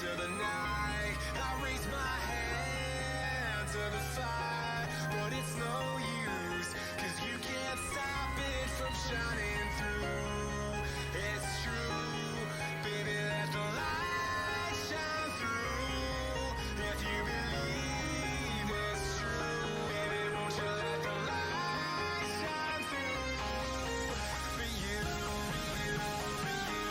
into the night. I raise my hand to the fire, but it's no use, 'cause you can't stop it from shining through. It's true, baby, let the light shine through. If you believe it's true, baby, won't you let the light shine through for you, for you, for you.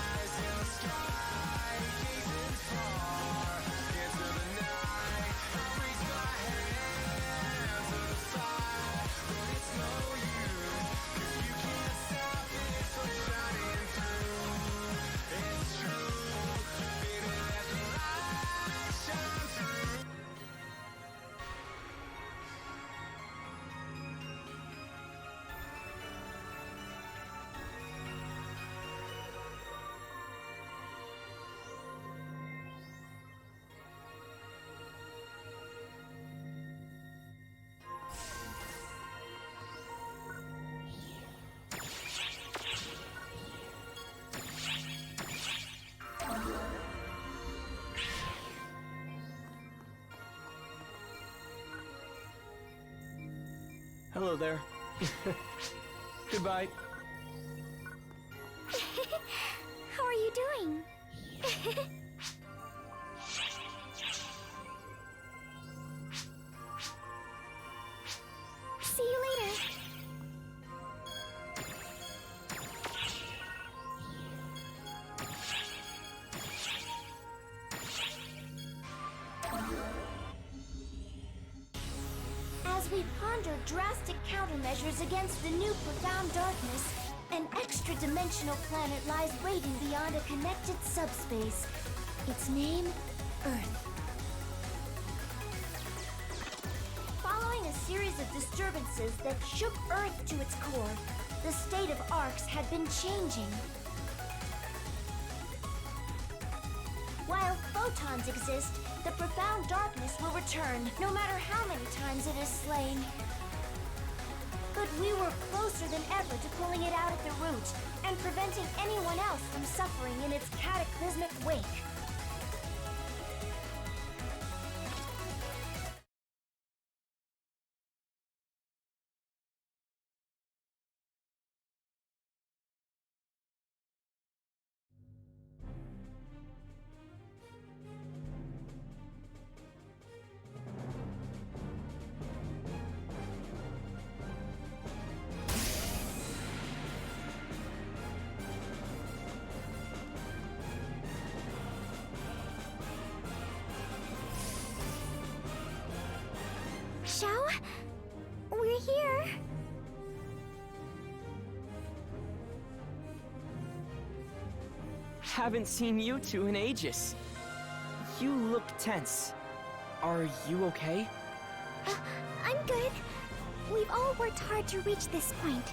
Eyes in the sky, gazing far into the night. I raise my hand to the fire, but it's no use, 'cause you can't stop it from shining through. It's true, baby, let the light shine through. Hello there. Goodbye. How are you doing? See you later. As we ponder drastic countermeasures against the new profound darkness, an extra-dimensional planet lies waiting beyond a connected subspace. Its name, Earth. Following a series of disturbances that shook Earth to its core, the state of Arcs had been changing. While photons exist, the profound darkness will return, no matter how many times it is slain. But we were closer than ever to pulling it out at the root and preventing anyone else from suffering in its cataclysmic wake. Shao? We're here. Haven't seen you two in ages. You look tense. Are you okay? I'm good. We've all worked hard to reach this point.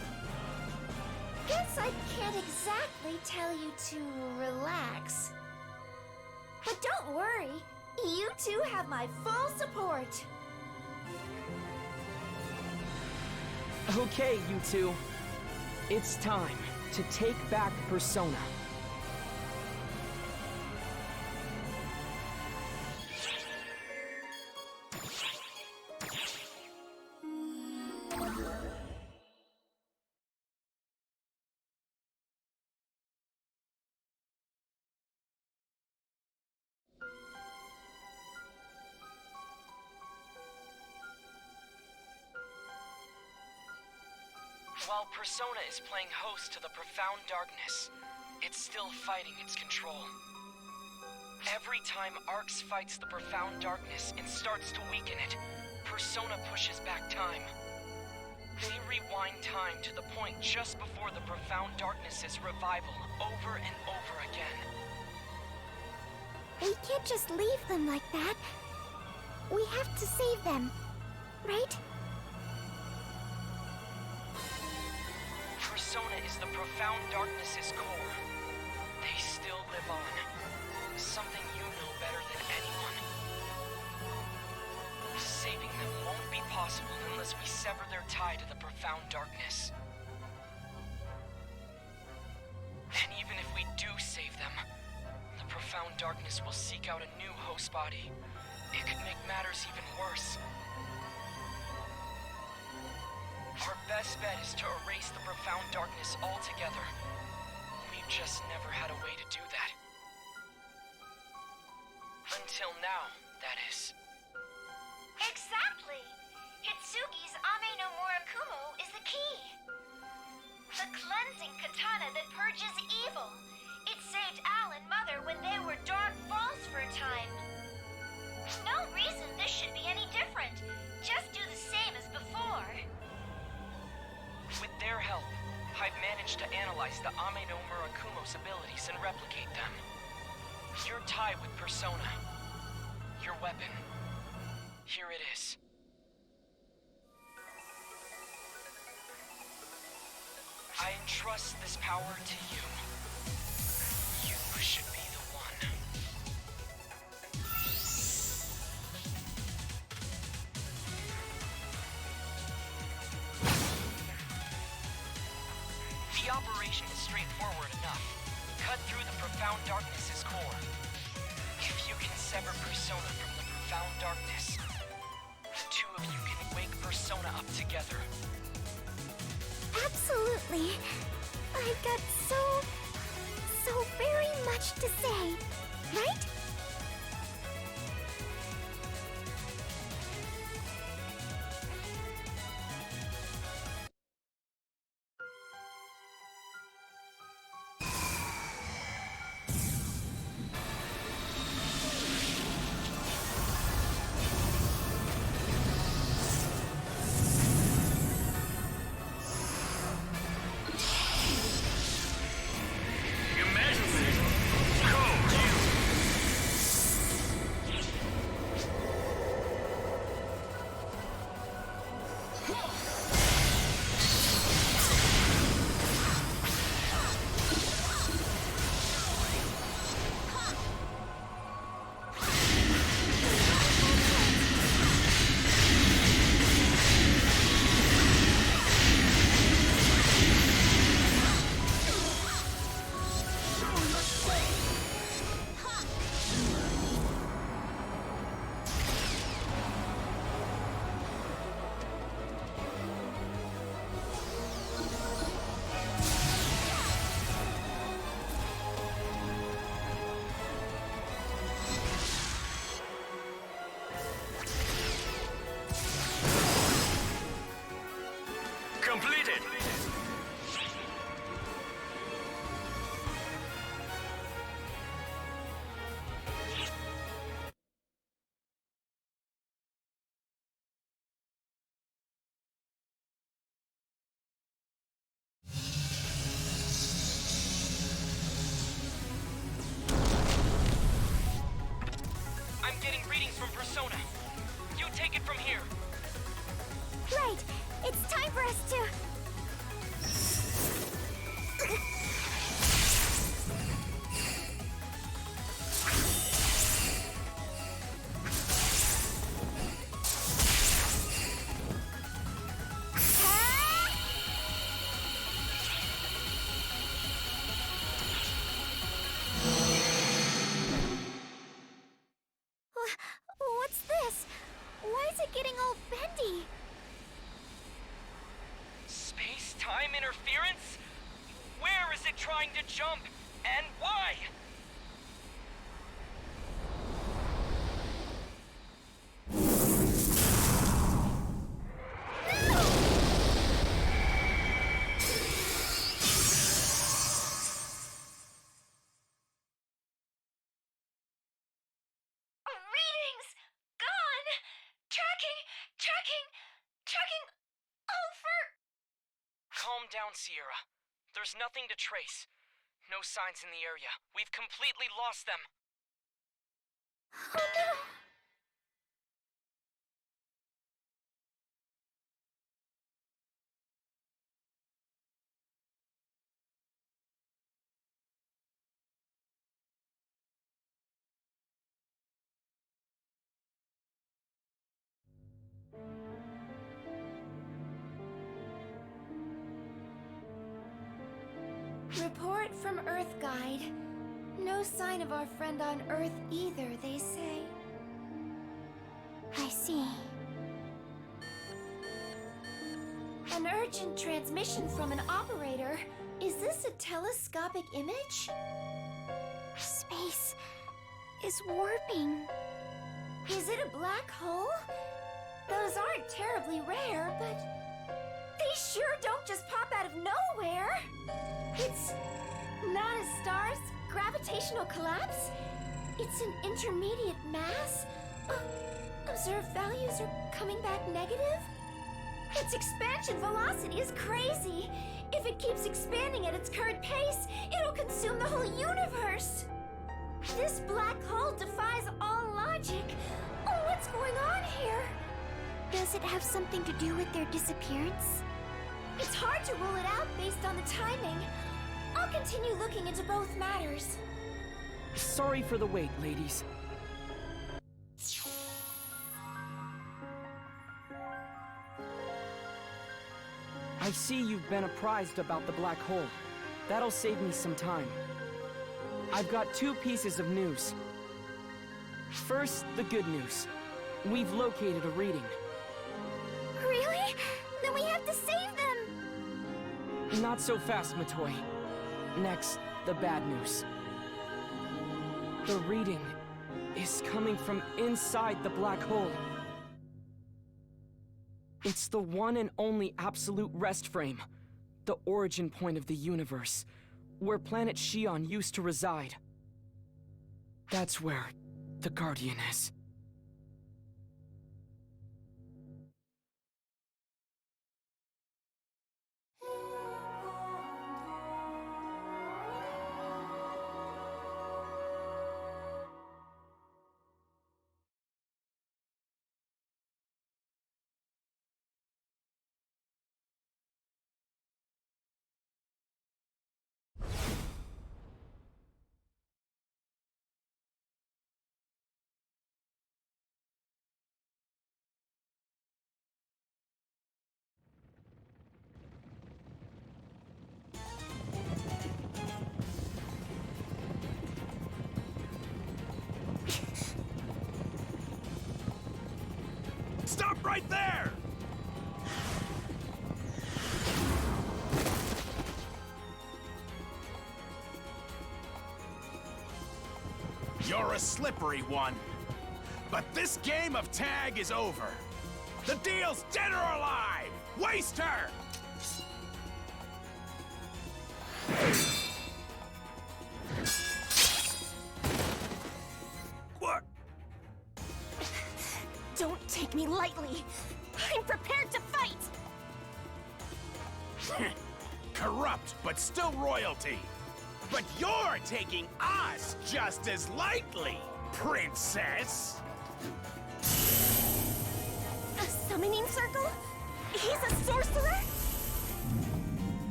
Guess I can't exactly tell you to relax. But don't worry, you two have my full support. Okay, you two. It's time to take back Persona. While Persona is playing host to the profound darkness, it's still fighting its control. Every time Arcs fights the profound darkness and starts to weaken it, Persona pushes back time. They rewind time to the point just before the profound darkness's revival over and over again. We can't just leave them like that. We have to save them, right? Persona is the profound darkness's core. They still live on. Something you know better than anyone. Saving them won't be possible unless we sever their tie to the profound darkness. And even if we do save them, the profound darkness will seek out a new host body. It could make matters even worse. Our best bet is to erase the profound darkness altogether. We've just never had a way to do that. Until now, that is. Exactly! Hitsugi's Ame no Murakumo is the key. The cleansing katana that purges evil. It saved Al and Mother when they were Dark Falls for a time. No reason this should be any different. Just do the same as before. With their help, I've managed to analyze the Ame no Murakumo's abilities and replicate them. Your tie with Persona. Your weapon. Here it is. I entrust this power to you. You should be the one. The operation is straightforward enough. Cut through the profound darkness's core. If you can sever Persona from the profound darkness, the two of you can wake Persona up together. Absolutely. I've got so very much to say, right? Completed! I'm getting readings from Persona. You take it from here. Right. It's time for us to... What's this? Why is it getting all bendy? Space-time interference? Where is it trying to jump? And why? Readings! Gone! Tracking over! Calm down, Sierra. There's nothing to trace. No signs in the area. We've completely lost them. Oh no! Report from Earth Guide. No sign of our friend on Earth either, they say. I see. An urgent transmission from an operator. Is this a telescopic image? Space is warping. Is it a black hole? Those aren't terribly rare, but they sure don't just pop out of nowhere. It's not a star's gravitational collapse. It's an intermediate mass. Observed values are coming back negative. Its expansion velocity is crazy. If it keeps expanding at its current pace, it'll consume the whole universe. This black hole defies all logic. Oh, what's going on here? Does it have something to do with their disappearance? It's hard to rule it out based on the timing. I'll continue looking into both matters. Sorry for the wait, ladies. I see you've been apprised about the black hole. That'll save me some time. I've got 2 pieces of news. First, the good news. We've located a reading. Really? Then we have to save them! Not so fast, Matoy. Next, the bad news. The reading is coming from inside the black hole. It's the one and only absolute rest frame, the origin point of the universe, where planet Xion used to reside. That's where the Guardian is. Stop right there! You're a slippery one. But this game of tag is over. The deal's dead or alive! Waste her! What? Don't take me lightly. I'm prepared to fight! Corrupt, but still royalty. But you're taking us just as lightly, princess! A summoning circle? He's a sorcerer?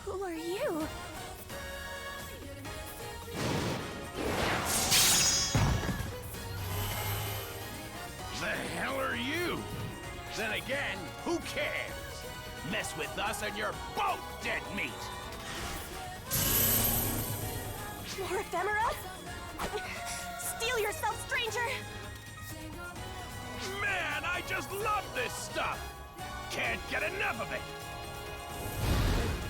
Who are you? The hell are you? Then again, who cares? Mess with us and you're both dead meat! More ephemera? Steel yourself, stranger! Man, I just love this stuff! Can't get enough of it!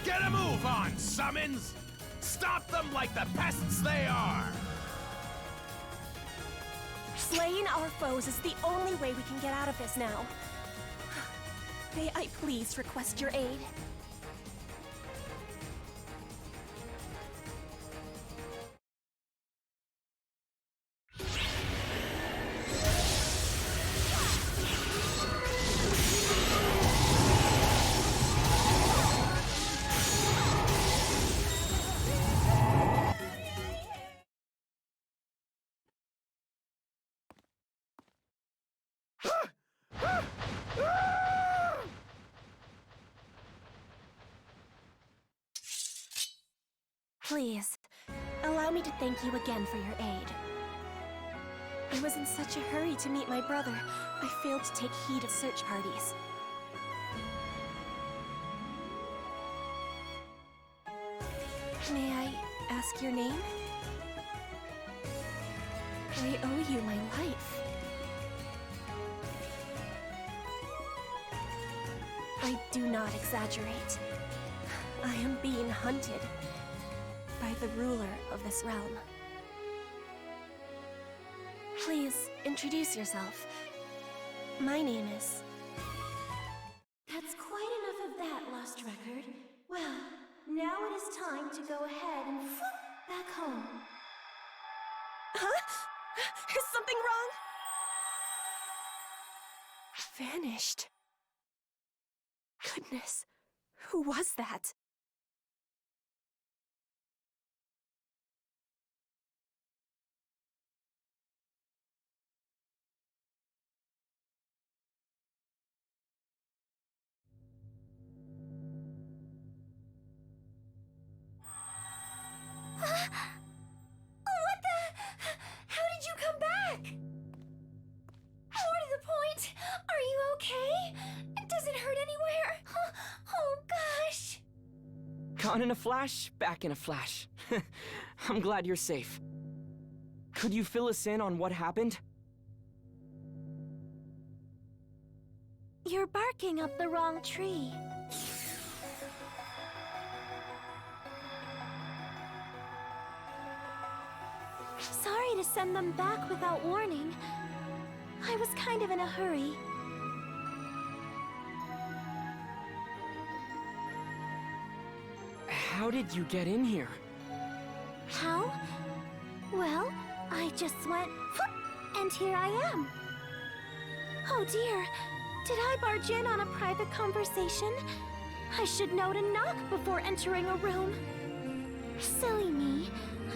Get a move on, summons! Stop them like the pests they are! Slaying our foes is the only way we can get out of this now. May I please request your aid? Please, allow me to thank you again for your aid. I was in such a hurry to meet my brother, I failed to take heed of search parties. May I ask your name? I owe you my life. I do not exaggerate. I am being hunted by the ruler of this realm. Please, introduce yourself. My name is... That's quite enough of that, Lost Record. Well, now it is time to go ahead and back home. Huh? Is something wrong? Vanished. Goodness, who was that? What the? How did you come back? More to the point, are you okay? Does it hurt anywhere? Oh gosh. Gone in a flash, back in a flash. I'm glad you're safe. Could you fill us in on what happened? You're barking up the wrong tree. Sorry to send them back without warning. I was kind of in a hurry. How did you get in here? How? Well, I just went, and here I am. Oh dear, did I barge in on a private conversation? I should know to knock before entering a room. Silly me,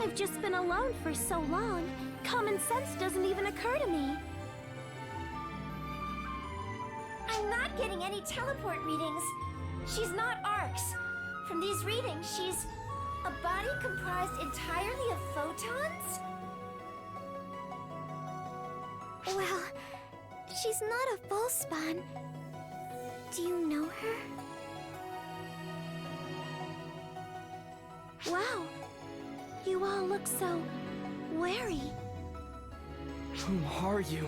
I've just been alone for so long, common sense doesn't even occur to me. I'm not getting any teleport readings. She's not Arcs. From these readings, she's a body comprised entirely of photons? Well, she's not a full spawn. Do you know her? Wow, you all look so wary. Who are you?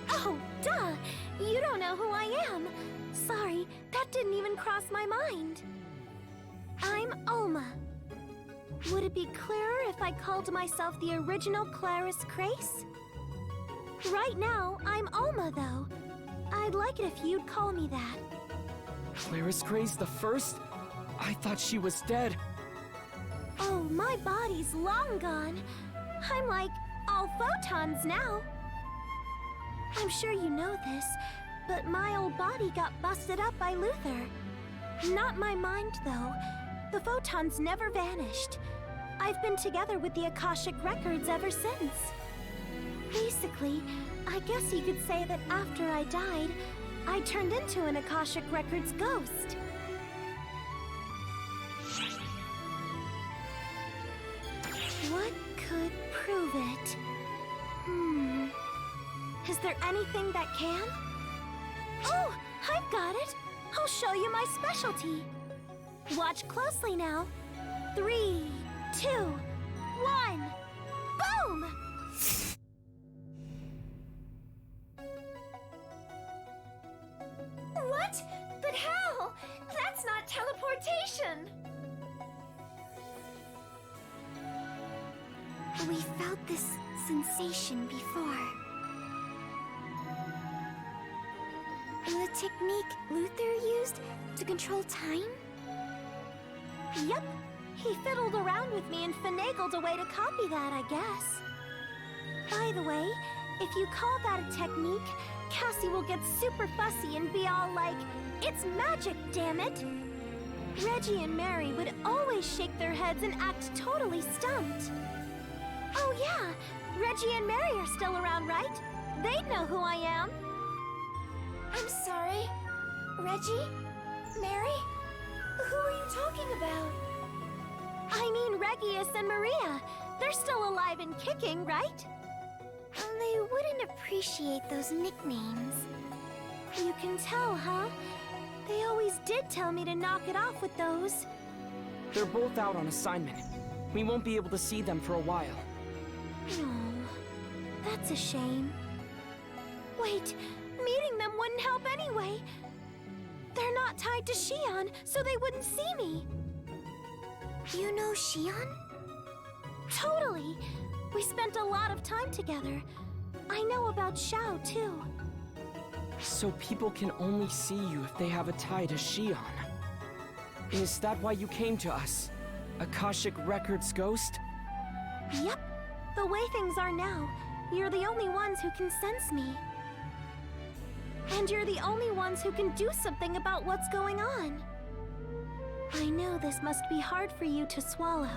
Oh, duh! You don't know who I am. Sorry, that didn't even cross my mind. I'm Alma. Would it be clearer if I called myself the original Clarice Crace? Right now, I'm Alma, though. I'd like it if you'd call me that. Clarice Gray's the first? I thought she was dead. Oh, my body's long gone. I'm like all photons now. I'm sure you know this, but my old body got busted up by Luther. Not my mind, though. The photons never vanished. I've been together with the Akashic Records ever since. Basically, I guess you could say that after I died, I turned into an Akashic Records ghost. What could prove it? Is there anything that can? Oh, I've got it! I'll show you my specialty. Watch closely now. 3, 2, 1. Boom! What? But how? That's not teleportation! We felt this sensation before. The technique Luther used to control time? Yep. He fiddled around with me and finagled a way to copy that, I guess. By the way, if you call that a technique, Cassie will get super fussy and be all like, "It's magic, damn it!" Reggie and Mary would always shake their heads and act totally stumped. Oh yeah, Reggie and Mary are still around, right? They'd know who I am. I'm sorry. Reggie? Mary? Who are you talking about? I mean Regius and Maria. They're still alive and kicking, right? They wouldn't appreciate those nicknames. You can tell, huh? They always did tell me to knock it off with those. They're both out on assignment. We won't be able to see them for a while. Oh, that's a shame. Wait, meeting them wouldn't help anyway. They're not tied to Xion, so they wouldn't see me. You know Xion? Totally. We spent a lot of time together. I know about Xiao, too. So people can only see you if they have a tie to Xion. Is that why you came to us? Akashic Records ghost? Yep. The way things are now, you're the only ones who can sense me. And you're the only ones who can do something about what's going on. I know this must be hard for you to swallow.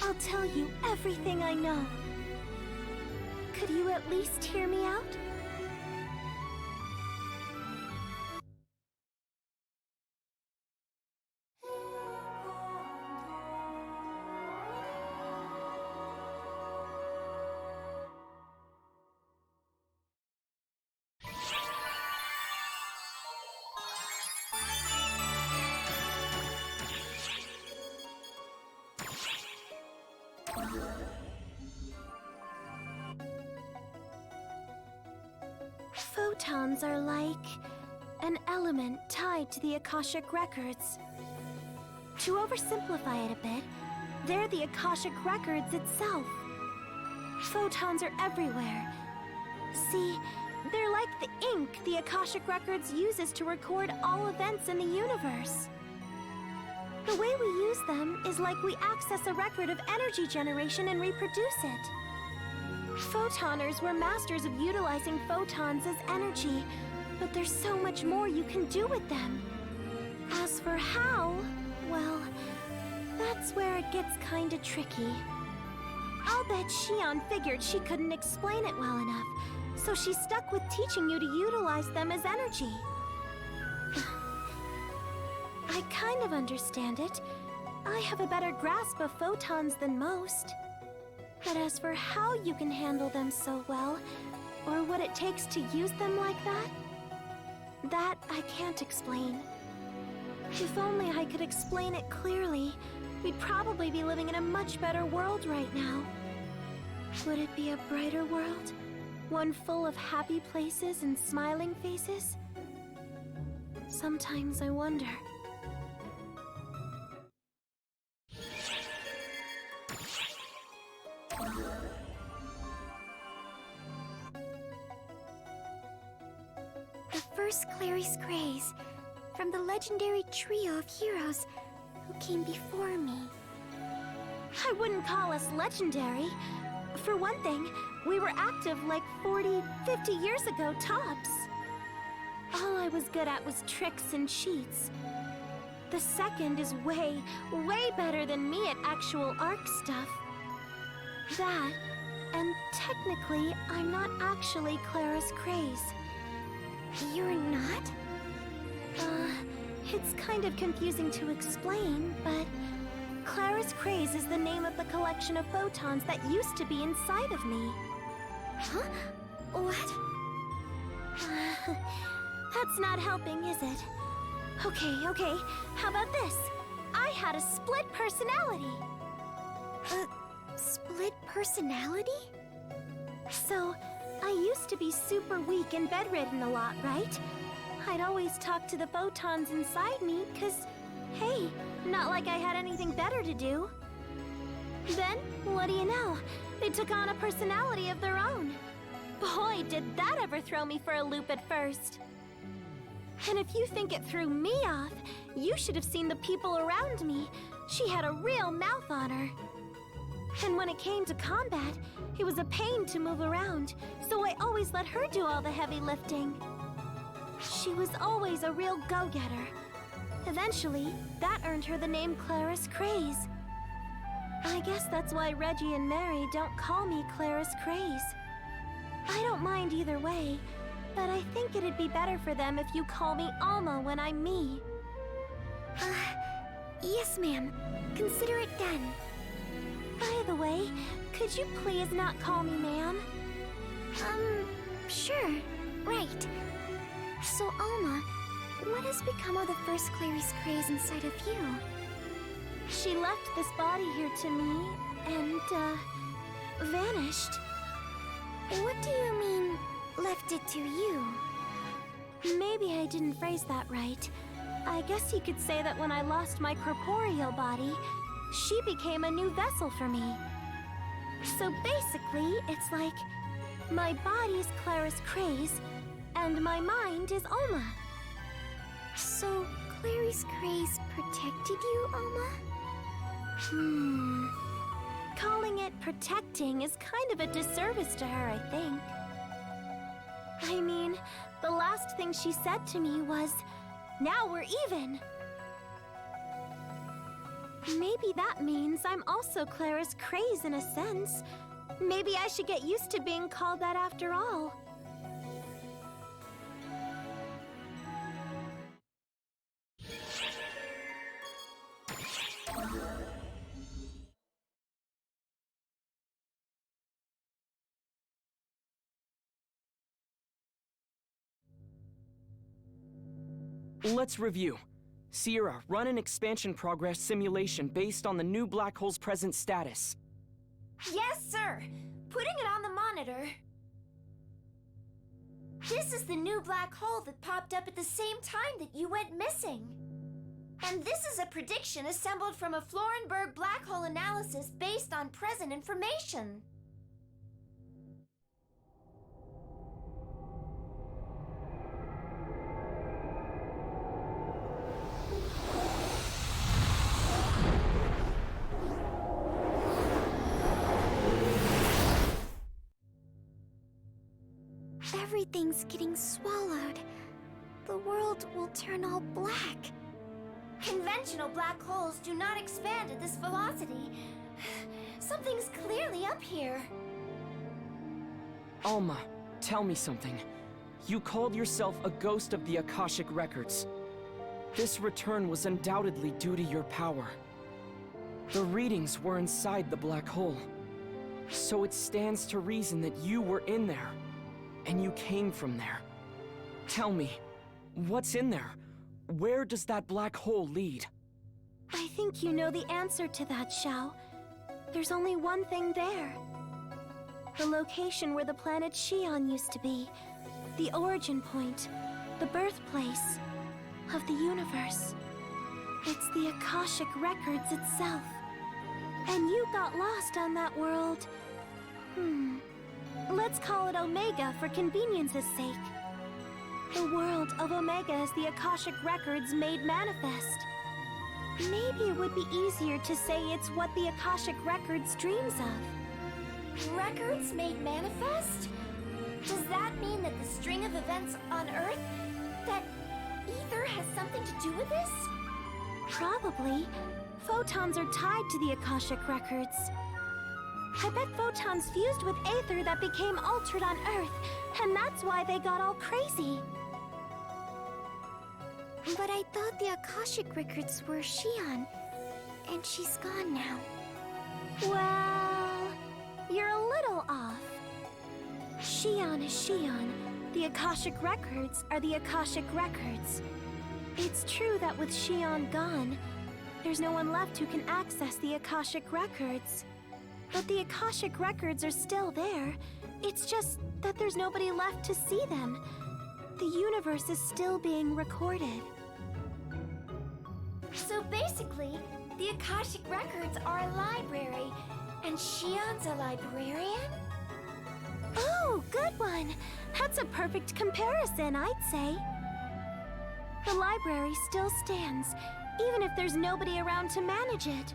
I'll tell you everything I know. Could you at least hear me out? Photons are like an element tied to the Akashic Records. To oversimplify it a bit, they're the Akashic Records itself. Photons are everywhere. See, they're like the ink the Akashic Records uses to record all events in the universe. The way we use them is like we access a record of energy generation and reproduce it. Photoners were masters of utilizing photons as energy, but there's so much more you can do with them. As for how, well, that's where it gets kinda tricky. I'll bet Xion figured she couldn't explain it well enough, so she stuck with teaching you to utilize them as energy. I kind of understand it. I have a better grasp of photons than most. But as for how you can handle them so well, or what it takes to use them like that I can't explain. If only I could explain it clearly, we'd probably be living in a much better world right now. Would it be a brighter world? One full of happy places and smiling faces? Sometimes I wonder. The first Clarice Greys, from the legendary trio of heroes who came before me. I wouldn't call us legendary. For one thing, we were active like 40, 50 years ago tops. All I was good at was tricks and cheats. The second is way, way better than me at actual arc stuff. That, and technically, I'm not actually Clarice Craze. You're not? It's kind of confusing to explain, but Clarice Craze is the name of the collection of photons that used to be inside of me. Huh? What? That's not helping, is it? Okay, how about this? I had a split personality. Split personality? So, I used to be super weak and bedridden a lot, right? I'd always talk to the photons inside me, 'cause, hey, not like I had anything better to do. Then, what do you know? They took on a personality of their own. Boy, did that ever throw me for a loop at first. And if you think it threw me off, you should have seen the people around me. She had a real mouth on her. And when it came to combat, it was a pain to move around, so I always let her do all the heavy lifting. She was always a real go-getter. Eventually, that earned her the name Clarice Craze. I guess that's why Reggie and Mary don't call me Clarice Craze. I don't mind either way, but I think it'd be better for them if you call me Alma when I'm me. Yes, ma'am. Consider it done. By the way, could you please not call me ma'am? Sure. Right. So, Alma, what has become of the first Clarice Craze inside of you? She left this body here to me and, vanished. What do you mean, left it to you? Maybe I didn't phrase that right. I guess you could say that when I lost my corporeal body, she became a new vessel for me. So basically, it's like my body's Clarice Craze, and my mind is Alma. So, Clarice Craze protected you, Alma? Calling it protecting is kind of a disservice to her, I think. I mean, the last thing she said to me was, "Now we're even." Maybe that means I'm also Clara's Craze in a sense. Maybe I should get used to being called that after all. Let's review. Sierra, run an expansion progress simulation based on the new black hole's present status. Yes, sir. Putting it on the monitor. This is the new black hole that popped up at the same time that you went missing. And this is a prediction assembled from a Florenberg black hole analysis based on present information. Everything's getting swallowed. The world will turn all black. Conventional black holes do not expand at this velocity. Something's clearly up here. Alma, tell me something. You called yourself a ghost of the Akashic Records. This return was undoubtedly due to your power. The readings were inside the black hole. So it stands to reason that you were in there. And you came from there. Tell me, what's in there? Where does that black hole lead? I think you know the answer to that, Xiao. There's only one thing there. The location where the planet Xi'an used to be. The origin point. The birthplace of the universe. It's the Akashic Records itself. And you got lost on that world. Let's call it Omega for convenience's sake. The world of Omega is the Akashic Records made manifest. Maybe it would be easier to say it's what the Akashic Records dreams of. Records made manifest? Does that mean that the string of events on Earth, that ether has something to do with this? Probably. Photons are tied to the Akashic Records. I bet photons fused with aether that became altered on Earth, and that's why they got all crazy. But I thought the Akashic Records were Xi'an, and she's gone now. Well, you're a little off. Xi'an is Xi'an. The Akashic Records are the Akashic Records. It's true that with Xi'an gone, there's no one left who can access the Akashic Records. But the Akashic Records are still there. It's just that there's nobody left to see them. The universe is still being recorded. So basically, the Akashic Records are a library, and Xi'an's a librarian? Oh, good one! That's a perfect comparison, I'd say. The library still stands, even if there's nobody around to manage it.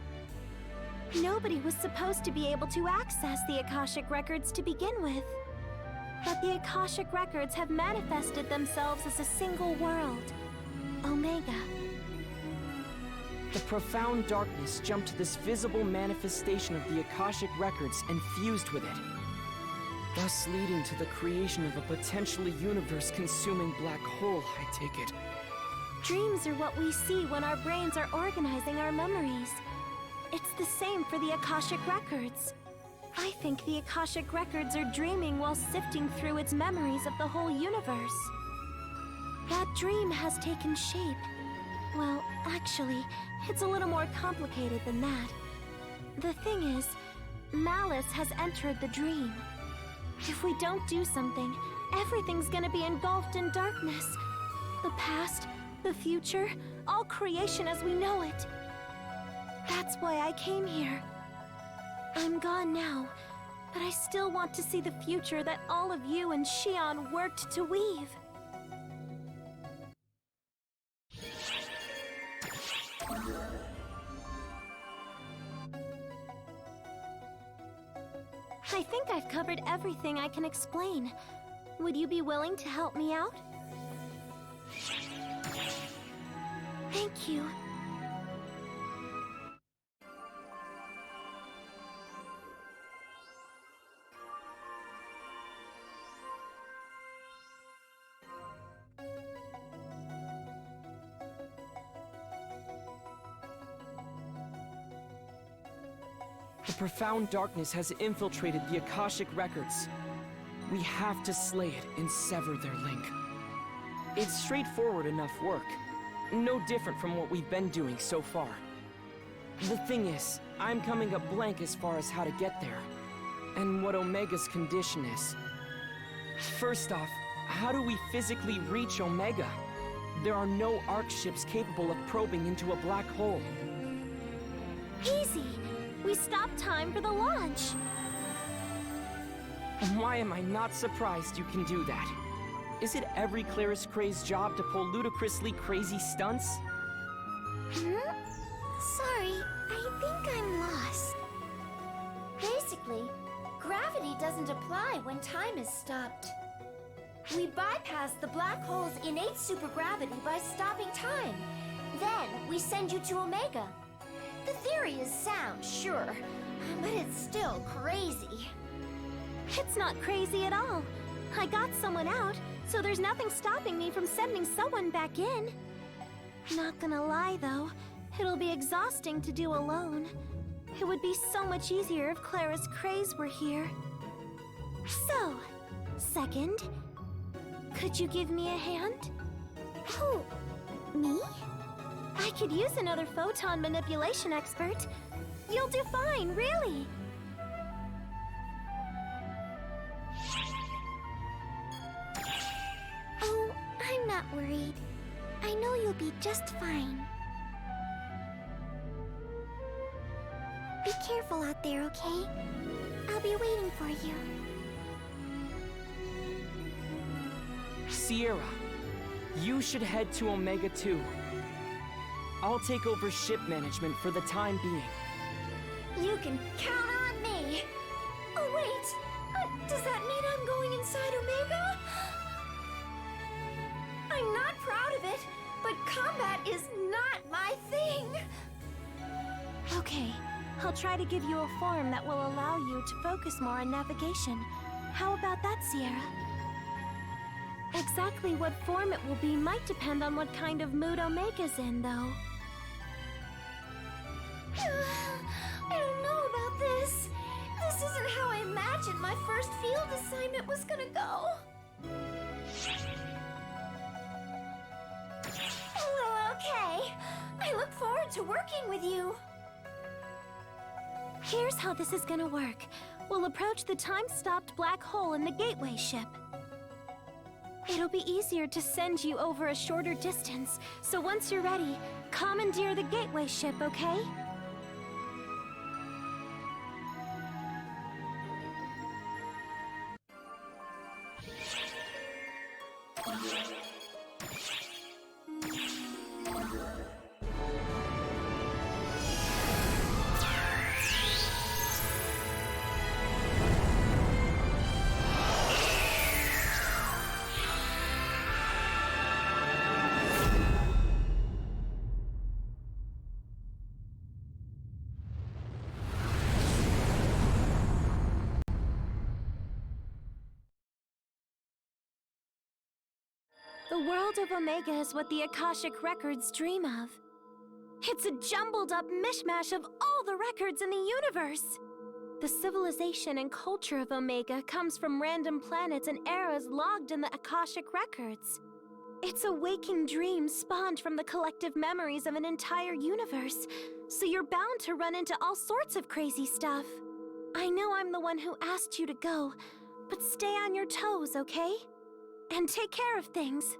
Nobody was supposed to be able to access the Akashic Records to begin with. But the Akashic Records have manifested themselves as a single world, Omega. The profound darkness jumped to this visible manifestation of the Akashic Records and fused with it, thus leading to the creation of a potentially universe-consuming black hole, I take it. Dreams are what we see when our brains are organizing our memories. It's the same for the Akashic Records. I think the Akashic Records are dreaming while sifting through its memories of the whole universe. That dream has taken shape. Well, actually, it's a little more complicated than that. The thing is, malice has entered the dream. If we don't do something, everything's gonna be engulfed in darkness. The past, the future, all creation as we know it. That's why I came here. I'm gone now, but I still want to see the future that all of you and Shion worked to weave. I think I've covered everything I can explain. Would you be willing to help me out? Thank you. The profound darkness has infiltrated the Akashic Records. We have to slay it and sever their link. It's straightforward enough work. No different from what we've been doing so far. The thing is, I'm coming up blank as far as how to get there, and what Omega's condition is. First off, how do we physically reach Omega? There are no ARC ships capable of probing into a black hole. Easy! We stopped time for the launch! Why am I not surprised you can do that? Is it every Clarus Cray's job to pull ludicrously crazy stunts? Sorry, I think I'm lost. Basically, gravity doesn't apply when time is stopped. We bypass the black hole's innate supergravity by stopping time. Then we send you to Omega. The theory is sound, sure, but it's still crazy. It's not crazy at all. I got someone out, so there's nothing stopping me from sending someone back in. Not gonna lie, though, it'll be exhausting to do alone. It would be so much easier if Clarus Craze were here. So, second, could you give me a hand? Who? Me? I could use another photon manipulation expert. You'll do fine, really. Oh, I'm not worried. I know you'll be just fine. Be careful out there, okay? I'll be waiting for you. Sierra, you should head to Omega 2. I'll take over ship management for the time being. You can count on me! Oh wait! Does that mean I'm going inside Omega? I'm not proud of it, but combat is not my thing! Okay, I'll try to give you a form that will allow you to focus more on navigation. How about that, Sierra? Exactly what form it will be might depend on what kind of mood Omega's in, though. I don't know about this. This isn't how I imagined my first field assignment was gonna go. Well, okay. I look forward to working with you. Here's how this is gonna work. We'll approach the time-stopped black hole in the gateway ship. It'll be easier to send you over a shorter distance, so once you're ready, commandeer the gateway ship, okay? The world of Omega is what the Akashic Records dream of. It's a jumbled up mishmash of all the records in the universe. The civilization and culture of Omega comes from random planets and eras logged in the Akashic Records. It's a waking dream spawned from the collective memories of an entire universe, so you're bound to run into all sorts of crazy stuff. I know I'm the one who asked you to go, but stay on your toes, okay? And take care of things.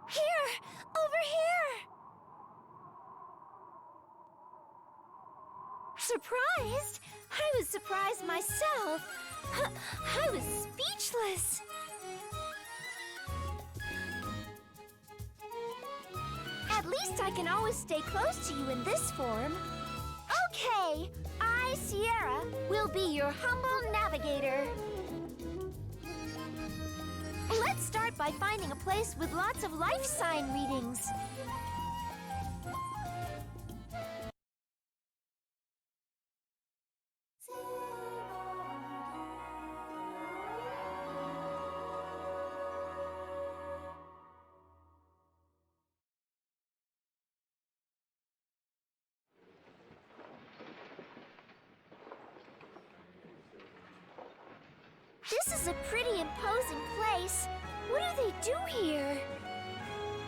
Here! Over here! Surprised? I was surprised myself. I was speechless. At least I can always stay close to you in this form. Okay, I, Sierra, will be your humble navigator. Let's start by finding a place with lots of life sign readings. This is a pretty imposing place. What do they do here?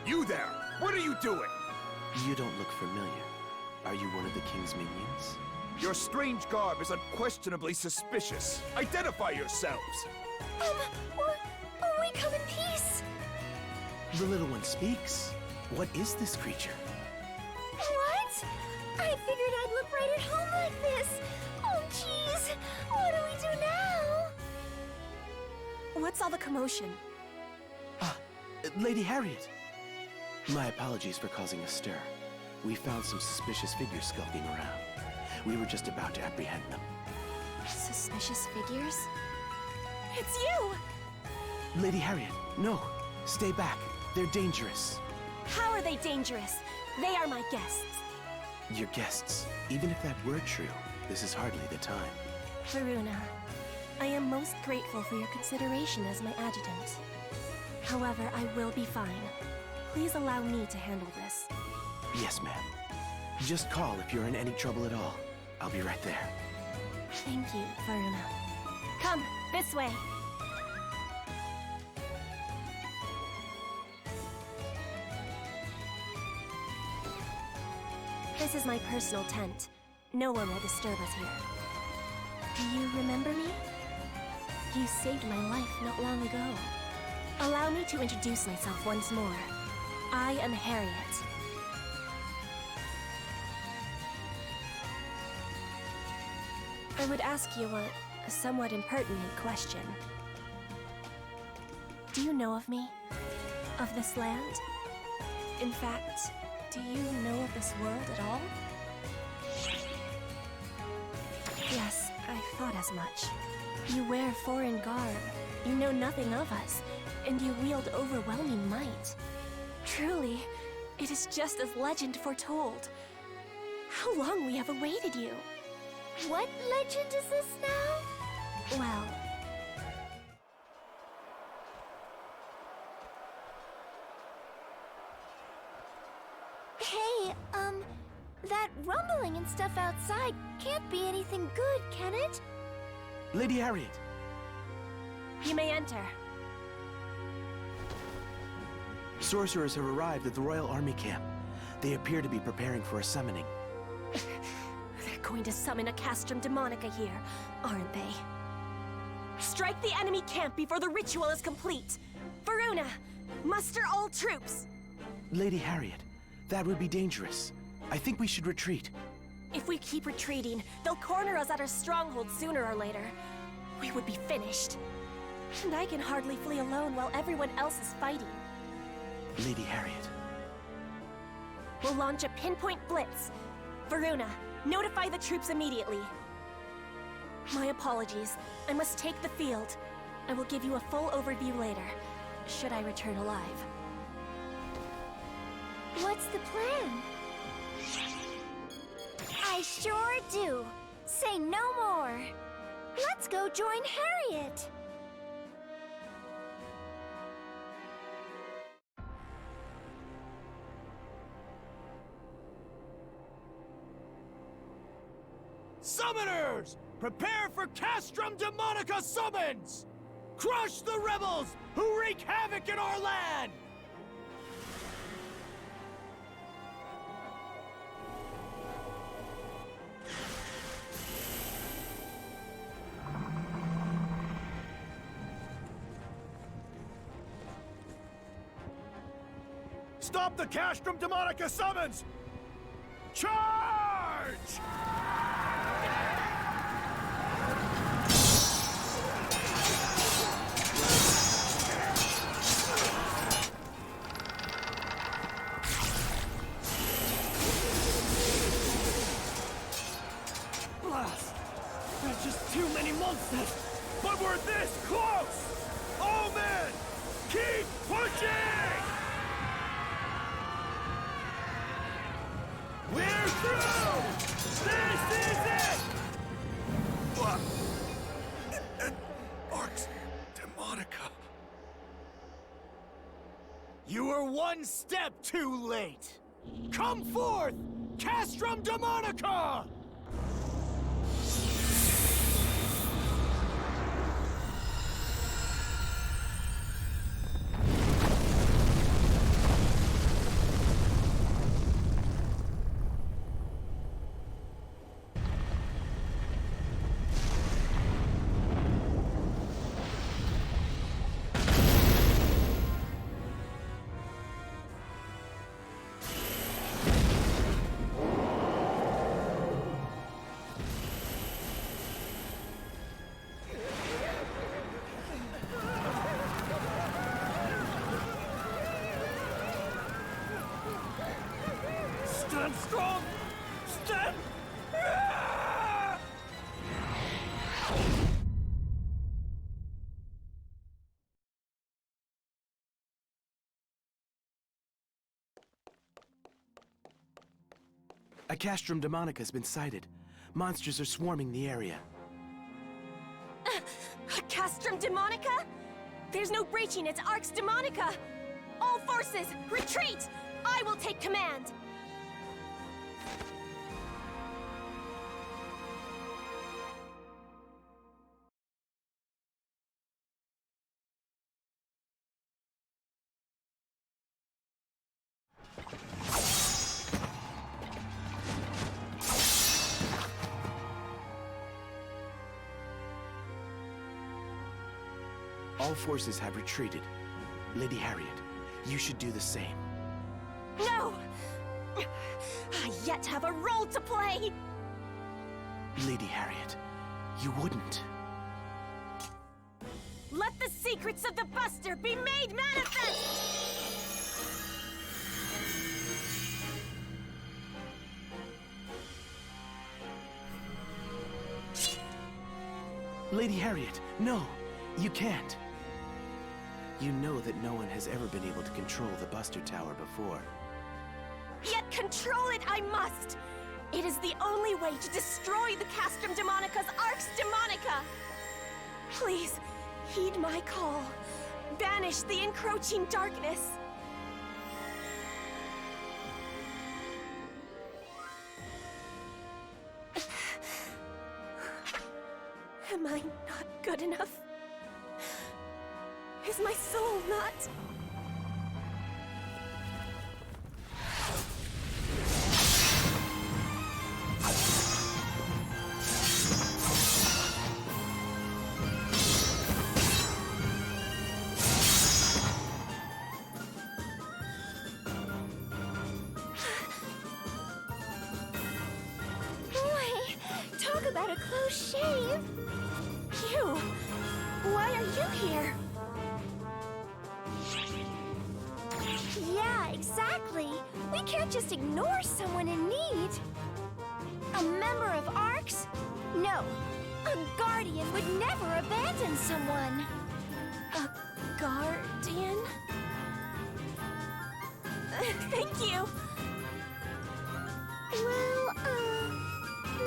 You there! What are you doing? You don't look familiar. Are you one of the king's minions? Your strange garb is unquestionably suspicious. Identify yourselves! We come in peace. The little one speaks. What is this creature? What? I figured I'd look right at home like this. Oh, jeez. What do we do now? What's all the commotion? Lady Harriet! My apologies for causing a stir. We found some suspicious figures skulking around. We were just about to apprehend them. Suspicious figures? It's you! Lady Harriet, no. Stay back. They're dangerous. How are they dangerous? They are my guests. Your guests. Even if that were true, this is hardly the time. Varuna, I am most grateful for your consideration as my adjutant. However, I will be fine. Please allow me to handle this. Yes, ma'am. Just call if you're in any trouble at all. I'll be right there. Thank you, Varuna. Come, this way. This is my personal tent. No one will disturb us here. Do you remember me? You saved my life not long ago. Allow me to introduce myself once more. I am Harriet. I would ask you a somewhat impertinent question. Do you know of me? Of this land? In fact, do you know of this world at all? Yes, I thought as much. You wear foreign garb, you know nothing of us, and you wield overwhelming might. Truly, it is just as legend foretold. How long we have awaited you! What legend is this now? Well... Hey, that rumbling and stuff outside can't be anything good, can it? Lady Harriet! You may enter. Sorcerers have arrived at the Royal Army camp. They appear to be preparing for a summoning. They're going to summon a Castrum Demonica here, aren't they? Strike the enemy camp before the ritual is complete! Varuna, muster all troops! Lady Harriet, that would be dangerous. I think we should retreat. If we keep retreating, they'll corner us at our stronghold sooner or later. We would be finished. And I can hardly flee alone while everyone else is fighting. Lady Harriet. We'll launch a pinpoint blitz. Varuna, notify the troops immediately. My apologies. I must take the field. I will give you a full overview later, should I return alive. What's the plan? I sure do. Say no more. Let's go join Harriet. Summoners! Prepare for Castrum Demonica summons! Crush the rebels who wreak havoc in our land! Stop the Castrum Demonica summons! Charge! Blast! There's just too many monsters! But we're this close! Oh man! Keep pushing! We're through! This is it! What? Arx Demonica. You were one step too late! Come forth, Castrum Demonica! Stand strong! Stand! Ah! A Castrum Demonica has been sighted. Monsters are swarming the area. Castrum Demonica? There's no breaching, it's Arx Demonica! All forces, retreat! I will take command! All forces have retreated. Lady Harriet, you should do the same. No! I yet have a role to play! Lady Harriet, you wouldn't. Let the secrets of the Buster be made manifest! Lady Harriet, no, you can't. You know that no one has ever been able to control the Buster Tower before. Yet control it I must! It is the only way to destroy the Castrum Demonica's Arx Demonica! Please, heed my call. Banish the encroaching darkness. Am I not good enough? Is my soul not... Boy, talk about a close shave. You! Why are you here? Yeah, exactly. We can't just ignore someone in need. A member of Arx? No. A guardian would never abandon someone. A guardian? Thank you! Well,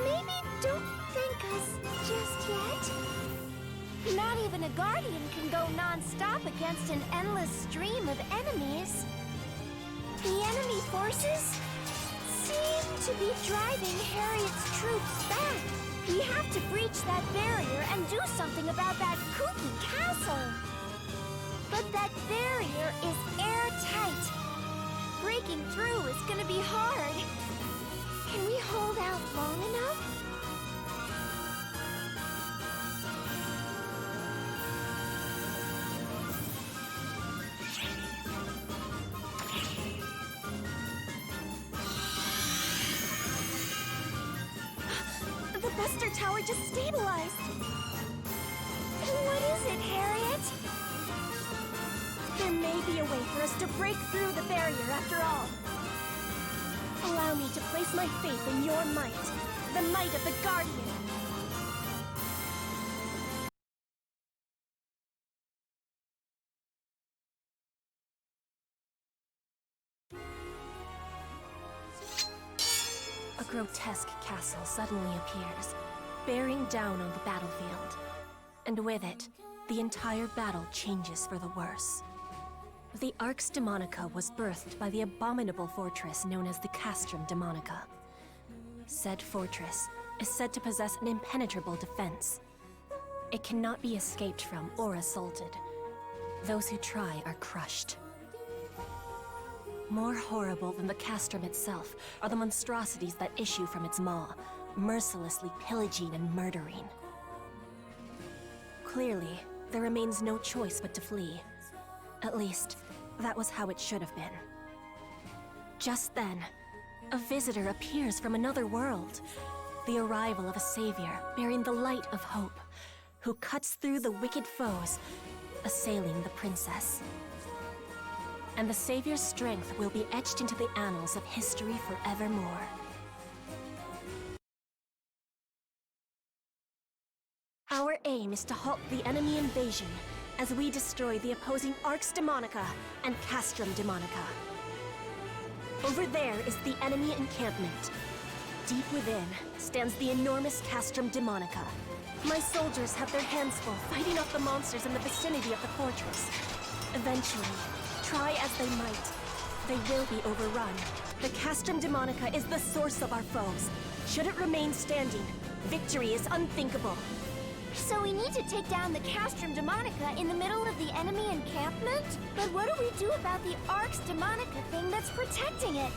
maybe don't thank us just yet. Not even a guardian can go non-stop against an endless stream of enemies. The enemy forces seem to be driving Harriet's troops back. We have to breach that barrier and do something about that kooky castle. But that barrier is airtight. Breaking through is gonna be hard. Can we hold out long enough? The Buster Tower just stabilized! What is it, Harriet? There may be a way for us to break through the barrier after all. Allow me to place my faith in your might, the might of the Guardian. A grotesque castle suddenly appears, bearing down on the battlefield. And with it, the entire battle changes for the worse. The Arx Demonica was birthed by the abominable fortress known as the Castrum Demonica. Said fortress is said to possess an impenetrable defense. It cannot be escaped from or assaulted. Those who try are crushed. More horrible than the castrum itself are the monstrosities that issue from its maw, mercilessly pillaging and murdering. Clearly, there remains no choice but to flee. At least, that was how it should have been. Just then, a visitor appears from another world. The arrival of a savior bearing the light of hope, who cuts through the wicked foes, assailing the princess. And the savior's strength will be etched into the annals of history forevermore. Our aim is to halt the enemy invasion as we destroy the opposing Arx Demonica and Castrum Demonica. Over there is the enemy encampment. Deep within stands the enormous Castrum Demonica. My soldiers have their hands full fighting off the monsters in the vicinity of the fortress. Eventually, try as they might, they will be overrun. The Castrum Demonica is the source of our foes. Should it remain standing, victory is unthinkable. So we need to take down the Castrum Demonica in the middle of the enemy encampment? But what do we do about the Arx Demonica thing that's protecting it?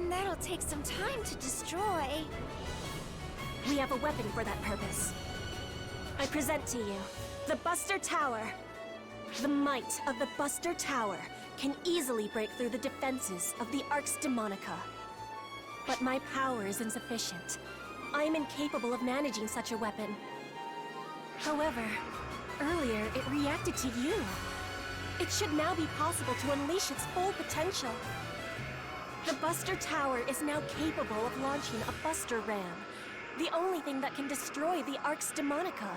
That'll take some time to destroy. We have a weapon for that purpose. I present to you the Buster Tower. The might of the Buster Tower can easily break through the defenses of the Arx Demonica. But my power is insufficient. I am incapable of managing such a weapon. However, earlier it reacted to you. It should now be possible to unleash its full potential. The Buster Tower is now capable of launching a Buster Ram, the only thing that can destroy the Arx Demonica.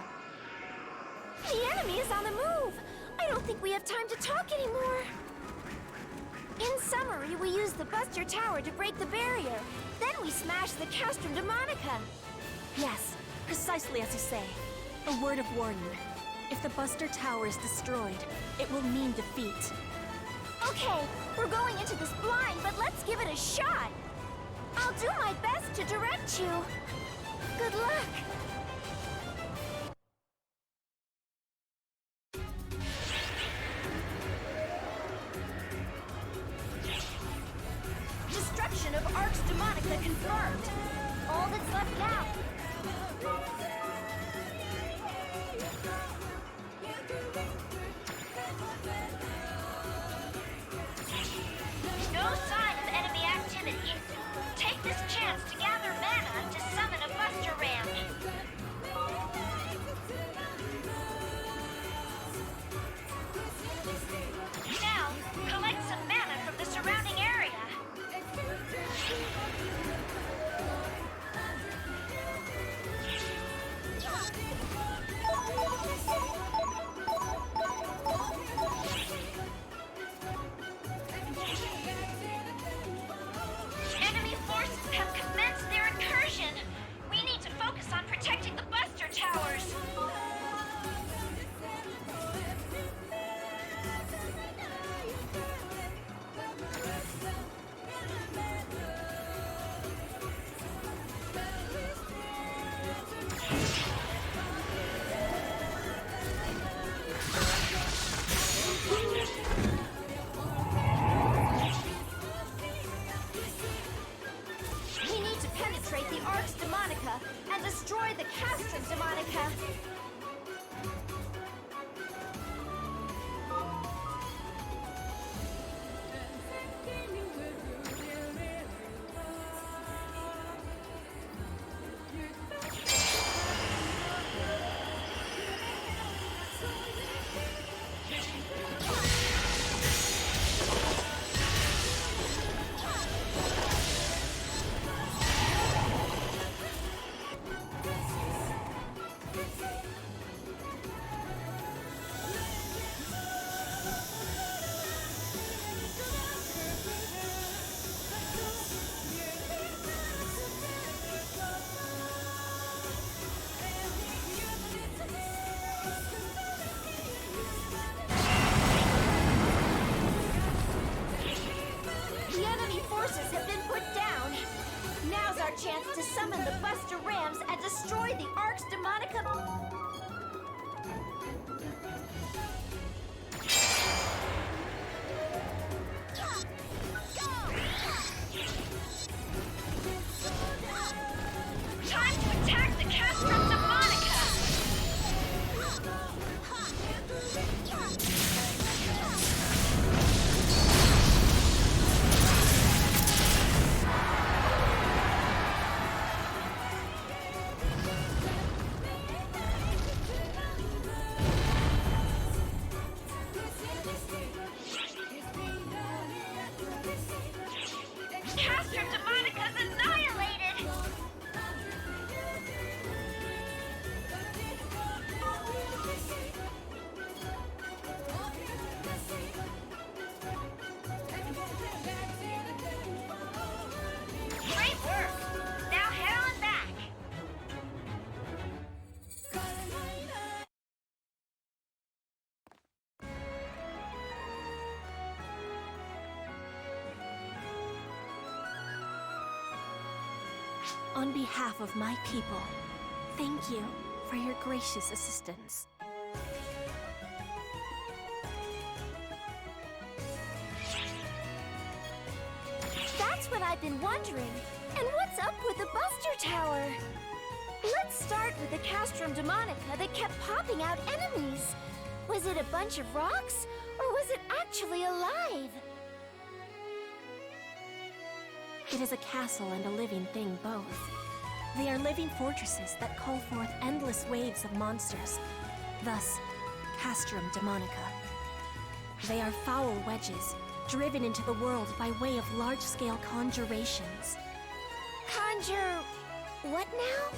The enemy is on the move! I don't think we have time to talk anymore. In summary, we use the Buster Tower to break the barrier. Then we smash the Castrum Demonica. Yes, precisely as you say. A word of warning. If the Buster Tower is destroyed, it will mean defeat. Okay, we're going into this blind, but let's give it a shot. I'll do my best to direct you. Good luck. Destruction of Arx Demonica confirmed. All that's left now. No sign of enemy activity. Take this chance to gather mana to summon a Buster Ram. Now, collect some mana from the surrounding area. The enemy forces have been put down. Now's our chance to summon the Buster Rams and destroy the Arx Demonica. Time to attack the Castrum Demonica! Castrum Demonica's annihilated! Great work! Now head on back! On behalf of my people, thank you for your gracious assistance. That's what I've been wondering. And what's up with the Buster Tower? Let's start with the Castrum Demonica that kept popping out enemies. Was it a bunch of rocks, or was it actually alive? It is a castle and a living thing both. They are living fortresses that call forth endless waves of monsters, thus, Castrum Demonica. They are foul wedges, driven into the world by way of large-scale conjurations. Conjure... what now?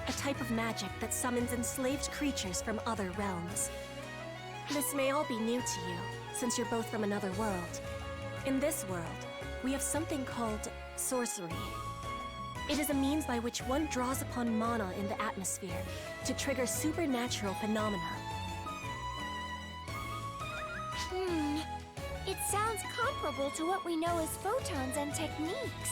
A type of magic that summons enslaved creatures from other realms. This may all be new to you, since you're both from another world. In this world, we have something called sorcery. It is a means by which one draws upon mana in the atmosphere to trigger supernatural phenomena. It sounds comparable to what we know as photons and techniques.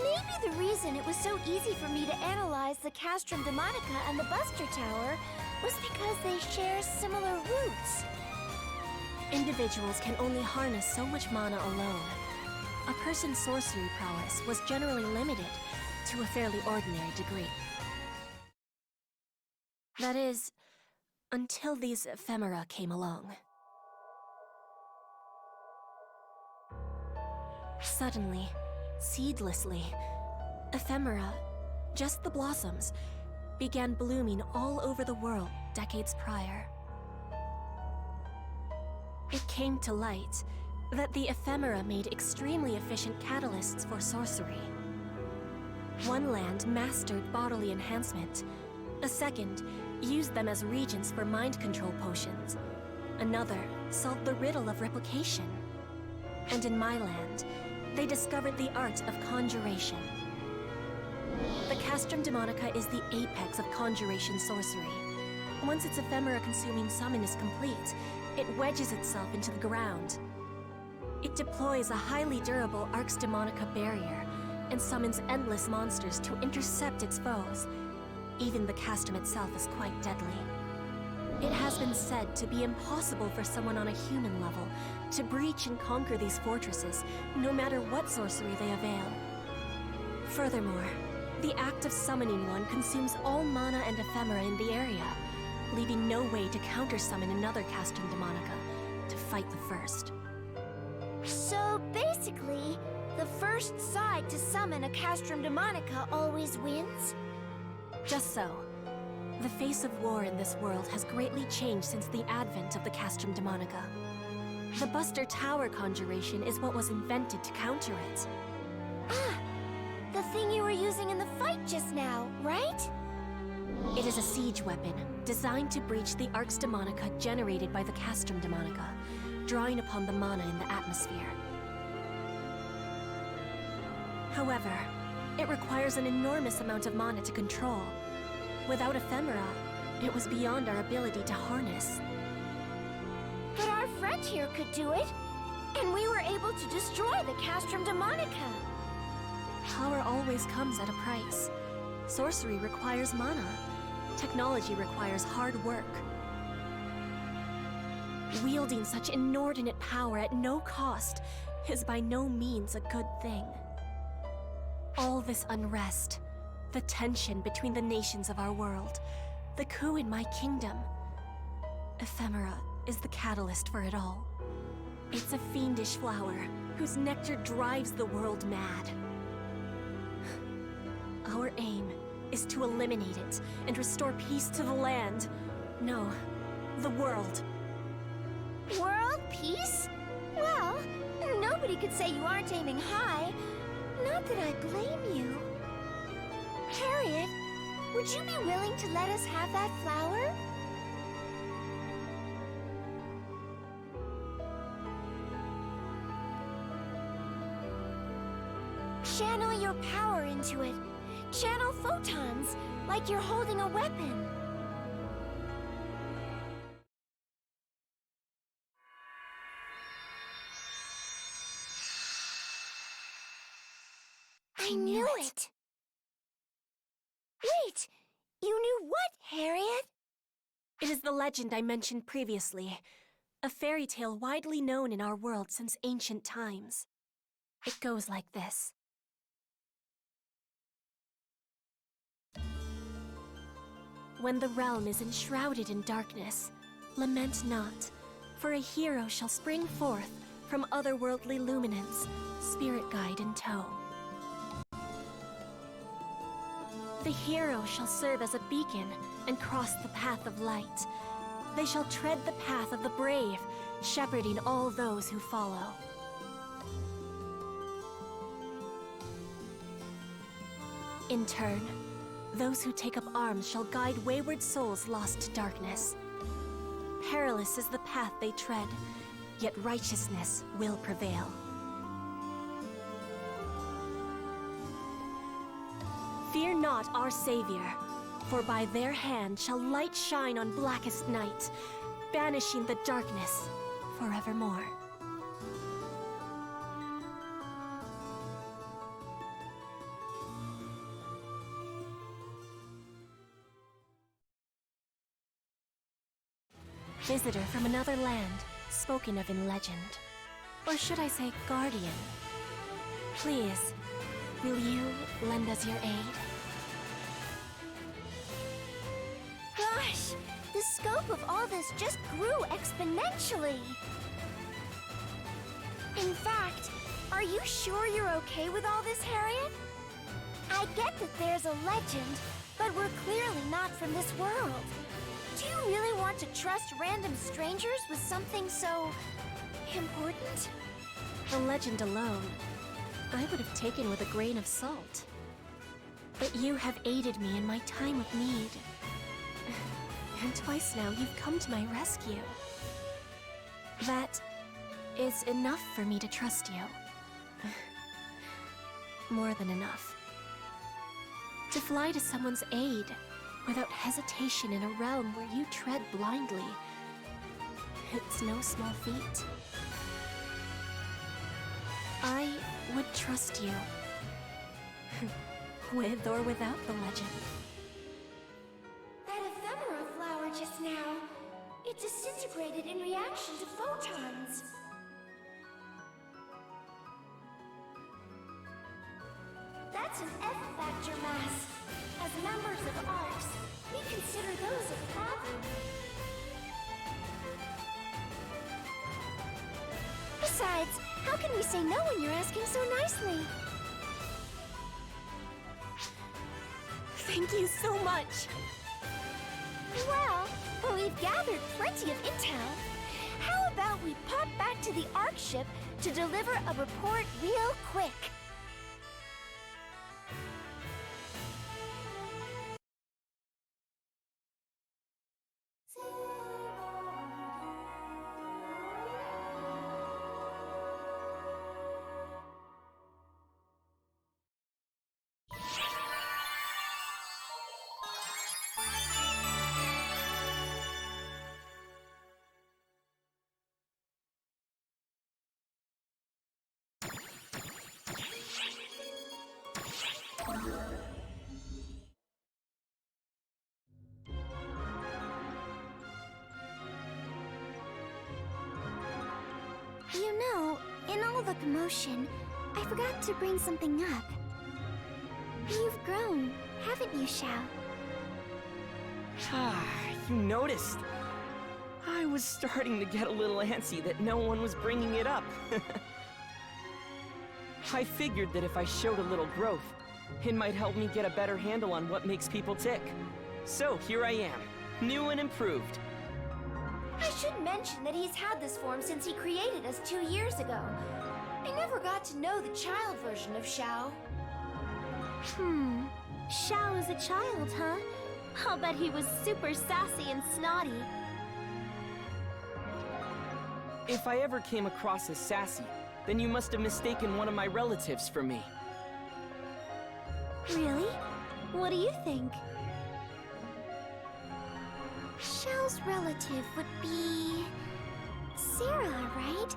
Maybe the reason it was so easy for me to analyze the Castrum Demonica and the Buster Tower was because they share similar roots. Individuals can only harness so much mana alone. A person's sorcery prowess was generally limited to a fairly ordinary degree. That is, until these ephemera came along. Suddenly, seedlessly, ephemera, just the blossoms, began blooming all over the world decades prior. It came to light that the ephemera made extremely efficient catalysts for sorcery. One land mastered bodily enhancement. A second used them as regents for mind control potions. Another solved the riddle of replication. And in my land, they discovered the art of conjuration. The Castrum Demonica is the apex of conjuration sorcery. Once its ephemera-consuming summon is complete, it wedges itself into the ground. It deploys a highly durable Arx Demonica barrier and summons endless monsters to intercept its foes. Even the Castrum itself is quite deadly. It has been said to be impossible for someone on a human level to breach and conquer these fortresses, no matter what sorcery they avail. Furthermore, The act of summoning one consumes all mana and ephemera in the area, leaving no way to counter-summon another Castrum Demonica to fight the first. So basically, the first side to summon a Castrum Demonica always wins? Just so. The face of war in this world has greatly changed since the advent of the Castrum Demonica. The Buster Tower conjuration is what was invented to counter it. Ah, the thing you were using in the fight just now, right? It is a siege weapon, designed to breach the Arx Demonica generated by the Castrum Demonica, drawing upon the mana in the atmosphere. However, it requires an enormous amount of mana to control. Without ephemera, it was beyond our ability to harness. But our friend here could do it, and we were able to destroy the Castrum Demonica. Power always comes at a price. Sorcery requires mana. Technology requires hard work. Wielding such inordinate power at no cost is by no means a good thing. All this unrest, the tension between the nations of our world, the coup in my kingdom. Ephemera is the catalyst for it all. It's a fiendish flower whose nectar drives the world mad. Our aim is to eliminate it and restore peace to the land. No, the world. World peace? Well, nobody could say you aren't aiming high. Not that I blame you. Harriet, would you be willing to let us have that flower? Channel your power into it. Channel photons, like you're holding a weapon. I knew it! Wait! You knew what, Harriet? It is the legend I mentioned previously, a fairy tale widely known in our world since ancient times. It goes like this. When the realm is enshrouded in darkness, lament not, for a hero shall spring forth from otherworldly luminance, spirit guide in tow. The hero shall serve as a beacon and cross the path of light. They shall tread the path of the brave, shepherding all those who follow. In turn, those who take up arms shall guide wayward souls lost to darkness. Perilous is the path they tread, yet righteousness will prevail. Fear not our Savior, for by their hand shall light shine on blackest night, banishing the darkness forevermore. Visitor from another land, spoken of in legend. Or should I say guardian? Please, will you lend us your aid? Gosh, the scope of all this just grew exponentially. In fact, are you sure you're okay with all this, Harriet? I get that there's a legend, but we're clearly not from this world. Do you really want to trust random strangers with something so important? The legend alone, I would have taken with a grain of salt. But you have aided me in my time of need. And twice now you've come to my rescue. That is enough for me to trust you. More than enough. To fly to someone's aid without hesitation in a realm where you tread blindly, it's no small feat. I would trust you. With or without the legend. That ephemera flower just now, it disintegrated in reaction to photons. That That's an F-factor mass. As members of ARCS, we consider those a problem. Besides, how can we say no when you're asking so nicely? Thank you so much. Well, we've gathered plenty of intel. How about we pop back to the ARC ship to deliver a report real quick? You know, in all the commotion, I forgot to bring something up. You've grown, haven't you, Xiao? Ah, you noticed. I was starting to get a little antsy that no one was bringing it up. I figured that if I showed a little growth, it might help me get a better handle on what makes people tick. So here I am, new and improved. I should mention that he's had this form since he created us 2 years ago. I never got to know the child version of Xiao. Xiao is a child, huh? I'll bet he was super sassy and snotty. If I ever came across as sassy, then you must have mistaken one of my relatives for me. Really? What do you think? Xiao's relative would be... Sarah, right?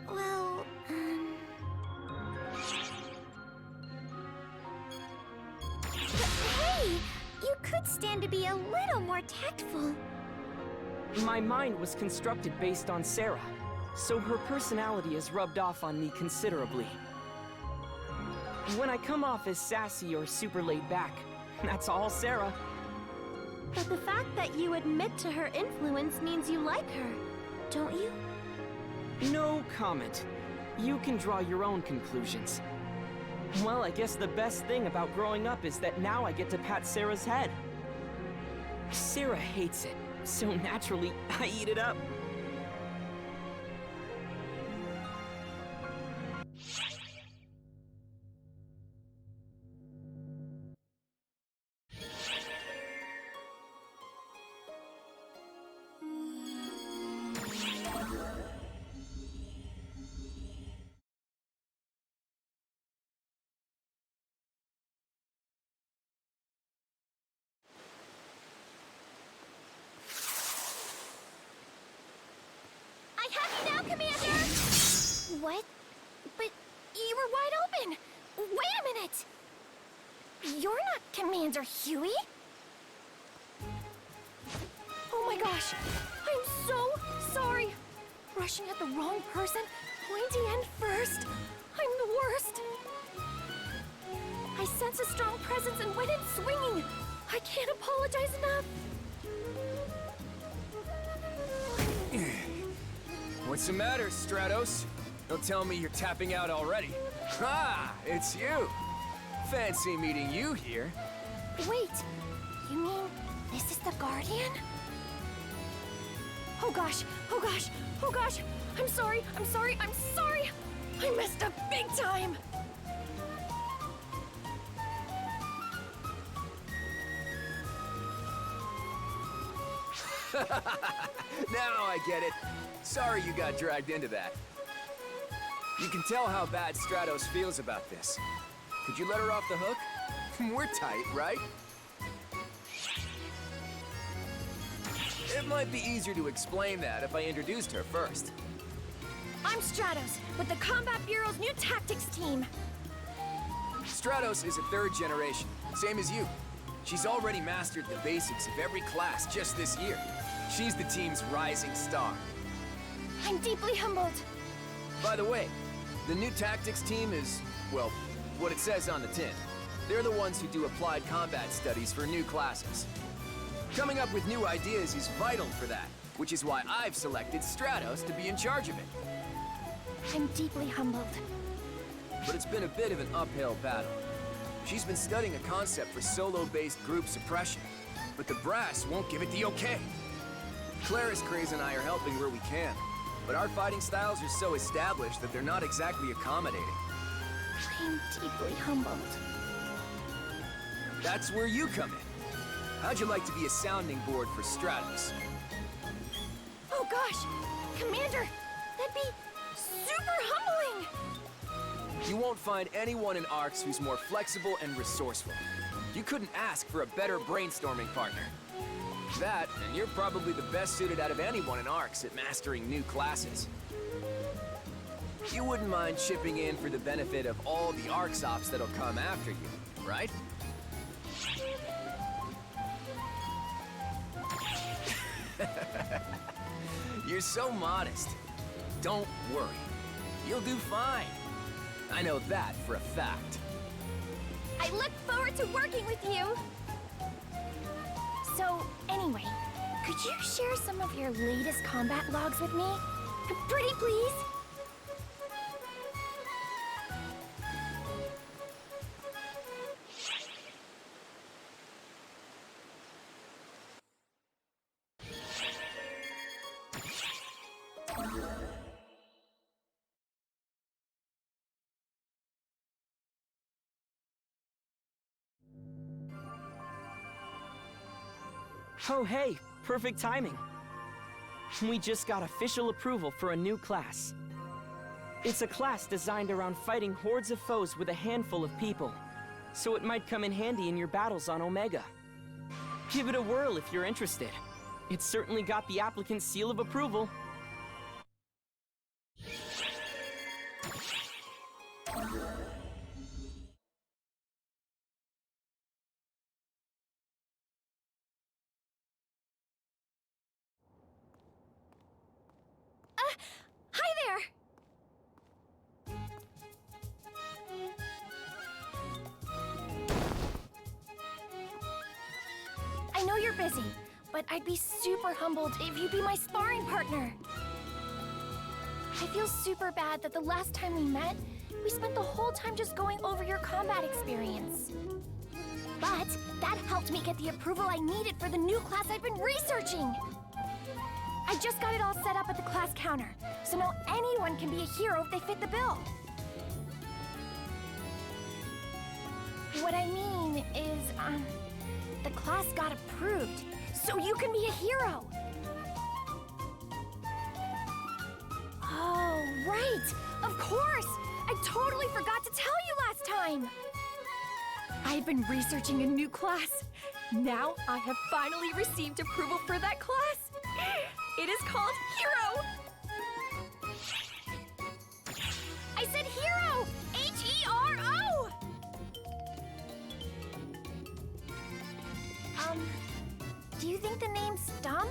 Well, But hey! You could stand to be a little more tactful. My mind was constructed based on Sarah, so her personality has rubbed off on me considerably. When I come off as sassy or super laid back, that's all Sarah. But the fact that you admit to her influence means you like her, don't you? No comment. You can draw your own conclusions. Well, I guess the best thing about growing up is that now I get to pat Sarah's head. Sarah hates it, so naturally, I eat it up. I have you now, Commander! What? But you were wide open! Wait a minute! You're not Commander Huey? Oh my gosh! I'm so sorry! Rushing at the wrong person, pointy end first. I'm the worst! I sense a strong presence and went in swinging! I can't apologize enough! What's the matter, Stratos? Don't tell me you're tapping out already. Ha! It's you! Fancy meeting you here. Wait, you mean this is the Guardian? Oh gosh, oh gosh, oh gosh! I'm sorry, I'm sorry, I'm sorry! I messed up big time! Now I get it. Sorry you got dragged into that. You can tell how bad Stratos feels about this. Could you let her off the hook? We're tight, right? It might be easier to explain that if I introduced her first. I'm Stratos, with the Combat Bureau's new tactics team. Stratos is a third generation, same as you. She's already mastered the basics of every class just this year. She's the team's rising star. I'm deeply humbled. By the way, the new tactics team is, well, what it says on the tin. They're the ones who do applied combat studies for new classes. Coming up with new ideas is vital for that, which is why I've selected Stratos to be in charge of it. I'm deeply humbled. But it's been a bit of an uphill battle. She's been studying a concept for solo-based group suppression, but the brass won't give it the okay. Claris, Craze, and I are helping where we can, but our fighting styles are so established that they're not exactly accommodating. I'm deeply humbled. That's where you come in. How'd you like to be a sounding board for Stratos? Oh gosh! Commander! That'd be super humbling! You won't find anyone in ARCS who's more flexible and resourceful. You couldn't ask for a better brainstorming partner. That, and you're probably the best suited out of anyone in ARCS at mastering new classes. You wouldn't mind chipping in for the benefit of all the ARCS ops that'll come after you, right? You're so modest. Don't worry. You'll do fine. I know that for a fact. I look forward to working with you! So, anyway, could you share some of your latest combat logs with me? Pretty please? Oh hey, perfect timing. We just got official approval for a new class. It's a class designed around fighting hordes of foes with a handful of people, so it might come in handy in your battles on Omega. Give it a whirl if you're interested. It's certainly got the applicant's seal of approval. Hi there! I know you're busy, but I'd be super humbled if you'd be my sparring partner. I feel super bad that the last time we met, we spent the whole time just going over your combat experience. But that helped me get the approval I needed for the new class I've been researching. I just got it all set up at the class counter, so now anyone can be a hero if they fit the bill. What I mean is, the class got approved, so you can be a hero. Oh, right! Of course! I totally forgot to tell you last time! I've been researching a new class. Now I have finally received approval for that class. It is called Hero! I said Hero! H-E-R-O! Do you think the name's dumb?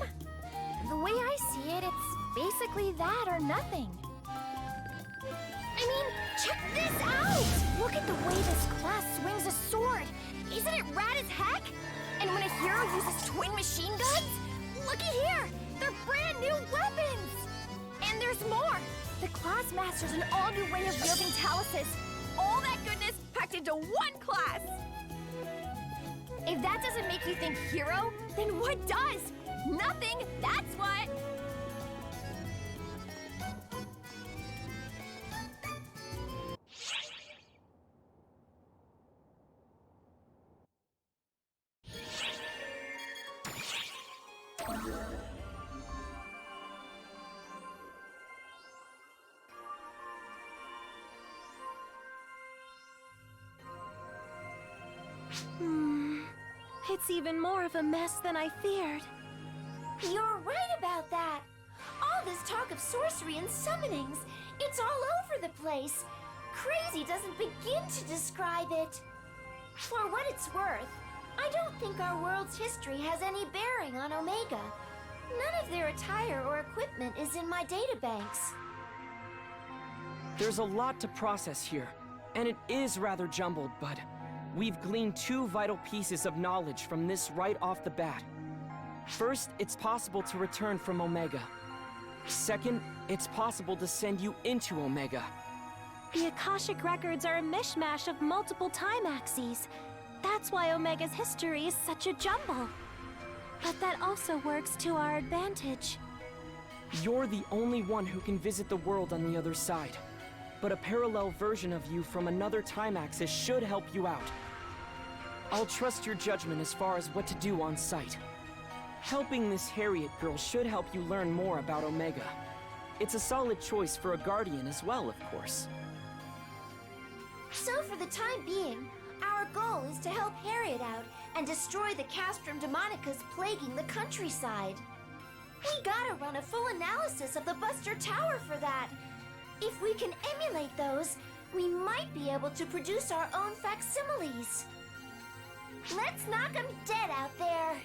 The way I see it, it's basically that or nothing. I mean, check this out! Look at the way this class swings a sword. Isn't it rad as heck? And when a hero uses twin machine guns, looky here! They're brand new weapons! And there's more! The class masters an all-new way of wielding taluses. All that goodness packed into one class! If that doesn't make you think hero, then what does? Nothing, that's what! It's even more of a mess than I feared. You're right about that. All this talk of sorcery and summonings, it's all over the place. Crazy doesn't begin to describe it. For what it's worth, I don't think our world's history has any bearing on Omega. None of their attire or equipment is in my databanks. There's a lot to process here. And it is rather jumbled, but we've gleaned two vital pieces of knowledge from this right off the bat. First, it's possible to return from Omega. Second, it's possible to send you into Omega. The Akashic records are a mishmash of multiple time axes. That's why Omega's history is such a jumble. But that also works to our advantage. You're the only one who can visit the world on the other side. But a parallel version of you from another time axis should help you out. I'll trust your judgment as far as what to do on site. Helping this Harriet girl should help you learn more about Omega. It's a solid choice for a guardian as well, of course. So for the time being, our goal is to help Harriet out and destroy the Castrum Demonicas plaguing the countryside. We gotta run a full analysis of the Buster Tower for that. If we can emulate those, we might be able to produce our own facsimiles. Let's knock 'em dead out there!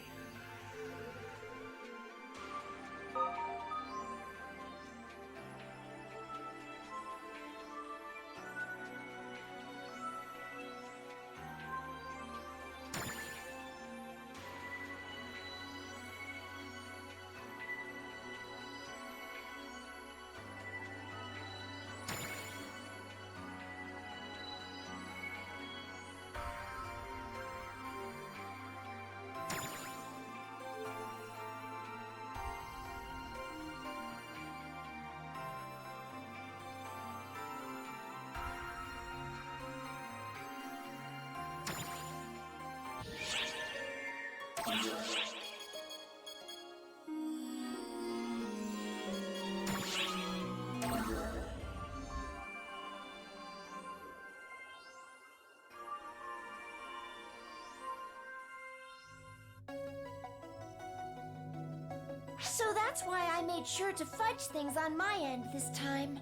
So that's why I made sure to fudge things on my end this time.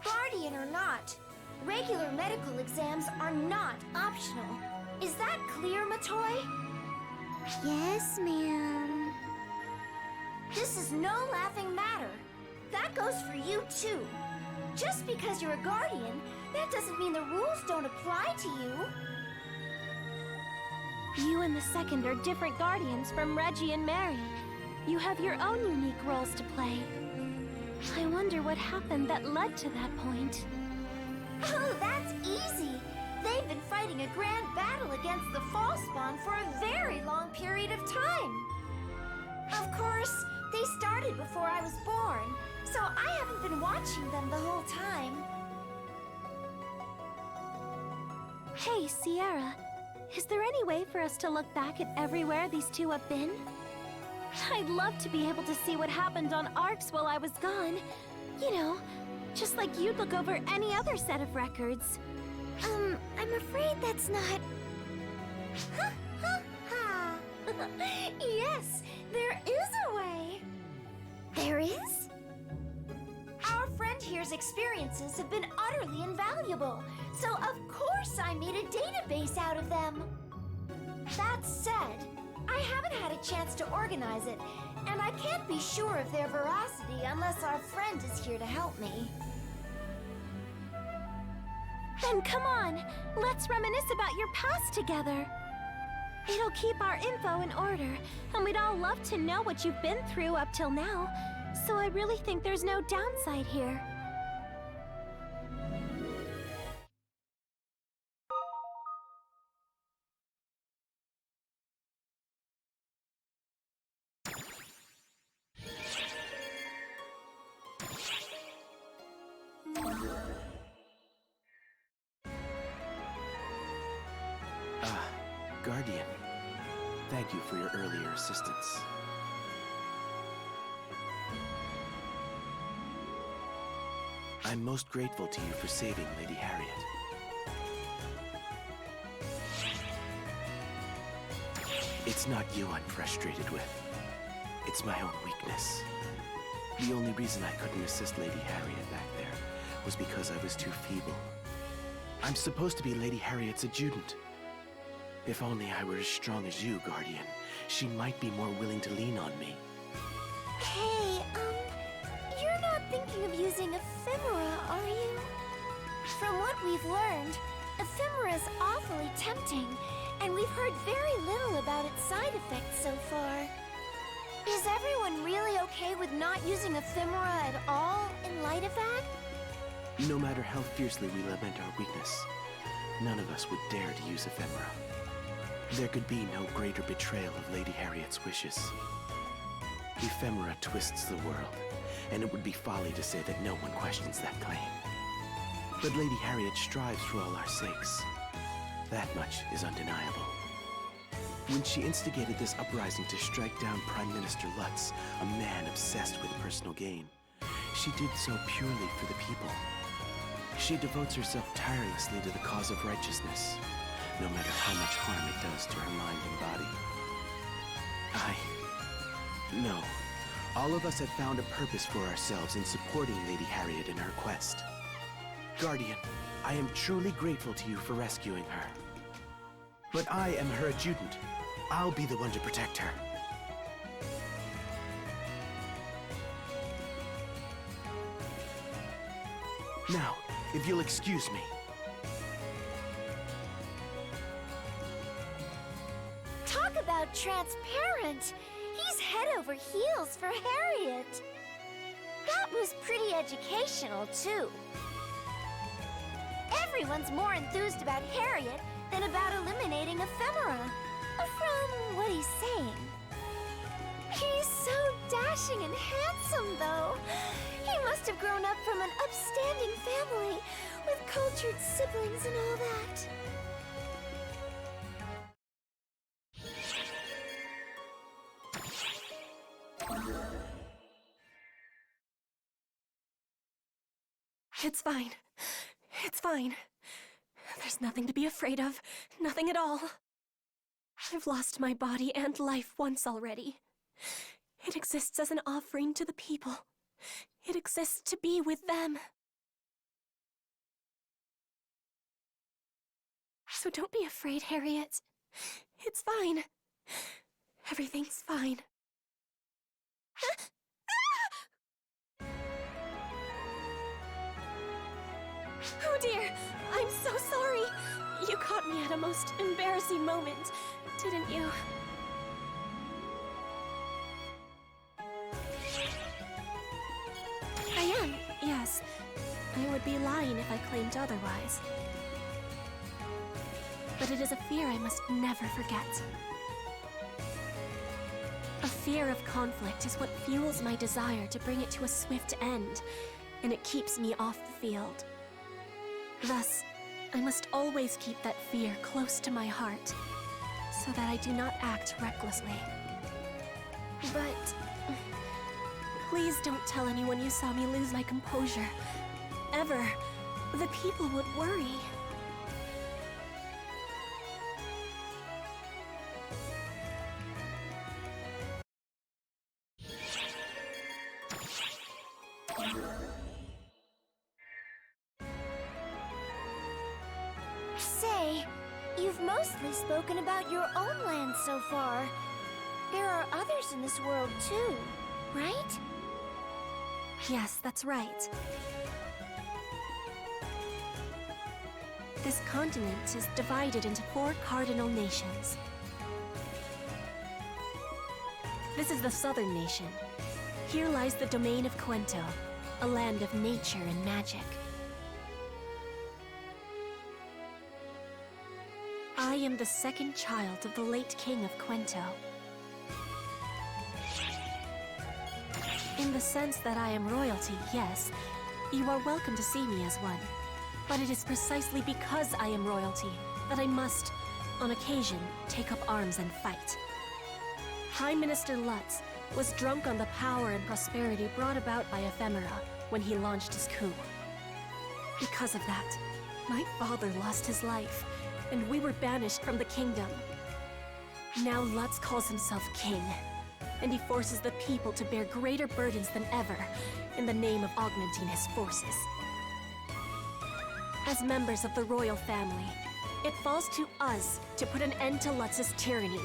Guardian or not, regular medical exams are not optional. Is that clear, Matoy? Yes, ma'am. This is no laughing matter. That goes for you, too. Just because you're a guardian, that doesn't mean the rules don't apply to you. You and the second are different guardians from Reggie and Mary. You have your own unique roles to play. I wonder what happened that led to that point. Oh, that's easy. They've been fighting a grand battle against the Fall Spawn for a very long period of time. Of course, they started before I was born, so I haven't been watching them the whole time. Hey, Sierra. Is there any way for us to look back at everywhere these two have been? I'd love to be able to see what happened on Arcs while I was gone. You know, just like you'd look over any other set of records. I'm afraid that's not... Ha ha ha! Yes, there is a way! There is? Our friend here's experiences have been utterly invaluable, so of course I made a database out of them. That said, I haven't had a chance to organize it, and I can't be sure of their veracity unless our friend is here to help me. Then come on, let's reminisce about your past together. It'll keep our info in order, and we'd all love to know what you've been through up till now, so I really think there's no downside here. Guardian, thank you for your earlier assistance. I'm most grateful to you for saving Lady Harriet. It's not you I'm frustrated with. It's my own weakness. The only reason I couldn't assist Lady Harriet back there was because I was too feeble. I'm supposed to be Lady Harriet's adjutant. If only I were as strong as you, Guardian, she might be more willing to lean on me. Hey, you're not thinking of using ephemera, are you? From what we've learned, Ephemera's awfully tempting, and we've heard very little about its side effects so far. Is everyone really okay with not using Ephemera at all in light of that? No matter how fiercely we lament our weakness, none of us would dare to use Ephemera. There could be no greater betrayal of Lady Harriet's wishes. Ephemera twists the world, and it would be folly to say that no one questions that claim. But Lady Harriet strives for all our sakes. That much is undeniable. When she instigated this uprising to strike down Prime Minister Lutz, a man obsessed with personal gain, she did so purely for the people. She devotes herself tirelessly to the cause of righteousness, no matter how much harm it does to her mind and body. No. All of us have found a purpose for ourselves in supporting Lady Harriet in her quest. Guardian, I am truly grateful to you for rescuing her. But I am her adjutant. I'll be the one to protect her. Now, if you'll excuse me. Talk about transparent! He's head over heels for Harriet! That was pretty educational, too. Everyone's more enthused about Harriet than about eliminating Ephemera. From what he's saying. He's so dashing and handsome, though. He must have grown up from an upstanding family with cultured siblings and all that. It's fine. It's fine. There's nothing to be afraid of. Nothing at all. I've lost my body and life once already. It exists as an offering to the people. It exists to be with them. So don't be afraid, Harriet. It's fine. Everything's fine. Oh dear, I'm so sorry. You caught me at a most embarrassing moment, didn't you? I am, yes. I would be lying if I claimed otherwise. But it is a fear I must never forget. A fear of conflict is what fuels my desire to bring it to a swift end, and it keeps me off the field. Thus, I must always keep that fear close to my heart, so that I do not act recklessly. But please don't tell anyone you saw me lose my composure. Ever. The people would worry. Say, you've mostly spoken about your own land so far. There are others in this world too, right? Yes, that's right. This continent is divided into 4 cardinal nations. This is the southern nation. Here lies the domain of Quento, a land of nature and magic. I am the second child of the late king of Quento. In the sense that I am royalty, yes, you are welcome to see me as one. But it is precisely because I am royalty that I must, on occasion, take up arms and fight. Prime Minister Lutz was drunk on the power and prosperity brought about by Ephemera when he launched his coup. Because of that, my father lost his life, and we were banished from the kingdom. Now Lutz calls himself king, and he forces the people to bear greater burdens than ever in the name of augmenting his forces. As members of the royal family, it falls to us to put an end to Lutz's tyranny.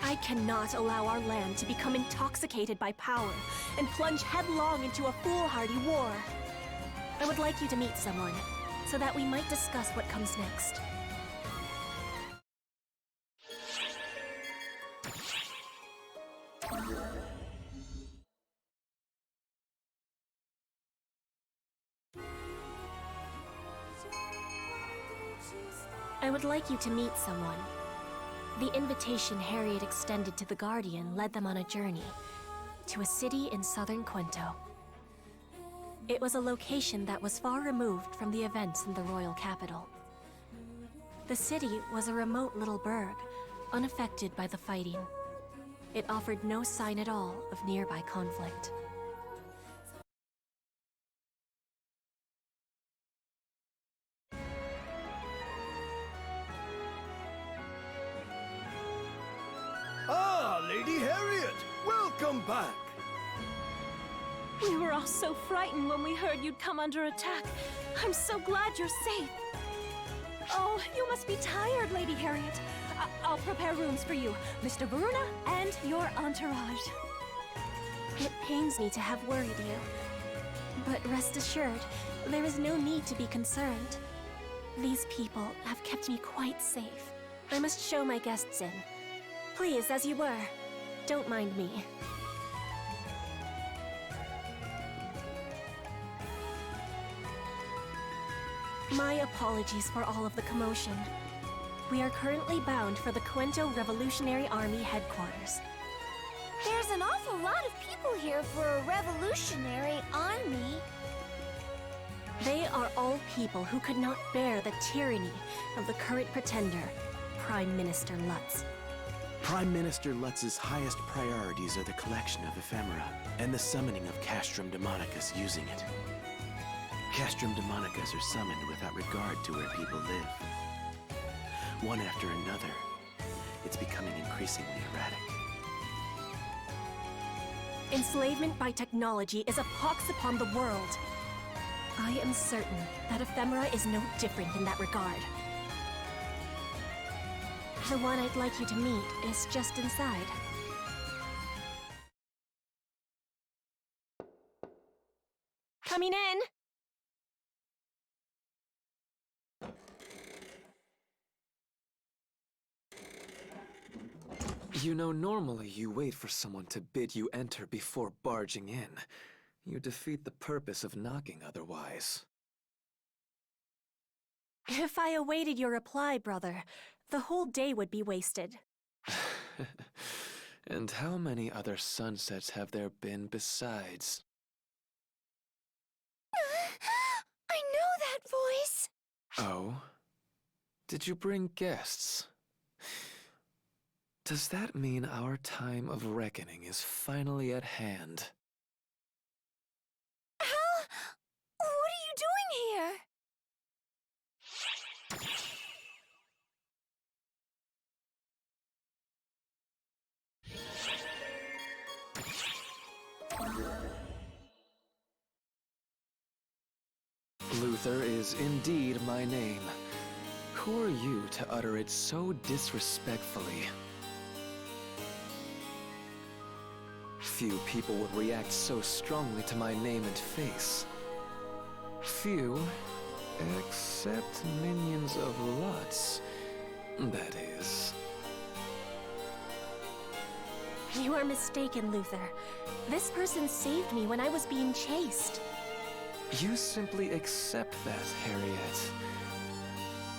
I cannot allow our land to become intoxicated by power and plunge headlong into a foolhardy war. I would like you to meet someone so that we might discuss what comes next. I would like you to meet someone. The invitation Harriet extended to the Guardian led them on a journey to a city in southern Quento. It was a location that was far removed from the events in the royal capital. The city was a remote little burg, unaffected by the fighting. It offered no sign at all of nearby conflict. Ah, Lady Harriet! Welcome back! We were all so frightened when we heard you'd come under attack. I'm so glad you're safe. Oh, you must be tired, Lady Harriet. I'll prepare rooms for you, Mr. Varuna, and your entourage. It pains me to have worried you, but rest assured, there is no need to be concerned. These people have kept me quite safe. I must show my guests in. Please, as you were. Don't mind me. My apologies for all of the commotion. We are currently bound for the Quento Revolutionary Army headquarters. There's an awful lot of people here for a revolutionary army. They are all people who could not bear the tyranny of the current pretender, Prime Minister Lutz. Prime Minister Lutz's highest priorities are the collection of ephemera and the summoning of Castrum Demonicus using it. Castrum Demonicus are summoned without regard to where people live. One after another, it's becoming increasingly erratic. Enslavement by technology is a pox upon the world. I am certain that ephemera is no different in that regard. The one I'd like you to meet is just inside. Coming in! You know, normally you wait for someone to bid you enter before barging in. You defeat the purpose of knocking otherwise. If I awaited your reply, brother, the whole day would be wasted. And how many other sunsets have there been besides? I know that voice. Oh? Did you bring guests? Does that mean our time of reckoning is finally at hand? Hal, what are you doing here? Luther is indeed my name. Who are you to utter it so disrespectfully? Few people would react so strongly to my name and face. Few, except minions of Lutz, that is. You are mistaken, Luther. This person saved me when I was being chased. You simply accept that, Harriet.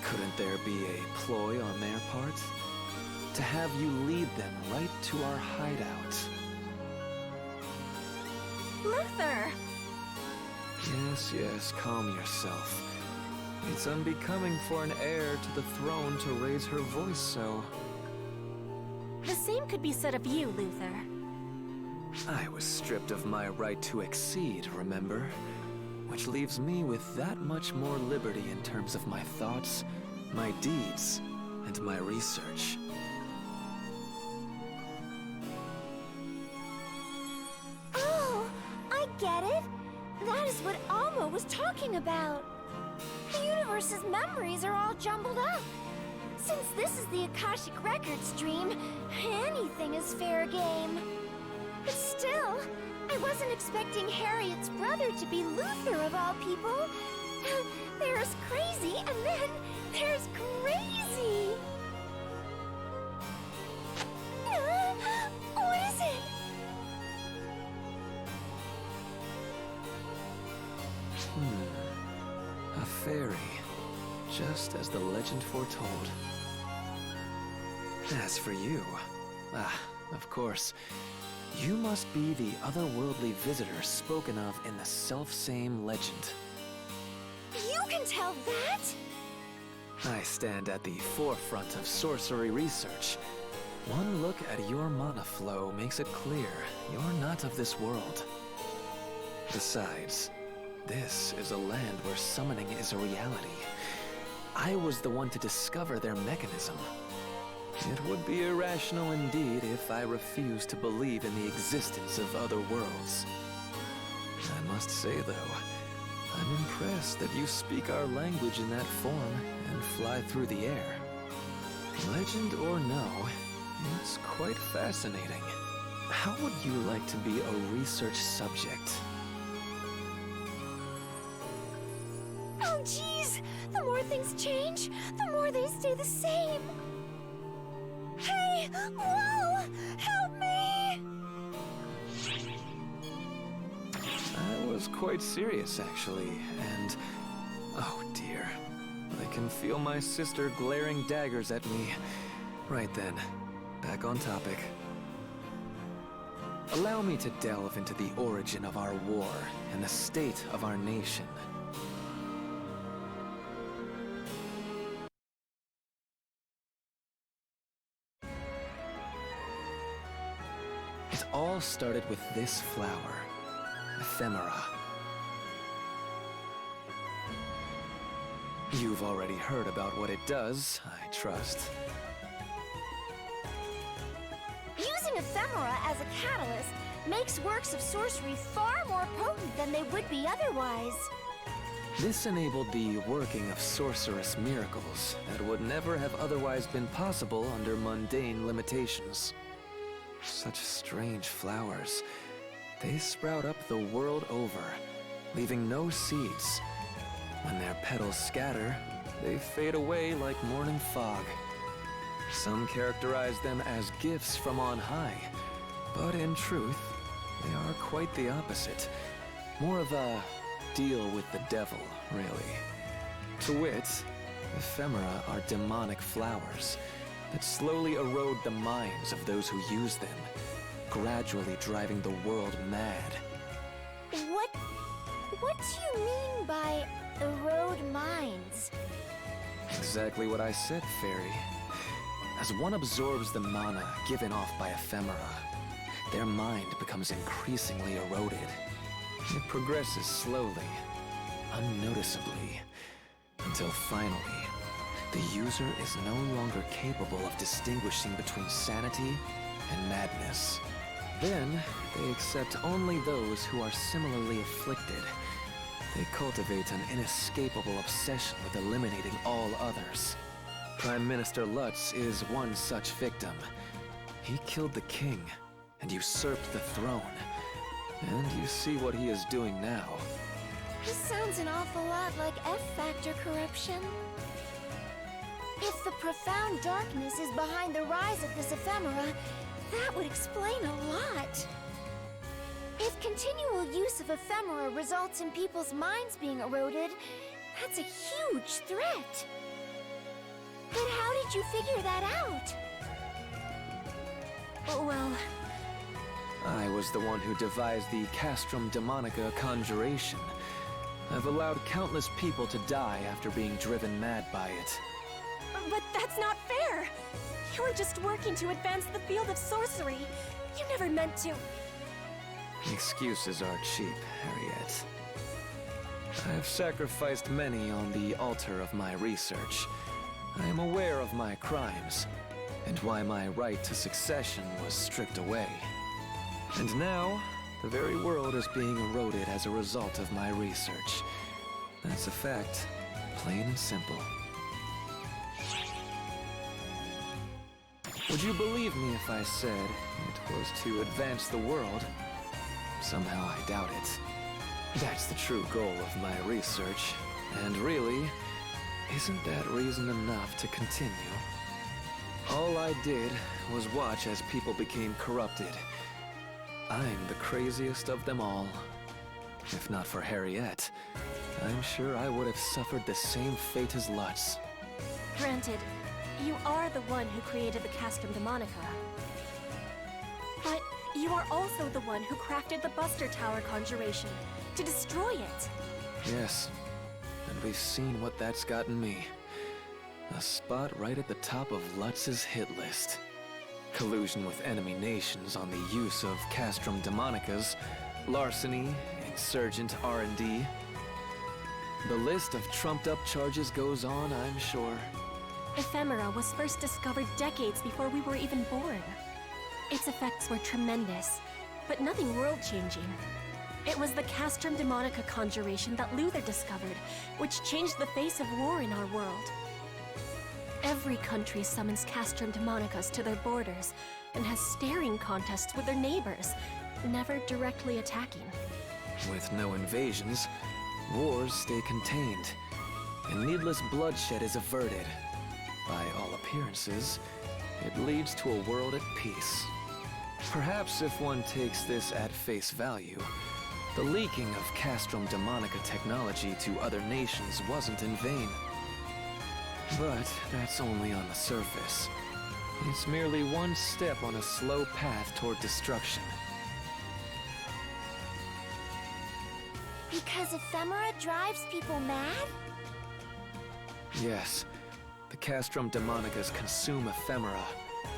Couldn't there be a ploy on their part? To have you lead them right to our hideout? Luther! Yes, calm yourself. It's unbecoming for an heir to the throne to raise her voice so. The same could be said of you, Luther. I was stripped of my right to exceed, remember? Which leaves me with that much more liberty in terms of my thoughts, my deeds, and my research. Oh, I get it. That is what Alma was talking about. The universe's memories are all jumbled up. Since this is the Akashic Records stream, anything is fair game. But still, I wasn't expecting Harriet's brother to be Luther of all people. There's crazy, and then there's crazy! What is it? A fairy, just as the legend foretold. As for you, of course, you must be the otherworldly visitor spoken of in the selfsame legend. You can tell that? I stand at the forefront of sorcery research. One look at your mana flow makes it clear you're not of this world. Besides, this is a land where summoning is a reality. I was the one to discover their mechanism. It would be irrational indeed if I refused to believe in the existence of other worlds. I must say, though, I'm impressed that you speak our language in that form and fly through the air. Legend or no, it's quite fascinating. How would you like to be a research subject? Oh, jeez! The more things change, the more they stay the same! Hey! Whoa! Help me! I was quite serious, actually, and... oh dear. I can feel my sister glaring daggers at me. Right then, back on topic. Allow me to delve into the origin of our war and the state of our nation. It all started with this flower, ephemera. You've already heard about what it does, I trust. Using ephemera as a catalyst makes works of sorcery far more potent than they would be otherwise. This enabled the working of sorcerous miracles that would never have otherwise been possible under mundane limitations. Such strange flowers. They sprout up the world over, leaving no seeds. When their petals scatter, they fade away like morning fog. Some characterize them as gifts from on high, but in truth, they are quite the opposite. More of a deal with the devil, really. To wit, ephemera are demonic flowers that slowly erode the minds of those who use them, gradually driving the world mad. What do you mean by erode minds? Exactly what I said, Fairy. As one absorbs the mana given off by ephemera, their mind becomes increasingly eroded. It progresses slowly, unnoticeably, until finally, the user is no longer capable of distinguishing between sanity and madness. Then, they accept only those who are similarly afflicted. They cultivate an inescapable obsession with eliminating all others. Prime Minister Lutz is one such victim. He killed the king and usurped the throne. And you see what he is doing now. This sounds an awful lot like F-Factor corruption. If the profound darkness is behind the rise of this ephemera, that would explain a lot. If continual use of ephemera results in people's minds being eroded, that's a huge threat. But how did you figure that out? Well, I was the one who devised the Castrum Demonica conjuration. I've allowed countless people to die after being driven mad by it. but that's not fair! You were just working to advance the field of sorcery. You never meant to. Excuses are cheap, Harriet. I've sacrificed many on the altar of my research. I am aware of my crimes, and why my right to succession was stripped away. And now, the very world is being eroded as a result of my research. That's a fact, plain and simple. Would you believe me if I said it was to advance the world? Somehow I doubt it. That's the true goal of my research, And really, isn't that reason enough to continue? All I did was watch as people became corrupted. I'm the craziest of them all. If not for Harriet, I'm sure I would have suffered the same fate as Lutz. Granted, you are the one who created the Castrum Demonica. But you are also the one who crafted the Buster Tower conjuration to destroy it. Yes, and we've seen what that's gotten me. A spot right at the top of Lutz's hit list. Collusion with enemy nations on the use of Castrum Demonicas, larceny, insurgent R&D. The list of trumped-up charges goes on, I'm sure. Ephemera was first discovered decades before we were even born. Its effects were tremendous, but nothing world-changing. It was the Castrum Demonica conjuration that Luther discovered, which changed the face of war in our world. Every country summons Castrum Demonicas to their borders and has staring contests with their neighbors, never directly attacking. With no invasions, wars stay contained, and needless bloodshed is averted. By all appearances, it leads to a world at peace. Perhaps if one takes this at face value, the leaking of Castrum Demonica technology to other nations wasn't in vain. But that's only on the surface. It's merely one step on a slow path toward destruction. Because ephemera drives people mad? Yes, the Castrum Demonicas consume ephemera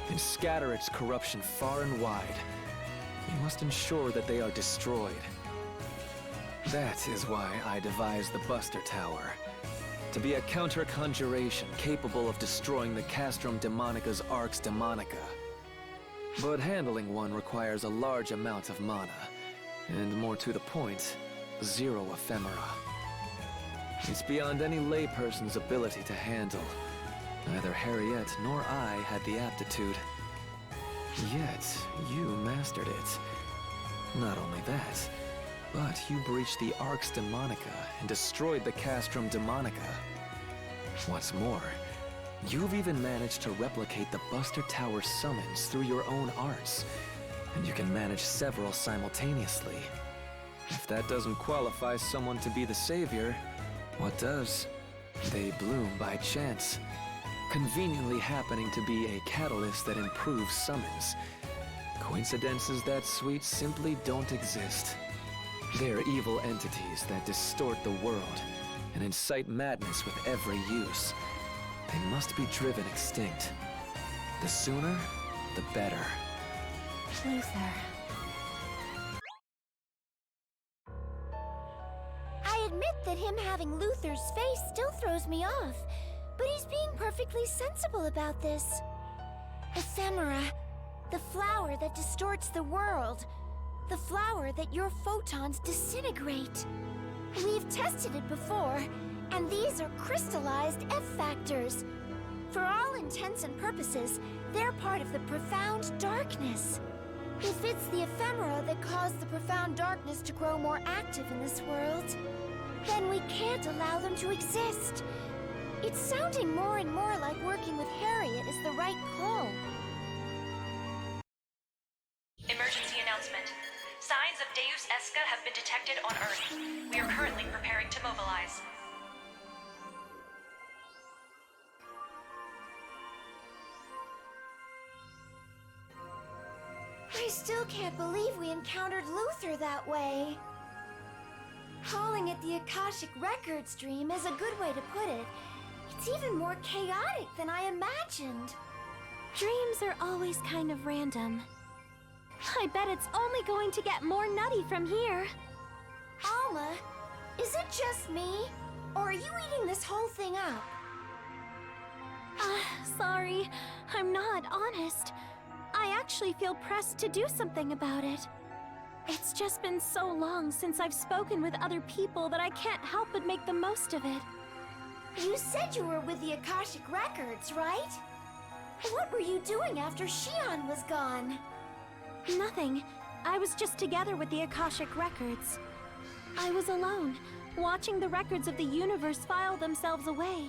and scatter its corruption far and wide. We must ensure that they are destroyed. That is why I devised the Buster Tower. To be a counter-conjuration capable of destroying the Castrum Demonica's Arx Demonica. But handling one requires a large amount of mana, and more to the point, 0 ephemera. It's beyond any layperson's ability to handle. Neither Harriet nor I had the aptitude. Yet, you mastered it. Not only that, but you breached the Arx Demonica and destroyed the Castrum Demonica. What's more, you've even managed to replicate the Buster Tower summons through your own arts, and you can manage several simultaneously. If that doesn't qualify someone to be the savior, what does? They bloom by chance, conveniently happening to be a catalyst that improves summons. Coincidences that sweet simply don't exist. They're evil entities that distort the world and incite madness with every use. They must be driven extinct. The sooner, the better. Luther. I admit that him having Luther's face still throws me off, but he's being perfectly sensible about this. Ephemera, the flower that distorts the world. The flower that your photons disintegrate. We've tested it before, and these are crystallized F-factors. For all intents and purposes, they're part of the profound darkness. If it's the ephemera that caused the profound darkness to grow more active in this world, then we can't allow them to exist. It's sounding more and more like working with Harriet is the right call. Emergency announcement. Signs of Deus Esca have been detected on Earth. We are currently preparing to mobilize. I still can't believe we encountered Luther that way. Calling it the Akashic Record stream is a good way to put it. It's even more chaotic than I imagined. Dreams are always kind of random. I bet it's only going to get more nutty from here. Alma, is it just me? Or are you eating this whole thing up? Sorry. I'm not, honest. I actually feel pressed to do something about it. It's just been so long since I've spoken with other people that I can't help but make the most of it. You said you were with the Akashic Records, right? What were you doing after Shion was gone? Nothing. I was just together with the Akashic Records. I was alone, watching the records of the universe file themselves away.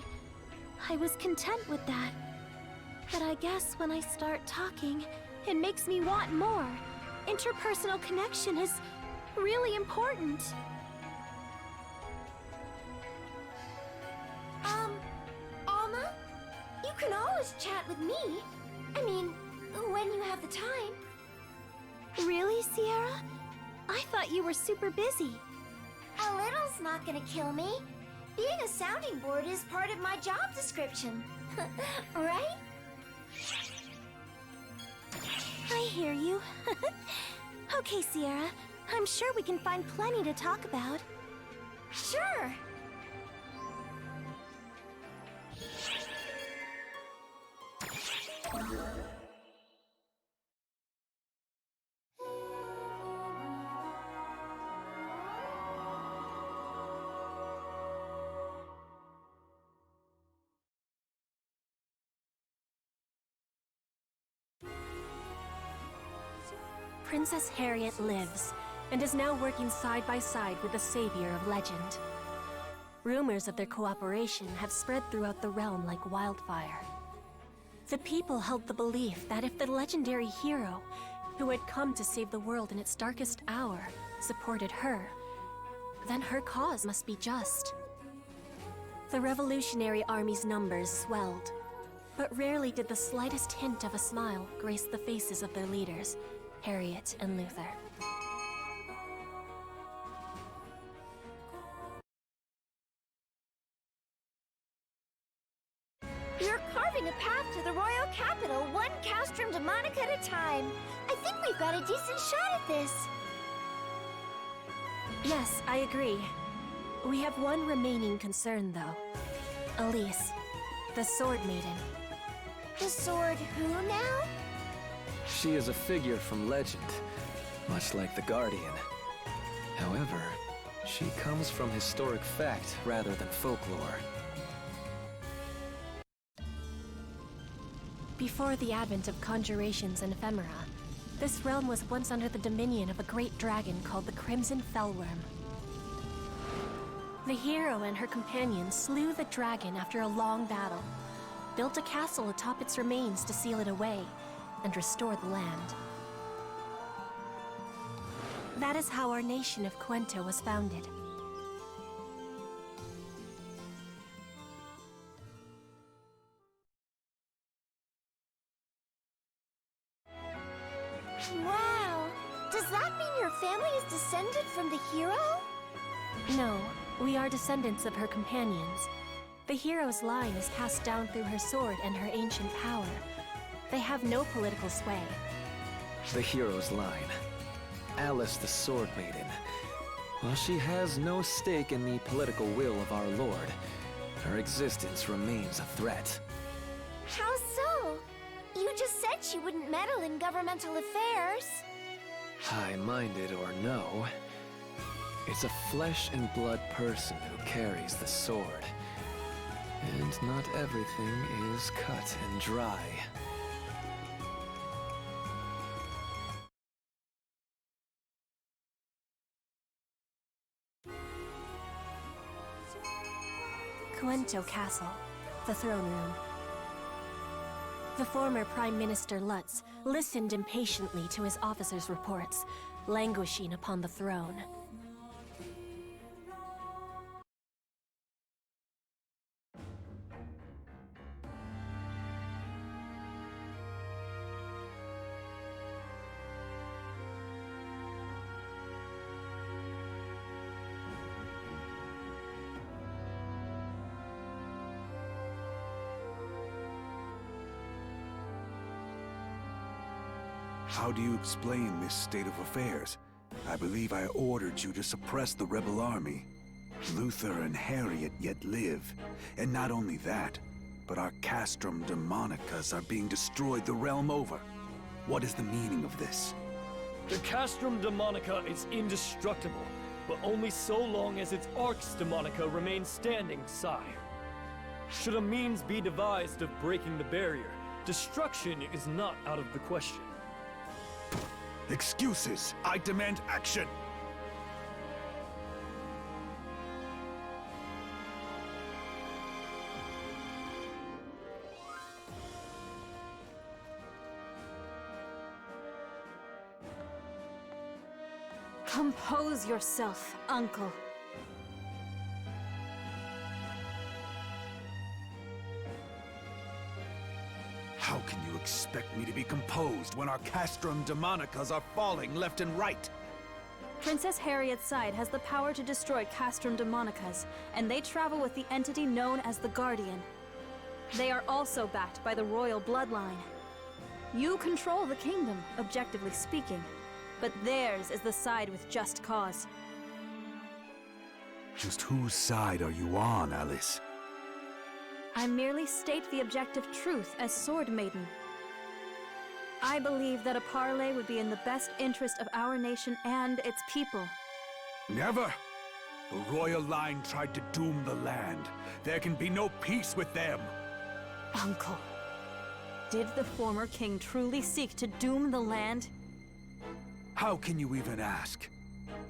I was content with that. But I guess when I start talking, it makes me want more. Interpersonal connection is really important. Alma? You can always chat with me. I mean, when you have the time. Really, Sierra? I thought you were super busy. A little's not gonna kill me. Being a sounding board is part of my job description. Right? I hear you. Okay, Sierra. I'm sure we can find plenty to talk about. Sure. Princess Harriet lives, and is now working side by side with the savior of legend. Rumors of their cooperation have spread throughout the realm like wildfire. The people held the belief that if the legendary hero, who had come to save the world in its darkest hour, supported her, then her cause must be just. The Revolutionary Army's numbers swelled, but rarely did the slightest hint of a smile grace the faces of their leaders, Harriet and Luther. You're carving a path to the royal capital, one castrum demonic at a time. I think we've got a decent shot at this. Yes, I agree. We have one remaining concern, though. Elise, the Sword Maiden. The sword who now? She is a figure from legend, much like the Guardian. However, she comes from historic fact rather than folklore. Before the advent of conjurations and ephemera, this realm was once under the dominion of a great dragon called the Crimson Fellworm. The hero and her companions slew the dragon after a long battle, built a castle atop its remains to seal it away, and restore the land. That is how our nation of Quento was founded. Wow! Does that mean your family is descended from the hero? No, we are descendants of her companions. The hero's line is passed down through her sword and her ancient power. They have no political sway. The hero's line. Alice the Sword Maiden. While she has no stake in the political will of our Lord, her existence remains a threat. How so? You just said she wouldn't meddle in governmental affairs. High-minded or no, it's a flesh and blood person who carries the sword. And not everything is cut and dry. Quento Castle, the throne room. The former Prime Minister Lutz listened impatiently to his officers' reports, languishing upon the throne. How do you explain this state of affairs? I believe I ordered you to suppress the rebel army. Luther and Harriet yet live. And not only that, but our castrum demonicas are being destroyed the realm over. What is the meaning of this? The castrum demonica is indestructible, but only so long as its arx demonica remains standing, sire. Should a means be devised of breaking the barrier, destruction is not out of the question. Excuses! I demand action! Compose yourself, Uncle. How can you expect me to be composed when our Castrum Demonicas are falling left and right? Princess Harriet's side has the power to destroy Castrum Demonicas, and they travel with the entity known as the Guardian. They are also backed by the royal bloodline. You control the kingdom, objectively speaking, but theirs is the side with just cause. Just whose side are you on, Alice? I merely state the objective truth as Sword Maiden. I believe that a parley would be in the best interest of our nation and its people. Never! The royal line tried to doom the land. There can be no peace with them! Uncle, did the former king truly seek to doom the land? How can you even ask?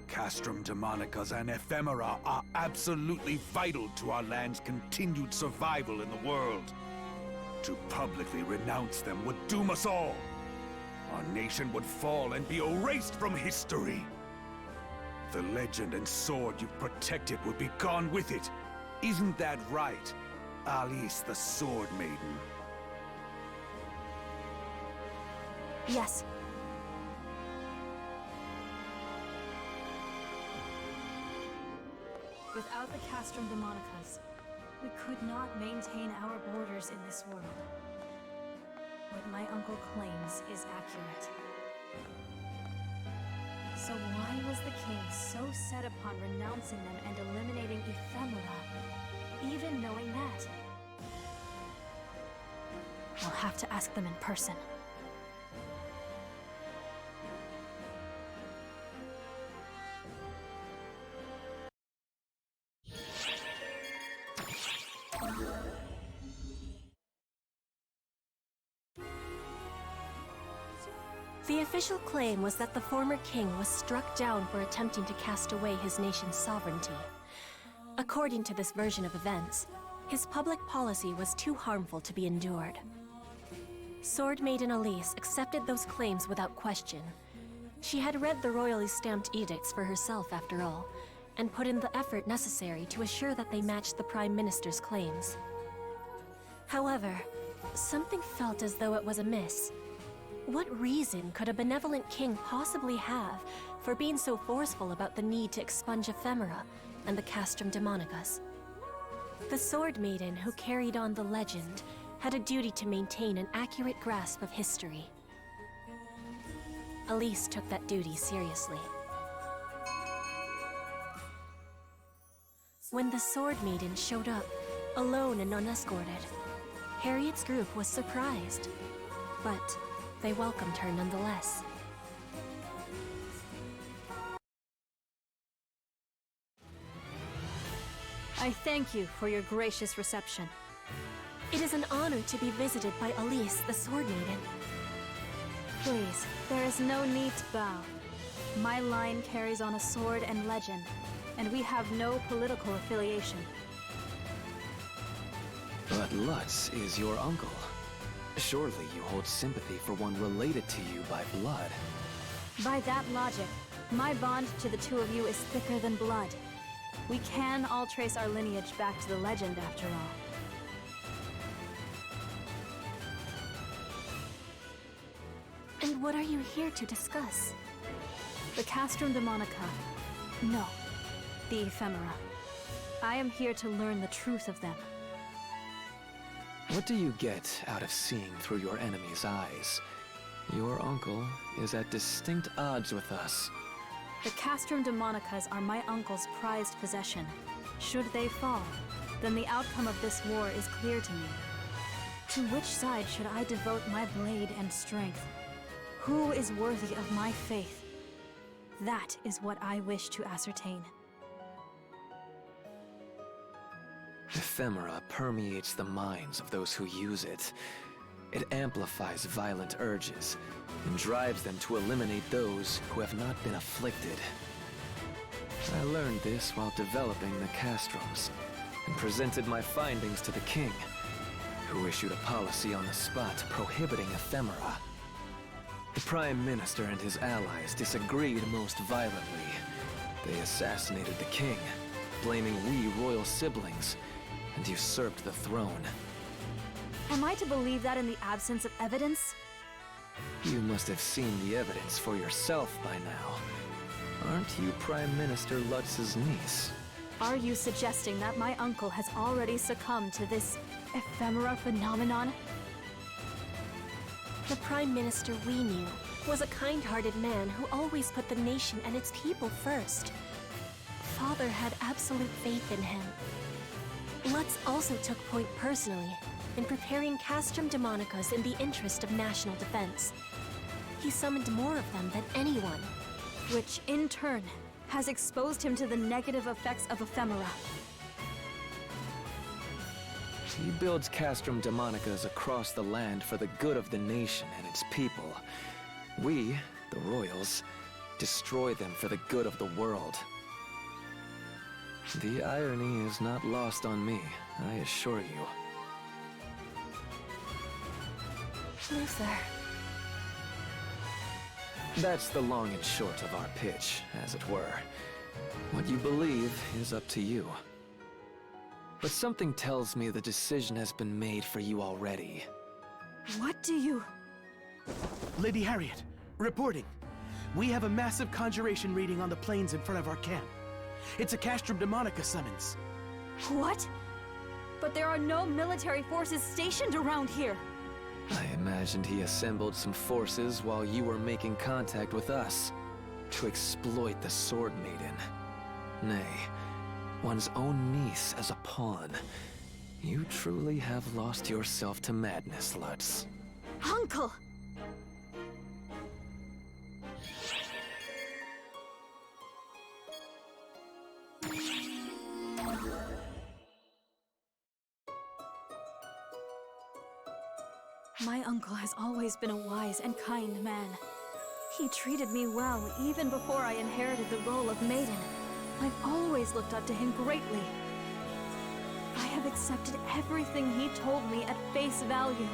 Castrum Demonicas and Ephemera are absolutely vital to our land's continued survival in the world. To publicly renounce them would doom us all. Our nation would fall and be erased from history. The legend and sword you've protected would be gone with it. Isn't that right, Alice the Sword Maiden? Yes. Without the Castrum Demonicas, we could not maintain our borders in this world. What my uncle claims is accurate. So why was the king so set upon renouncing them and eliminating Ephemera, even knowing that? I'll have to ask them in person. The official claim was that the former king was struck down for attempting to cast away his nation's sovereignty. According to this version of events, his public policy was too harmful to be endured. Sword Maiden Elise accepted those claims without question. She had read the royally stamped edicts for herself, after all, and put in the effort necessary to assure that they matched the Prime Minister's claims. However, something felt as though it was amiss. What reason could a benevolent king possibly have for being so forceful about the need to expunge Ephemera and the Castrum Demonicas? The Sword Maiden who carried on the legend had a duty to maintain an accurate grasp of history. Elise took that duty seriously. When the Sword Maiden showed up, alone and unescorted, Harriet's group was surprised, but they welcomed her nonetheless. I thank you for your gracious reception. It is an honor to be visited by Elise, the Sword Maiden. Please, there is no need to bow. My line carries on a sword and legend, and we have no political affiliation. But Lutz is your uncle. Surely you hold sympathy for one related to you by blood. By that logic, my bond to the two of you is thicker than blood. We can all trace our lineage back to the legend, after all. And what are you here to discuss? The Castrum Demonica. No, the Ephemera. I am here to learn the truth of them. What do you get out of seeing through your enemy's eyes? Your uncle is at distinct odds with us. The Castrum Demonicas are my uncle's prized possession. Should they fall, then the outcome of this war is clear to me. To which side should I devote my blade and strength? Who is worthy of my faith? That is what I wish to ascertain. Ephemera permeates the minds of those who use it. It amplifies violent urges and drives them to eliminate those who have not been afflicted. I learned this while developing the castrums and presented my findings to the king, who issued a policy on the spot prohibiting Ephemera. The Prime Minister and his allies disagreed most violently. They assassinated the king, blaming we royal siblings, and usurped the throne. Am I to believe that in the absence of evidence? You must have seen the evidence for yourself by now. Aren't you Prime Minister Lutz's niece? Are you suggesting that my uncle has already succumbed to this ephemera phenomenon? The Prime Minister we knew was a kind-hearted man who always put the nation and its people first. Father had absolute faith in him. Lutz also took point personally in preparing Castrum Demonicas in the interest of national defense. He summoned more of them than anyone. Which, in turn, has exposed him to the negative effects of ephemera. He builds Castrum Demonicas across the land for the good of the nation and its people. We, the royals, destroy them for the good of the world. The irony is not lost on me, I assure you. Luther. That's the long and short of our pitch, as it were. What you believe is up to you. But something tells me the decision has been made for you already. What do you... Lady Harriet, reporting. We have a massive conjuration reading on the plains in front of our camp. It's a Castrum Demonica summons. What? But there are no military forces stationed around here. I imagined he assembled some forces while you were making contact with us, to exploit the Sword Maiden. Nay, one's own niece as a pawn. You truly have lost yourself to madness, Lutz. Uncle! My uncle has always been a wise and kind man. He treated me well even before I inherited the role of maiden. I've always looked up to him greatly. I have accepted everything he told me at face value.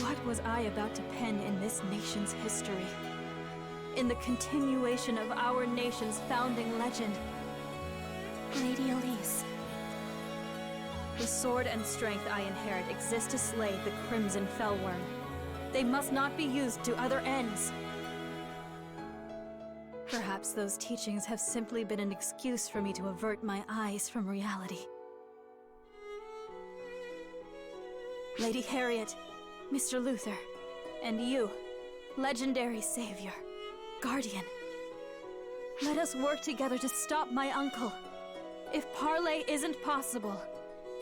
What was I about to pen in this nation's history? In the continuation of our nation's founding legend? Lady Elise. The sword and strength I inherit exist to slay the Crimson Fellworm. They must not be used to other ends. Perhaps those teachings have simply been an excuse for me to avert my eyes from reality. Lady Harriet, Mr. Luther, and you, legendary savior, guardian. Let us work together to stop my uncle. If parley isn't possible,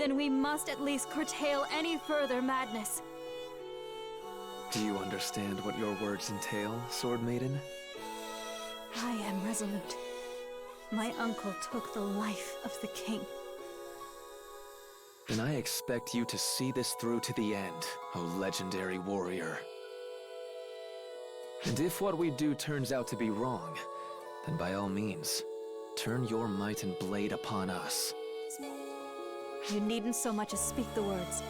then we must at least curtail any further madness. Do you understand what your words entail, Sword Maiden? I am resolute. My uncle took the life of the king. Then I expect you to see this through to the end, O legendary warrior. And if what we do turns out to be wrong, then by all means, turn your might and blade upon us. You needn't so much as speak the words.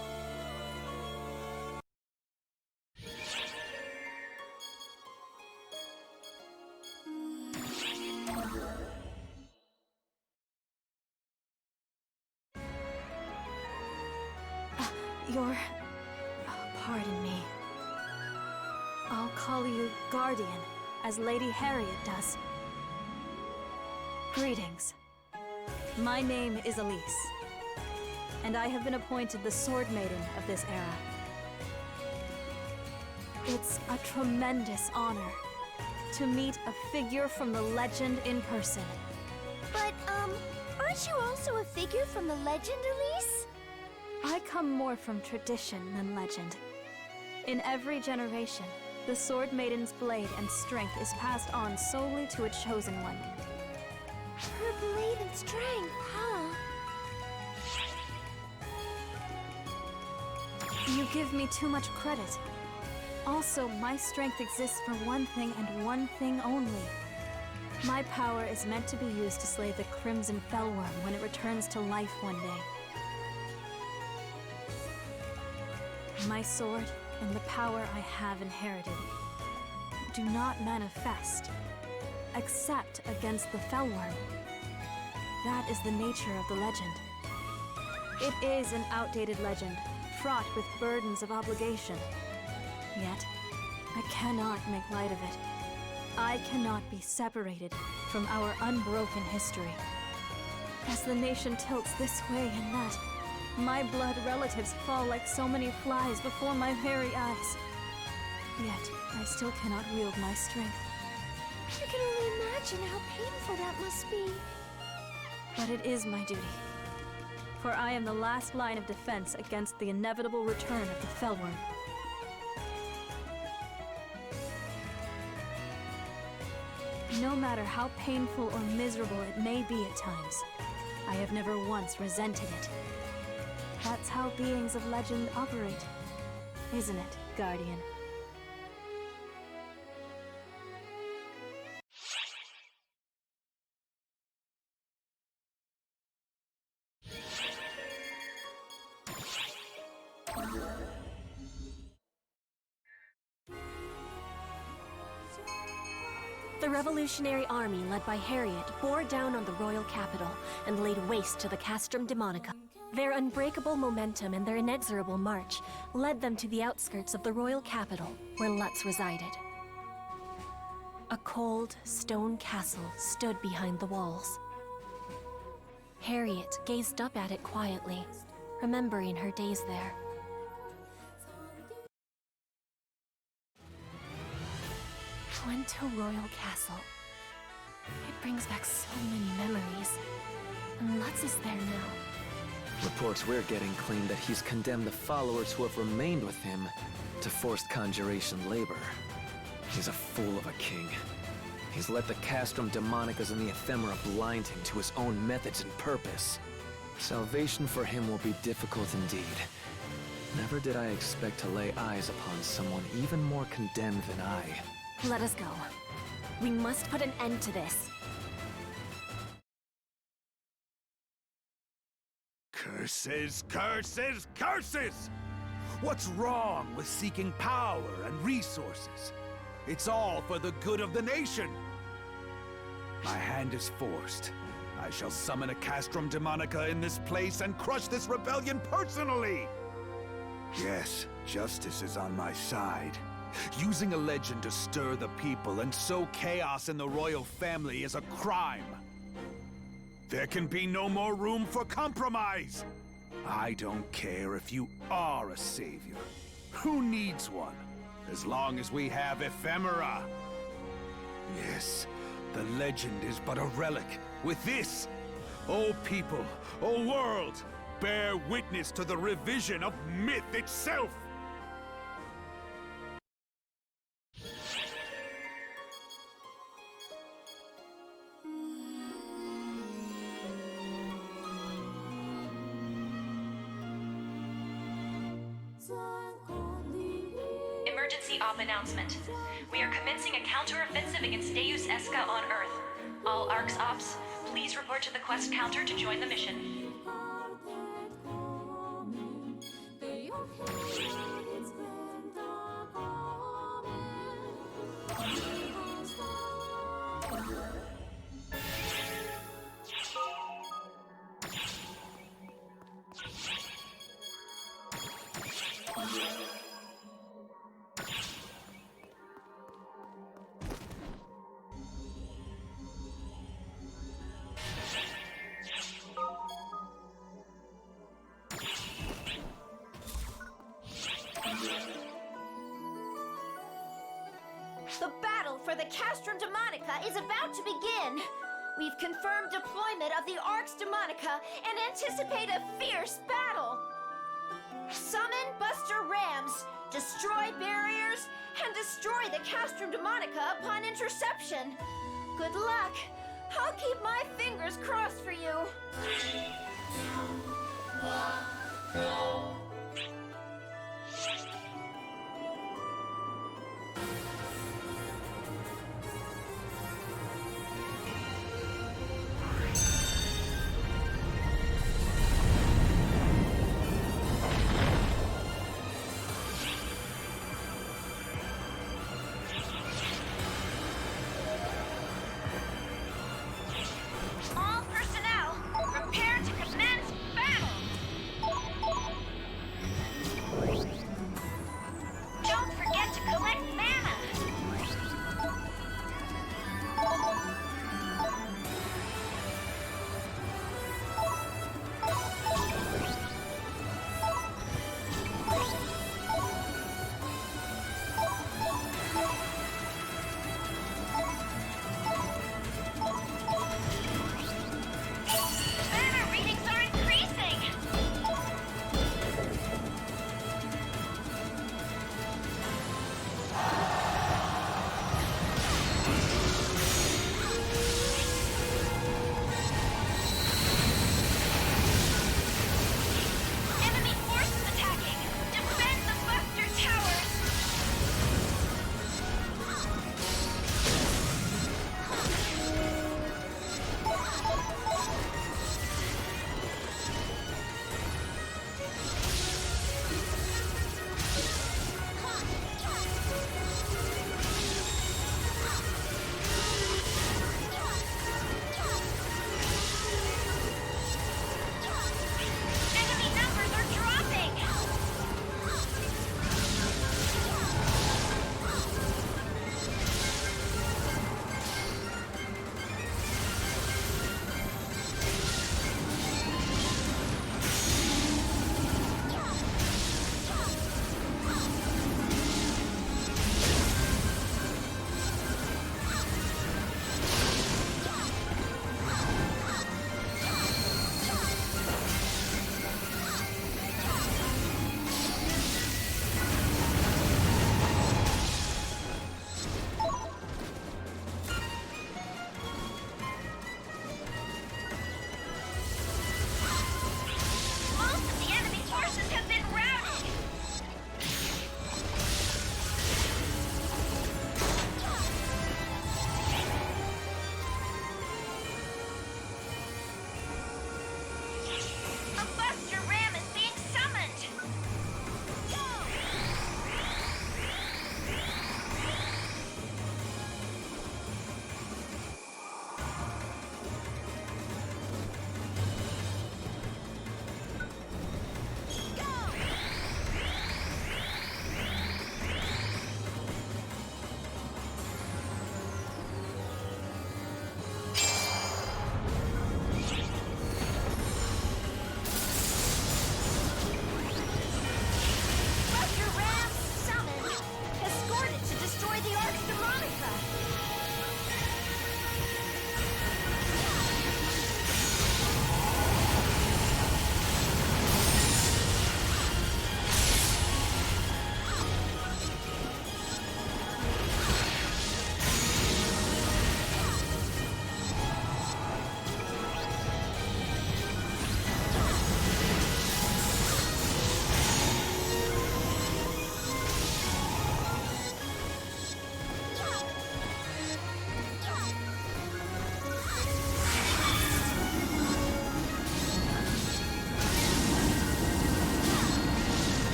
Pardon me. I'll call you Guardian, as Lady Harriet does. Greetings. My name is Elise, and I have been appointed the Sword Maiden of this era. It's a tremendous honor to meet a figure from the legend in person. But, aren't you also a figure from the legend, Elise? I come more from tradition than legend. In every generation, the Sword Maiden's blade and strength is passed on solely to a chosen one. Her blade and strength, huh? You give me too much credit. Also, my strength exists for one thing and one thing only. My power is meant to be used to slay the Crimson Fellworm when it returns to life one day. My sword and the power I have inherited do not manifest, except against the Fellworm. That is the nature of the legend. It is an outdated legend, fraught with burdens of obligation. Yet, I cannot make light of it. I cannot be separated from our unbroken history. As the nation tilts this way and that, my blood relatives fall like so many flies before my very eyes. Yet, I still cannot wield my strength. I can only imagine how painful that must be. But it is my duty. For I am the last line of defense against the inevitable return of the Fellworm. No matter how painful or miserable it may be at times, I have never once resented it. That's how beings of legend operate, isn't it, Guardian? The Revolutionary Army, led by Harriet, bore down on the royal capital and laid waste to the Castrum Demonica. Their unbreakable momentum and their inexorable march led them to the outskirts of the royal capital, where Lutz resided. A cold, stone castle stood behind the walls. Harriet gazed up at it quietly, remembering her days there. Twento Royal Castle. It brings back so many memories. And Lutz is there now. Reports we're getting claim that he's condemned the followers who have remained with him to forced conjuration labor. He's a fool of a king. He's let the Castrum Demonicas and the Ephemera blind him to his own methods and purpose. Salvation for him will be difficult indeed. Never did I expect to lay eyes upon someone even more condemned than I. Let us go. We must put an end to this. Curses, curses, curses! What's wrong with seeking power and resources? It's all for the good of the nation. My hand is forced. I shall summon a Castrum Demonica in this place and crush this rebellion personally! Yes, justice is on my side. Using a legend to stir the people and sow chaos in the royal family is a crime. There can be no more room for compromise. I don't care if you are a savior. Who needs one? As long as we have Ephemera. Yes, the legend is but a relic. With this, O people, O world, bear witness to the revision of myth itself! Emergency op announcement. We are commencing a counter-offensive against Deus Esca on Earth. All ARCS ops, please report to the quest counter to join the mission. The battle for the Castrum Demonica is about to begin. We've confirmed deployment of the Arx Demonica and anticipate a fierce battle. Summon Buster Rams, destroy barriers, and destroy the Castrum Demonica upon interception. Good luck. I'll keep my fingers crossed for you.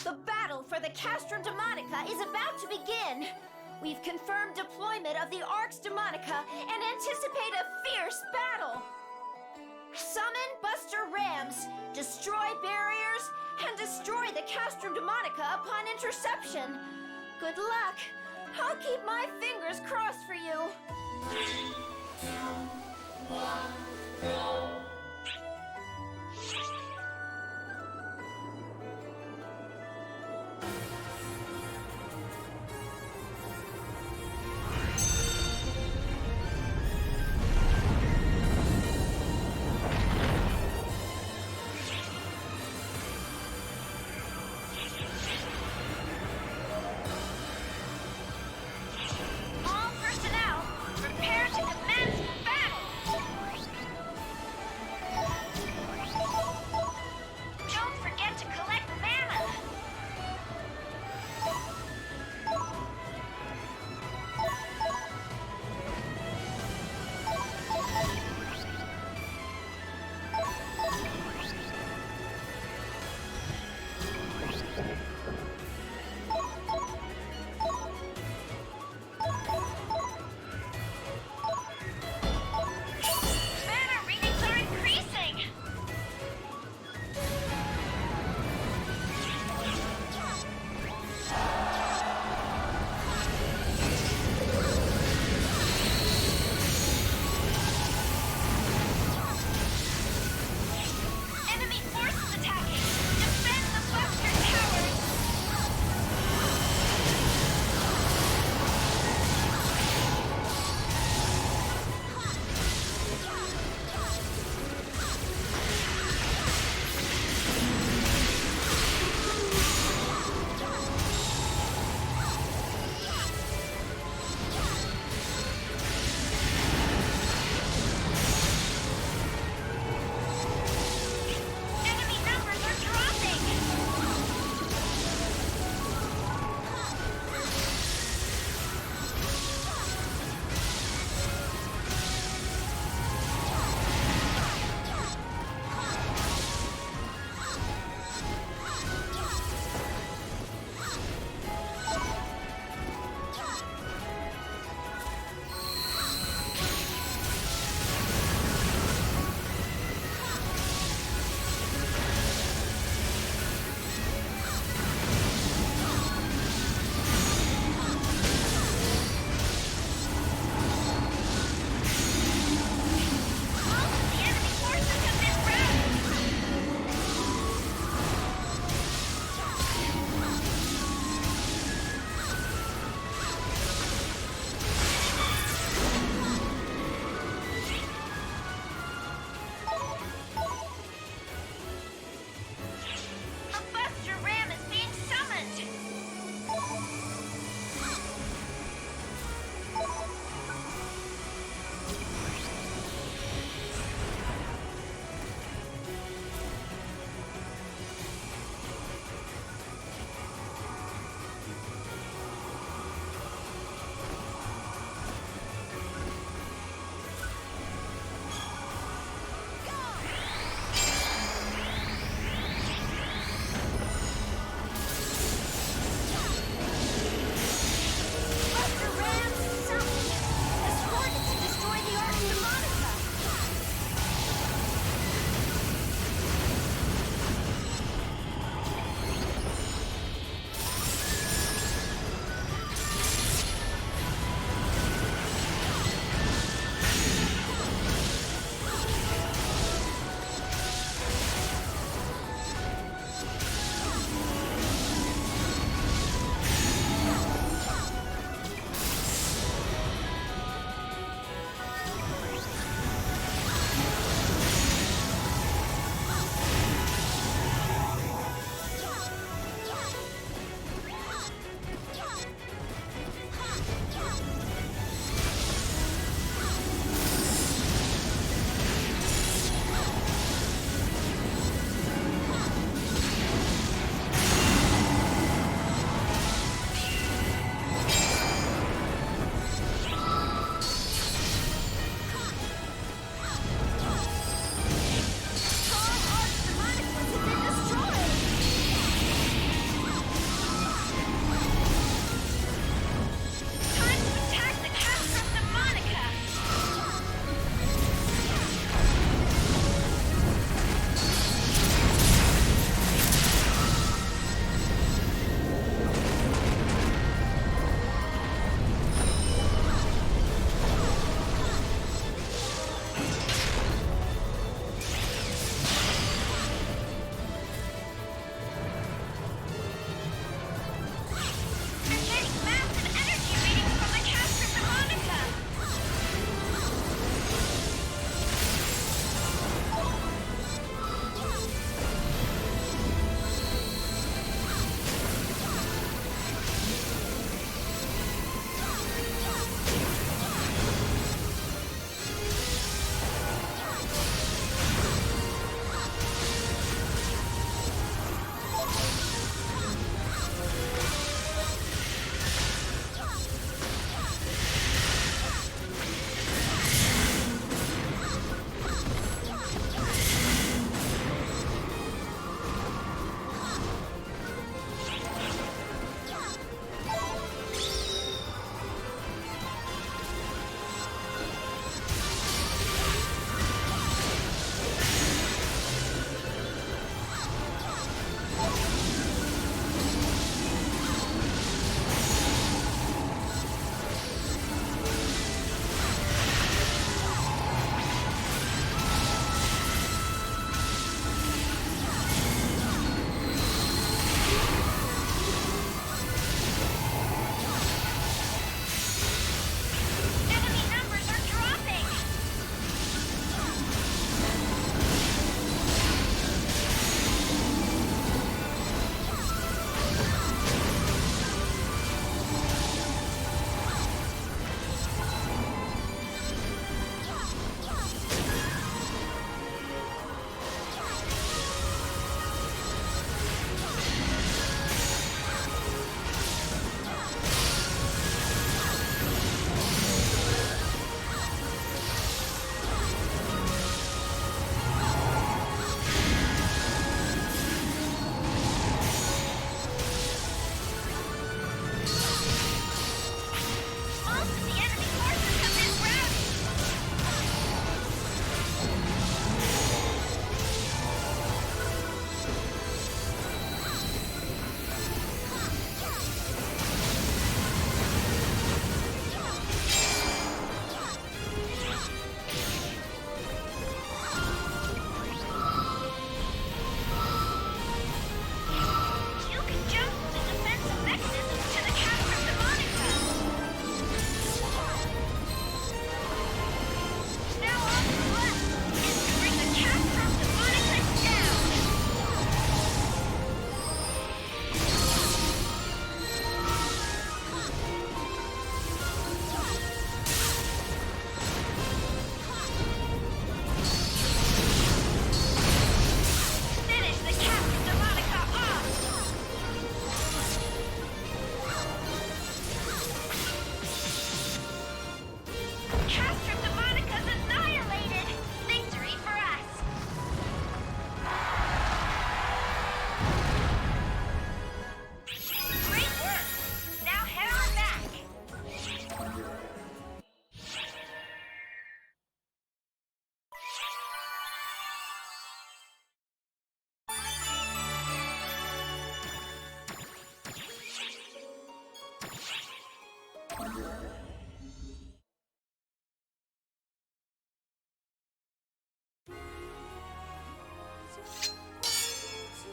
The battle for the Castrum Demonica is about to begin. We've confirmed deployment of the Arx Demonica and anticipate a fierce battle. Summon Buster Rams, destroy barriers, and destroy the Castrum Demonica upon interception. Good luck. I'll keep my fingers crossed for you.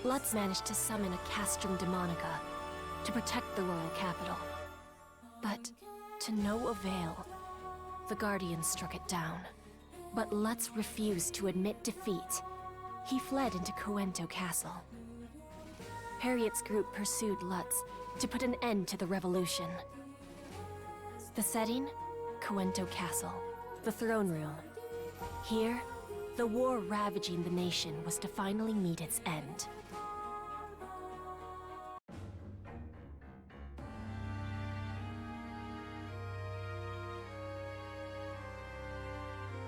Lutz managed to summon a Castrum Demonica to protect the royal capital. But to no avail, the Guardians struck it down. But Lutz refused to admit defeat. He fled into Coento Castle. Harriet's group pursued Lutz to put an end to the revolution. The setting? Coento Castle, the throne room. Here, the war ravaging the nation was to finally meet its end.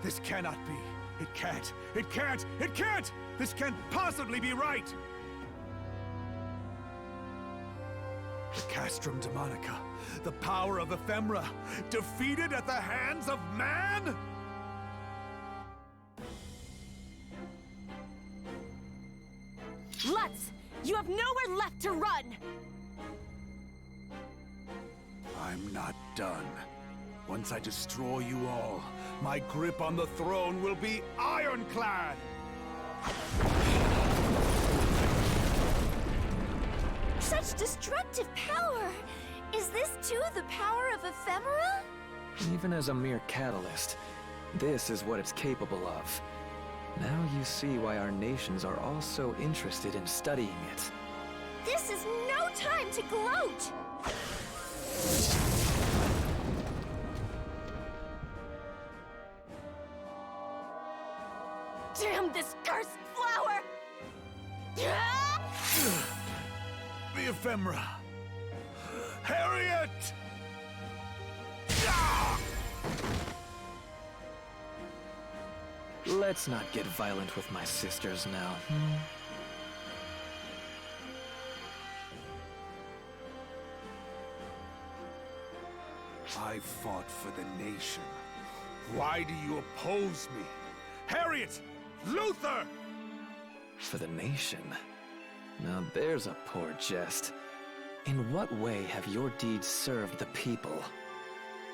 This cannot be. It can't. It can't. It can't! This can't possibly be right! The Castrum Demonica, the power of ephemera, defeated at the hands of man? Lutz! You have nowhere left to run! I'm not done. Once I destroy you all, my grip on the throne will be ironclad! Such destructive power! Is this too the power of ephemera? Even as a mere catalyst, this is what it's capable of. Now you see why our nations are all so interested in studying it. This is no time to gloat! Damn this cursed flower! The ephemera! Harriet! Let's not get violent with my sisters now. I fought for the nation. Why do you oppose me? Harriet! Luther! For the nation? Now there's a poor jest. In what way have your deeds served the people?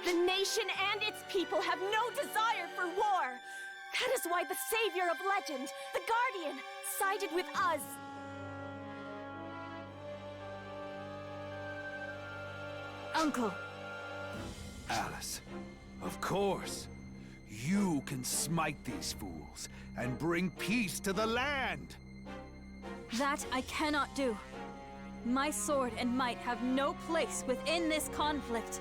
The nation and its people have no desire for war! That is why the savior of legend, the Guardian, sided with us! Uncle! Alice, of course. You can smite these fools and bring peace to the land! That I cannot do. My sword and might have no place within this conflict.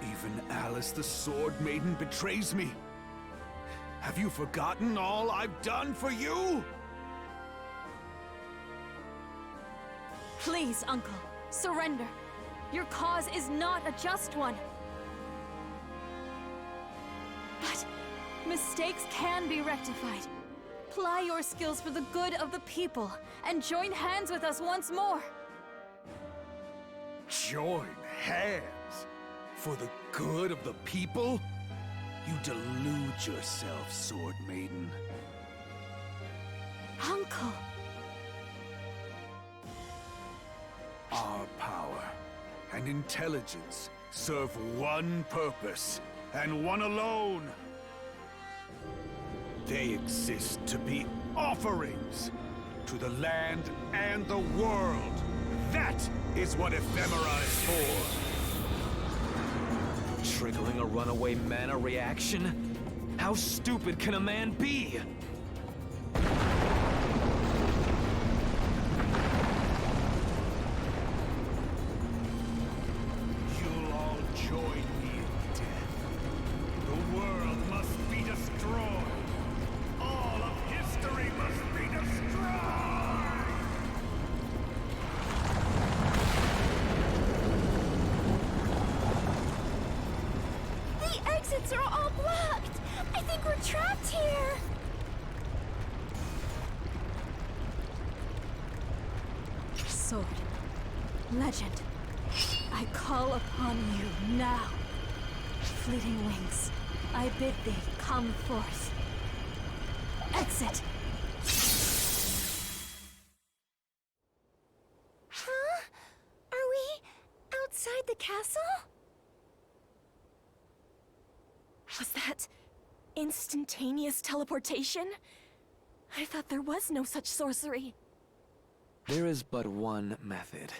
Even Alice the Sword Maiden betrays me. Have you forgotten all I've done for you? Please, Uncle, surrender. Your cause is not a just one. But mistakes can be rectified. Ply your skills for the good of the people, and join hands with us once more. Join hands? For the good of the people? You delude yourself, Sword Maiden. Uncle! Our power and intelligence serve one purpose, and one alone. They exist to be offerings to the land and the world. That is what ephemera is for. Triggering a runaway mana reaction? How stupid can a man be? You'll all join me in death. The world must be destroyed. All of history must be destroyed! The exits are all blocked! I think we're trapped here! Sword. Legend. I call upon you now. Fleeting wings, I bid thee come forth. Exit! Huh? Are we outside the castle? Was that instantaneous teleportation? I thought there was no such sorcery. There is but one method.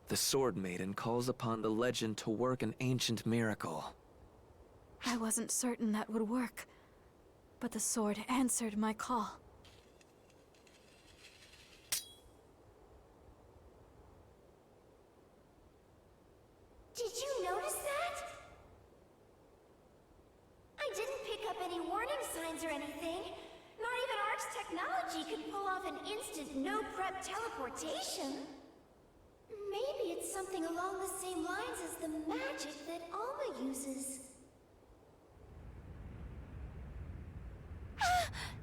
The Sword Maiden calls upon the legend to work an ancient miracle. I wasn't certain that would work, but the sword answered my call. Did you notice that? I didn't pick up any warning signs or anything. Not even Ark's technology could pull off an instant no-prep teleportation. Maybe it's something along the same lines as the magic that Alma uses.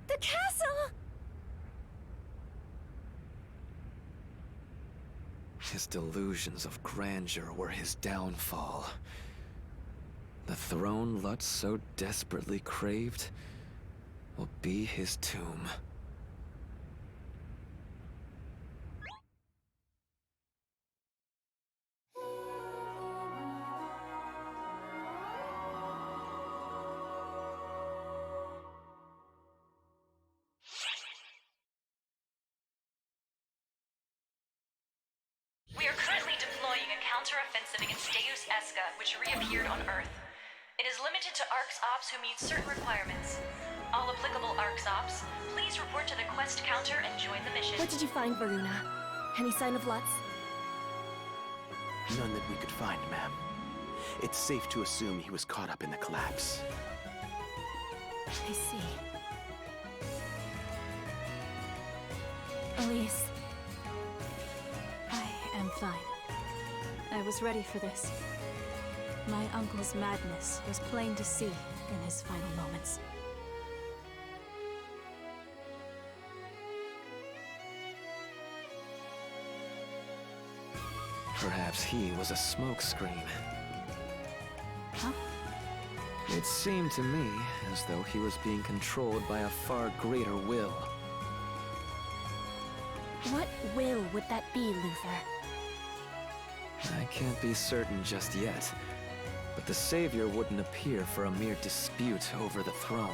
The castle! His delusions of grandeur were his downfall. The throne Lutz so desperately craved will be his tomb. We are currently deploying a counter-offensive against Deus Esca, which reappeared on Earth. It is limited to ARCS Ops who meet certain requirements. All applicable ARCS Ops, please report to the quest counter and join the mission. What did you find, Varuna? Any sign of Lutz? None that we could find, ma'am. It's safe to assume he was caught up in the collapse. I see. Elise. I am fine. I was ready for this. My uncle's madness was plain to see in his final moments. Perhaps he was a smokescreen. Huh? It seemed to me as though he was being controlled by a far greater will. What will would that be, Luther? I can't be certain just yet, but the Savior wouldn't appear for a mere dispute over the throne.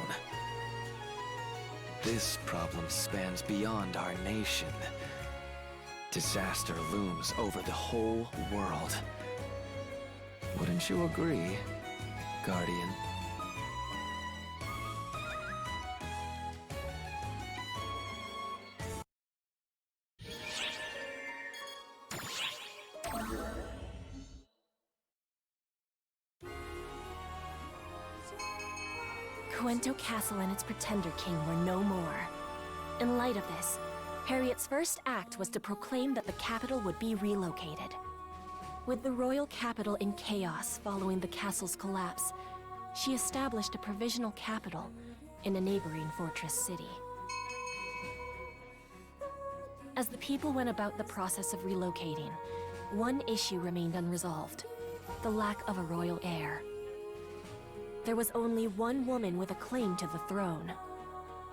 This problem spans beyond our nation. Disaster looms over the whole world. Wouldn't you agree, Guardian? Cuento Castle and its Pretender King were no more. In light of this, Harriet's first act was to proclaim that the capital would be relocated. With the royal capital in chaos following the castle's collapse, she established a provisional capital in a neighboring fortress city. As the people went about the process of relocating, one issue remained unresolved: the lack of a royal heir. There was only one woman with a claim to the throne,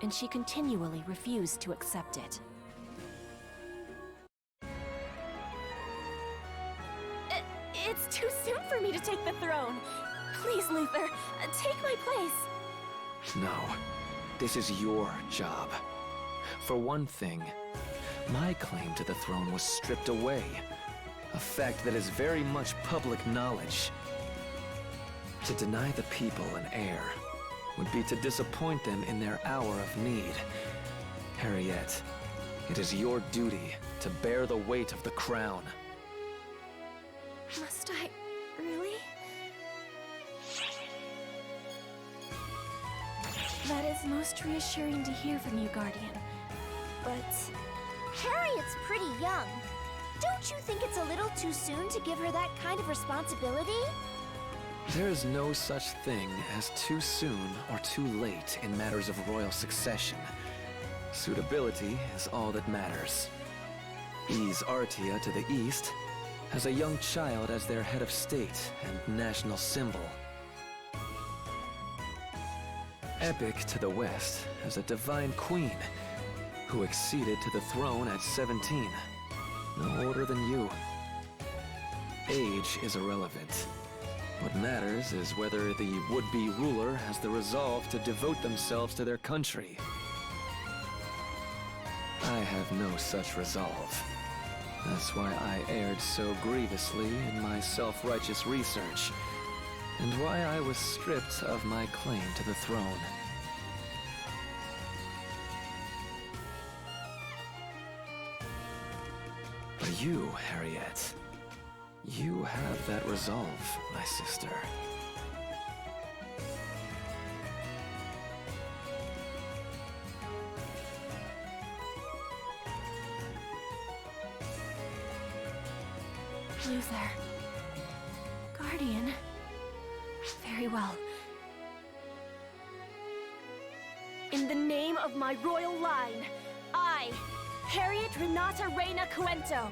and she continually refused to accept it. It's too soon for me to take the throne. Please, Luther, take my place. No, this is your job. For one thing, my claim to the throne was stripped away, a fact that is very much public knowledge. To deny the people an heir would be to disappoint them in their hour of need. Harriet, it is your duty to bear the weight of the crown. Must I really? That is most reassuring to hear from you, Guardian. But Harriet's pretty young. Don't you think it's a little too soon to give her that kind of responsibility? There is no such thing as too soon or too late in matters of royal succession. Suitability is all that matters. Ease Artia to the east has a young child as their head of state and national symbol. Epic to the west has a divine queen who acceded to the throne at 17. No older than you. Age is irrelevant. What matters is whether the would-be ruler has the resolve to devote themselves to their country. I have no such resolve. That's why I erred so grievously in my self-righteous research, and why I was stripped of my claim to the throne. But you, Harriet, you have that resolve, my sister. Luther. Guardian. Very well. In the name of my royal line, I, Harriet Renata Reina Cuento,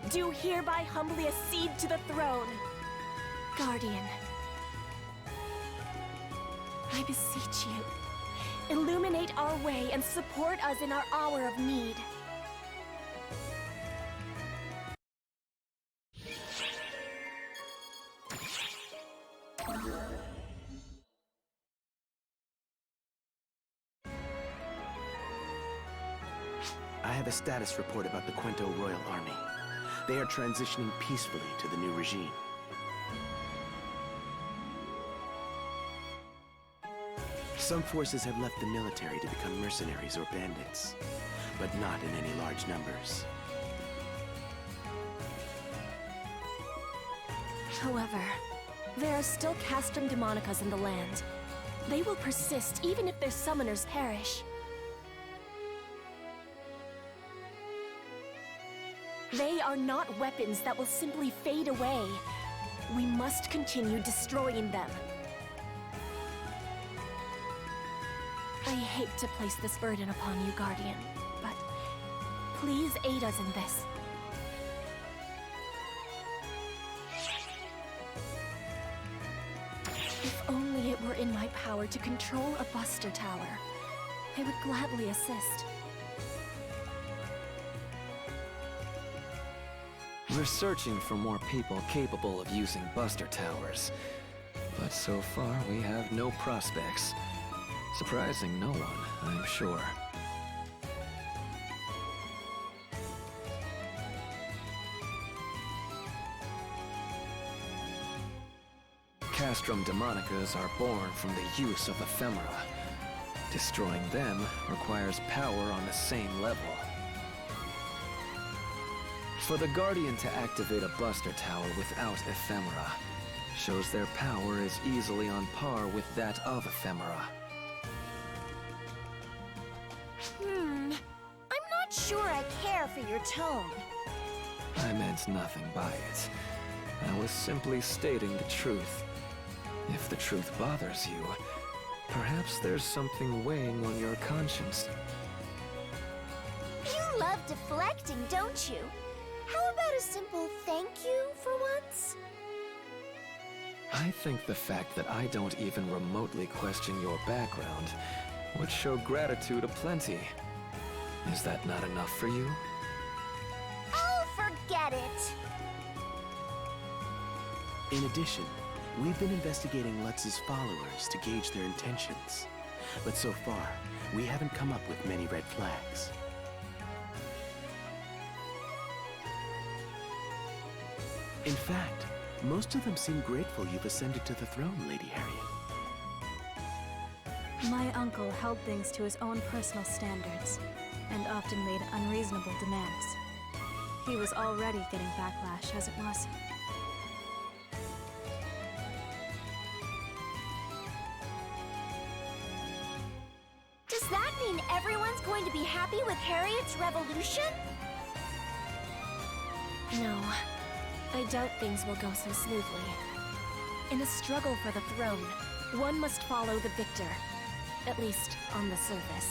do hereby humbly accede to the throne. Guardian. I beseech you, illuminate our way and support us in our hour of need. I have a status report about the Cuento Royal Army. They are transitioning peacefully to the new regime. Some forces have left the military to become mercenaries or bandits, but not in any large numbers. However, there are still Castrum Demonicas in the land. They will persist even if their summoners perish. They are not weapons that will simply fade away. We must continue destroying them. I hate to place this burden upon you, Guardian, but please aid us in this. If only it were in my power to control a Buster Tower, I would gladly assist. We're searching for more people capable of using Buster Towers, but so far we have no prospects. Surprising no one, I'm sure. Castrum Demonicas are born from the use of ephemera. Destroying them requires power on the same level. For the Guardian to activate a Buster Tower without ephemera shows their power is easily on par with that of ephemera. I'm not sure I care for your tone. I meant nothing by it. I was simply stating the truth. If the truth bothers you, perhaps there's something weighing on your conscience. You love deflecting, don't you? How about a simple thank you for once? I think the fact that I don't even remotely question your background would show gratitude aplenty. Is that not enough for you? Oh, forget it! In addition, we've been investigating Lutz's followers to gauge their intentions. But so far, we haven't come up with many red flags. In fact, most of them seem grateful you've ascended to the throne, Lady Harriet. My uncle held things to his own personal standards, and often made unreasonable demands. He was already getting backlash as it was. Does that mean everyone's going to be happy with Harriet's revolution? No, I doubt things will go so smoothly. In a struggle for the throne, one must follow the victor, at least on the surface.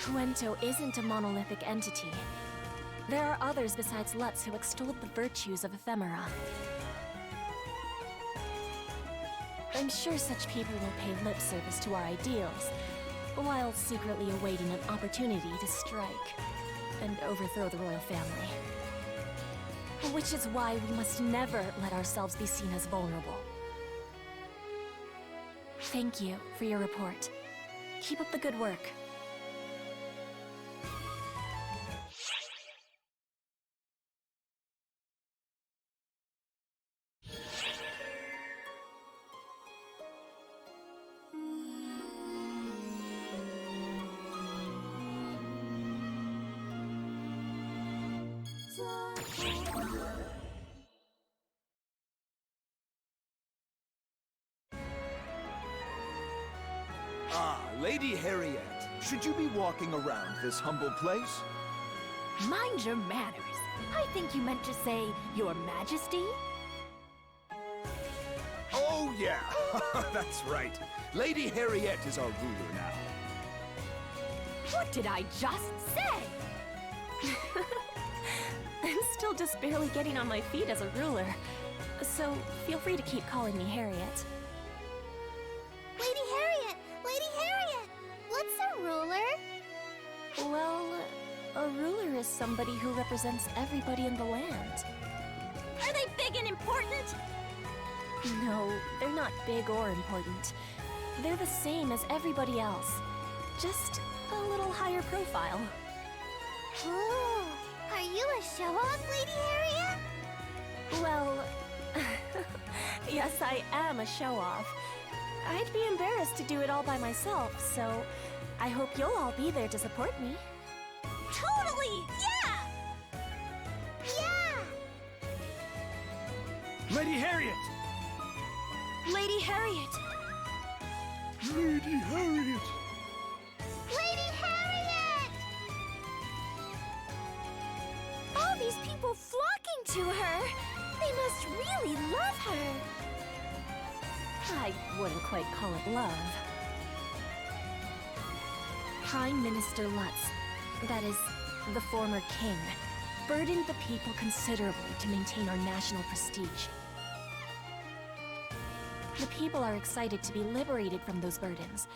Cuento isn't a monolithic entity. There are others besides Lutz who extolled the virtues of ephemera. I'm sure such people will pay lip service to our ideals, while secretly awaiting an opportunity to strike and overthrow the royal family. Which is why we must never let ourselves be seen as vulnerable. Thank you for your report. Keep up the good work. Lady Harriet, should you be walking around this humble place? Mind your manners. I think you meant to say, Your Majesty? Oh, yeah. That's right. Lady Harriet is our ruler now. What did I just say? I'm still just barely getting on my feet as a ruler, so feel free to keep calling me Harriet. Lady Harriet! Lady Harriet! What's a ruler? Well, a ruler is somebody who represents everybody in the land. Are they big and important? No, they're not big or important. They're the same as everybody else, just a little higher profile. Ooh, are you a show-off, Lady Harriet? Well, yes, I am a show-off. I'd be embarrassed to do it all by myself, so I hope you'll all be there to support me. Totally! Yeah! Yeah! Lady Harriet! Lady Harriet! Lady Harriet! Lady Harriet! All these people flocking to her! They must really love her! I wouldn't quite call it love. Prime Minister Lutz, that is, the former king, burdened the people considerably to maintain our national prestige. The people are excited to be liberated from those burdens,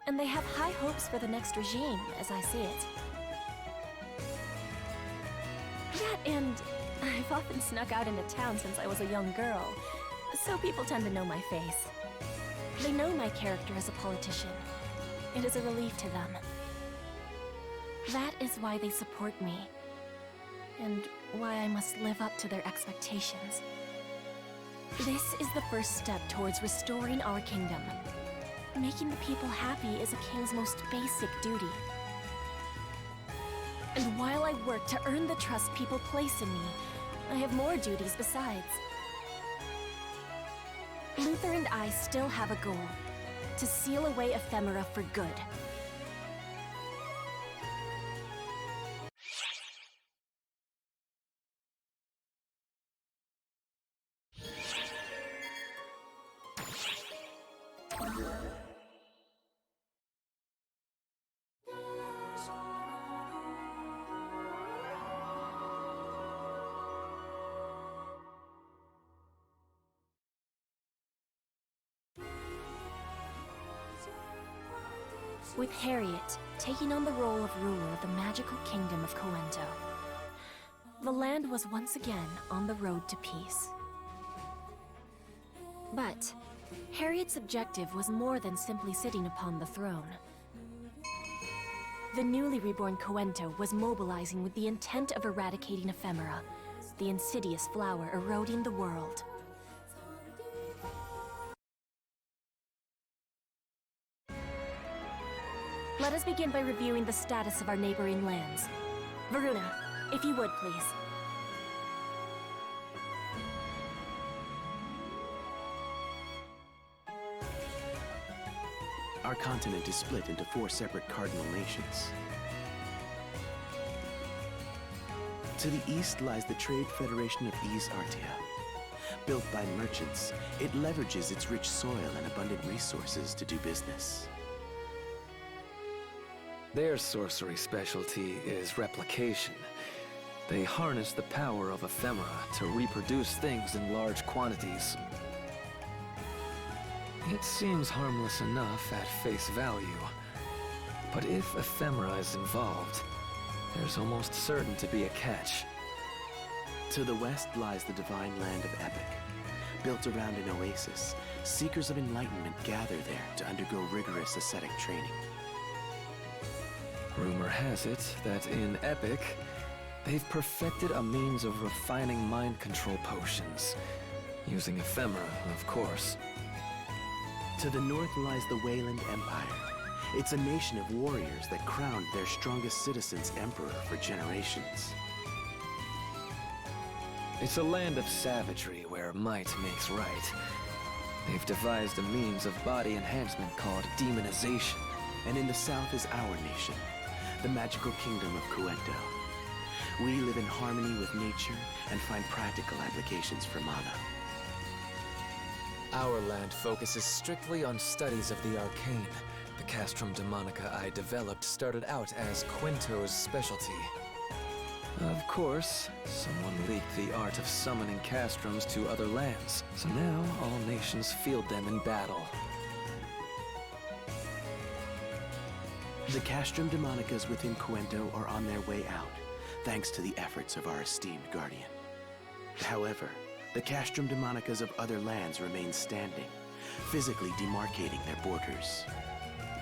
and they have high hopes for the next regime, as I see it. That and I've often snuck out into town since I was a young girl, so people tend to know my face. They know my character as a politician. It is a relief to them. That is why they support me, and why I must live up to their expectations. This is the first step towards restoring our kingdom. Making the people happy is a king's most basic duty. And while I work to earn the trust people place in me, I have more duties besides. Luther and I still have a goal: to seal away ephemera for good. With Harriet taking on the role of ruler of the magical kingdom of Coento, the land was once again on the road to peace. But Harriet's objective was more than simply sitting upon the throne. The newly reborn Coento was mobilizing with the intent of eradicating ephemera, the insidious flower eroding the world. Let us begin by reviewing the status of our neighboring lands. Varuna, if you would, please. Our continent is split into 4 separate cardinal nations. To the east lies the Trade Federation of East Artia. Built by merchants, it leverages its rich soil and abundant resources to do business. Their sorcery specialty is replication. They harness the power of ephemera to reproduce things in large quantities. It seems harmless enough at face value, but if ephemera is involved, there's almost certain to be a catch. To the west lies the divine land of Epic. Built around an oasis, seekers of enlightenment gather there to undergo rigorous ascetic training. Rumor has it that in Epic, they've perfected a means of refining mind control potions, using ephemera, of course. To the north lies the Wayland Empire. It's a nation of warriors that crowned their strongest citizens emperor for generations. It's a land of savagery where might makes right. They've devised a means of body enhancement called demonization, And in the south is our nation, the magical kingdom of Cuento. We live in harmony with nature and find practical applications for mana. Our land focuses strictly on studies of the arcane. The Castrum Demonica I developed started out as Quinto's specialty. Of course, someone leaked the art of summoning castrums to other lands, so now all nations field them in battle. The Castrum Demonicas within Cuento are on their way out, thanks to the efforts of our esteemed guardian. However, the Castrum Demonicas of other lands remain standing, physically demarcating their borders.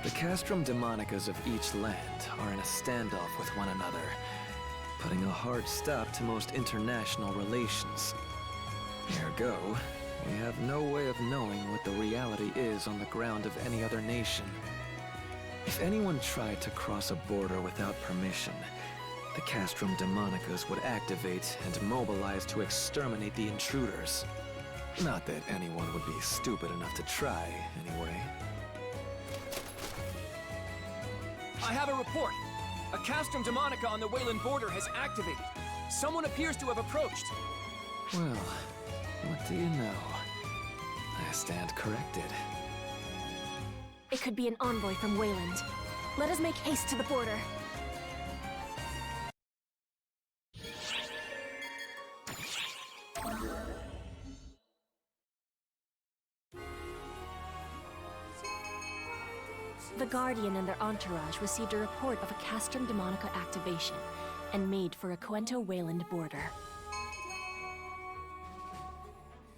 The Castrum Demonicas of each land are in a standoff with one another, putting a hard stop to most international relations. Ergo, we have no way of knowing what the reality is on the ground of any other nation. If anyone tried to cross a border without permission, the Castrum Demonicas would activate and mobilize to exterminate the intruders. Not that anyone would be stupid enough to try, anyway. I have a report. A Castrum Demonica on the Wayland border has activated. Someone appears to have approached. Well, what do you know? I stand corrected. It could be an envoy from Wayland. Let us make haste to the border. The Guardian and their entourage received a report of a Castrum Demonica activation and made for a Cuento-Wayland border.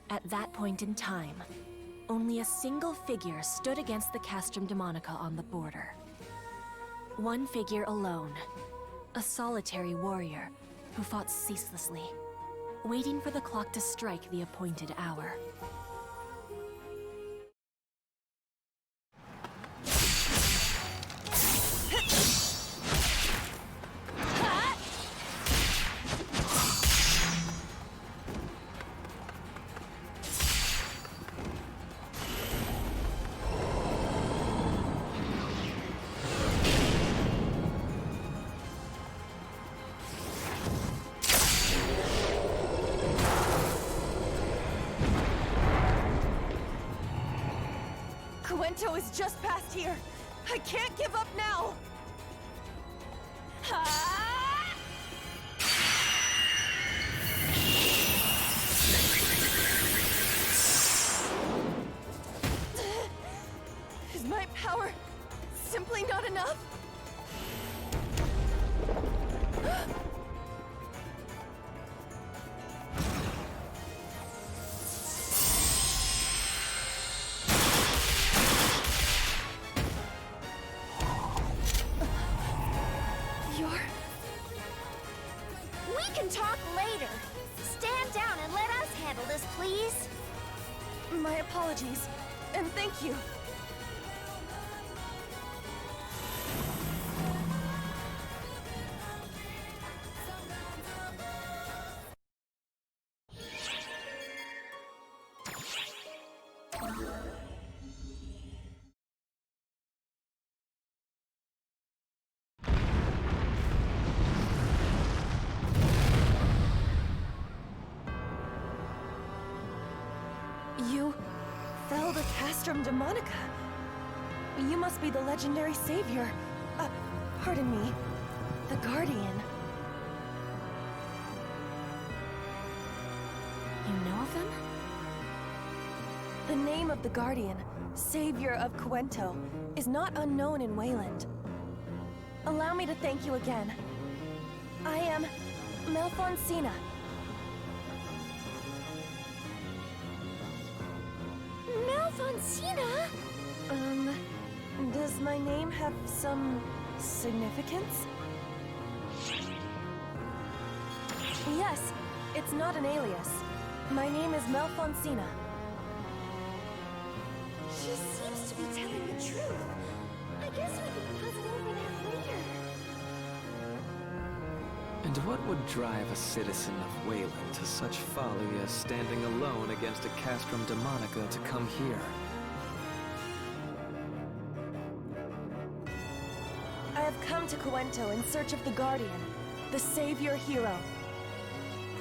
At that point in time, only a single figure stood against the Castrum Demonica on the border. One figure alone, a solitary warrior who fought ceaselessly, waiting for the clock to strike the appointed hour. Cuento is just past here. I can't give up now. Is my power simply not enough? We can talk later. Stand down and let us handle this, please. My apologies, and thank you. You fell the Castrum Demonica. You must be the legendary savior. Pardon me. The Guardian. You know of them? The name of the Guardian, savior of Cuento, is not unknown in Wayland. Allow me to thank you again. I am Malfoncina. Malfoncina? Does my name have some significance? Yes, it's not an alias. My name is Malfoncina. She seems to be telling the truth. I guess we can puzzle over that later. And what would drive a citizen of Wayland to such folly as standing alone against a Castrum Demonica to come here? Fuento in search of the Guardian, the savior hero.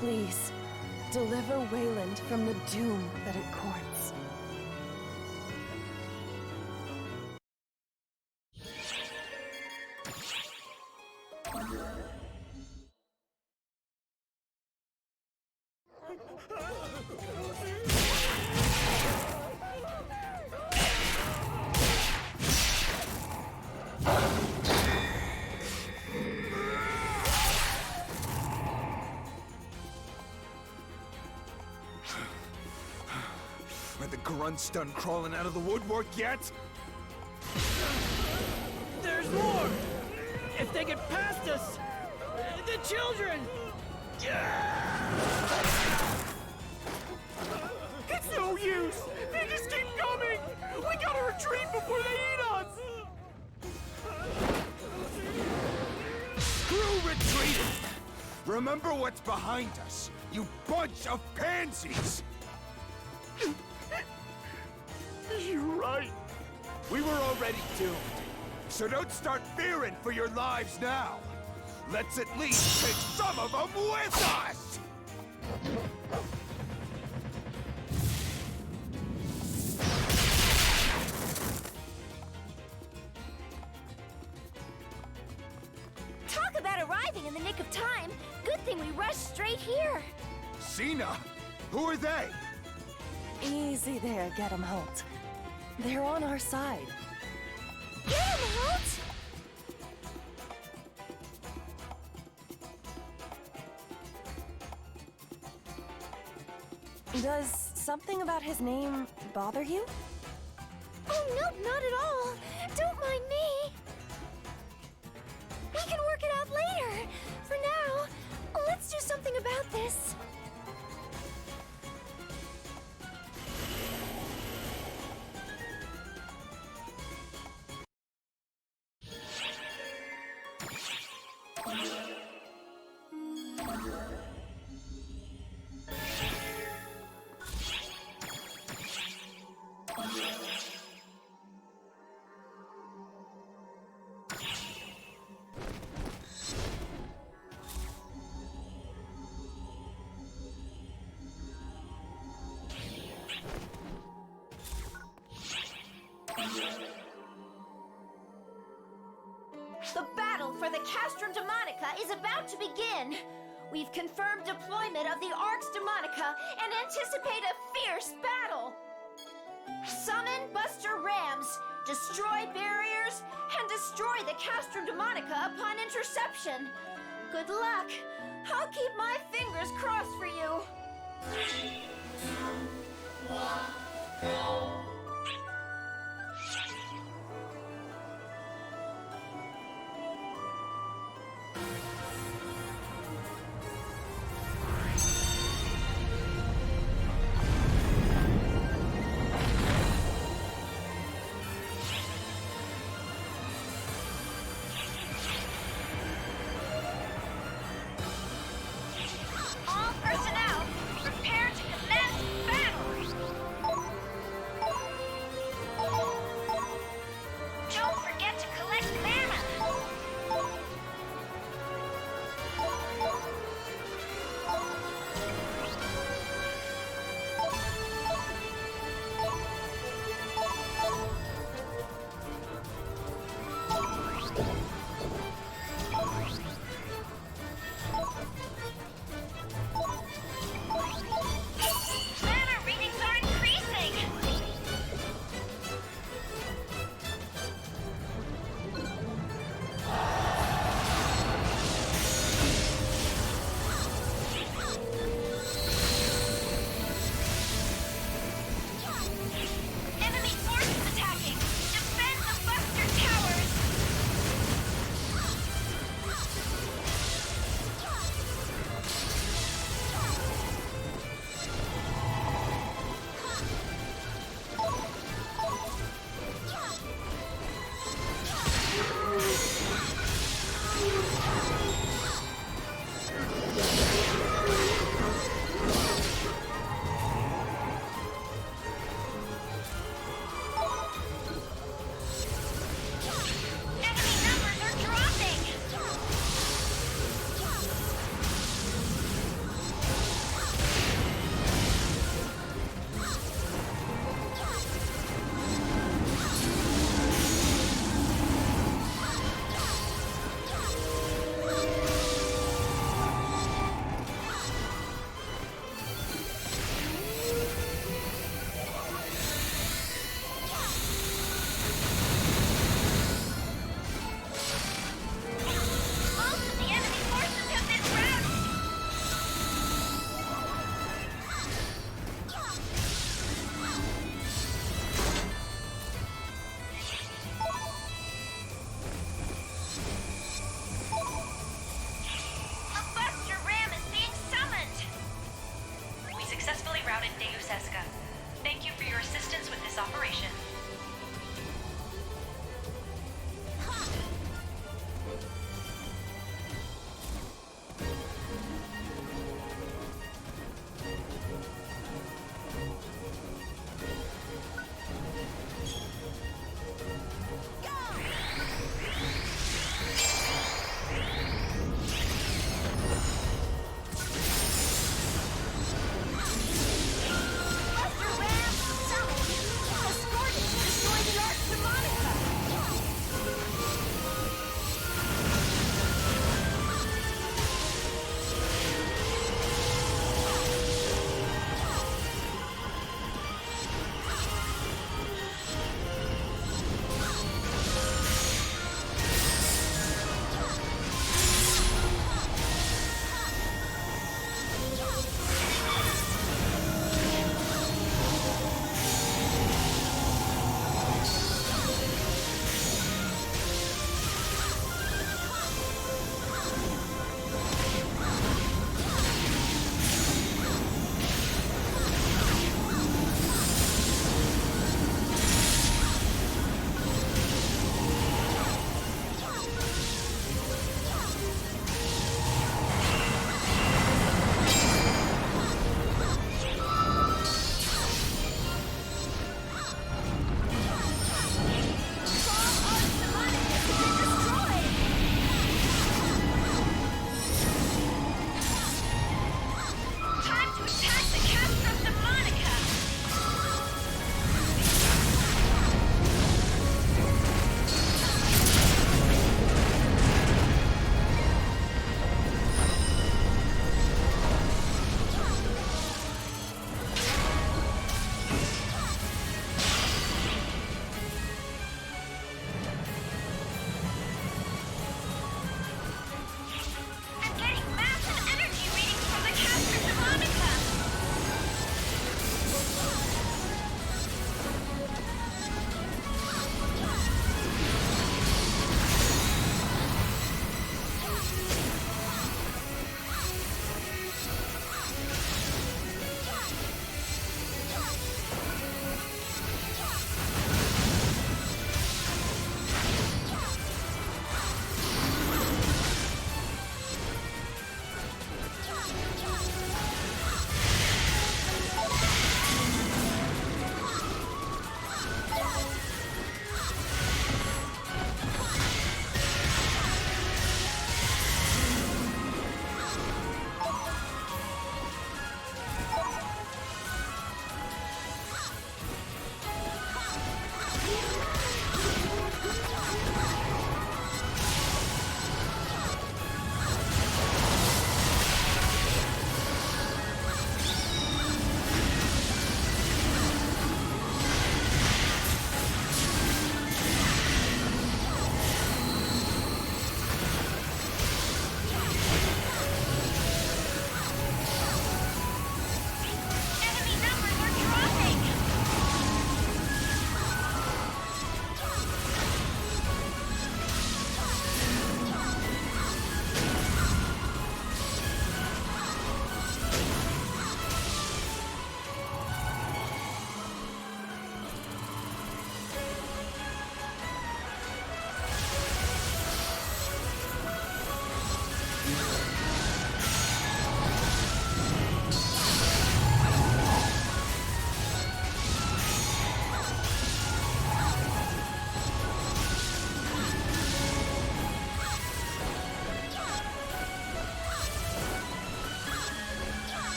Please, deliver Wayland from the doom that it courts. Are the grunts done crawling out of the woodwork yet? There's more! If they get past us! The children! It's no use! They just keep coming! We gotta retreat before they eat us! Screw retreating! Remember what's behind us, you bunch of pansies! You're right. We were already doomed, so don't start fearing for your lives now. Let's at least take some of them with us! Talk about arriving in the nick of time. Good thing we rushed straight here. Cena? Who are they? Easy there, Get 'em Holt. They're on our side. Get him, Holt! Does something about his name bother you? Oh, nope, not at all. Don't mind me. We can work it out later. For now, let's do something about this. The battle for the Castrum Demonica is about to begin. We've confirmed deployment of the Arx Demonica and anticipate a fierce battle. Summon Buster Rams, destroy barriers, and destroy the Castrum Demonica upon interception. Good luck. I'll keep my fingers crossed for you. All personnel, prepare to commence battle!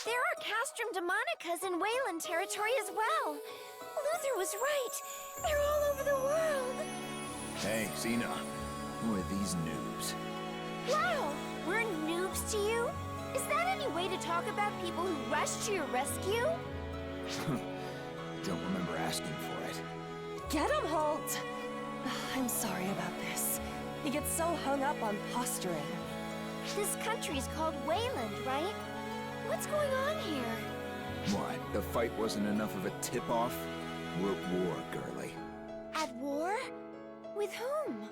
There are Castrum Demonicas in Wayland territory as well. Luther was right. They're all over the world. Hey, Xena. Who are these noobs? Wow, we're noobs to you? Is that any way to talk about people who rushed to your rescue? Don't remember asking for it. Get him, Holt! I'm sorry about this. He gets so hung up on posturing. This country's called Wayland, right? What's going on here? What, the fight wasn't enough of a tip-off? We're at war, girlie. At war? With whom?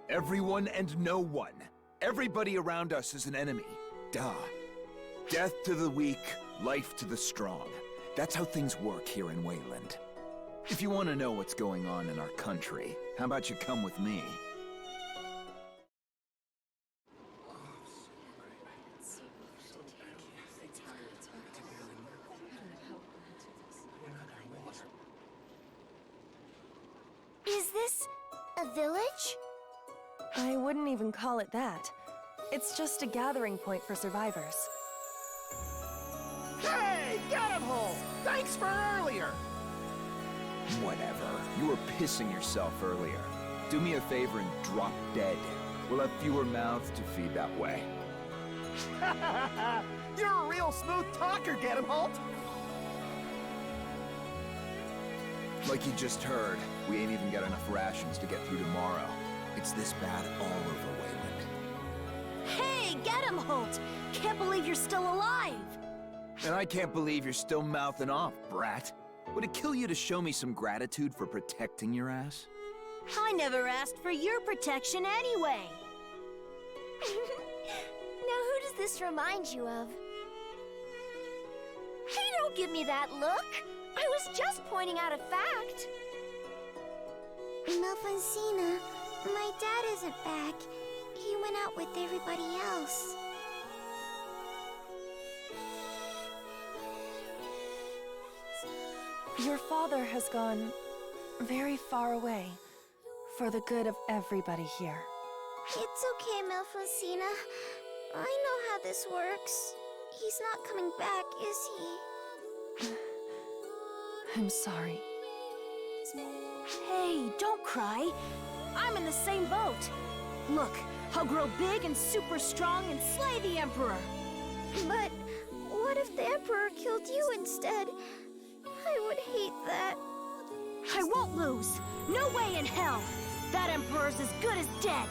Everyone and no one. Everybody around us is an enemy. Duh. Death to the weak, life to the strong. That's how things work here in Wayland. If you want to know what's going on in our country, how about you come with me? Is this a village? I wouldn't even call it that. It's just a gathering point for survivors. Hey, get him, Hole! Thanks for earlier! Whatever. You were pissing yourself earlier. Do me a favor and drop dead. We'll have fewer mouths to feed that way. You're a real smooth talker, get him, Holt! Like you just heard, we ain't even got enough rations to get through tomorrow. It's this bad all over Wayland. Hey, get him, Holt! Can't believe you're still alive! And I can't believe you're still mouthing off, brat. Would it kill you to show me some gratitude for protecting your ass? I never asked for your protection anyway! Now who does this remind you of? Hey, don't give me that look! I was just pointing out a fact. Melfonsina, my dad isn't back. He went out with everybody else. Your father has gone very far away for the good of everybody here. It's okay, Melfonsina. I know how this works. He's not coming back, is he? I'm sorry. Hey, don't cry. I'm in the same boat. Look, I'll grow big and super strong and slay the Emperor. But what if the Emperor killed you instead? I would hate that. I won't lose. No way in hell. That Emperor's as good as dead.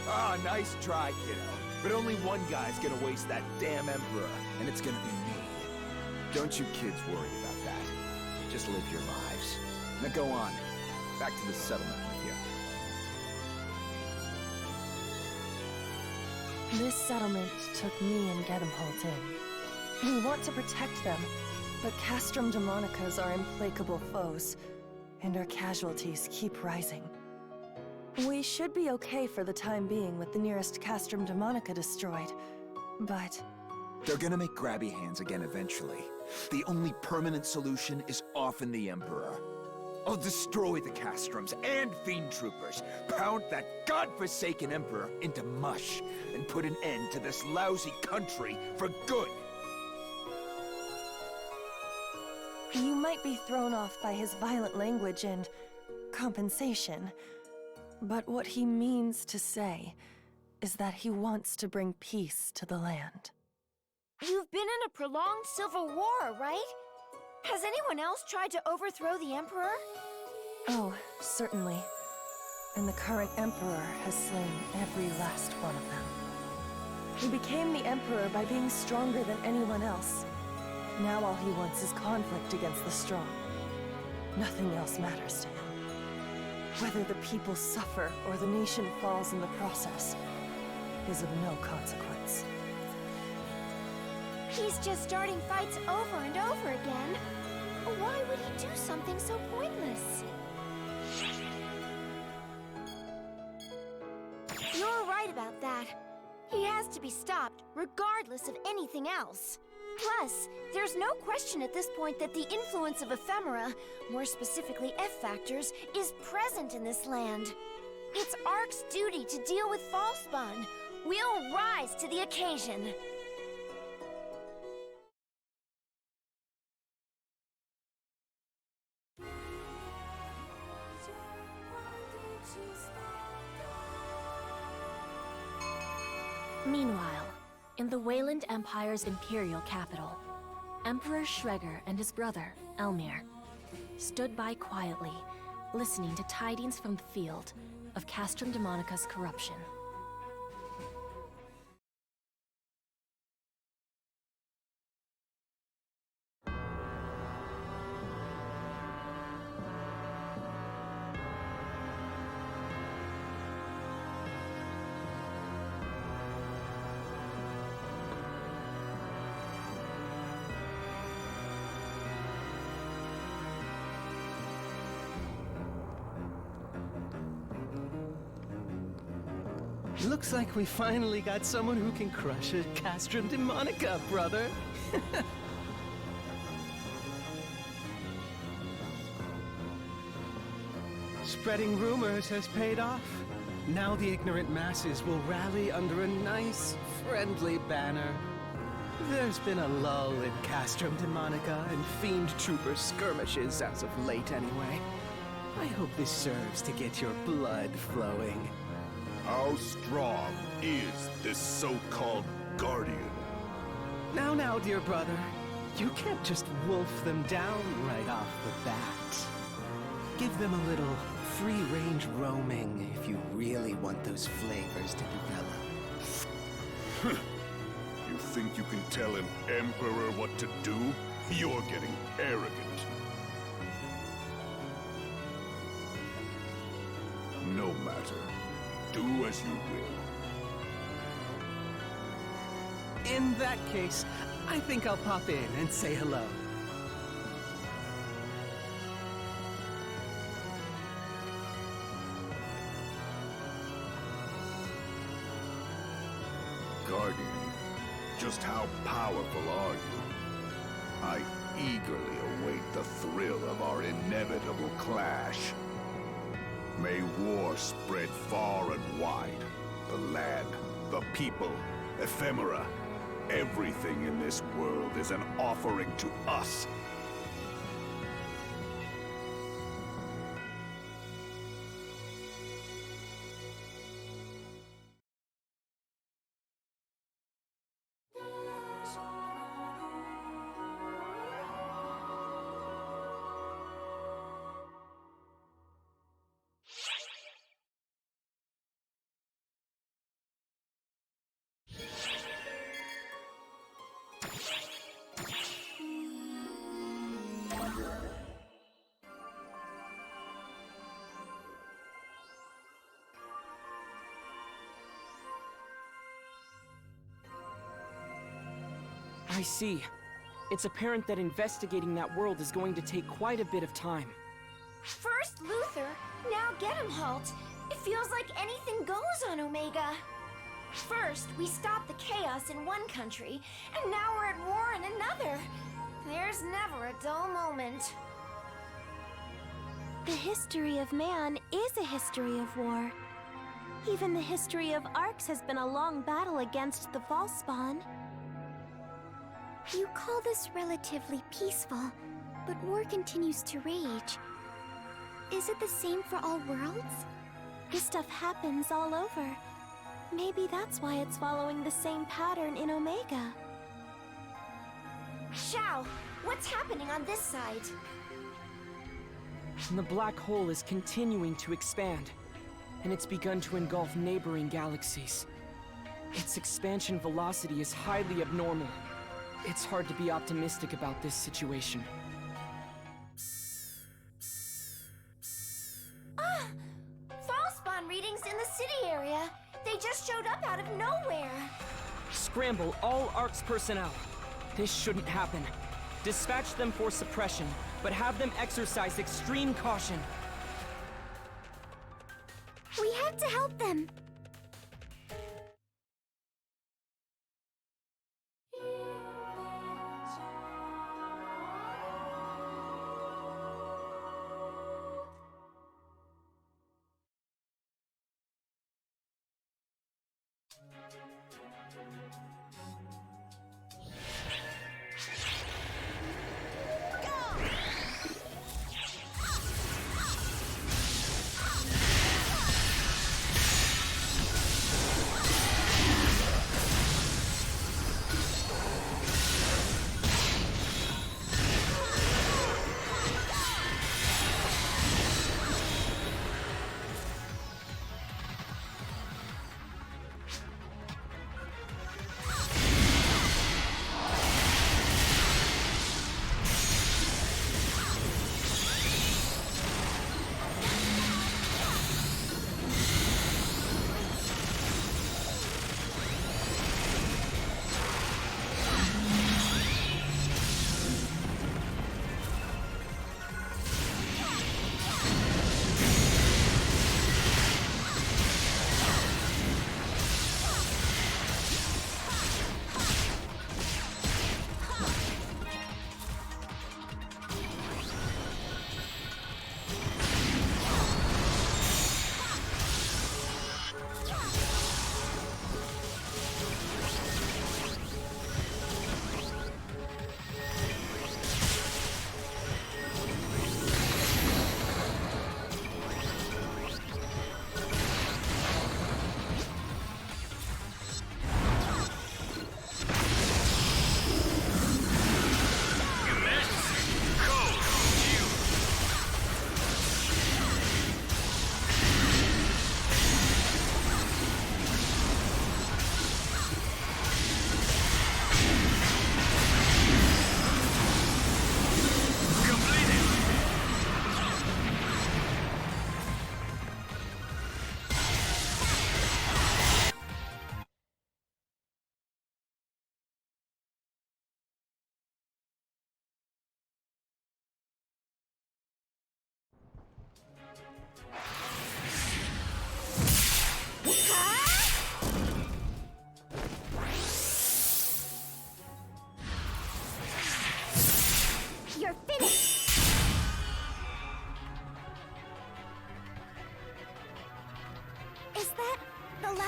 Ah, nice try, kiddo. But only one guy's gonna waste that damn Emperor, and it's gonna be me. Don't you kids worry about that. Just live your lives. Now go on. Back to the settlement with you. This settlement took me and Gedemholt in. We want to protect them, but Castrum Demonicas are implacable foes, and our casualties keep rising. We should be okay for the time being with the nearest Castrum Demonica destroyed, but... They're gonna make grabby hands again eventually. The only permanent solution is often the Emperor. I'll destroy the Castrums and Fiend Troopers, pound that godforsaken Emperor into mush, and put an end to this lousy country for good. You might be thrown off by his violent language and compensation, but what he means to say is that he wants to bring peace to the land. You've been in a prolonged civil war, right? Has anyone else tried to overthrow the Emperor? Oh, certainly. And the current Emperor has slain every last one of them. He became the Emperor by being stronger than anyone else. Now all he wants is conflict against the strong. Nothing else matters to him. Whether the people suffer or the nation falls in the process is of no consequence. He's just starting fights over and over again. Why would he do something so pointless? You're right about that. He has to be stopped, regardless of anything else. Plus, there's no question at this point that the influence of ephemera, more specifically F-factors, is present in this land. It's Ark's duty to deal with Falspawn, We'll rise to the occasion. Meanwhile, in the Wayland Empire's imperial capital, Emperor Schreger and his brother, Elmir, stood by quietly, listening to tidings from the field of Castrum Demonica's corruption. Looks like we finally got someone who can crush a Castrum Demonica, brother. Spreading rumors has paid off. Now the ignorant masses will rally under a nice, friendly banner. There's been a lull in Castrum Demonica and Fiend Trooper skirmishes as of late anyway. I hope this serves to get your blood flowing. How strong is this so-called Guardian? Now, dear brother. You can't just wolf them down right off the bat. Give them a little free-range roaming if you really want those flavors to develop. You think you can tell an emperor what to do? You're getting arrogant. No matter. Do as you will. In that case, I think I'll pop in and say hello. Guardian, just how powerful are you? I eagerly await the thrill of our inevitable clash. May war spread far and wide. The land, the people, ephemera, everything in this world is an offering to us. I see. It's apparent that investigating that world is going to take quite a bit of time. First Luther, now Gedemhalt. It feels like anything goes on Omega. First, we stopped the chaos in one country, and now we're at war in another. There's never a dull moment. The history of man is a history of war. Even the history of Arcs has been a long battle against the Falspawn. You call this relatively peaceful, but war continues to rage. Is it the same for all worlds? This stuff happens all over. Maybe that's why it's following the same pattern in Omega. Xiao, what's happening on this side? The black hole is continuing to expand, and it's begun to engulf neighboring galaxies. Its expansion velocity is highly abnormal. It's hard to be optimistic about this situation. Ah! Falspawn readings in the city area. They just showed up out of nowhere. Scramble all ARC's personnel. This shouldn't happen. Dispatch them for suppression, but have them exercise extreme caution. We have to help them.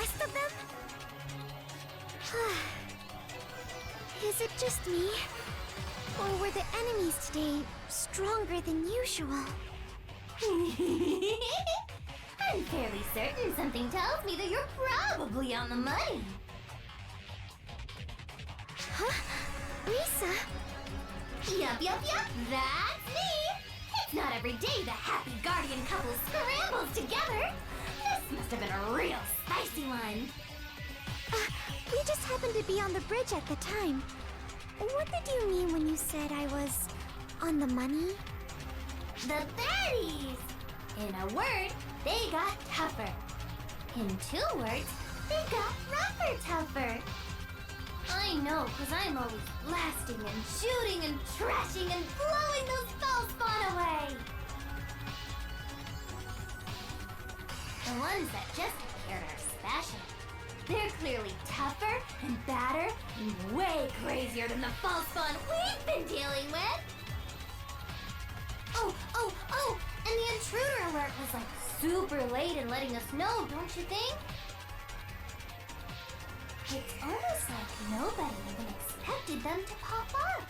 rest of them? Is it just me? Or were the enemies today stronger than usual? I'm fairly certain something tells me that you're probably on the money. Huh? Risa? Yup, that's me! It's not every day the happy guardian couple scrambles together. This must have been a real spicy one. We just happened to be on the bridge at the time. What did you mean when you said I was on the money? The baddies! In a word, they got tougher. In 2 words, they got rougher tougher. I know, because I'm always blasting and shooting and trashing and blowing those Falspawn away. The ones that just appeared are special. They're clearly tougher and badder and way crazier than the Falspawn we've been dealing with. Oh, and the intruder alert was like super late in letting us know, don't you think? It's almost like nobody even expected them to pop up.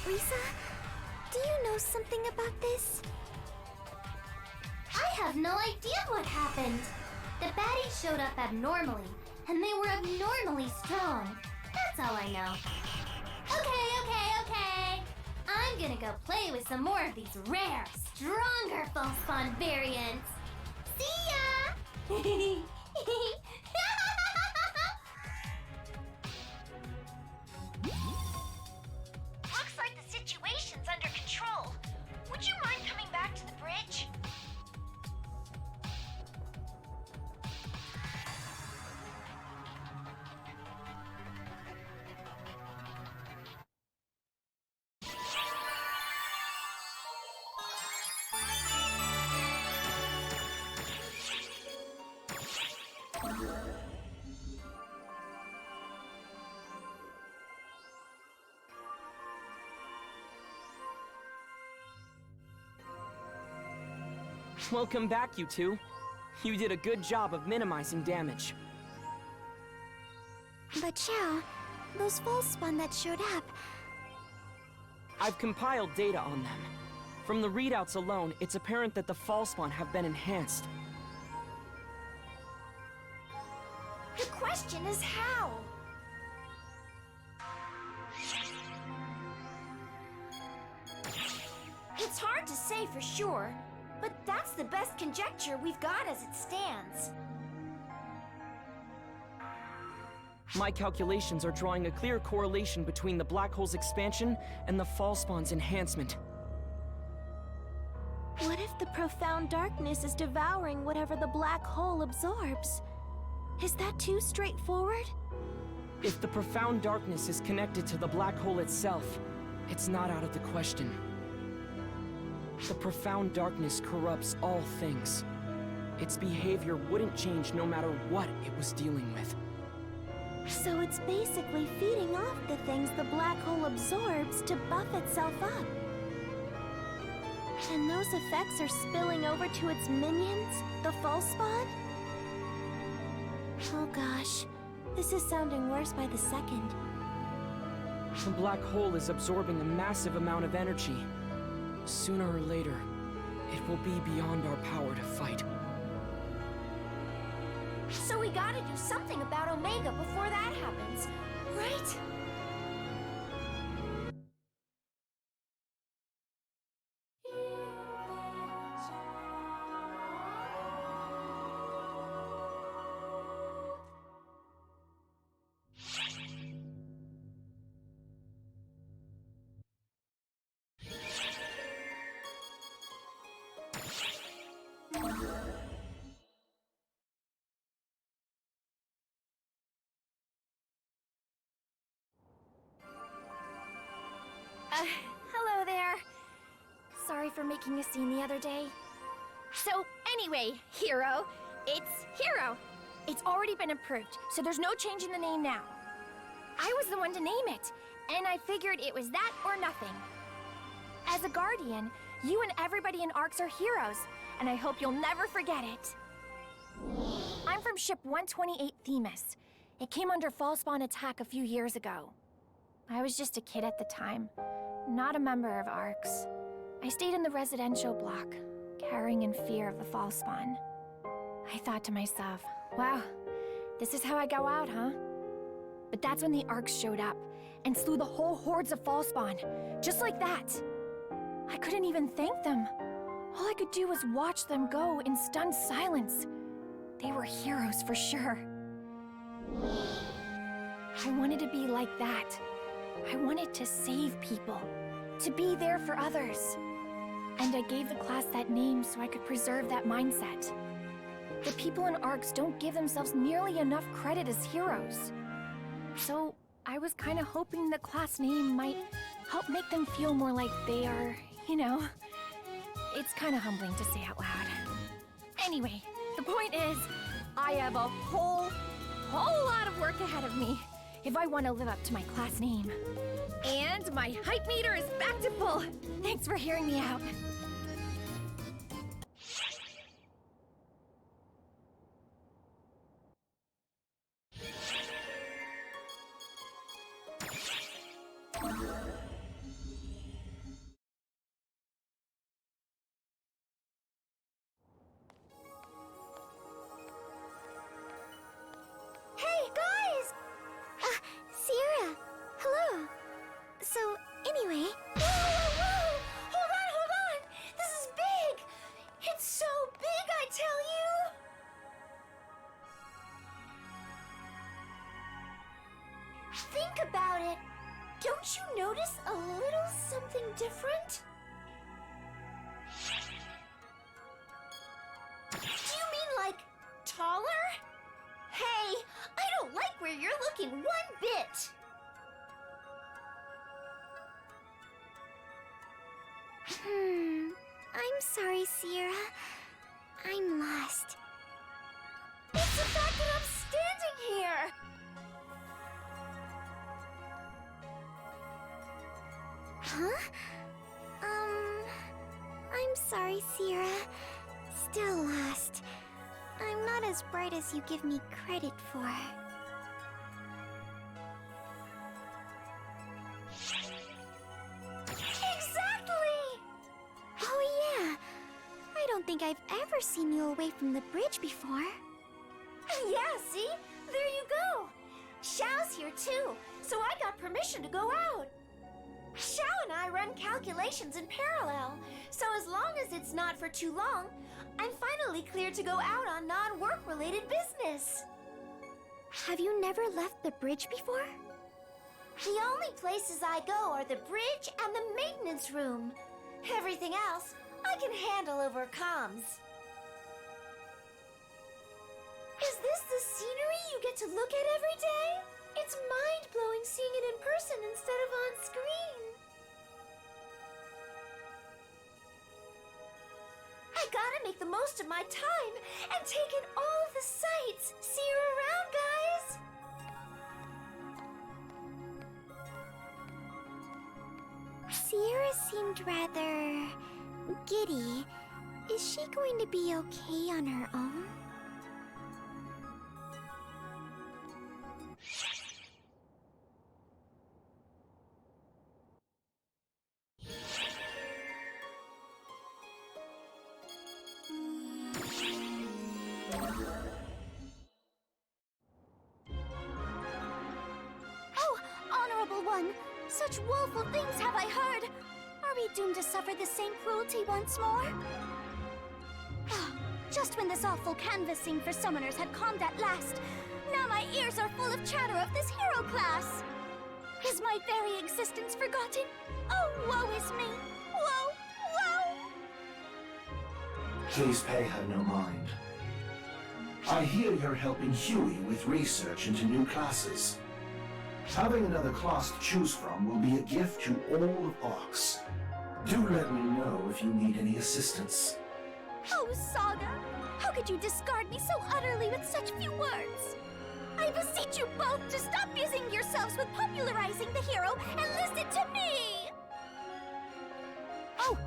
Risa, do you know something about this? I have no idea what happened. The baddies showed up abnormally, and they were abnormally strong. That's all I know. Okay. I'm gonna go play with some more of these rare, stronger Falspawn variants. See ya! Looks like the situation's under control. Would you mind coming back to the bridge? Welcome back, you two. You did a good job of minimizing damage. But Xiao, those Falspawn that showed up... I've compiled data on them. From the readouts alone, it's apparent that the Falspawn have been enhanced. The question is how? It's hard to say for sure, but that's the best conjecture we've got as it stands. My calculations are drawing a clear correlation between the black hole's expansion and the Falspawn's enhancement. What if the profound darkness is devouring whatever the black hole absorbs? Is that too straightforward? If the profound darkness is connected to the black hole itself, it's not out of the question. The profound darkness corrupts all things. Its behavior wouldn't change no matter what it was dealing with. So it's basically feeding off the things the black hole absorbs to buff itself up. And those effects are spilling over to its minions, the Falspawn? Oh gosh, this is sounding worse by the second. The black hole is absorbing a massive amount of energy. Sooner or later, it will be beyond our power to fight. So we gotta do something about Omega before that happens, right? Hello there. Sorry for making a scene the other day. So, anyway, Hero, it's Hero. It's already been approved, so there's no change in the name now. I was the one to name it, and I figured it was that or nothing. As a guardian, you and everybody in ARCS are heroes, and I hope you'll never forget it. I'm from Ship 128 Themis. It came under Fallspawn attack a few years ago. I was just a kid at the time, not a member of ARCS. I stayed in the residential block, cowering in fear of the Fallspawn. I thought to myself, wow, this is how I go out, huh? But that's when the ARCS showed up and slew the whole hordes of Fallspawn, just like that. I couldn't even thank them. All I could do was watch them go in stunned silence. They were heroes for sure. I wanted to be like that. I wanted to save people, to be there for others. And I gave the class that name so I could preserve that mindset. The people in ARCS don't give themselves nearly enough credit as heroes. So I was kind of hoping the class name might help make them feel more like they are, you know. It's kind of humbling to say out loud. Anyway, the point is, I have a whole lot of work ahead of me if I want to live up to my class name. And my hype meter is back to full. Thanks for hearing me out. Hey, guys! Sierra, hello. So, anyway... Whoa, whoa, whoa! Hold on! This is big! It's so big, I tell you! Think about it. Don't you notice a little something different? Do you mean like taller? Hey, I don't like where you're looking one bit. I'm sorry, Sierra. I'm lost. It's the fact that I'm standing here! Huh? I'm sorry, Sierra. Still lost. I'm not as bright as you give me credit for. Exactly! Oh yeah. I don't think I've ever seen you away from the bridge before. Yeah, see? There you go. Xiao's here too, so I got permission to go out. Xiao and I run calculations in parallel, so as long as it's not for too long, I'm finally cleared to go out on non-work-related business. Have you never left the bridge before? The only places I go are the bridge and the maintenance room. Everything else, I can handle over comms. Is this the scenery you get to look at every day? It's mind-blowing seeing it in person instead of on screen. I gotta make the most of my time and take in all of the sights. See you around, guys! Sierra seemed rather giddy. Is she going to be okay on her own? Oh, Honorable One! Such woeful things have I heard! Are we doomed to suffer the same cruelty once more? Oh, just when this awful canvassing for summoners had calmed at last, now my ears are full of chatter of this hero class! Is my very existence forgotten? Oh, woe is me! Woe! Woe! Please pay her no mind. I hear you're helping Huey with research into new classes. Having another class to choose from will be a gift to all of ARCS. Do let me know if you need any assistance. Oh, Saga! How could you discard me so utterly with such few words? I beseech you both to stop busying yourselves with popularizing the hero and listen to me! Oh,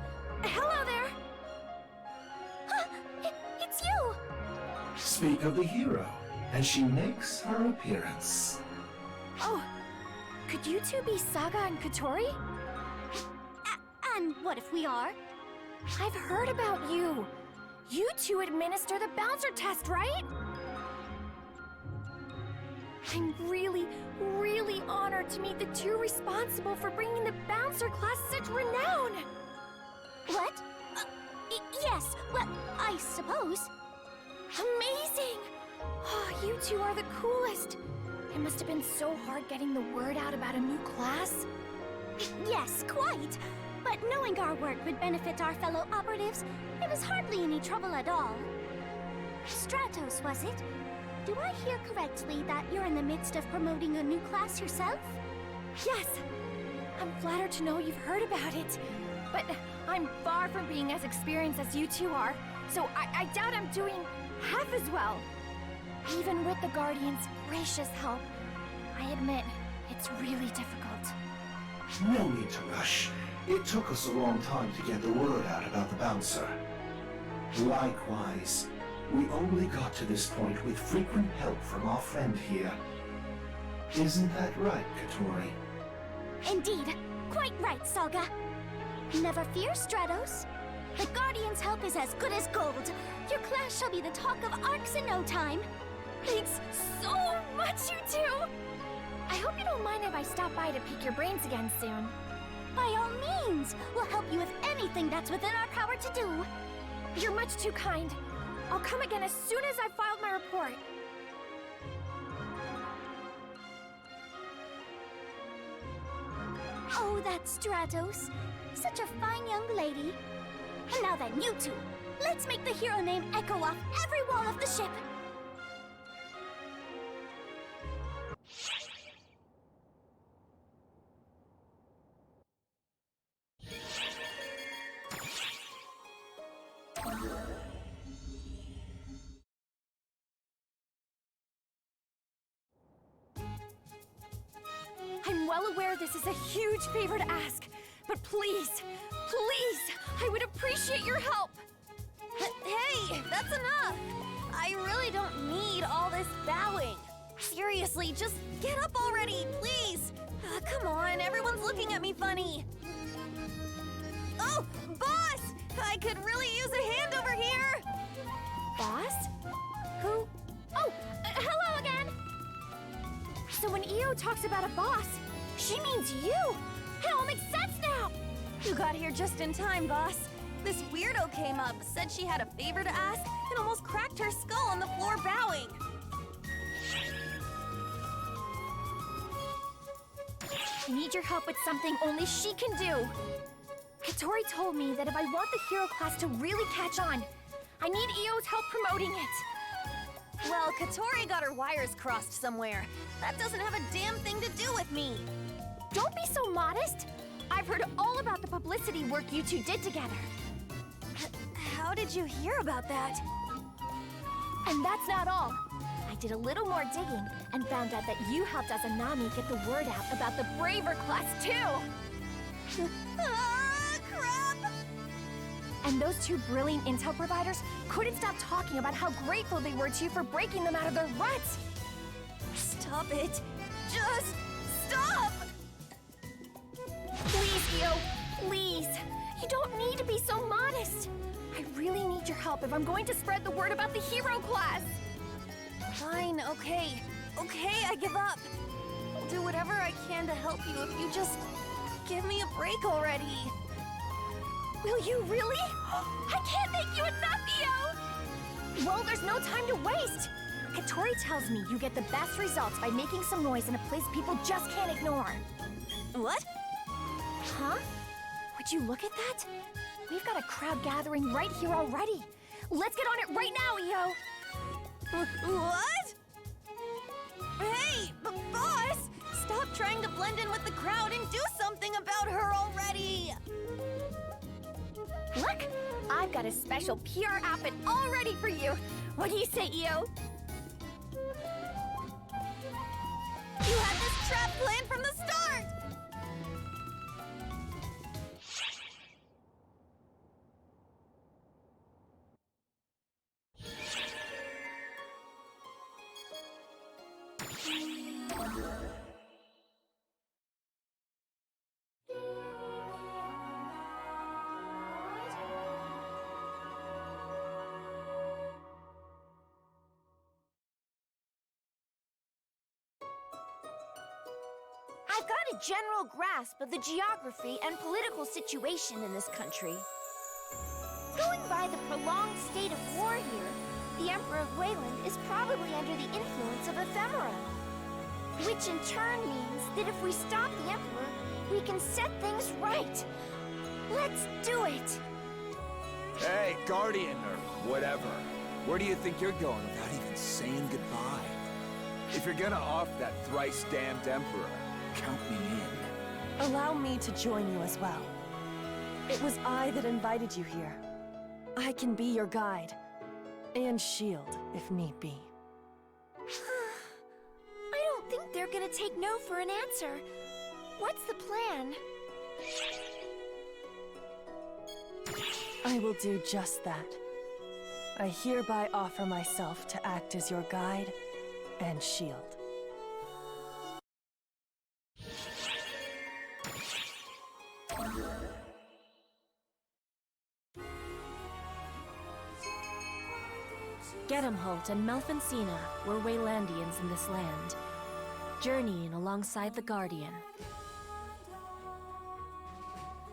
hello there! Huh, it's you! Speak of the hero, and she makes her appearance. Oh, could you two be Saga and Katori? And what if we are? I've heard about you. You two administer the bouncer test, right? I'm really, really honored to meet the two responsible for bringing the bouncer class such renown. What? Yes, well, I suppose. Amazing! Oh, you two are the coolest. It must have been so hard getting the word out about a new class. Yes, quite. But knowing our work would benefit our fellow operatives, it was hardly any trouble at all. Stratos, was it? Do I hear correctly that you're in the midst of promoting a new class yourself? Yes! I'm flattered to know you've heard about it. But I'm far from being as experienced as you two are, so I doubt I'm doing half as well. Even with the Guardian's gracious help, I admit, it's really difficult. No need to rush. It took us a long time to get the word out about the bouncer. Likewise, we only got to this point with frequent help from our friend here. Isn't that right, Katori? Indeed. Quite right, Saga. Never fear, Stratos. The Guardian's help is as good as gold. Your class shall be the talk of Arcs in no time. Thanks so much, you two! I hope you don't mind if I stop by to pick your brains again soon. By all means! We'll help you with anything that's within our power to do. You're much too kind. I'll come again as soon as I've filed my report. Oh, that's Stratos. Such a fine young lady. And now then, you two, let's make the hero name echo off every wall of the ship. I'm well aware this is a huge favor to ask, but please, please, I would appreciate your help. Hey, that's enough! I really don't need all this bowing. Seriously, just get up already, please! Come on, everyone's looking at me funny. Oh, boss! I could really use a hand over here! Boss? Who? Oh, hello again! So when EO talks about a boss, she means you! It all makes sense now! You got here just in time, boss. This weirdo came up, said she had a favor to ask, and almost cracked her skull on the floor bowing. I need your help with something only she can do. Katori told me that if I want the hero class to really catch on, I need EO's help promoting it. Well, Katori got her wires crossed somewhere. That doesn't have a damn thing to do with me. Don't be so modest. I've heard all about the publicity work you two did together. How did you hear about that? And that's not all. I did a little more digging and found out that you helped Azanami get the word out about the Braver class too. Crap! And those two brilliant intel providers couldn't stop talking about how grateful they were to you for breaking them out of their ruts. Stop it. Just stop! Please, EO, please. You don't need to be so modest. I really need your help if I'm going to spread the word about the hero class. Fine, okay. Okay, I give up. I'll do whatever I can to help you if you just give me a break already. Will you really? I can't thank you enough, EO! Well, there's no time to waste. Katori tells me you get the best results by making some noise in a place people just can't ignore. What? Huh? Would you look at that? We've got a crowd gathering right here already. Let's get on it right now, EO! What? Hey, boss! Stop trying to blend in with the crowd and do something about her already! Look! I've got a special PR outfit all ready for you. What do you say, EO? You had this trap planned from the start! I've got a general grasp of the geography and political situation in this country. Going by the prolonged state of war here, the Emperor of Wayland is probably under the influence of ephemera. Which in turn means that if we stop the Emperor, we can set things right. Let's do it! Hey, Guardian, or whatever. Where do you think you're going without even saying goodbye? If you're gonna off that thrice-damned Emperor, count me in. Allow me to join you as well. It was I that invited you here. I can be your guide. And shield, if need be. I don't think they're gonna take no for an answer. What's the plan? I will do just that. I hereby offer myself to act as your guide and shield. Gedamholt and Melfincina were Waylandians in this land, journeying alongside the Guardian.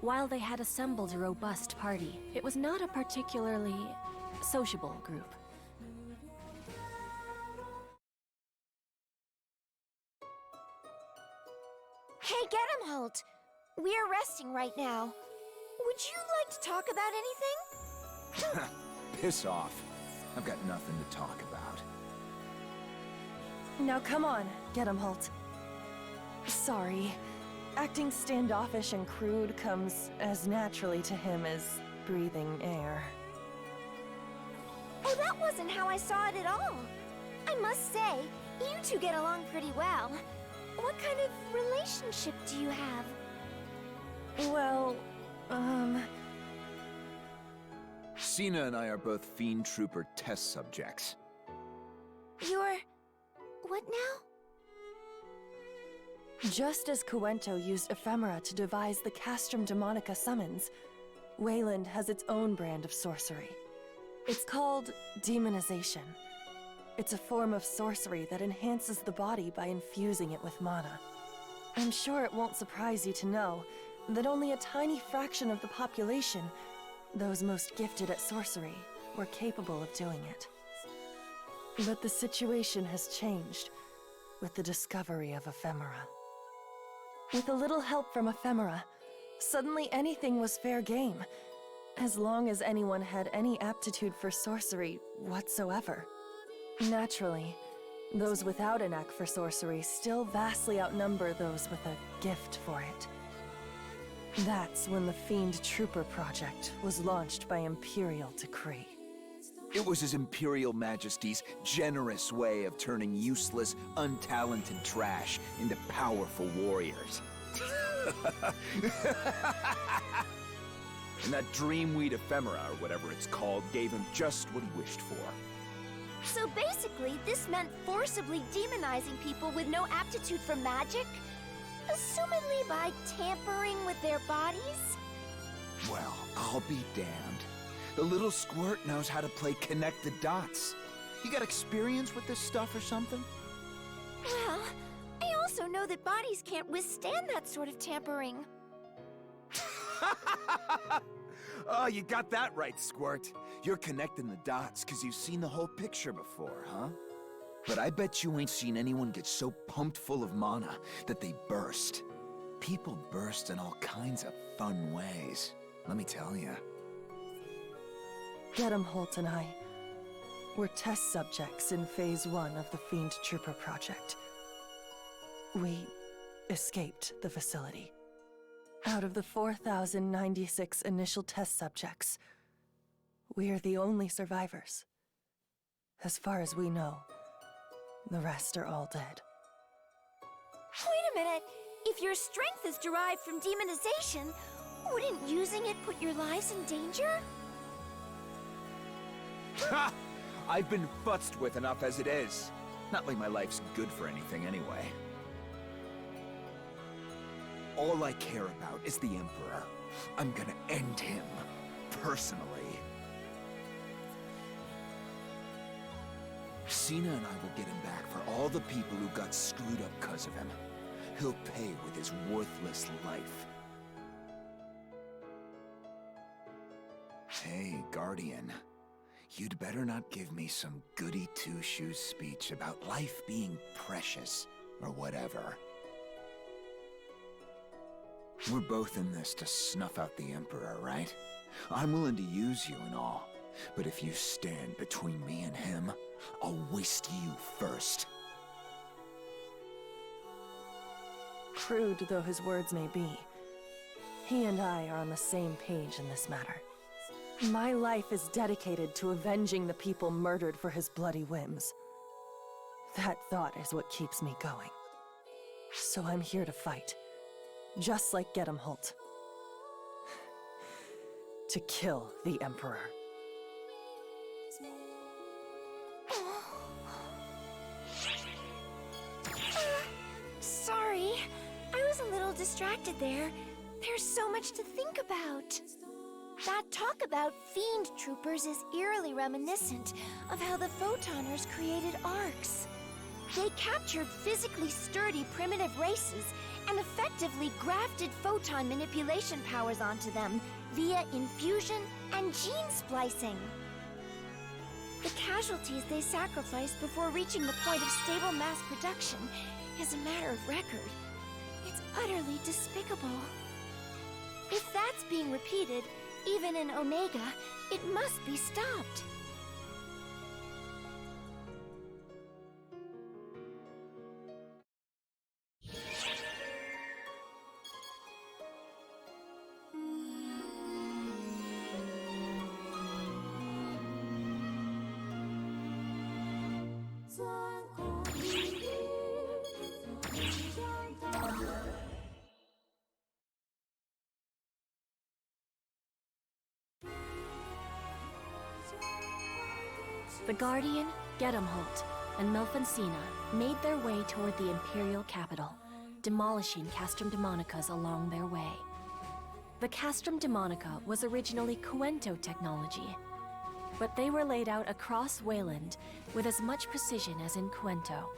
While they had assembled a robust party, it was not a particularly sociable group. Hey, Gedamholt! We're resting right now. Would you like to talk about anything? Piss off. I've got nothing to talk about. Now come on, Gedamholt. Sorry. Acting standoffish and crude comes as naturally to him as breathing air. Oh, that wasn't how I saw it at all. I must say, you two get along pretty well. What kind of relationship do you have? Well, Sina and I are both Fiend Trooper test subjects. You're... what now? Just as Cuento used ephemera to devise the Castrum Demonica summons, Wayland has its own brand of sorcery. It's called demonization. It's a form of sorcery that enhances the body by infusing it with mana. I'm sure it won't surprise you to know that only a tiny fraction of the population, those most gifted at sorcery, were capable of doing it. But the situation has changed with the discovery of ephemera. With a little help from ephemera, suddenly anything was fair game, as long as anyone had any aptitude for sorcery whatsoever. Naturally, those without a knack for sorcery still vastly outnumber those with a gift for it. That's when the Fiend Trooper project was launched by Imperial decree. It was His Imperial Majesty's generous way of turning useless, untalented trash into powerful warriors. And that Dreamweed ephemera, or whatever it's called, gave him just what he wished for. So basically, this meant forcibly demonizing people with no aptitude for magic? Assumedly by tampering with their bodies? Well, I'll be damned. The little squirt knows how to play connect the dots. You got experience with this stuff or something? Well, I also know that bodies can't withstand that sort of tampering. Oh, you got that right, Squirt. You're connecting the dots because you've seen the whole picture before, huh? But I bet you ain't seen anyone get so pumped full of mana that they burst. People burst in all kinds of fun ways, let me tell you. Gedamholt and I were test subjects in Phase 1 of the Fiend Trooper project. We escaped the facility. Out of the 4,096 initial test subjects, we are the only survivors. As far as we know, the rest are all dead. Wait a minute! If your strength is derived from demonization, wouldn't using it put your lives in danger? Ha! I've been futzed with enough as it is. Not like my life's good for anything anyway. All I care about is the Emperor. I'm gonna end him, personally. Sina and I will get him back for all the people who got screwed up because of him. he'll pay with his worthless life. Hey, Guardian. You'd better not give me some goody two-shoes speech about life being precious, or whatever. We're both in this to snuff out the Emperor, right? I'm willing to use you and all, but if you stand between me and him, I'll waste you first. Crude though his words may be, he and I are on the same page in this matter. My life is dedicated to avenging the people murdered for his bloody whims. That thought is what keeps me going. So I'm here to fight, just like Get 'em Holt. To kill the Emperor. Sorry, I was a little distracted there. There's so much to think about. That talk about fiend troopers is eerily reminiscent of how the Photoners created arcs. They captured physically sturdy primitive races and effectively grafted photon manipulation powers onto them via infusion and gene splicing. The casualties they sacrificed before reaching the point of stable mass production is a matter of record. It's utterly despicable. If that's being repeated, even in Omega, it must be stopped. The Guardian, Get 'em Holt, and Melfancina made their way toward the Imperial capital, demolishing Castrum Demonicas along their way. The Castrum Demonica was originally Cuento technology, but they were laid out across Wayland with as much precision as in Cuento.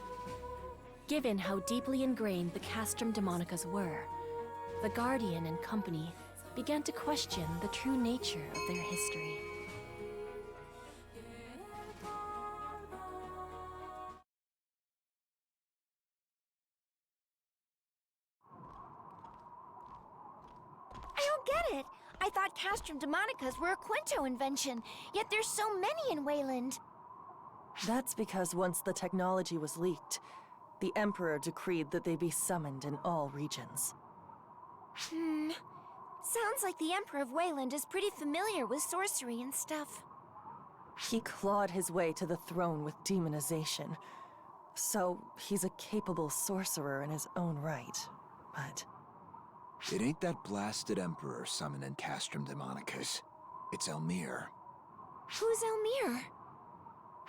Given how deeply ingrained the Castrum Demonicas were, the Guardian and company began to question the true nature of their history. Get it? I thought Castrum Demonicas were a Quinto invention, yet there's so many in Wayland. That's because once the technology was leaked, the Emperor decreed that they be summoned in all regions. Sounds like the Emperor of Wayland is pretty familiar with sorcery and stuff. He clawed his way to the throne with demonization, so he's a capable sorcerer in his own right, but... It ain't that blasted Emperor summoning Castrum Demonicas. It's Elmir. Who's Elmir?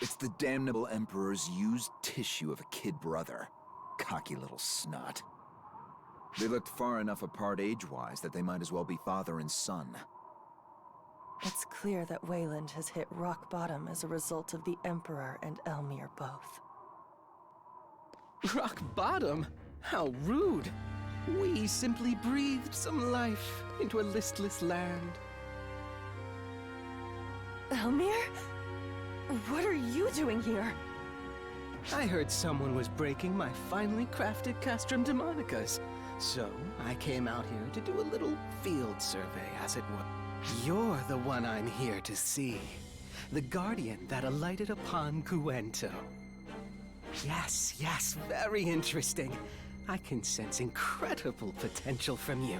It's the damnable Emperor's used tissue of a kid brother. Cocky little snot. They looked far enough apart age-wise that they might as well be father and son. It's clear that Wayland has hit rock bottom as a result of the Emperor and Elmir both. Rock bottom? How rude! We simply breathed some life into a listless land. Elmir? What are you doing here? I heard someone was breaking my finely crafted Castrum Demonicas, so I came out here to do a little field survey, as it were. You're the one I'm here to see. The Guardian that alighted upon Cuento. Yes, very interesting. I can sense incredible potential from you.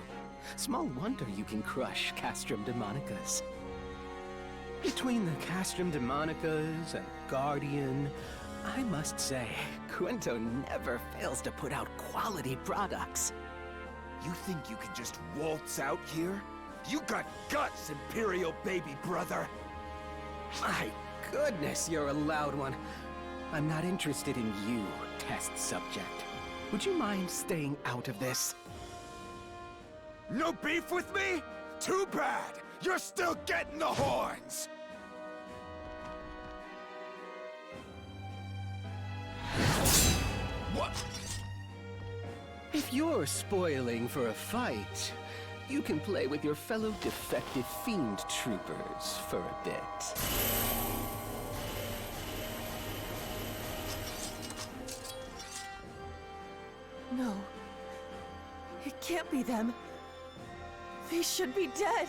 Small wonder you can crush Castrum Demonicas. Between the Castrum Demonicas and Guardian, I must say, Cuento never fails to put out quality products. You think you can just waltz out here? You got guts, Imperial baby brother! My goodness, you're a loud one. I'm not interested in you, test subject. Would you mind staying out of this? No beef with me? Too bad! You're still getting the horns! What? If If you're spoiling for a fight, you can play with your fellow defective fiend troopers for a bit. No. It can't be them. They should be dead.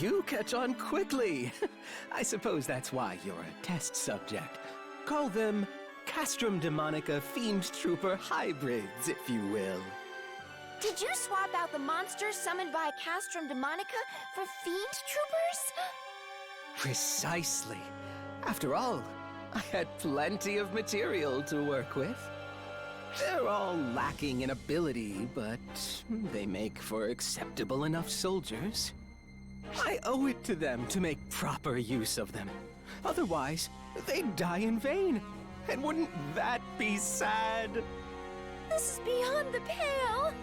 You catch on quickly. I suppose that's why you're a test subject. Call them Castrum Demonica Fiend Trooper hybrids, if you will. Did you swap out the monsters summoned by Castrum Demonica for fiend troopers? Precisely. After all, I had plenty of material to work with. They're all lacking in ability, but they make for acceptable enough soldiers. I owe it to them to make proper use of them. Otherwise, they'd die in vain. And wouldn't that be sad? This is beyond the pale.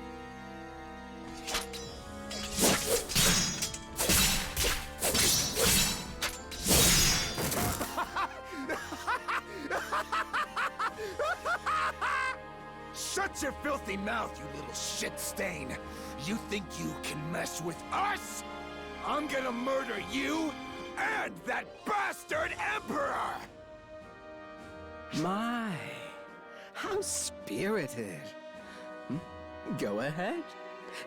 Shut your filthy mouth, you little shit stain! You think you can mess with us? I'm gonna murder you and that bastard Emperor! My, how spirited. Go ahead.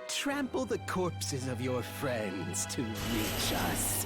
Trample the corpses of your friends to reach us.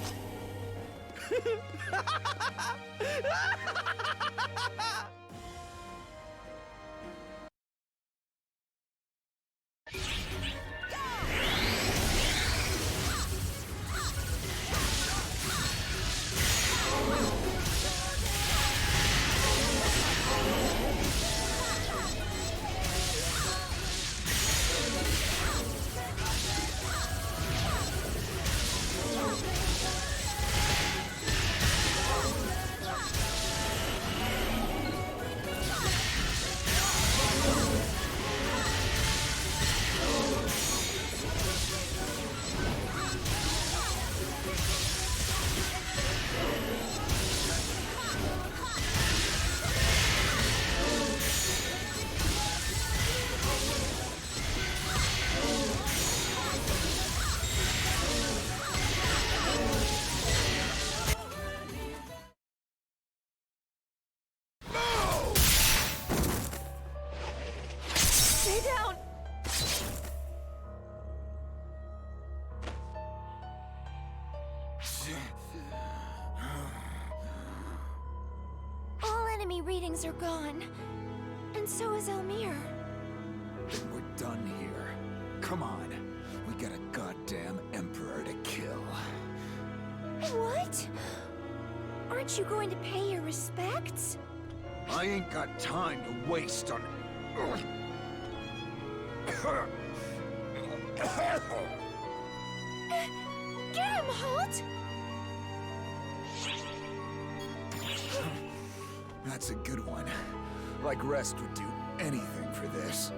Stay down! All enemy readings are gone. And so is Elmir. Then we're done here. Come on. We got a goddamn Emperor to kill. What? Aren't you going to pay your respects? I ain't got time to waste on... Get him, Holt! That's a good one. Like Rest would do anything for this.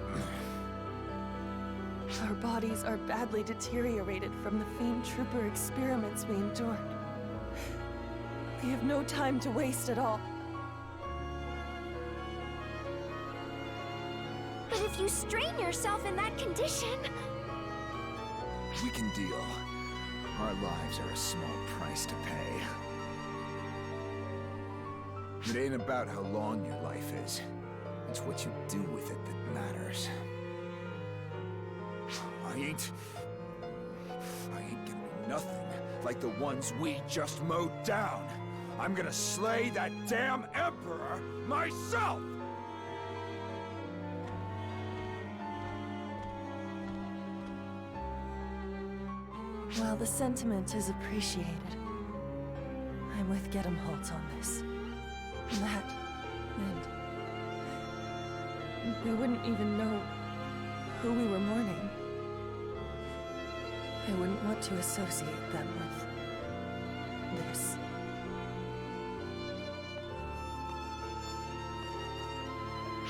Our bodies are badly deteriorated from the Fiend Trooper experiments we endured. We have no time to waste at all. But if you strain yourself in that condition... We can deal. Our lives are a small price to pay. It ain't about how long your life is. It's what you do with it that matters. I ain't gonna be nothing like the ones we just mowed down. I'm gonna slay that damn Emperor myself! While the sentiment is appreciated, I'm with Gedem Holt on this. That, and we wouldn't even know who we were mourning. I wouldn't want to associate them with this.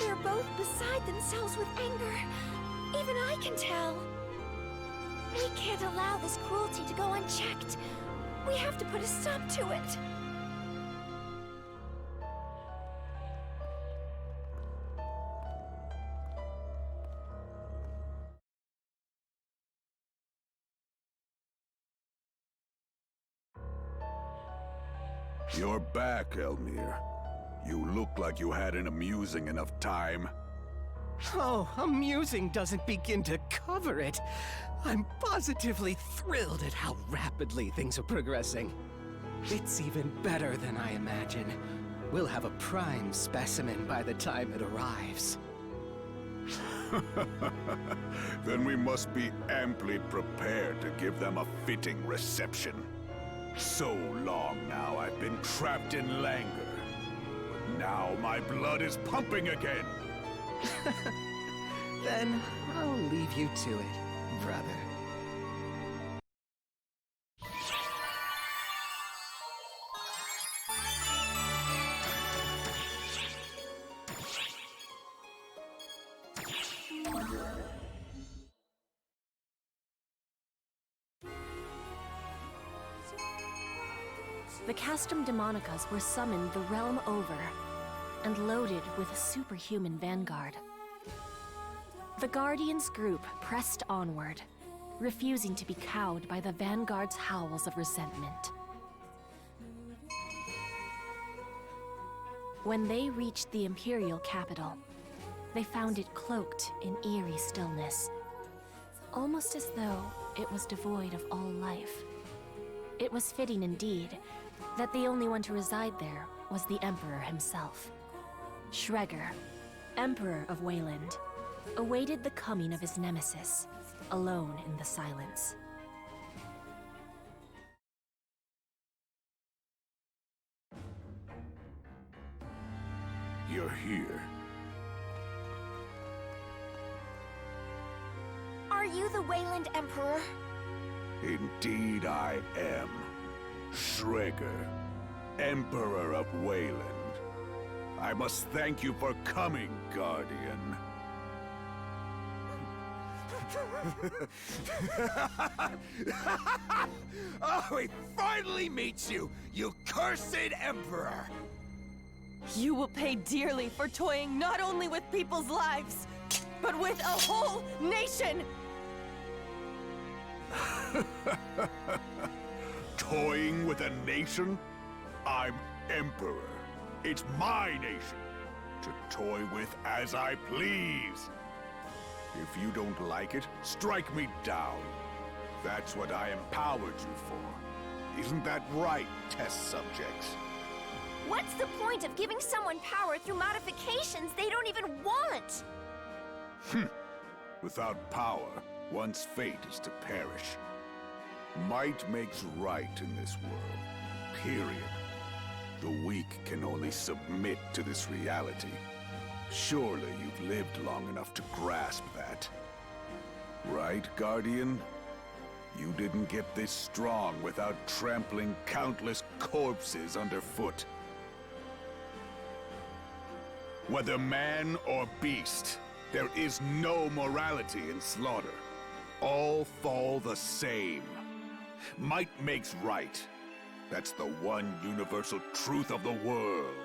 They're both beside themselves with anger. Even I can tell. We can't allow this cruelty to go unchecked. We have to put a stop to it. You're back, Elmir. You look like you had an amusing enough time. Oh, amusing doesn't begin to cover it. I'm positively thrilled at how rapidly things are progressing. It's even better than I imagine. We'll have a prime specimen by the time it arrives. Then we must be amply prepared to give them a fitting reception. So long now I've been trapped in languor. Now my blood is pumping again. Then I'll leave you to it, brother. The Castrum Demonicas were summoned the realm over and loaded with a superhuman vanguard. The Guardians group pressed onward, refusing to be cowed by the Vanguard's howls of resentment. When they reached the Imperial capital, they found it cloaked in eerie stillness, almost as though it was devoid of all life. It was fitting indeed that the only one to reside there was the Emperor himself. Schreger, Emperor of Wayland, awaited the coming of his nemesis, alone in the silence. You're here. Are you the Wayland Emperor? Indeed I am. Schreger, Emperor of Wayland. I must thank you for coming, Guardian. Oh, he finally meets you, you cursed Emperor! You will pay dearly for toying not only with people's lives, but with a whole nation! Toying with a nation? I'm Emperor. It's my nation. To toy with as I please. If you don't like it, strike me down. That's what I empowered you for. Isn't that right, test subjects? What's the point of giving someone power through modifications they don't even want? Without power, one's fate is to perish. Might makes right in this world. Period. The weak can only submit to this reality. Surely you've lived long enough to grasp that. Right, Guardian? You didn't get this strong without trampling countless corpses underfoot. Whether man or beast, there is no morality in slaughter. All fall the same. Might makes right. That's the one universal truth of the world.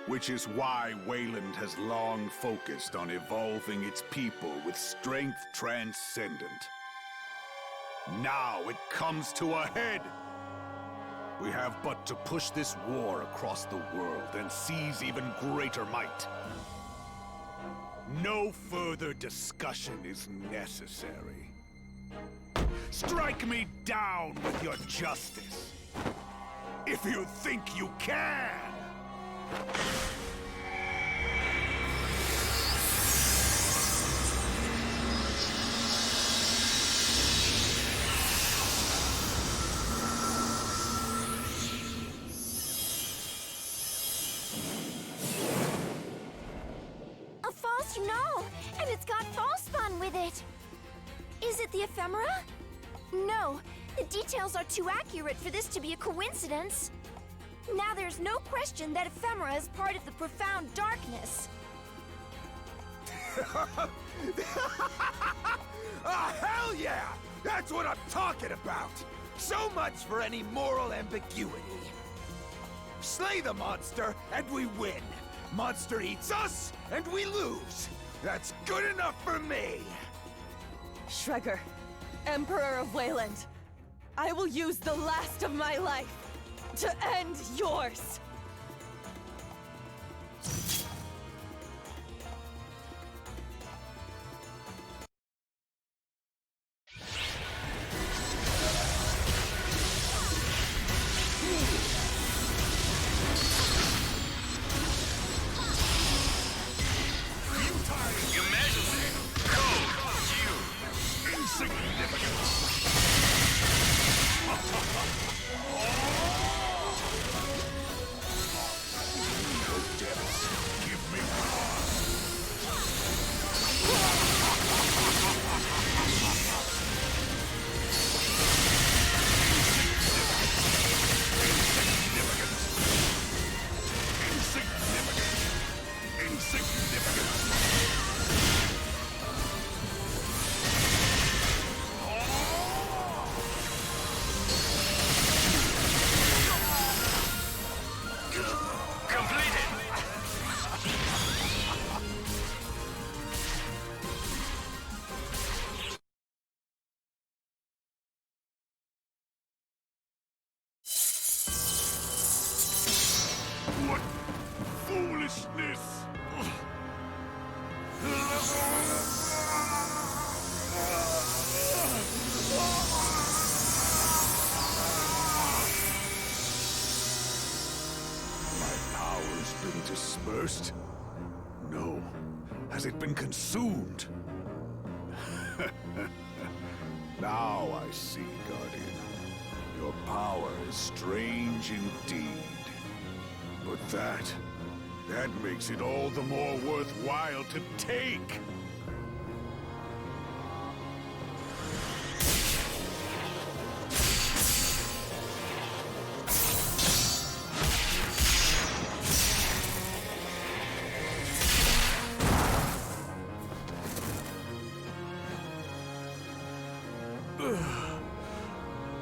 Which is why Wayland has long focused on evolving its people with strength transcendent. Now it comes to a head. We have but to push this war across the world and seize even greater might. No further discussion is necessary. Strike me down with your justice. If you think you can! A false no! And it's got false spawn with it! Is it the ephemera? No, the details are too accurate for this to be a coincidence. Now there's no question that ephemera is part of the profound darkness. Ah, hell yeah! That's what I'm talking about! So much for any moral ambiguity. Slay the monster, and we win. Monster eats us, and we lose. That's good enough for me! Schreger, Emperor of Wayland, I will use the last of my life to end yours! You measure me. Go, you. Insignificant. What foolishness! My power's been dispersed? No. Has it been consumed? Now I see, Guardian. Your power is strange indeed. But that makes it all the more worthwhile to take!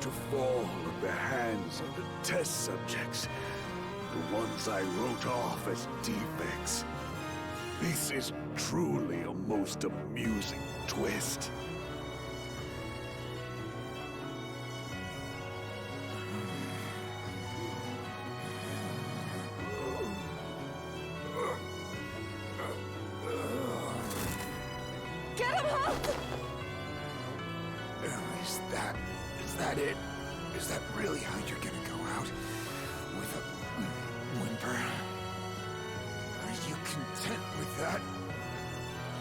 To fall at the hands of the test subjects. The ones I wrote off as defects. This is truly a most amusing twist. Get him, Hulk! Is that it? Is that really how you're gonna go out? With a whimper? Are you content with that?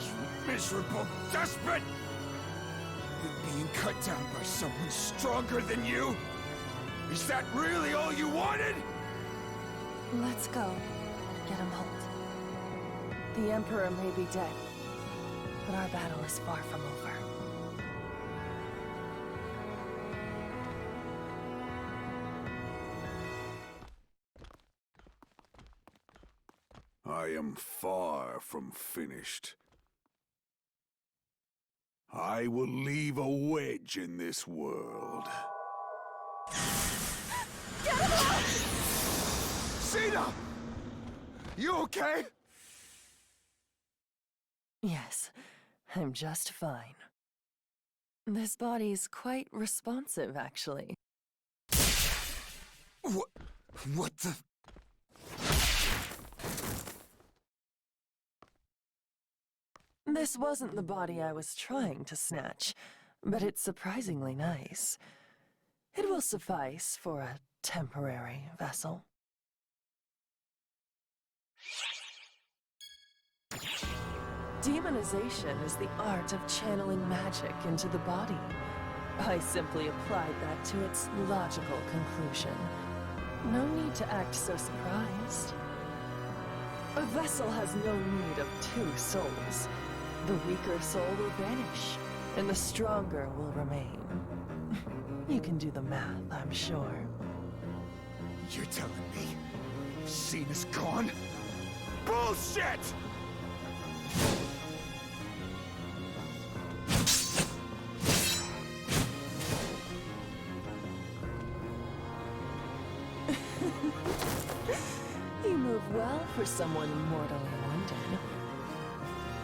You miserable despot! With being cut down by someone stronger than you? Is that really all you wanted? Let's go. Get him, Holt. The Emperor may be dead, but our battle is far from over. I am far from finished. I will leave a wedge in this world. Get him out! Cena! You okay? Yes, I'm just fine. This body's quite responsive, actually. What the... This wasn't the body I was trying to snatch, but it's surprisingly nice. It will suffice for a temporary vessel. Demonization is the art of channeling magic into the body. I simply applied that to its logical conclusion. No need to act so surprised. A vessel has no need of two souls. The weaker soul will vanish, and the stronger will remain. You can do the math, I'm sure. You're telling me Cena's gone? Bullshit! You move well for someone mortally wounded.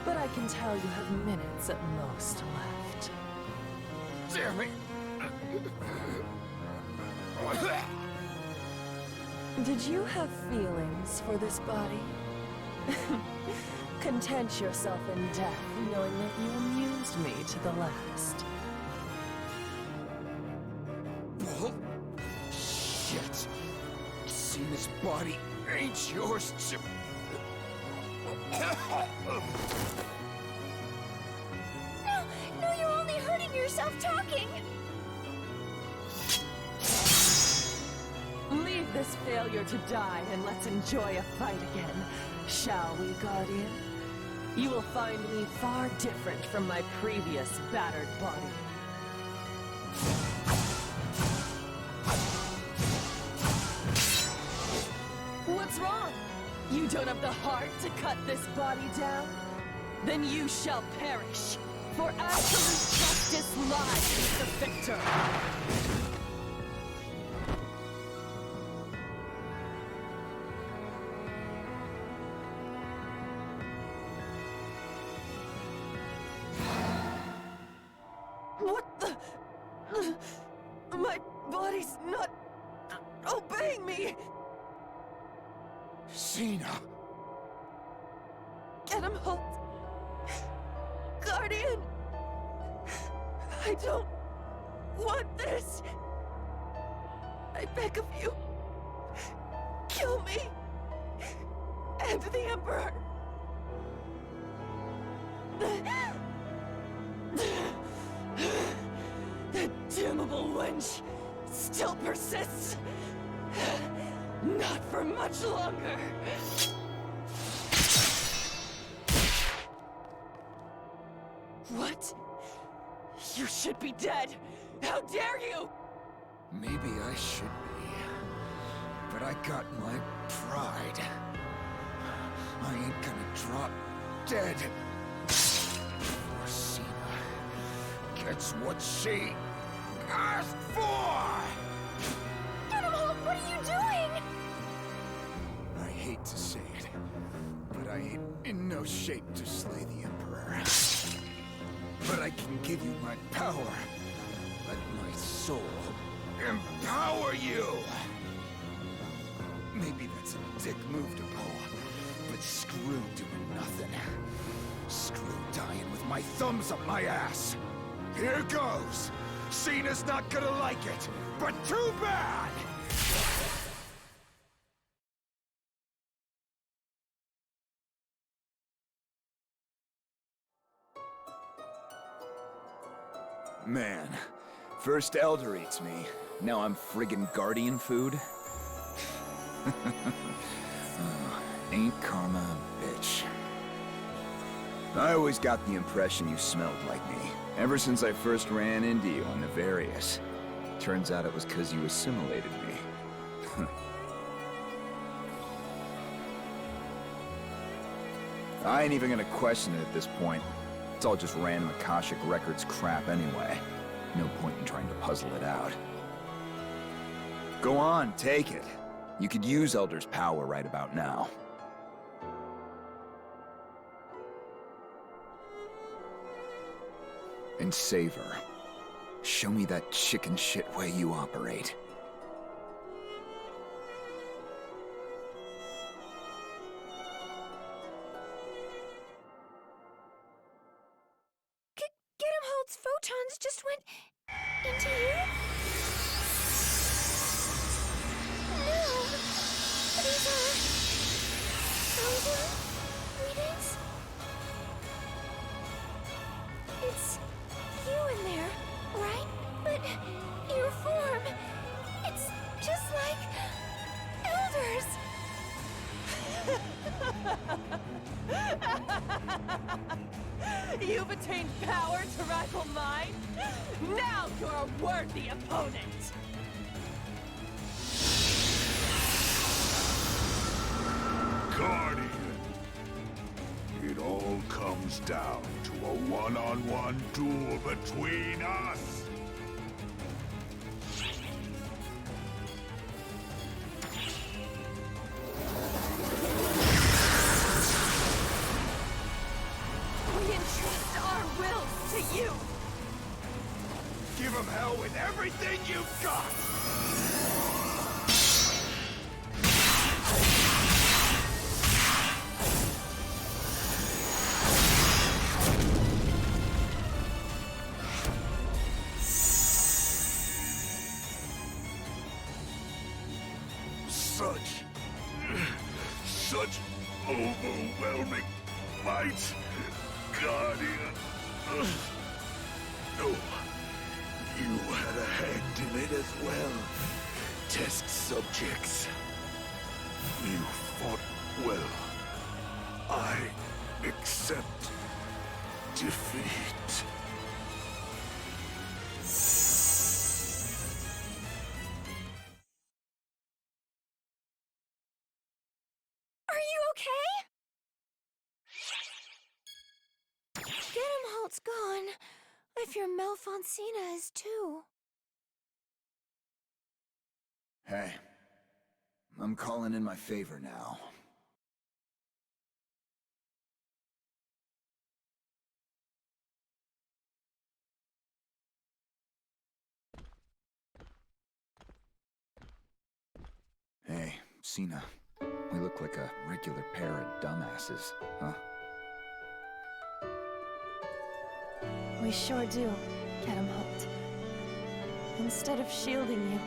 But I can tell you have minutes at most left. Damn it! Did you have feelings for this body? Content yourself in death, knowing that you amused me to the last. Bull? Shit. See, this body ain't yours to... No, you're only hurting yourself talking! Leave this failure to die and let's enjoy a fight again, shall we, Guardian? You will find me far different from my previous battered body. What's wrong? You don't have the heart to cut this body down? Then you shall perish, for absolute justice lies with the victor. What the... My body's not obeying me! Cena! Get him, Holt! Guardian! I don't want this! I beg of you, kill me! And the Emperor! The damnable wench still persists! Not for much longer! What? You should be dead! How dare you! Maybe I should be. But I got my pride. I ain't gonna drop dead. Poor Cena gets what she asked for! Get him, Hulk! What are you doing? I hate to say it, but I ain't in no shape to slay the Emperor. But I can give you my power. Let my soul empower you! Maybe that's a dick move to pull, but screw doing nothing. Screw dying with my thumbs up my ass. Here goes! Cena's not gonna like it, but too bad! Man, first Elder eats me, now I'm friggin' Guardian food? Ain't karma a bitch? I always got the impression you smelled like me, ever since I first ran into you on Nefarious. Turns out it was 'cause you assimilated me. I ain't even gonna question it at this point. It's all just random Akashic Records crap anyway. No point in trying to puzzle it out. Go on, take it. You could use Elder's power right about now. And save her. Show me that chicken shit way you operate. Get him, Holt's photons just went into you? No! These are... frozen readings? It's you in there, right? But your form, it's just like Elders. You've attained power to rival mine? Now you're a worthy opponent! Guardian. It all comes down to a one-on-one duel between us. We entrust our wills to you! Give him hell with everything you've got! Such overwhelming might, Guardian. No, you had a hand in it as well. Test subjects. You fought well. I accept defeat. Are you okay? Gedamholt's gone. I fear Malfoncina is too. Hey, I'm calling in my favor now. Hey, Cena. We look like a regular pair of dumbasses, huh? We sure do, Gedamholt. Instead of shielding you,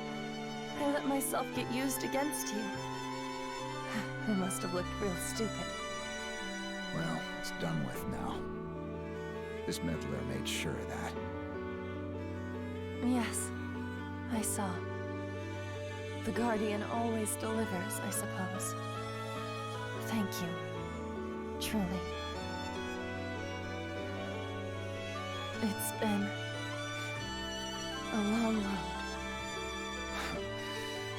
I let myself get used against you. I must have looked real stupid. Well, it's done with now. This meddler made sure of that. Yes, I saw. The Guardian always delivers, I suppose. Thank you. Truly. It's been a long road.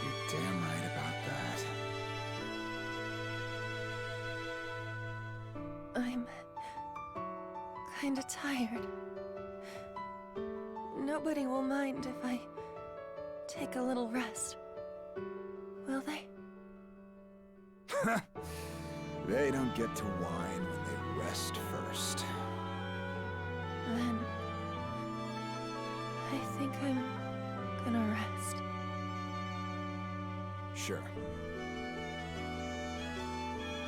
You're damn right about that. I'm kinda tired. Nobody will mind if I take a little rest. Will they? They don't get to whine when they rest first. Then I think I'm gonna rest. Sure.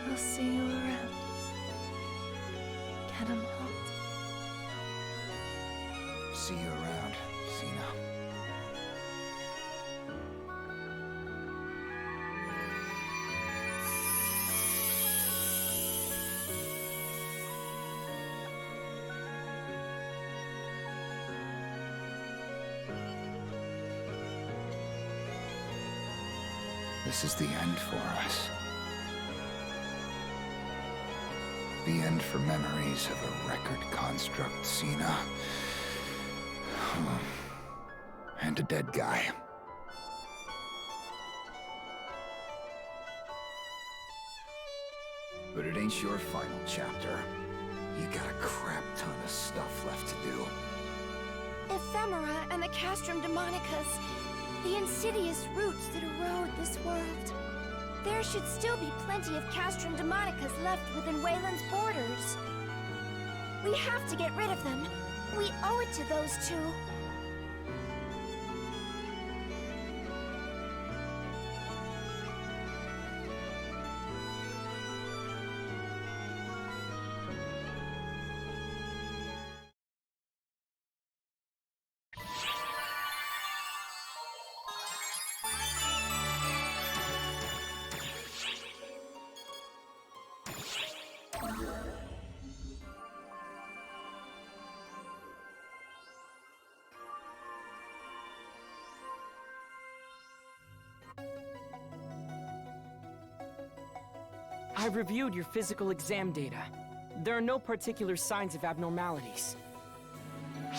I'll see you around. Gedamholt. See you around, Cena. This is the end for us. The end for memories of a record construct, Cena. And a dead guy. But it ain't your final chapter. You got a crap ton of stuff left to do. Ephemera and the Castrum Demonicus, the insidious roots that erode this world. There should still be plenty of Castrum Demonicus left within Wayland's borders. We have to get rid of them. We owe it to those two. I've reviewed your physical exam data. There are no particular signs of abnormalities.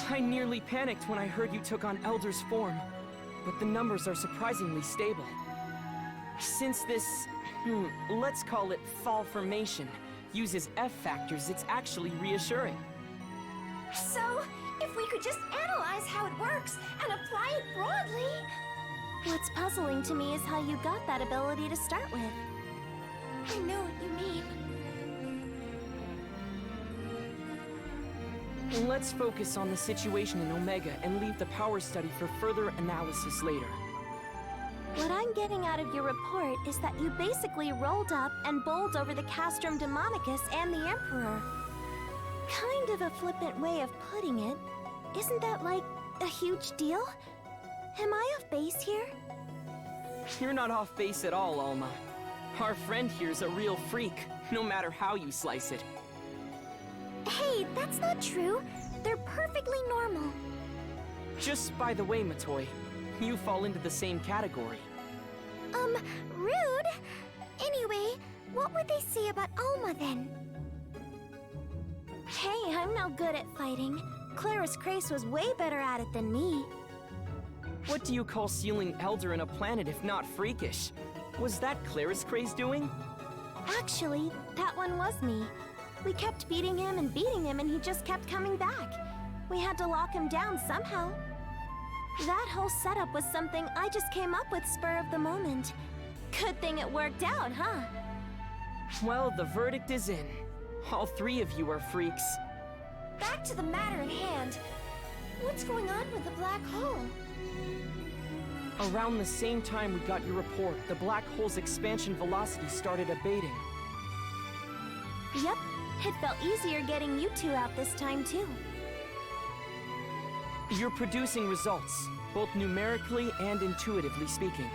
I nearly panicked when I heard you took on Elder's form, but the numbers are surprisingly stable. Since this, let's call it fall formation, uses F factors, it's actually reassuring. So, if we could just analyze how it works and apply it broadly... What's puzzling to me is how you got that ability to start with. I know what you mean. Let's focus on the situation in Omega and leave the power study for further analysis later. What I'm getting out of your report is that you basically rolled up and bowled over the Castrum Demonicus and the Emperor. Kind of a flippant way of putting it. Isn't that like a huge deal? Am I off base here? You're not off base at all, Alma. Our friend here's a real freak, no matter how you slice it. Hey, that's not true. They're perfectly normal. Just by the way, Matoy, you fall into the same category. Rude? Anyway, what would they say about Alma then? Hey, I'm no good at fighting. Claris Crace was way better at it than me. What do you call sealing Elder in a planet if not freakish? Was that Claris Craze doing? Actually, that one was me. We kept beating him and he just kept coming back. We had to lock him down somehow. That whole setup was something I just came up with spur of the moment. Good thing it worked out, huh? Well, the verdict is in. All three of you are freaks. Back to the matter at hand. What's going on with the black hole? Around the same time we got your report, the black hole's expansion velocity started abating. Yep, it felt easier getting you two out this time too. You're producing results, both numerically and intuitively speaking.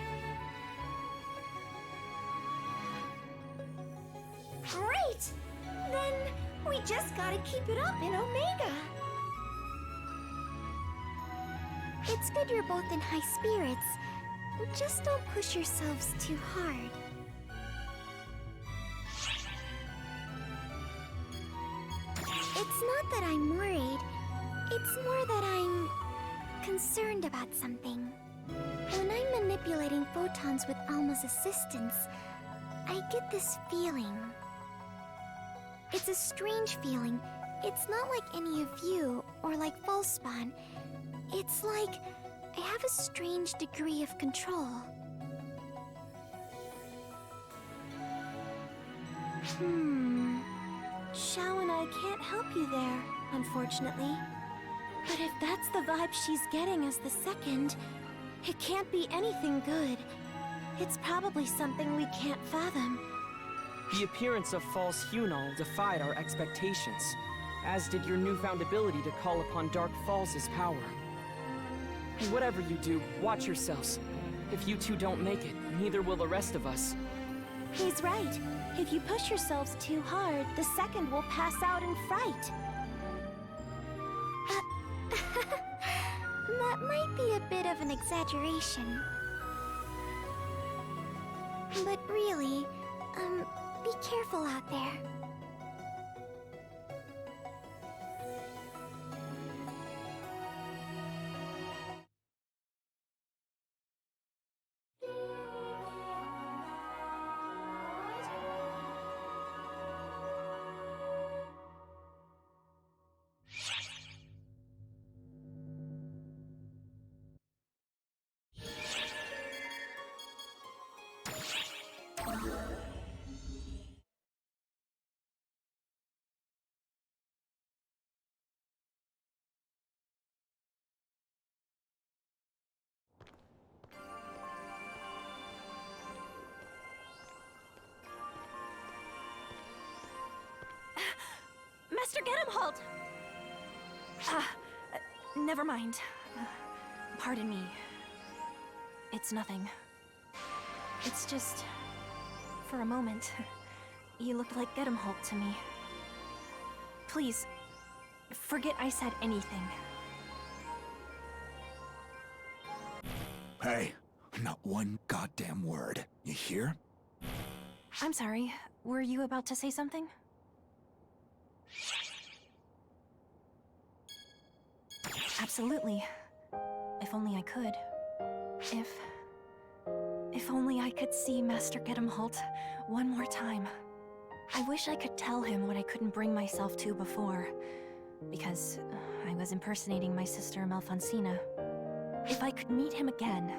Great! Then we just gotta keep it up in Omega. It's good you're both in high spirits. Just don't push yourselves too hard. It's not that I'm worried. It's more that I'm concerned about something. When I'm manipulating photons with Alma's assistance, I get this feeling. It's a strange feeling. It's not like any of you, or like Falspawn. It's like I have a strange degree of control. Xiao and I can't help you there, unfortunately. But if that's the vibe she's getting as the second, it can't be anything good. It's probably something we can't fathom. The appearance of false Hunol defied our expectations, as did your newfound ability to call upon Dark Falls' power. Whatever you do, watch yourselves. If you two don't make it, neither will the rest of us. He's right. If you push yourselves too hard, the second will pass out in fright. That might be a bit of an exaggeration. But really, be careful out there. Master Gedemholt! Never mind. Pardon me. It's nothing. It's just... for a moment, you looked like Gedemholt to me. Please, forget I said anything. Hey, not one goddamn word. You hear? I'm sorry, were you about to say something? Absolutely. If only I could. If only I could see Master Gedemholt one more time. I wish I could tell him what I couldn't bring myself to before, because I was impersonating my sister Malfonsina. If I could meet him again,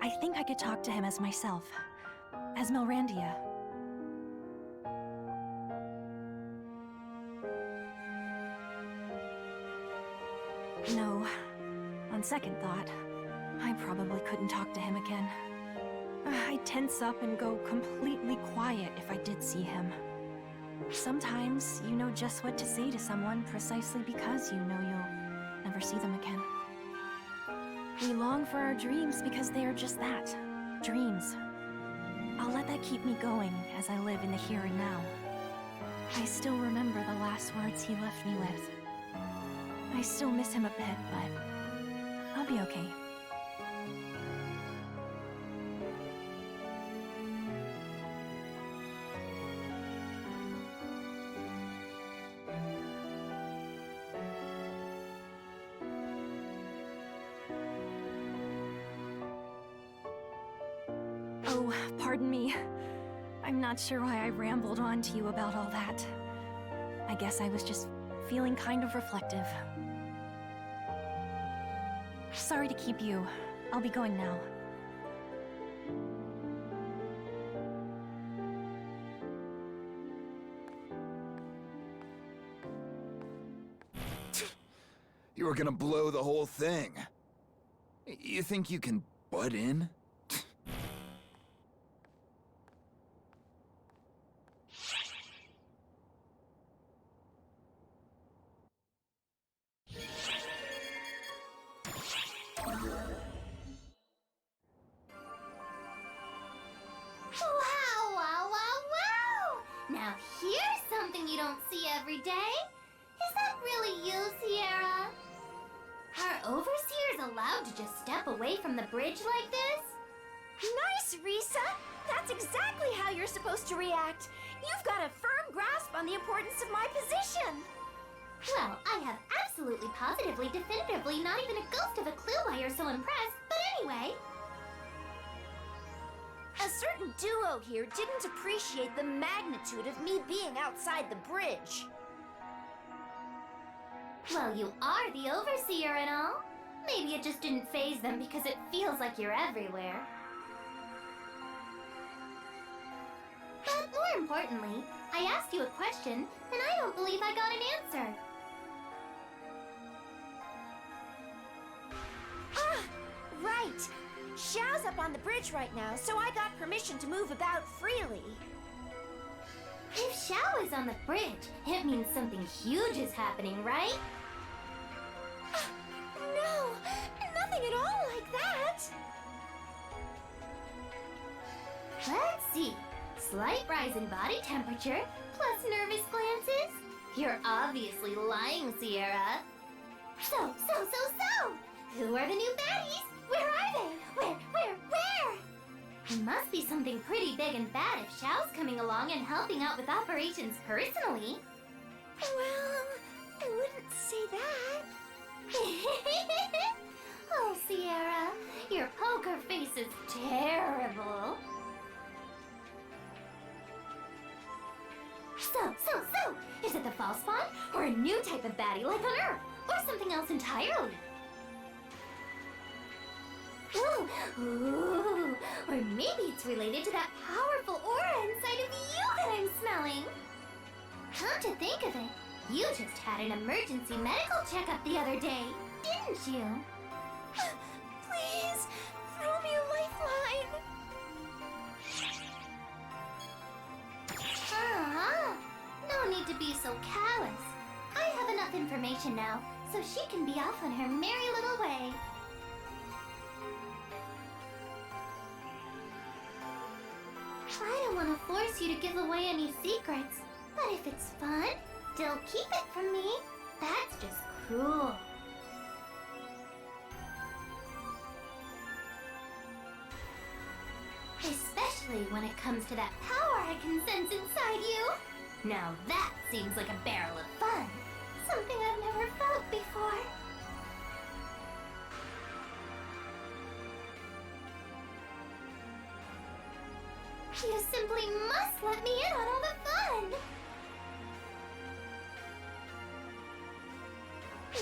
I think I could talk to him as myself, as Melrandia. No, on second thought, I probably couldn't talk to him again. I'd tense up and go completely quiet if I did see him. Sometimes you know just what to say to someone precisely because you know you'll never see them again. We long for our dreams because they are just that, dreams. I'll let that keep me going as I live in the here and now. I still remember the last words he left me with. I still miss him a bit, but I'll be okay. Oh, pardon me. I'm not sure why I rambled on to you about all that. I guess I was just feeling kind of reflective. Sorry to keep you. I'll be going now. You were gonna blow the whole thing. You think you can butt in? Wow, wow, wow, wow! Now here's something you don't see every day. Is that really you, Sierra? Are overseers allowed to just step away from the bridge like this? Nice, Risa! That's exactly how you're supposed to react. You've got a firm grasp on the importance of my position. Well, I have absolutely, positively, definitively not even a ghost of a clue why you're so impressed, but anyway. A certain duo here didn't appreciate the magnitude of me being outside the bridge. Well, you are the overseer and all. Maybe it just didn't faze them because it feels like you're everywhere. But more importantly, I asked you a question, and I don't believe I got an answer. Ah, right. Xiao's up on the bridge right now, so I got permission to move about freely. If Xiao is on the bridge, it means something huge is happening, right? No, nothing at all like that. Let's see. Slight rise in body temperature, plus nervous glances. You're obviously lying, Sierra. So. Who are the new baddies? Where are they? Where? It must be something pretty big and bad if Xiao's coming along and helping out with operations personally. Well, I wouldn't say that. Oh, Sierra, your poker face is terrible. So, is it the false spawn, or a new type of baddie like on Earth, or something else entirely? Ooh, or maybe it's related to that powerful aura inside of you that I'm smelling. Come to think of it, you just had an emergency medical checkup the other day, didn't you? Please, throw me a lifeline. No need to be so callous. I have enough information now, so she can be off on her merry little way. I don't want to force you to give away any secrets, but if it's fun, don't keep it from me. That's just cruel. Especially when it comes to that power I can sense inside you. Now that seems like a barrel of fun. Something I've never felt before. You simply must let me in on all the fun!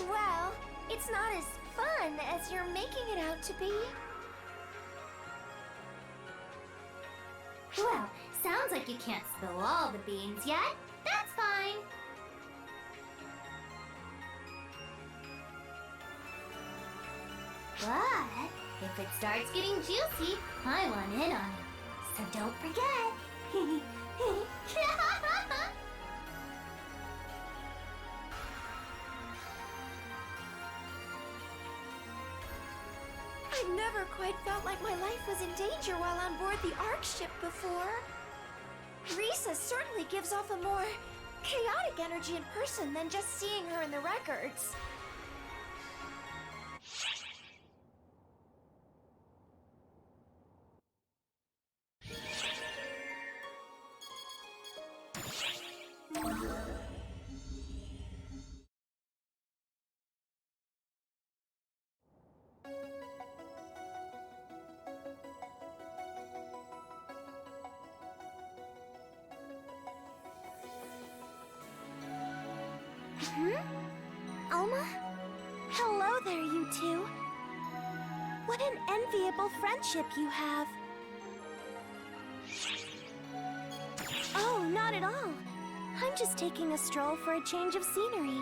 Well, it's not as fun as you're making it out to be. Well, sounds like you can't spill all the beans yet. That's fine. But if it starts getting juicy, I want in on it. So don't forget. I'd never never quite felt like my life was in danger while on board the Ark ship before. Risa certainly gives off a more chaotic energy in person than just seeing her in the records. Alma? Hello there, you two. What an enviable friendship you have. Oh, not at all. I'm just taking a stroll for a change of scenery.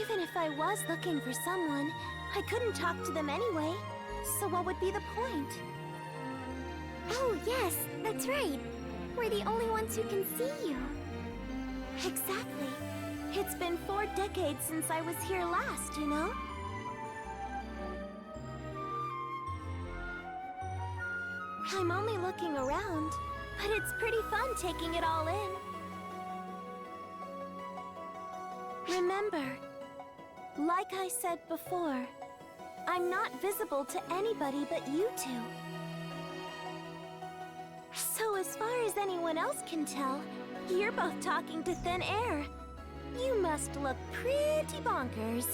Even if I was looking for someone, I couldn't talk to them anyway. So what would be the point? Oh, yes, that's right. We're the only ones who can see you. Exactly. It's been 4 decades since I was here last, you know? I'm only looking around, but it's pretty fun taking it all in. Remember, like I said before, I'm not visible to anybody but you two. So as far as anyone else can tell, you're both talking to thin air. You must look pretty bonkers.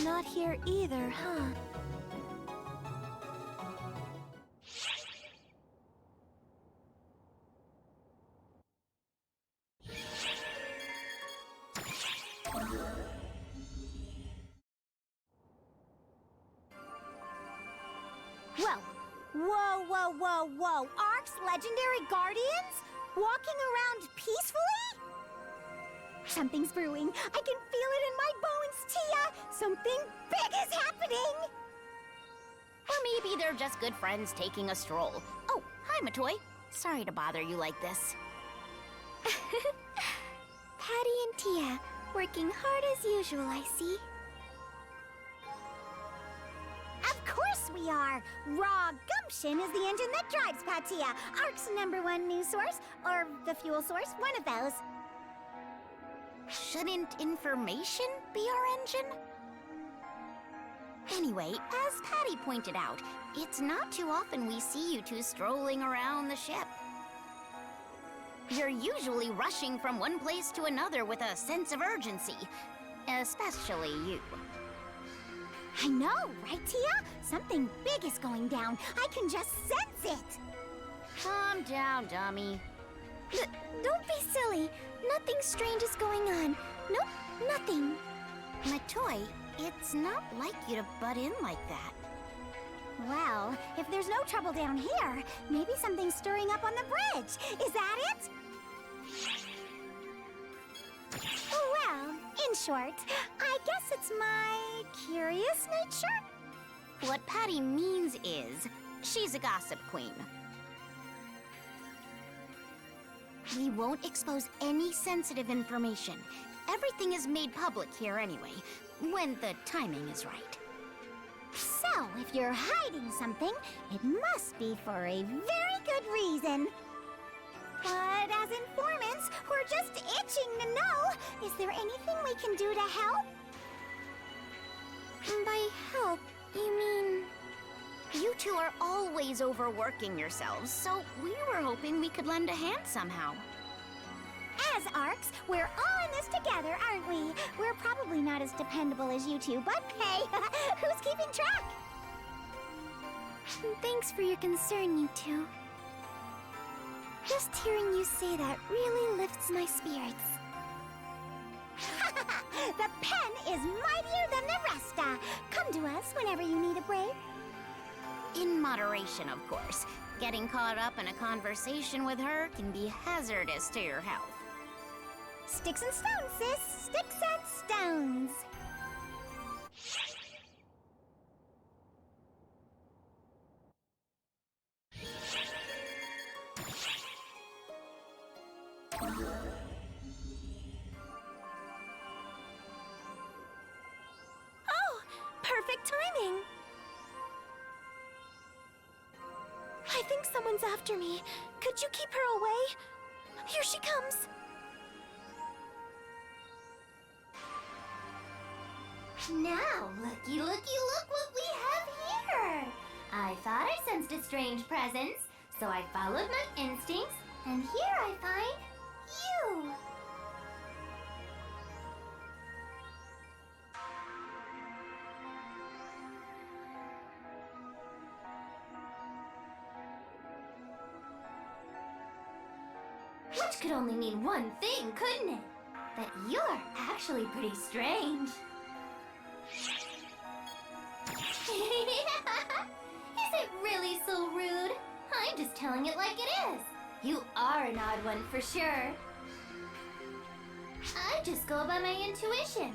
Not here either, huh? Well, whoa. Ark's legendary guardians? Walking around peacefully? Something's brewing. I can feel it in my bones, Tia! Something big is happening! Or maybe they're just good friends taking a stroll. Oh, hi, Matoy. Sorry to bother you like this. Patty and Tia, working hard as usual, I see. Of course we are! Raw gumption is the engine that drives Patia, Ark's #1 news source, or the fuel source, one of those. Shouldn't information be our engine? Anyway, as Patty pointed out, it's not too often we see you two strolling around the ship. You're usually rushing from one place to another with a sense of urgency. Especially you. I know, right, Tia? Something big is going down. I can just sense it. Calm down, dummy. Don't be silly. Nothing strange is going on. Nope, nothing. Matoy, it's not like you to butt in like that. Well, if there's no trouble down here, maybe something's stirring up on the bridge. Is that it? Well, in short, I guess it's my curious nature. What Patty means is, she's a gossip queen. We won't expose any sensitive information. Everything is made public here anyway, when the timing is right. So, if you're hiding something, it must be for a very good reason. But as informants, we're just itching to know, is there anything we can do to help? By help, you mean... You two are always overworking yourselves, so we were hoping we could lend a hand somehow. As Arks, we're all in this together, aren't we? We're probably not as dependable as you two, but hey, who's keeping track? Thanks for your concern, you two. Just hearing you say that really lifts my spirits. The pen is mightier than the rest. Come to us whenever you need a break. In moderation, of course. Getting caught up in a conversation with her can be hazardous to your health. Sticks and stones, sis. Sticks and stones. Oh, perfect timing! I think someone's after me. Could you keep her away? Here she comes! Now, looky, look what we have here! I thought I sensed a strange presence, so I followed my instincts, and here I find you! Which could only mean one thing, couldn't it? That you're actually pretty strange. Is it really so rude? I'm just telling it like it is. You are an odd one for sure. I just go by my intuition.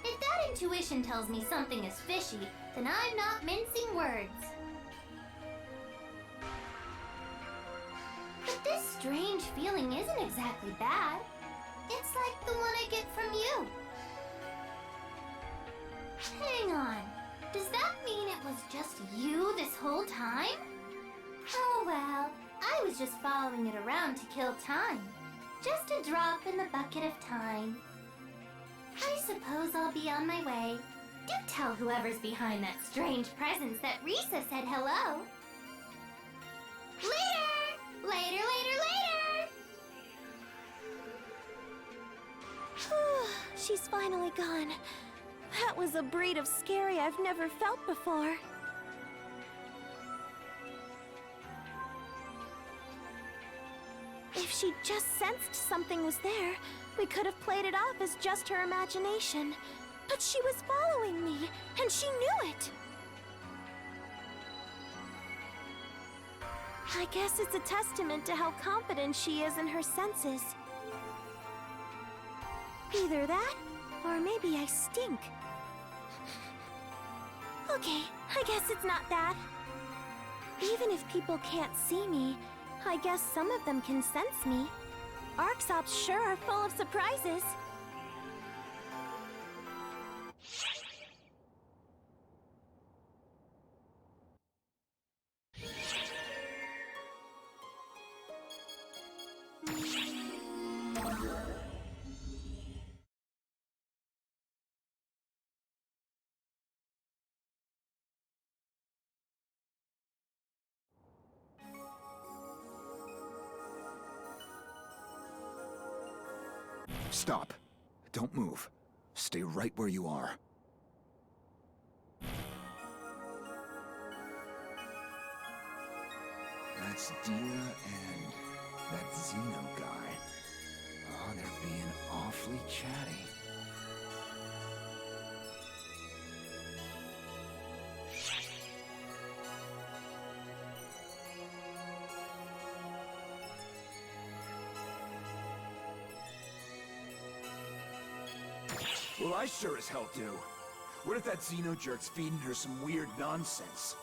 If that intuition tells me something is fishy, then I'm not mincing words. But this strange feeling isn't exactly bad. It's like the one I get from you. Hang on. Does that mean it was just you this whole time? Oh well, I was just following it around to kill time. Just a drop in the bucket of time. I suppose I'll be on my way. Do tell whoever's behind that strange presence that Risa said hello. Later! Later, later, later! She's finally gone. That was a breed of scary I've never felt before. If she just sensed something was there, we could have played it off as just her imagination. But she was following me, and she knew it! I guess it's a testament to how confident she is in her senses. Either that, or maybe I stink. Okay, I guess it's not that. Even if people can't see me, I guess some of them can sense me. Arxops sure are full of surprises. Stop. Don't move. Stay right where you are. That's Dia and that Xeno guy. Oh, they're being awfully chatty. Well, I sure as hell do. What if that Xeno jerk's feeding her some weird nonsense?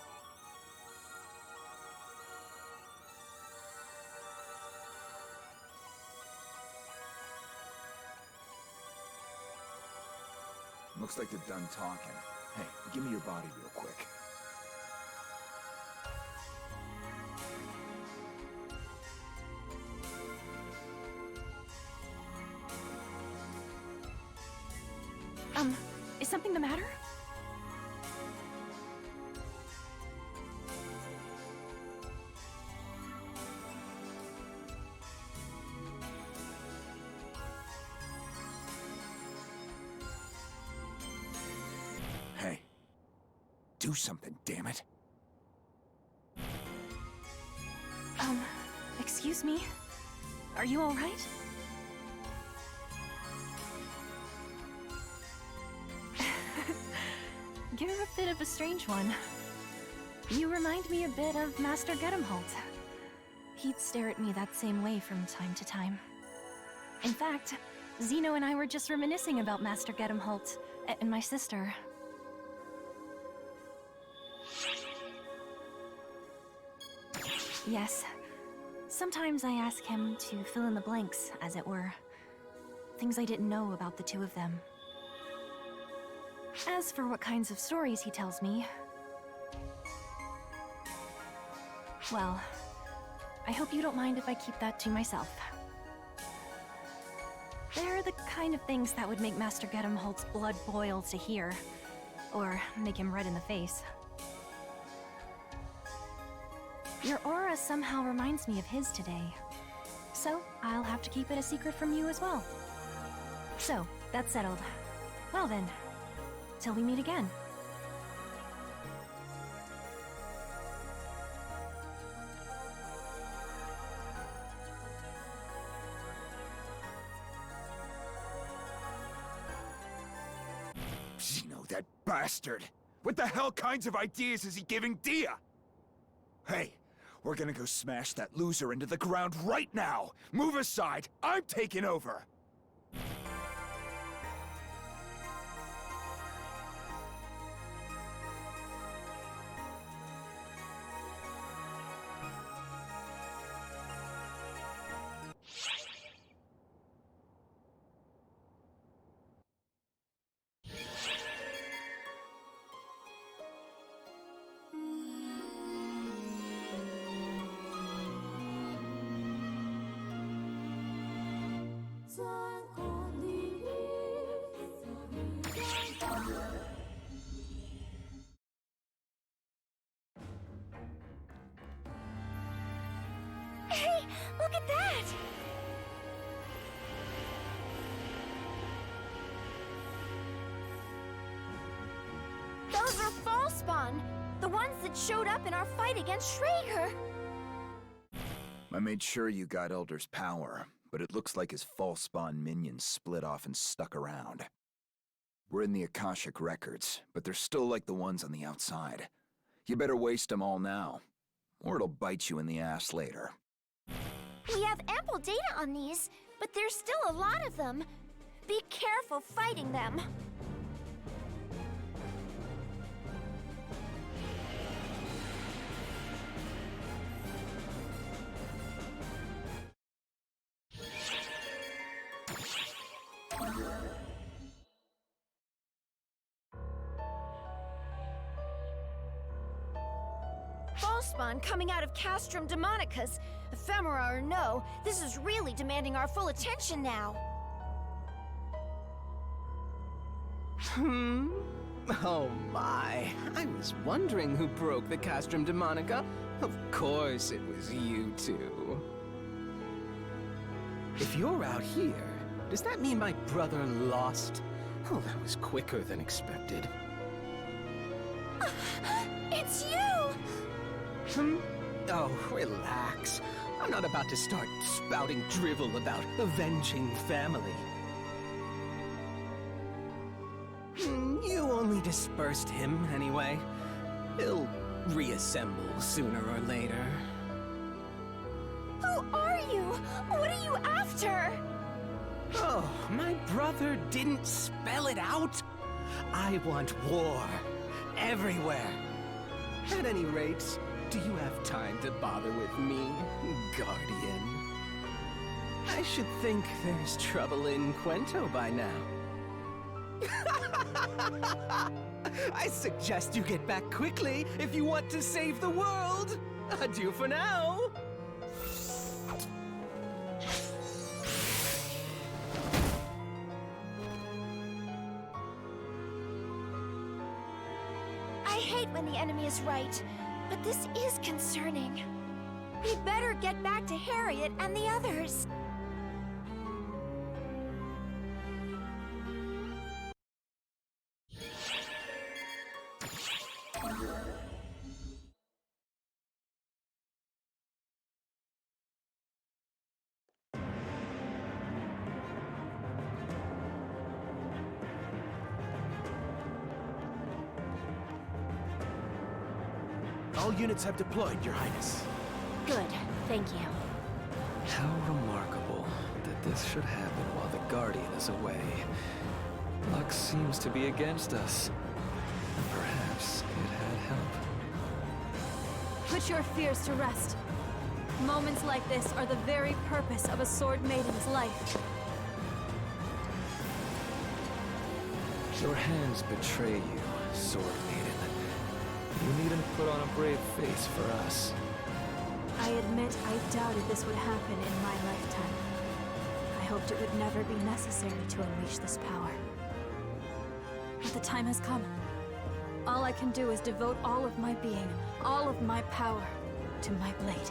Looks like they're done talking. Hey, give me your body real quick. Is something the matter? Hey. Do something, damn it. Excuse me? Are you all right? You're a bit of a strange one. You remind me a bit of Master Gedemholt. He'd stare at me that same way from time to time. In fact, Xeno and I were just reminiscing about Master Gedemholt and my sister. Yes, Sometimes I ask him to fill in the blanks, as it were. Things I didn't know about the two of them. As for what kinds of stories he tells me... well, I hope you don't mind if I keep that to myself. They're the kind of things that would make Master Gedemholt's blood boil to hear. Or make him red in the face. Your aura somehow reminds me of his today. So, I'll have to keep it a secret from you as well. So, that's settled. Well then, till we meet again. Zeno, that bastard! What the hell kinds of ideas is he giving Dia? Hey, we're gonna go smash that loser into the ground right now! Move aside! I'm taking over! Hey, look at that! Those are Falspawn! The ones that showed up in our fight against Schrager! I made sure you got Elder's power, but it looks like his false-spawn minions split off and stuck around. We're in the Akashic records, but they're still like the ones on the outside. You better waste them all now, or it'll bite you in the ass later. We have ample data on these, but there's still a lot of them. Be careful fighting them. Falspawn coming out of Castrum Demonica's. Ephemera or no, this is really demanding our full attention now. Oh my, I was wondering who broke the Castrum Demonica. Of course it was you two. If you're out here, does that mean my brother lost? Oh, that was quicker than expected. It's you! Oh, relax. I'm not about to start spouting drivel about avenging family. You only dispersed him, anyway. He'll reassemble sooner or later. Who are you? What are you after? Oh, my brother didn't spell it out? I want war. Everywhere. At any rate, do you have time to bother with me, Guardian? I should think there's trouble in Quento by now. I suggest you get back quickly if you want to save the world. Adieu for now. I hate when the enemy is right, but this is concerning. We'd better get back to Harriet and the others. All units have deployed, Your Highness. Good, thank you. How remarkable that this should happen while the Guardian is away. Luck seems to be against us. And perhaps it had help. Put your fears to rest. Moments like this are the very purpose of a Sword Maiden's life. Your hands betray you, Sword Maiden. You needn't put on a brave face for us. I admit I doubted this would happen in my lifetime. I hoped it would never be necessary to unleash this power. But the time has come. All I can do is devote all of my being, all of my power, to my blade.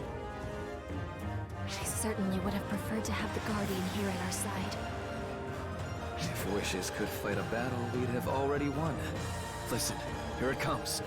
I certainly would have preferred to have the Guardian here at our side. If wishes could fight a battle, we'd have already won. Listen, here it comes.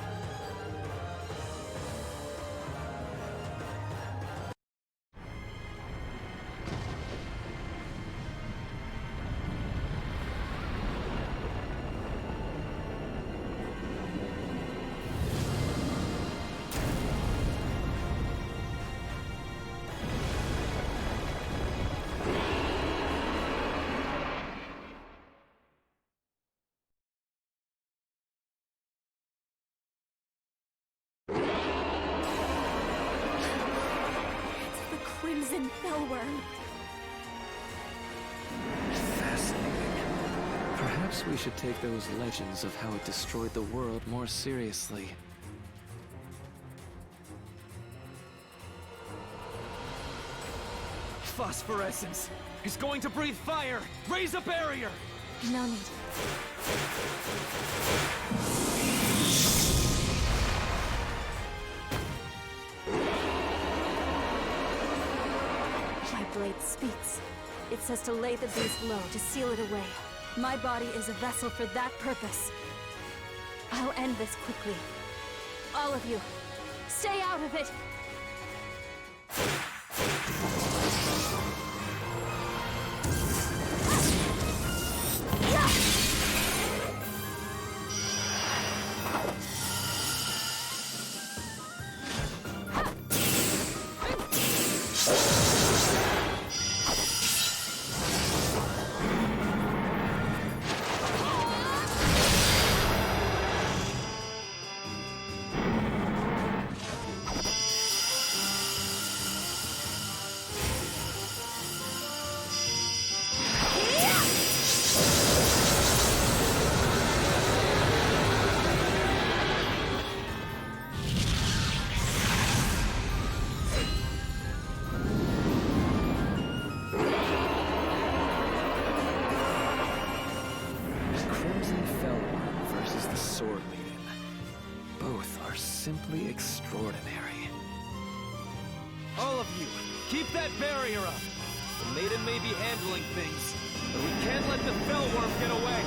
Crimson Fellworm. Fascinating. Perhaps we should take those legends of how it destroyed the world more seriously. Phosphorescence! He's going to breathe fire! Raise a barrier! No need. My blade speaks. It says to lay the beast low, to seal it away. My body is a vessel for that purpose. I'll end this quickly. All of you, stay out of it! Simply extraordinary. All of you, keep that barrier up! The Maiden may be handling things, but we can't let the Fellworm get away!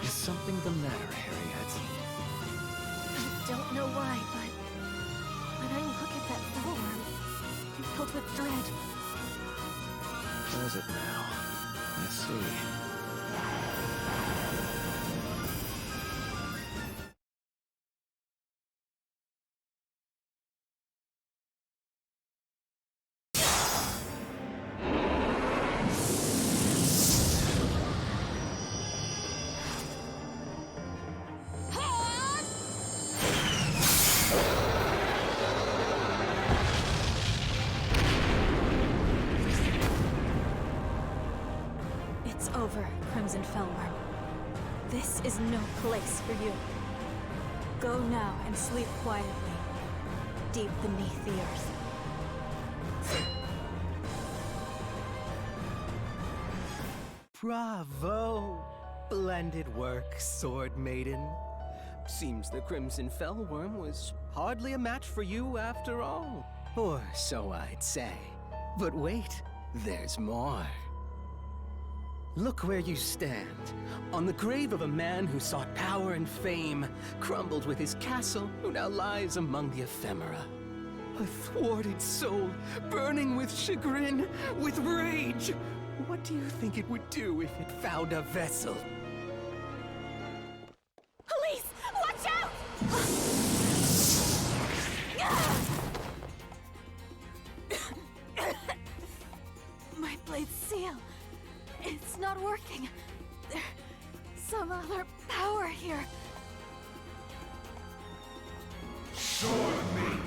Is something the matter, Harriet? I don't know why, but when I look at that Fellworm, I'm filled with dread. Does it now? I see. It's over, Crimson Fellworm. This is no place for you. Go now and sleep quietly, deep beneath the earth. Bravo! Splendid work, Sword Maiden. Seems the Crimson Fellworm was hardly a match for you after all. Or so I'd say. But wait, there's more. Look where you stand, on the grave of a man who sought power and fame, crumbled with his castle, who now lies among the ephemera. A thwarted soul, burning with chagrin, with rage. What do you think it would do if it found a vessel? Police! Watch out! My blade's seal. It's not working. There's some other power here. Sword Maiden,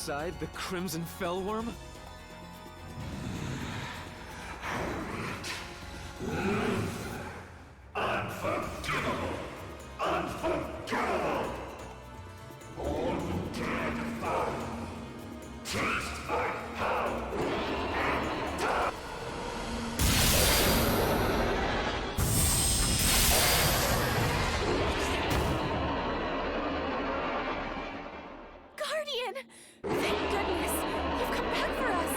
inside the Crimson Fellworm? Unforgivable! Unforgivable! All who dare defy me, taste my power and die! Guardian! Thank goodness! You've come back for us!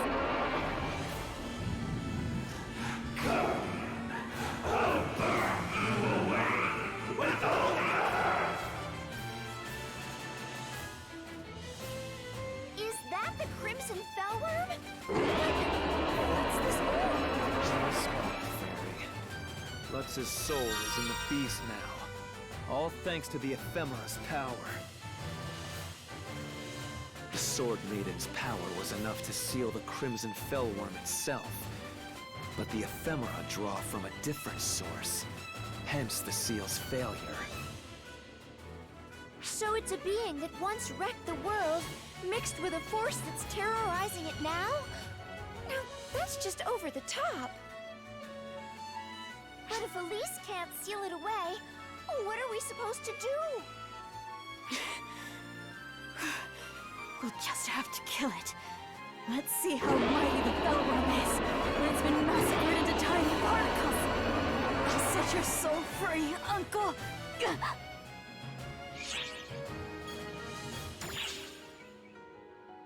I'll burn you away with all the earth! Is that the Crimson Fellworm? What's this all? Just my theory. Lux's soul is in the beast now. All thanks to the Ephemera's power. The Sword Maiden's power was enough to seal the Crimson Fellworm itself. But the Ephemera draw from a different source. Hence the seal's failure. So it's a being that once wrecked the world, mixed with a force that's terrorizing it now? Now, that's just over the top. But if Elise can't seal it away, what are we supposed to do? We'll just have to kill it. Let's see how mighty the Fellworm is when it's been massacred into tiny particles. I'll set your soul free, Uncle!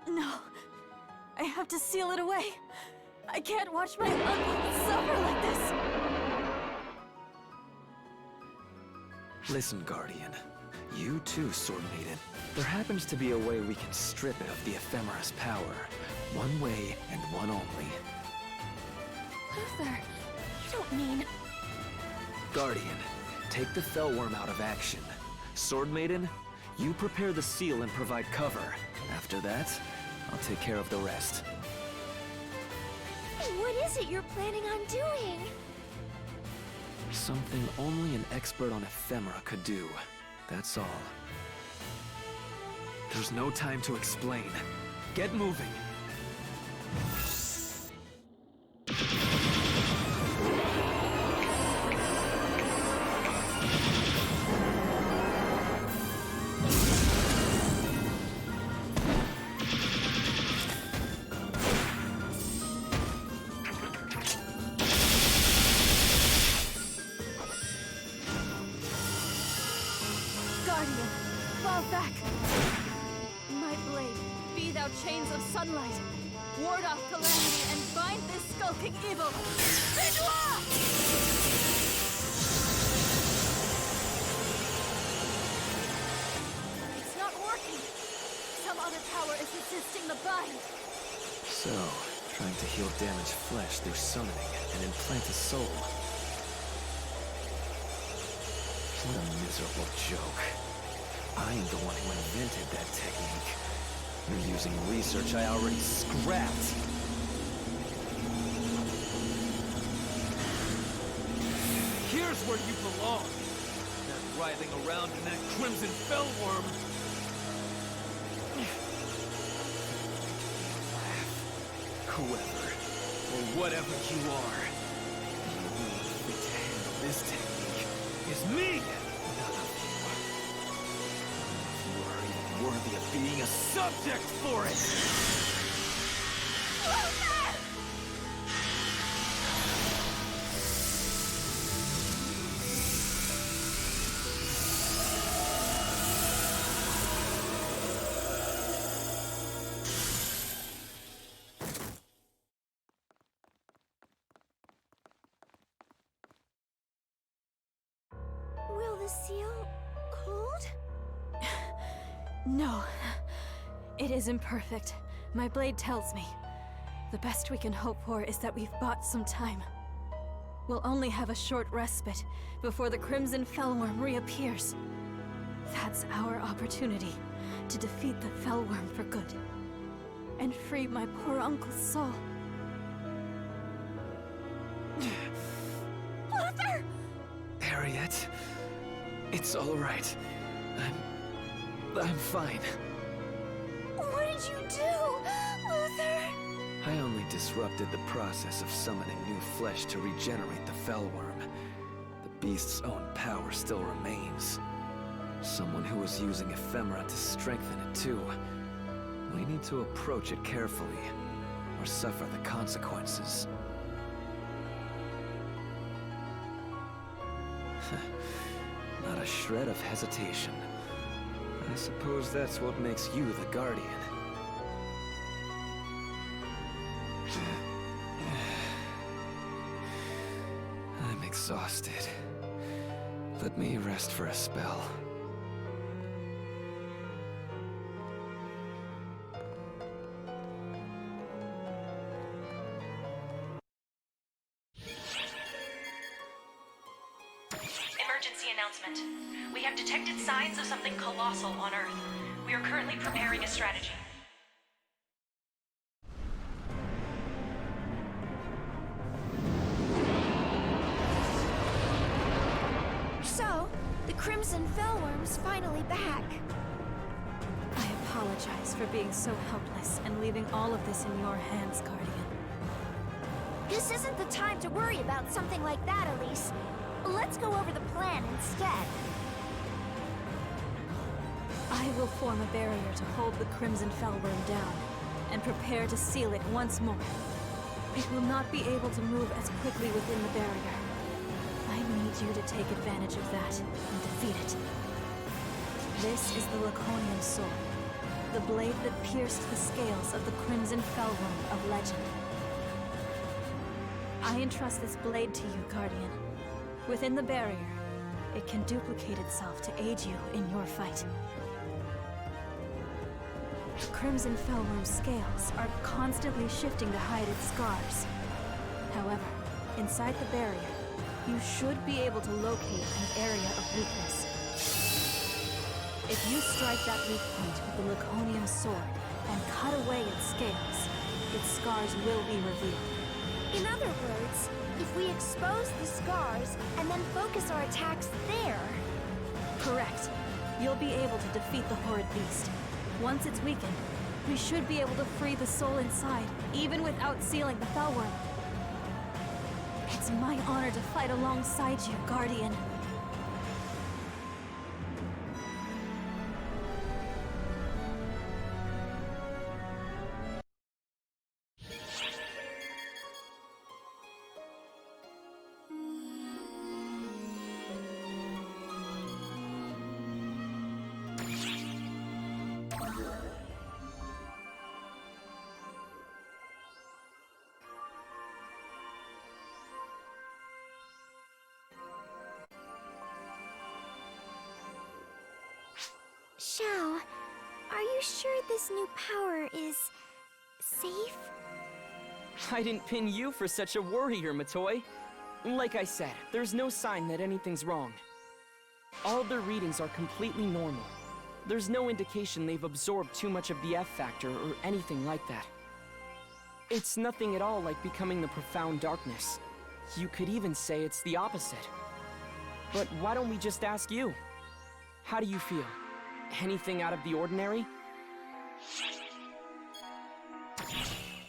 No. I have to seal it away. I can't watch my uncle suffer like this. Listen, Guardian. You too, Sword Maiden. There happens to be a way we can strip it of the Ephemera's power. One way and one only. Luther, you don't mean... Guardian, take the Fellworm out of action. Sword Maiden, you prepare the seal and provide cover. After that, I'll take care of the rest. What is it you're planning on doing? Something only an expert on ephemera could do. That's all. There's no time to explain. Get moving. Guardian, fall back! My blade, be thou chains of sunlight. Ward off calamity and bind this skulking evil. Vidua! It's not working. Some other power is resisting the bind. So, trying to heal damaged flesh through summoning and implant a soul. What a miserable joke. I am the one who invented that technique. You're using research I already scrapped. Here's where you belong. Not writhing around in that Crimson Fellworm. Whoever, or whatever you are, the only one fit to handle this technique is me! None of you. You are even worthy of being a subject for it! Will the seal hold? No. It isn't perfect. My blade tells me. The best we can hope for is that we've bought some time. We'll only have a short respite before the Crimson Fellworm reappears. That's our opportunity to defeat the Fellworm for good. And free my poor uncle's soul. Luther! Harriet, it's all right. I'm fine. What did did you do, Luther? I only disrupted the process of summoning new flesh to regenerate the Fellworm. The beast's own power still remains. Someone who was using ephemera to strengthen it too. We need to approach it carefully, or suffer the consequences. Not a shred of hesitation. I suppose that's what makes you the Guardian. I'm exhausted. Let me rest for a spell. Emergency announcement. We have detected signs of something colossal on Earth. We are currently preparing a strategy. So, the Crimson Fellworm's finally back. I apologize for being so helpless and leaving all of this in your hands, Guardian. This isn't the time to worry about something like that, Elise. Let's go over the plan instead. I will form a barrier to hold the Crimson Fellworm down, and prepare to seal it once more. It will not be able to move as quickly within the barrier. I need you to take advantage of that and defeat it. This is the Laconian sword, the blade that pierced the scales of the Crimson Fellworm of legend. I entrust this blade to you, Guardian. Within the barrier, it can duplicate itself to aid you in your fight. The Crimson Fellworm's scales are constantly shifting to hide its scars. However, inside the barrier, you should be able to locate an area of weakness. If you strike that weak point with the Laconian sword and cut away its scales, its scars will be revealed. In other words, if we expose the scars and then focus our attacks there... Correct. You'll be able to defeat the horrid beast. Once it's weakened, we should be able to free the soul inside, even without sealing the Fellworm. It's my honor to fight alongside you, Guardian. Xiao, are you sure this new power is... safe? I didn't pin you for such a worrier, Matoy. Like I said, there's no sign that anything's wrong. All their readings are completely normal. There's no indication they've absorbed too much of the F factor or anything like that. It's nothing at all like becoming the Profound Darkness. You could even say it's the opposite. But why don't we just ask you? How do you feel? Anything out of the ordinary?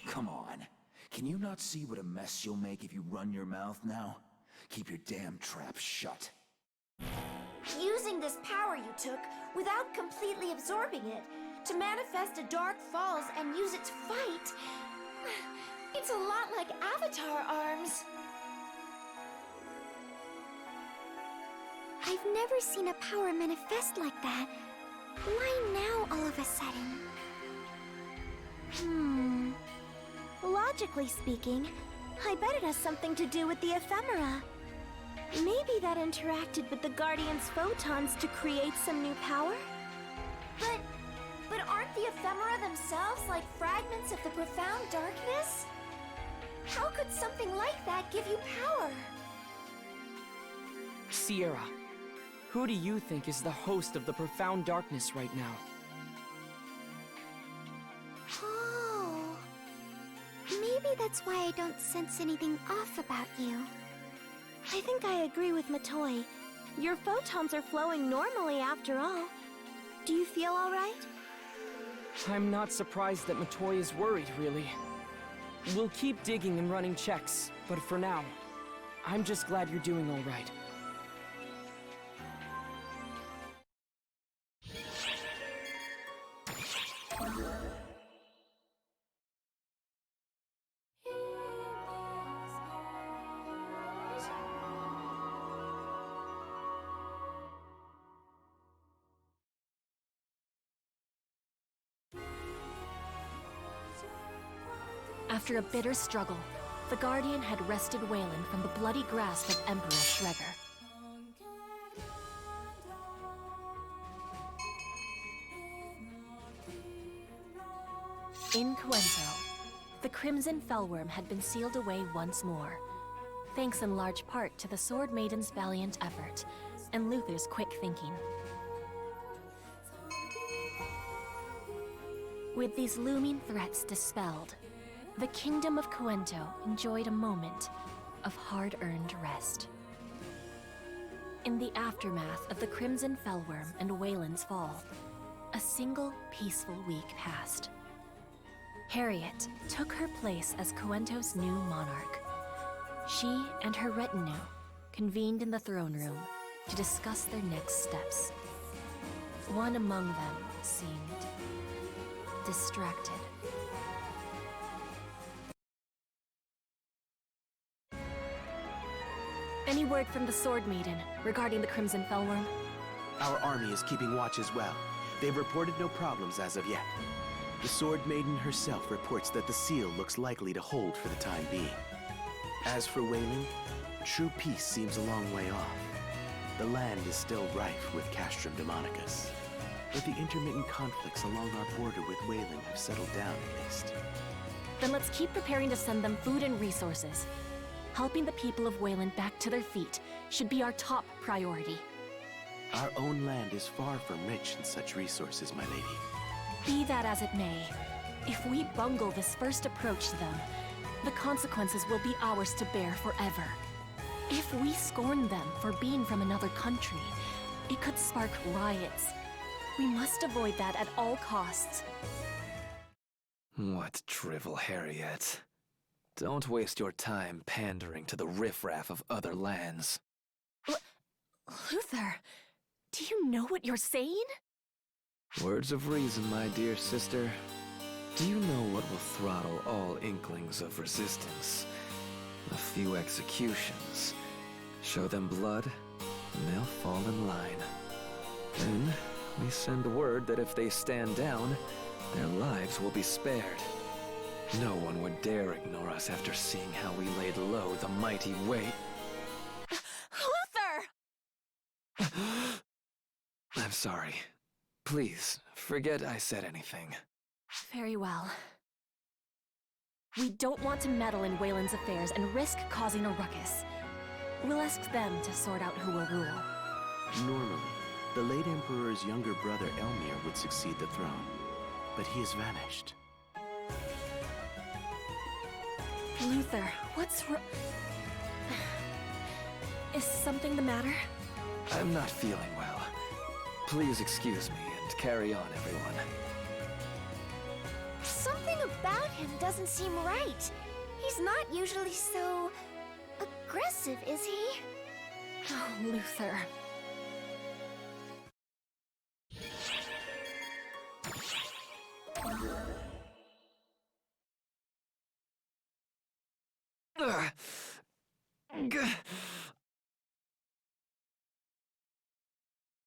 Come on. Can you not see what a mess you'll make if you run your mouth now? Keep your damn trap shut. Using this power you took without completely absorbing it to manifest a Dark Falls and use it to fight... It's a lot like Avatar arms. I've never seen a power manifest like that. Why now, all of a sudden? Logically speaking, I bet it has something to do with the ephemera. Maybe that interacted with the Guardian's photons to create some new power? But aren't the ephemera themselves like fragments of the Profound Darkness? How could something like that give you power? Sierra, who do you think is the host of the Profound Darkness right now? Oh. Maybe that's why I don't sense anything off about you. I think I agree with Matoy. Your photons are flowing normally after all. Do you feel all right? I'm not surprised that Matoy is worried, really. We'll keep digging and running checks, but for now, I'm just glad you're doing all right. After a bitter struggle, the Guardian had wrested Wayland from the bloody grasp of Emperor Schreger. In Coento, the Crimson Fellworm had been sealed away once more, thanks in large part to the Sword Maiden's valiant effort and Luther's quick thinking. With these looming threats dispelled, the Kingdom of Coento enjoyed a moment of hard-earned rest. In the aftermath of the Crimson Fellworm and Wayland's fall, a single peaceful week passed. Harriet took her place as Coento's new monarch. She and her retinue convened in the throne room to discuss their next steps. One among them seemed distracted. Any word from the Sword Maiden regarding the Crimson Fellworm? Our army is keeping watch as well. They've reported no problems as of yet. The Sword Maiden herself reports that the seal looks likely to hold for the time being. As for Wayland, true peace seems a long way off. The land is still rife with Castrum Demonicus, but the intermittent conflicts along our border with Wayland have settled down at least. Then let's keep preparing to send them food and resources. Helping the people of Wayland back to their feet should be our top priority. Our own land is far from rich in such resources, my lady. Be that as it may, if we bungle this first approach to them, the consequences will be ours to bear forever. If we scorn them for being from another country, it could spark riots. We must avoid that at all costs. What drivel, Harriet. Don't waste your time pandering to the riffraff of other lands. Luther, do you know what you're saying? Words of reason, my dear sister. Do you know what will throttle all inklings of resistance? A few executions. Show them blood, and they'll fall in line. Then, we send word that if they stand down, their lives will be spared. No one would dare ignore us after seeing how we laid low the mighty weight. Luther! I'm sorry. Please, forget I said anything. Very well. We don't want to meddle in Wayland's affairs and risk causing a ruckus. We'll ask them to sort out who will rule. Normally, the late Emperor's younger brother Elmir would succeed the throne, but he has vanished. Luther, what's wrong? Is something the matter? I'm not feeling well. Please excuse me and carry on, everyone. Something about him doesn't seem right. He's not usually so aggressive, is he? Oh, Luther.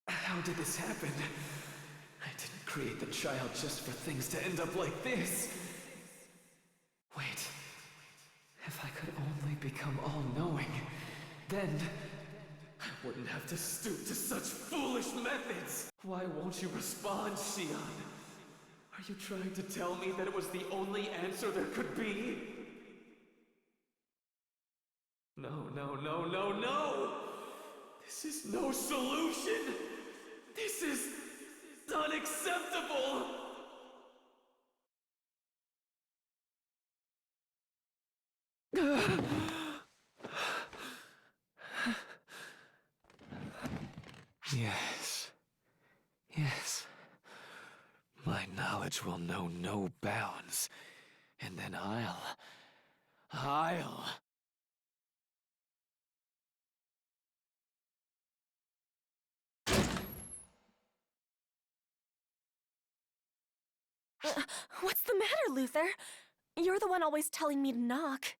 How did this happen? I didn't create the child just for things to end up like this. Wait. If I could only become all-knowing, then I wouldn't have to stoop to such foolish methods. Why won't you respond, Xion? Are you trying to tell me that it was the only answer there could be? No, no, no, no, no! This is no solution! This is unacceptable! Yes. Yes. My knowledge knowledge will know no bounds. And then I'll... What's the matter, Luther? You're the one always telling me to knock.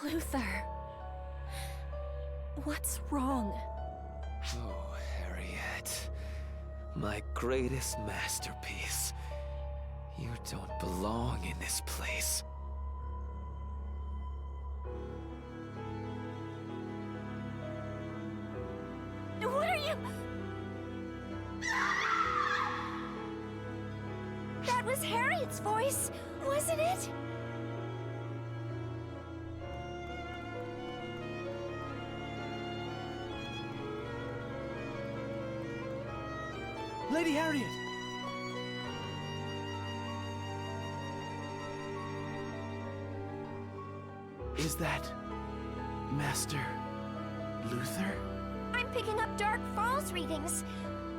Luther... What's wrong? Oh, Harriet. My greatest masterpiece. You don't belong in this place. What are you... That was Harriet's voice, wasn't it? Lady Harriet! Is that... Master... Luther? I'm picking up Dark Falls readings.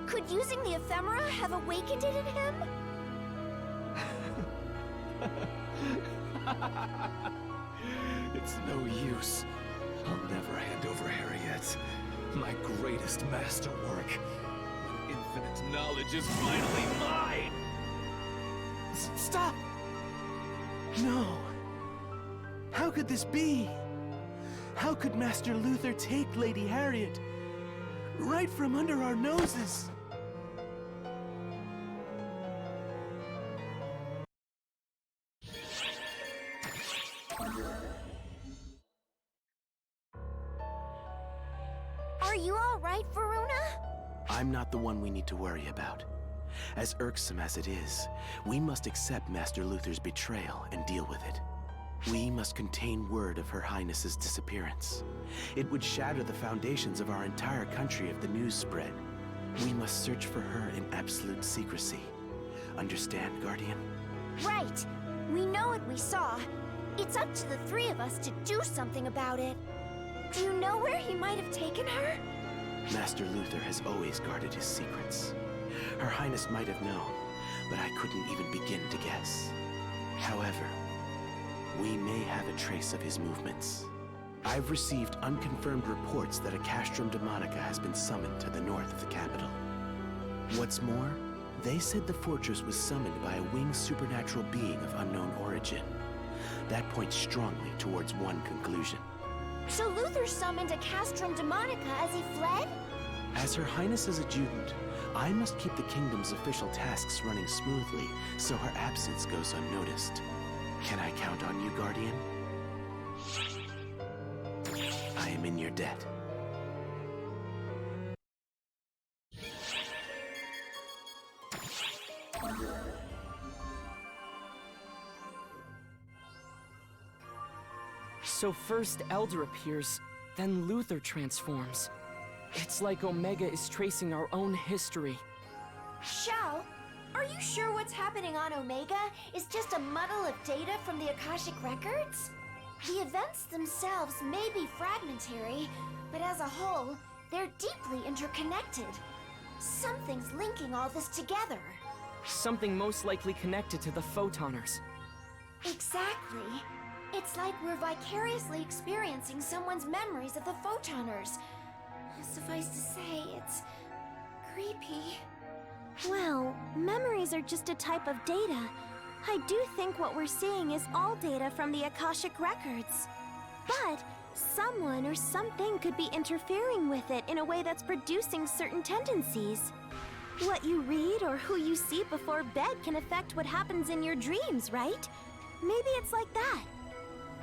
Could using the ephemera have awakened it in him? It's no use. I'll never hand over Harriet. My greatest masterwork. When infinite knowledge is finally mine! Stop! No. How could this be? How could Master Luther take Lady Harriet right from under our noses? Are you all right, Varuna? I'm not the one we need to worry about. As irksome as it is, we must accept Master Luther's betrayal and deal with it. We must contain word of Her Highness's disappearance. It would shatter the foundations of our entire country if the news spread. We must search for her in absolute secrecy. Understand, Guardian? Right. We know what we saw. It's up to the three of us to do something about it. Do you know where he might have taken her? Master Luther has always guarded his secrets. Her Highness might have known, but I couldn't even begin to guess. However, we may have a trace of his movements. I've received unconfirmed reports that a castrum demonica has been summoned to the north of the capital. What's more, they said the fortress was summoned by a winged supernatural being of unknown origin. That points strongly towards one conclusion. So Luther summoned a castrum demonica as he fled? As Her Highness's adjutant, I must keep the kingdom's official tasks running smoothly so her absence goes unnoticed. Can I count on you, Guardian? I am in your debt. So first Elder appears, then Luther transforms. It's like Omega is tracing our own history. Shao, are you sure what's happening on Omega is just a muddle of data from the Akashic Records? The events themselves may be fragmentary, but as a whole, they're deeply interconnected. Something's linking all this together. Something most likely connected to the Photoners. Exactly. It's like we're vicariously experiencing someone's memories of the Photoners. Suffice to say, it's creepy. Well, memories are just a type of data. I do think what we're seeing is all data from the Akashic Records. But someone or something could be interfering with it in a way that's producing certain tendencies. What you read or who you see before bed can affect what happens in your dreams, right? Maybe it's like that.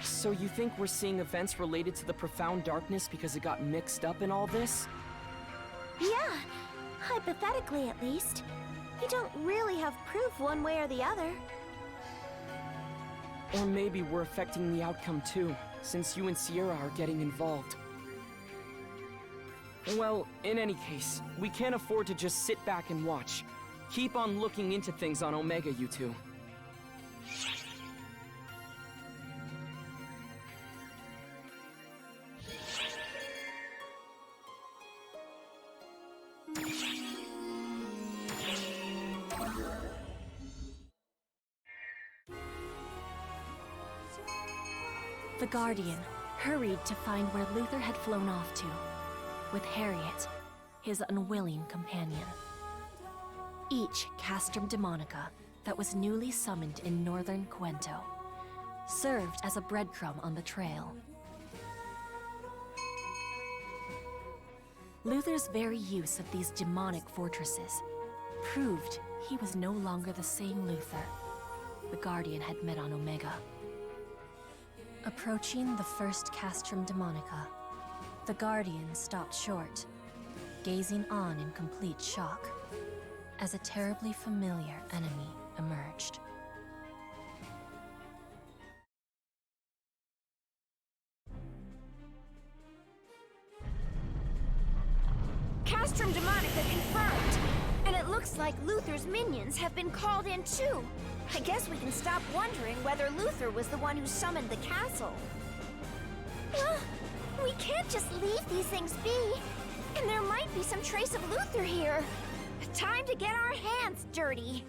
So you think we're seeing events related to the profound darkness because it got mixed up in all this? Yeah, hypothetically at least. We don't really have proof one way or the other. Or maybe we're affecting the outcome too, since you and Sierra are getting involved. Well, in any case, we can't afford to just sit back and watch. Keep on looking into things on Omega, you two. The Guardian hurried to find where Luther had flown off to, with Harriet, his unwilling companion. Each Castrum Demonica that was newly summoned in northern Cuento served as a breadcrumb on the trail. Luther's very use of these demonic fortresses proved he was no longer the same Luther the Guardian had met on Omega. Approaching the first Castrum Demonica, the Guardian stopped short, gazing on in complete shock, as a terribly familiar enemy emerged. Castrum Demonica confirmed! And it looks like Luther's minions have been called in too. I guess we can stop wondering whether Luther was the one who summoned the castle. Well, we can't just leave these things be. And there might be some trace of Luther here. Time to get our hands dirty.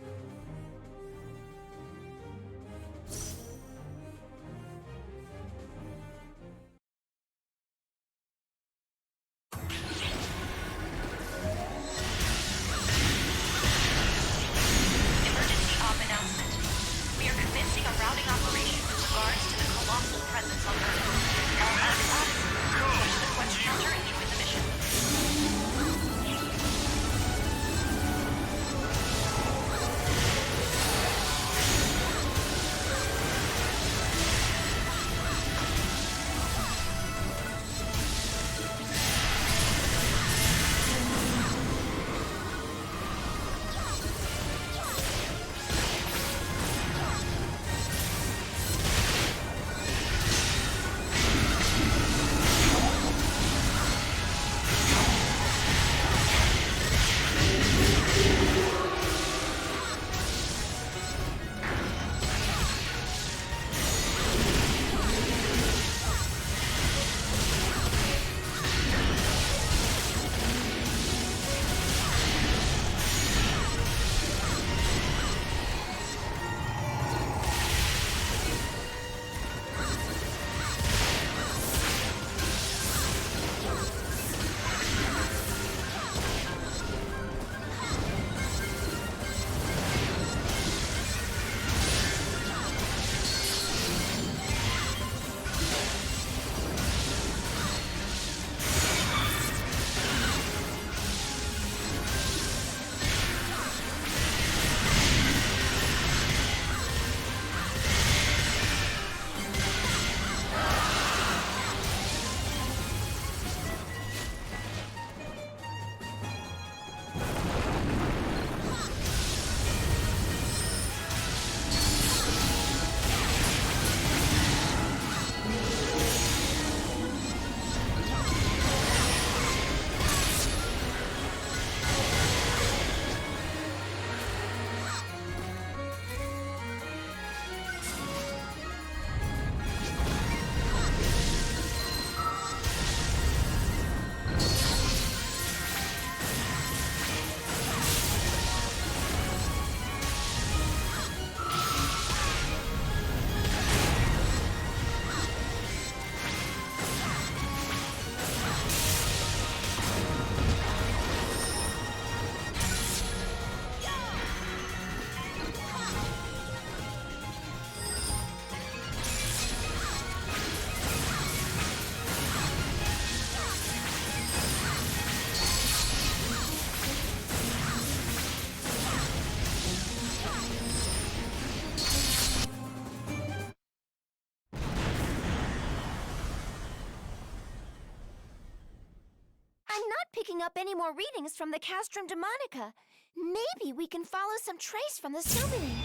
Picking up any more readings from the Castrum Demonica. Maybe we can follow some trace from the summoning.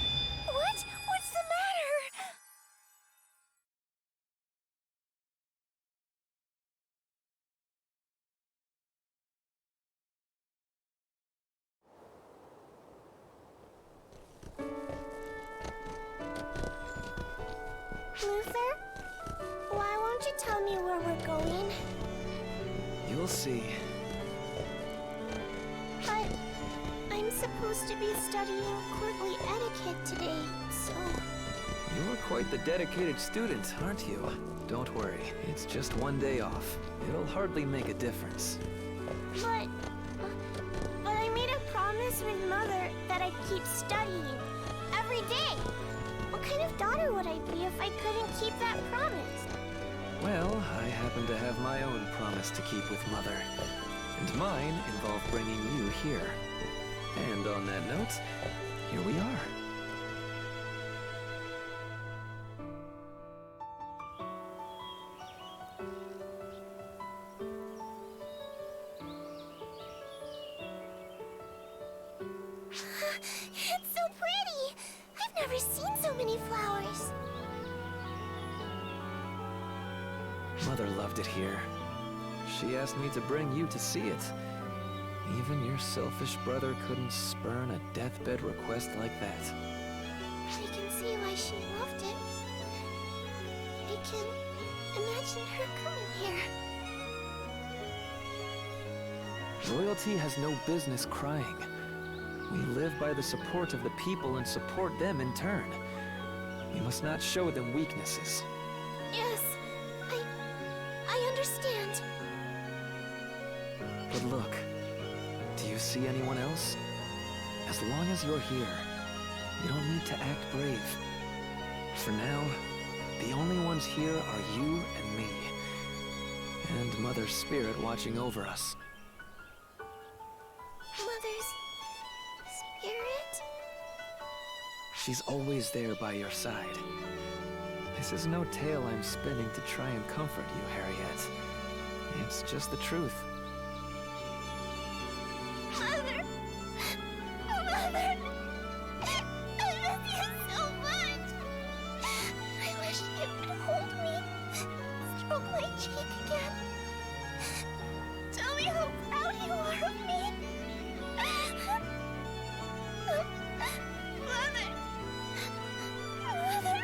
What? What's the matter? Luther? Why won't you tell me where we're going? You'll see. But I'm supposed to be studying courtly etiquette today, so... You're quite the dedicated student, aren't you? Don't worry, it's just one day off. It'll hardly make a difference. But I made a promise with Mother that I'd keep studying every day. What kind of daughter would I be if I couldn't keep that promise? Well, I happen to have my own promise to keep with Mother. And mine involved bringing you here. And on that note, here we are. It's so pretty! I've never seen so many flowers. Mother loved it here. She asked me to bring you to see it. Even your selfish brother couldn't spurn a deathbed request like that. I can see why she loved it. I can imagine her coming here. Royalty has no business crying. We live by the support of the people and support them in turn. We must not show them weaknesses. Yes, I understand. But look, do you see anyone else? As long as you're here, you don't need to act brave. For now, the only ones here are you and me. And Mother's spirit watching over us. Mother's spirit? She's always there by your side. This is no tale I'm spinning to try and comfort you, Harriet. It's just the truth. Mother! Mother! I miss you so much! I wish you would hold me, stroke my cheek again. Tell me how proud you are of me. Mother! Mother!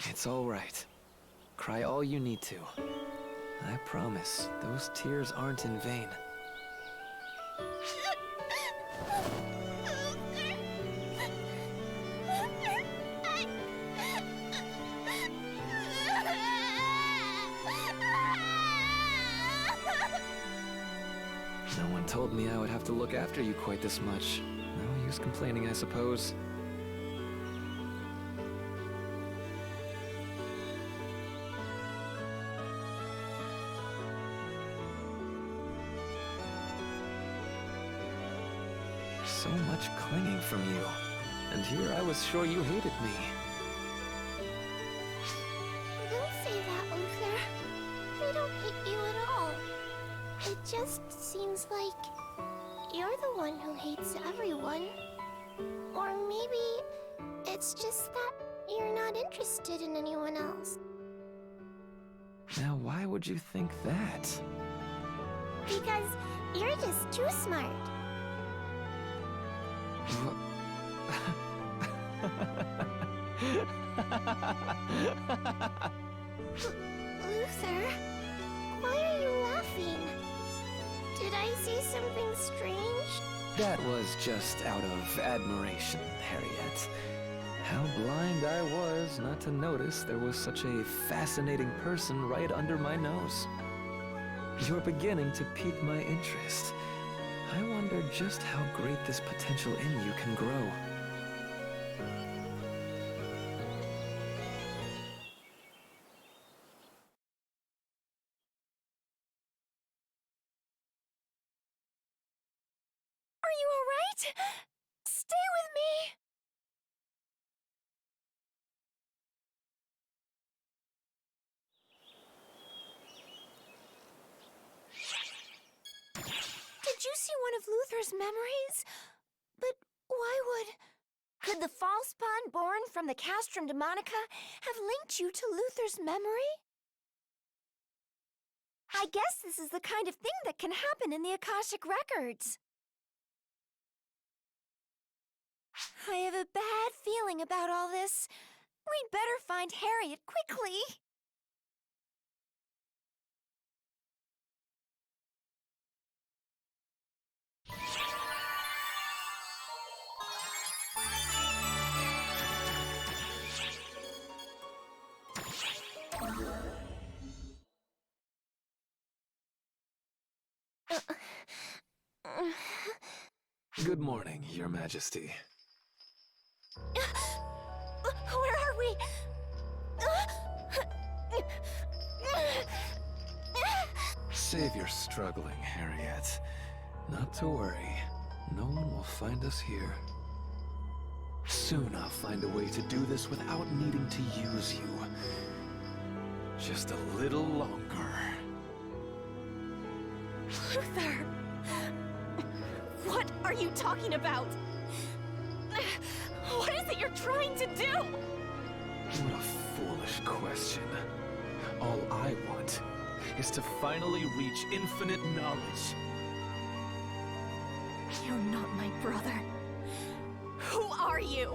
It's all right. Cry all you need to. I promise, those tears aren't in vain. No one told me I would have to look after you quite this much. No use complaining, I suppose. So much clinging from you. And here I was sure you hated me. Don't say that, Luther. I don't hate you at all. It just seems like you're the one who hates everyone. Or maybe it's just that you're not interested in anyone else. Now, why would you think that? Because you're just too smart. Luther, why are you laughing? Did I see something strange? That was just out of admiration, Harriet. How blind I was not to notice there was such a fascinating person right under my nose. You're beginning to pique my interest. I wonder just how great this potential in you can grow. Are you all right? Stay with me! Did you see one of Luther's memories? But why would... Could the false pawn born from the Castrum Demonica have linked you to Luther's memory? I guess this is the kind of thing that can happen in the Akashic Records. I have a bad feeling about all this. We'd better find Harriet quickly. Good morning, Your Majesty. Where are we? Save your struggling, Harriet. Not to worry. No one will find us here. Soon I'll find a way to do this without needing to use you. Just a little longer. Luther! What are you talking about? What is it you're trying to do? What a foolish question. All I want is to finally reach infinite knowledge. You're not my brother. Who are you?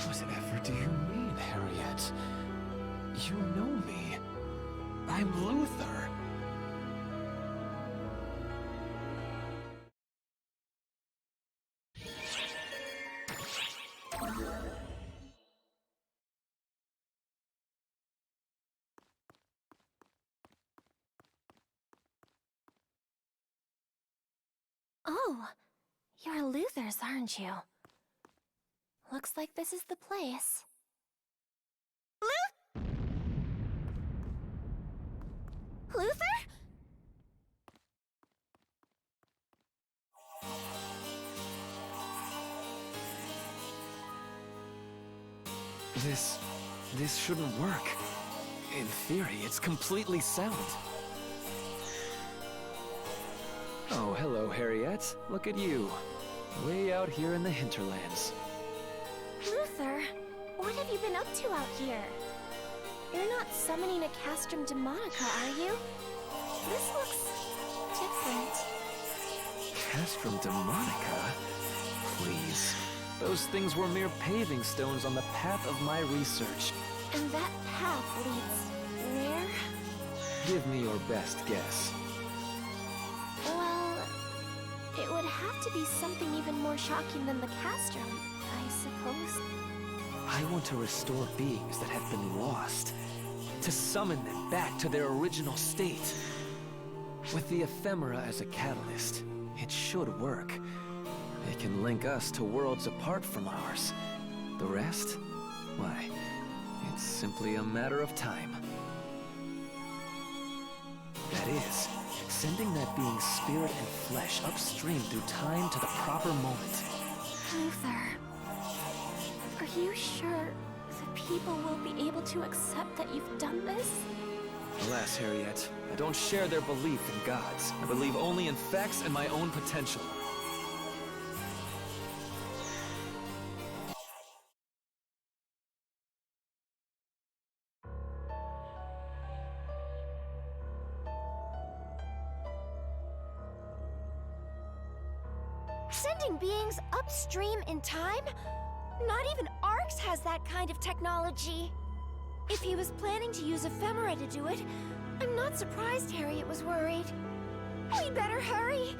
Whatever do you mean, Harriet? You know me. I'm Luther. Oh, you're Luther's, aren't you? Looks like this is the place. Luther? This shouldn't work. In theory, it's completely sound. Oh, hello, Harriet. Look at you. Way out here in the hinterlands. Luther, what have you been up to out here? You're not summoning a Castrum Demonica, are you? This looks different. Castrum Demonica? Please. Those things were mere paving stones on the path of my research. And that path leads where? Give me your best guess. Well, it would have to be something even more shocking than the Castrum, I suppose. I want to restore beings that have been lost. To summon them back to their original state. With the ephemera as a catalyst, it should work. It can link us to worlds apart from ours. The rest? Why, it's simply a matter of time. That is, sending that being's spirit and flesh upstream through time to the proper moment. Luther, are you sure the people will be able to accept that you've done this? Alas, Harriet, I don't share their belief in gods. I believe only in facts and my own potential. Sending beings upstream in time? Not even Arx has that kind of technology. If he was planning to use ephemera to do it, I'm not surprised Harriet was worried. We better hurry.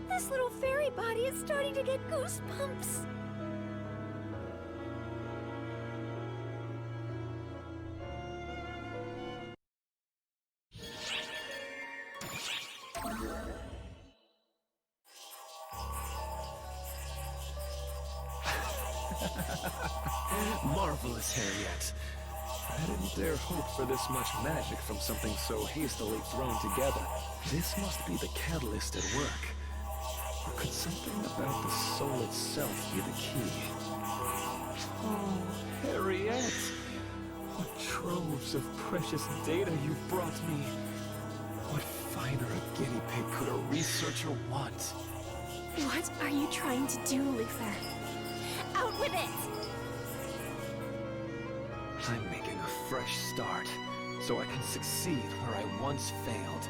This little fairy body is starting to get goosebumps. Marvelous, Harriet. I didn't dare hope for this much magic from something so hastily thrown together. This must be the catalyst at work. Or could something about the soul itself be the key? Oh, Harriet! What troves of precious data you've brought me! What finer a guinea pig could a researcher want? What are you trying to do, Luther? Out with it! I'm making a fresh start, so I can succeed where I once failed.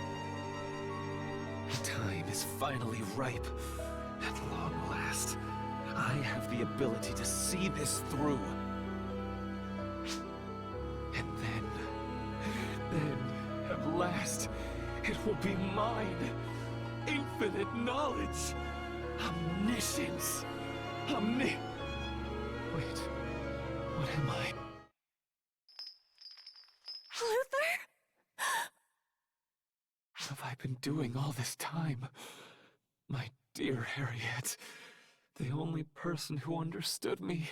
The time is finally ripe. At long last, I have the ability to see this through. And then, at last, it will be mine. infinite knowledge, omniscience, Wait, what am I? Luther? What have I been doing all this time? My dear Harriet, the only person who understood me.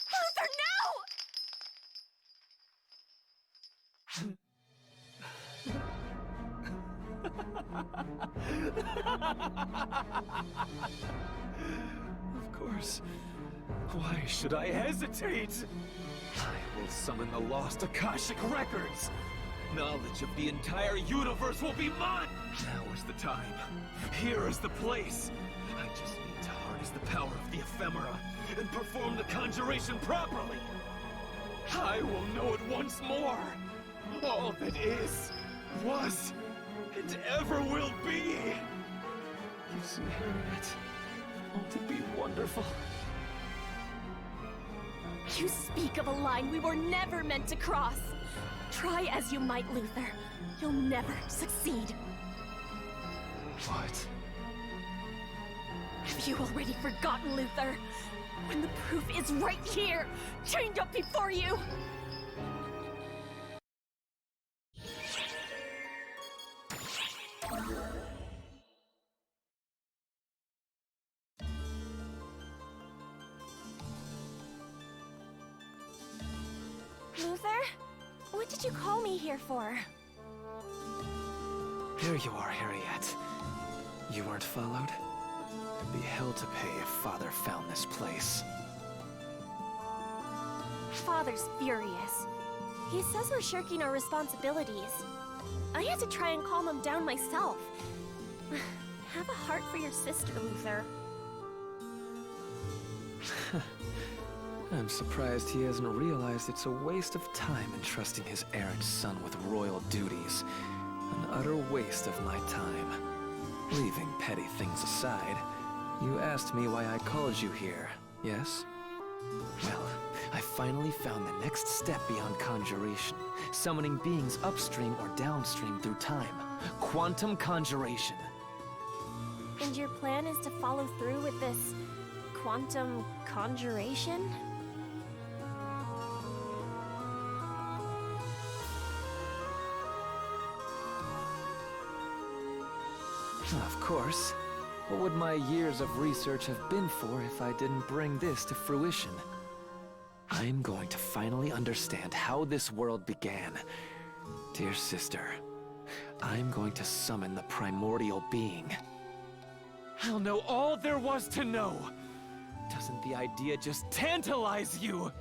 Luther, no! Of course. Why should I hesitate? I will summon the lost Akashic records. Knowledge of the entire universe will be mine! Now is the time. Here is the place. I just need to harness the power of the ephemera and perform the conjuration properly. I will know it once more. All that is, was, and ever will be. You see, Harriet, won't it be wonderful? You speak of a line we were never meant to cross. Try as you might, Luther. You'll never succeed. What? Have you already forgotten, Luther? When the proof is right here, chained up before you! Luther? What did you call me here for? There you are, Harriet. You weren't followed? There'd be hell to pay if Father found this place. Father's furious. He says we're shirking our responsibilities. I had to try and calm him down myself. Have a heart for your sister, Luther. I'm surprised he hasn't realized it's a waste of time entrusting his errant son with royal duties. An utter waste of my time. Leaving petty things aside, you asked me why I called you here, yes? Well, I finally found the next step beyond conjuration, summoning beings upstream or downstream through time. Quantum conjuration. And your plan is to follow through with this quantum conjuration? Of course. What would my years of research have been for if I didn't bring this to fruition? I'm going to finally understand how this world began. Dear sister, I'm going to summon the primordial being. I'll know all there was to know. Doesn't the idea just tantalize you?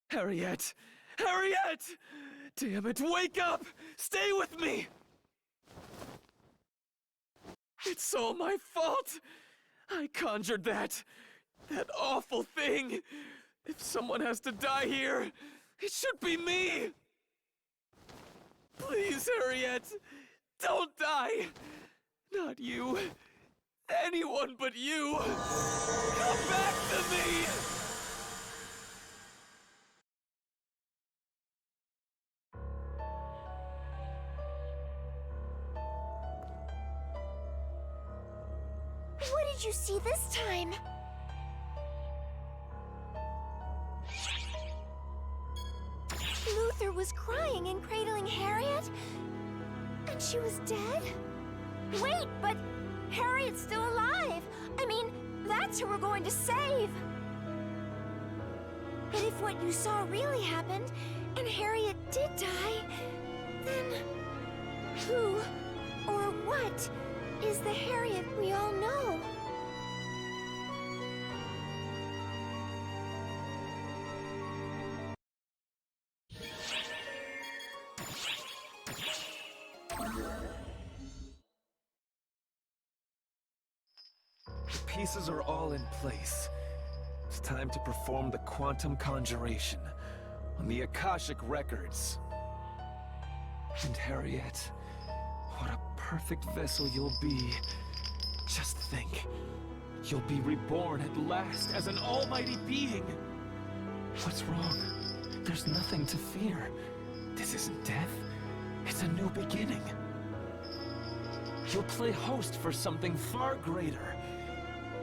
Harriet! Harriet! Damn it, wake up! Stay with me! It's all my fault! I conjured that awful thing! If someone has to die here, it should be me! Please, Harriet, don't die! Not you. Anyone but you! Come back to me! What did you see this time? Luther was crying and cradling Harriet? And she was dead? Wait, but Harriet's still alive! I mean, that's who we're going to save! But if what you saw really happened, and Harriet did die, then who or what is the Harriet we all know? The pieces are all in place. It's time to perform the quantum conjuration on the Akashic records. And Harriet, what a perfect vessel you'll be. Just think. You'll be reborn at last as an almighty being. What's wrong? There's nothing to fear. This isn't death. It's a new beginning. You'll play host for something far greater.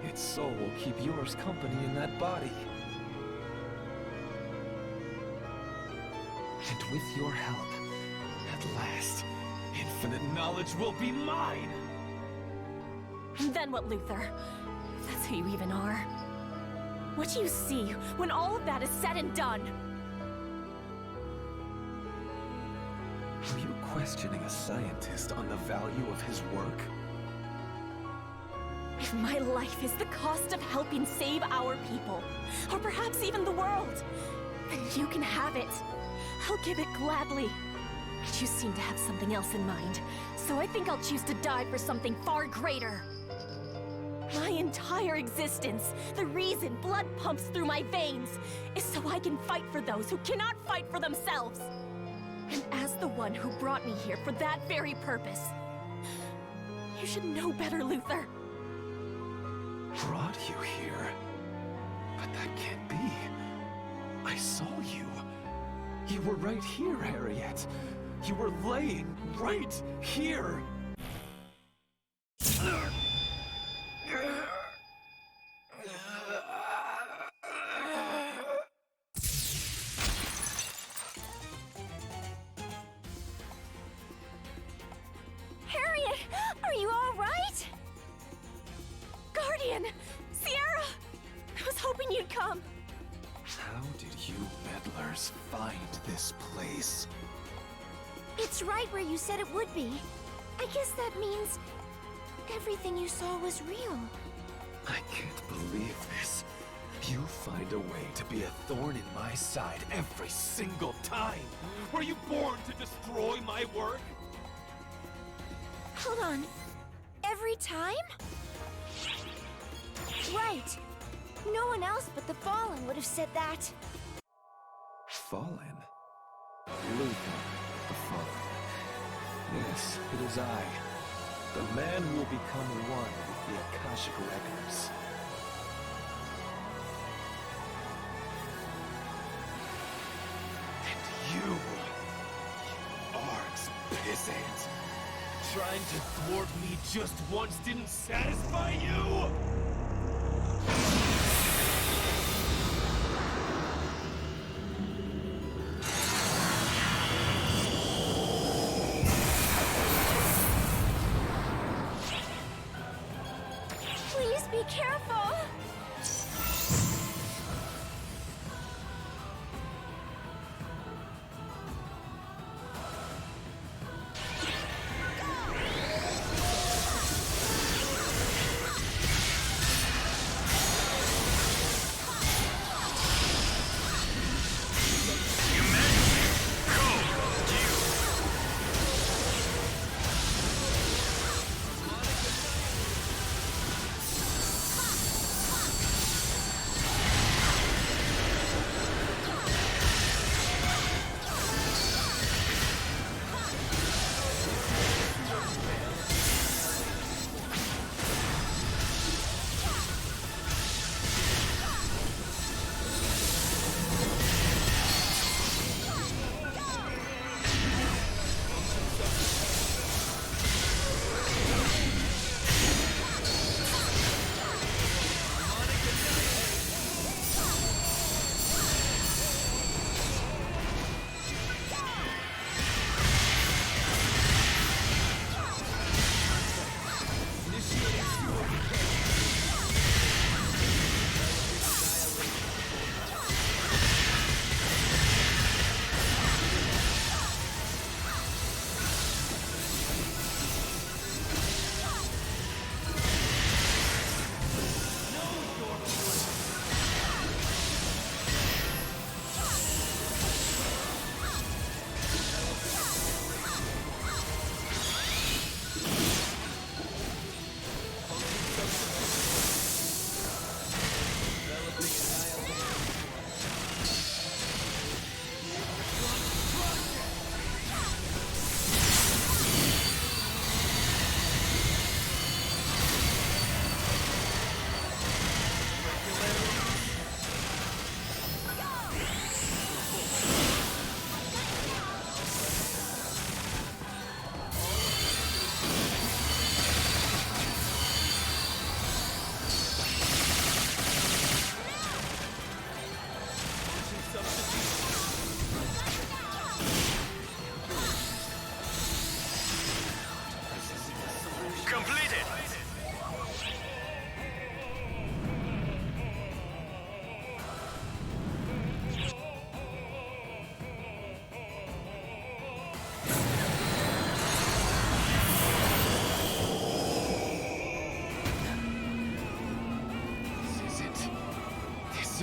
Its soul will keep yours company in that body. And with your help, at last, infinite knowledge will be mine! Then what, Luther? If that's who you even are. What do you see when all of that is said and done? Are you questioning a scientist on the value of his work? If my life is the cost of helping save our people, or perhaps even the world, then you can have it. I'll give it gladly. But you seem to have something else in mind, so I think I'll choose to die for something far greater. My entire existence, the reason blood pumps through my veins, is so I can fight for those who cannot fight for themselves. And as the one who brought me here for that very purpose, you should know better, Luther. Brought you here? But that can't be. I saw you. You were right here, Harriet. You were laying right here. Harriet, are you all right? Guardian! Sierra! I was hoping you'd come. How did you meddlers find this place? It's right where you said it would be. I guess that means everything you saw was real. I can't believe this. You find a way to be a thorn in my side every single time. Were you born to destroy my work? Hold on. Every time? Right. No one else but the Fallen would have said that. Fallen? Luther, the Fallen. Yes, it is I. The man who will become one with the Akashic Records. And you Arx pissant. Trying to thwart me just once didn't satisfy you? Please be careful.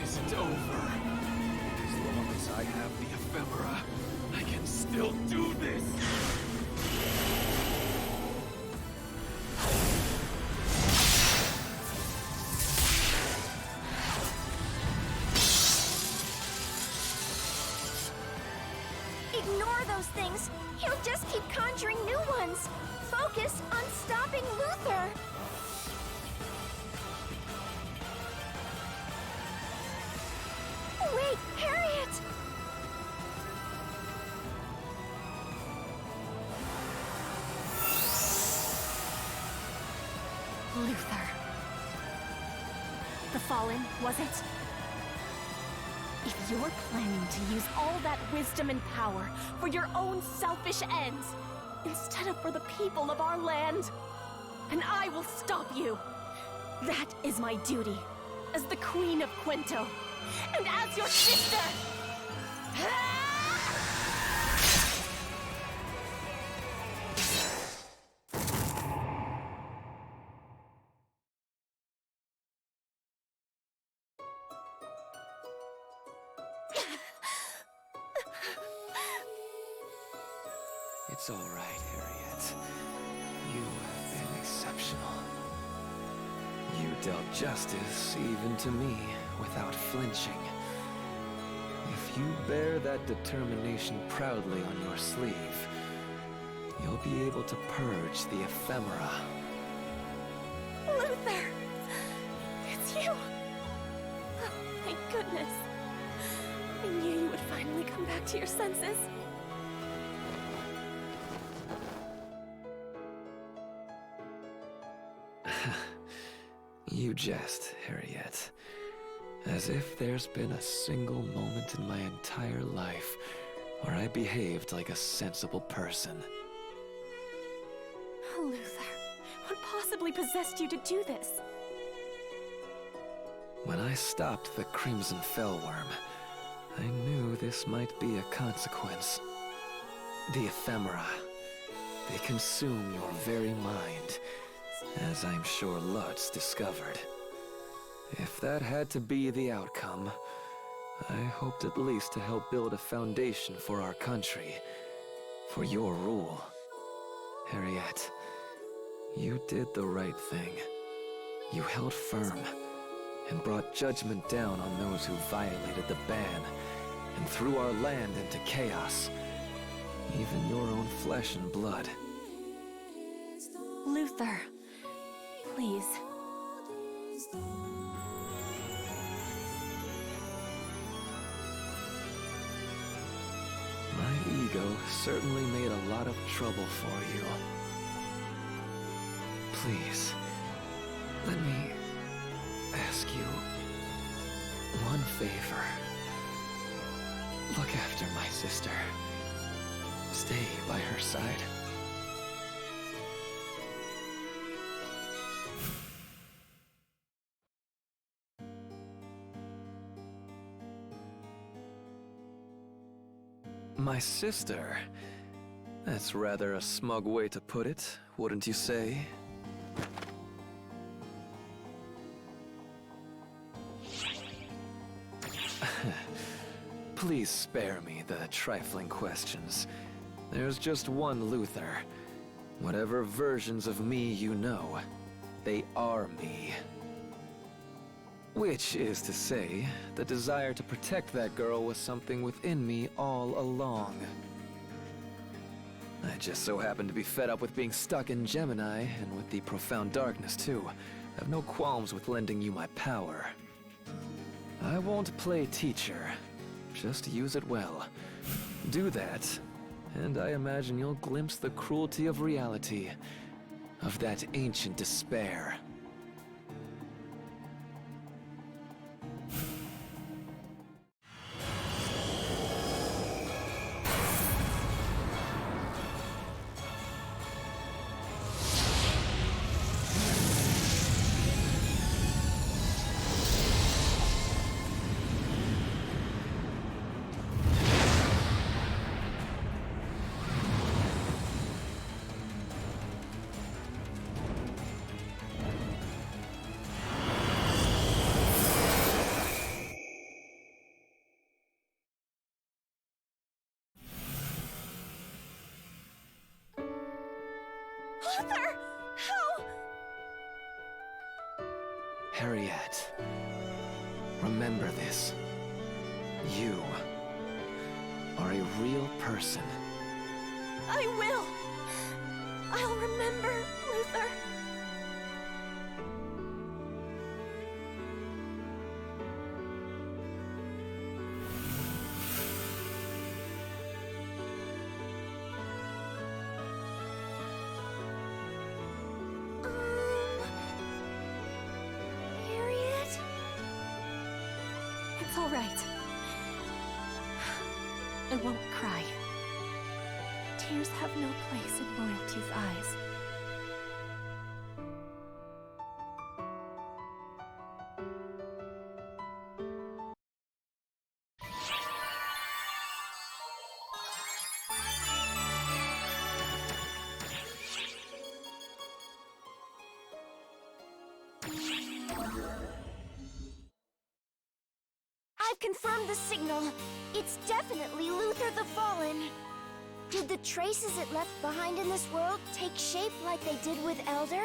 isn't over. As long as I have the ephemera, I can still do this! Ignore those things. He'll just keep conjuring new ones. Focus on stopping Luther. Wait, Harriet! Luther. The Fallen, was it? If you're planning to use all that wisdom and power for your own selfish ends, instead of for the people of our land, and I will stop you. That is my duty, as the Queen of Quento, and as your sister! It's all right, Harriet. You have been exceptional. You dealt justice even to me without flinching. If you bear that determination proudly on your sleeve, you'll be able to purge the ephemera. Luther! It's you! Oh, thank goodness. I knew you would finally come back to your senses. You jest, Harriet. As if there's been a single moment in my entire life where I behaved like a sensible person. Luther, what possibly possessed you to do this? When I stopped the Crimson Fellworm, I knew this might be a consequence. The ephemera, they consume your very mind, as I'm sure Lutz discovered. If that had to be the outcome, I hoped at least to help build a foundation for our country, for your rule. Harriet, you did the right thing. You held firm, and brought judgment down on those who violated the ban, and threw our land into chaos. Even your own flesh and blood. Luther, please. My ego certainly made a lot of trouble for you. Please, let me ask you one favor. Look after my sister. Stay by her side. My sister? That's rather a smug way to put it, wouldn't you say? Please spare me the trifling questions. There's just one Luther. Whatever versions of me you know, they are me. Which is to say, the desire to protect that girl was something within me all along. I just so happen to be fed up with being stuck in Gemini, and with the profound darkness too. I have no qualms with lending you my power. I won't play teacher. Just use it well. Do that, and I imagine you'll glimpse the cruelty of reality, of that ancient despair. Luther! How? Harriet, remember this. You are a real person. I will! I'll remember, Luther. Harriet? It's all right. I won't cry. Tears have no place in royalty's eyes. I've confirmed the signal. It's definitely Luther the Fallen. Did the traces it left behind in this world take shape like they did with Elder?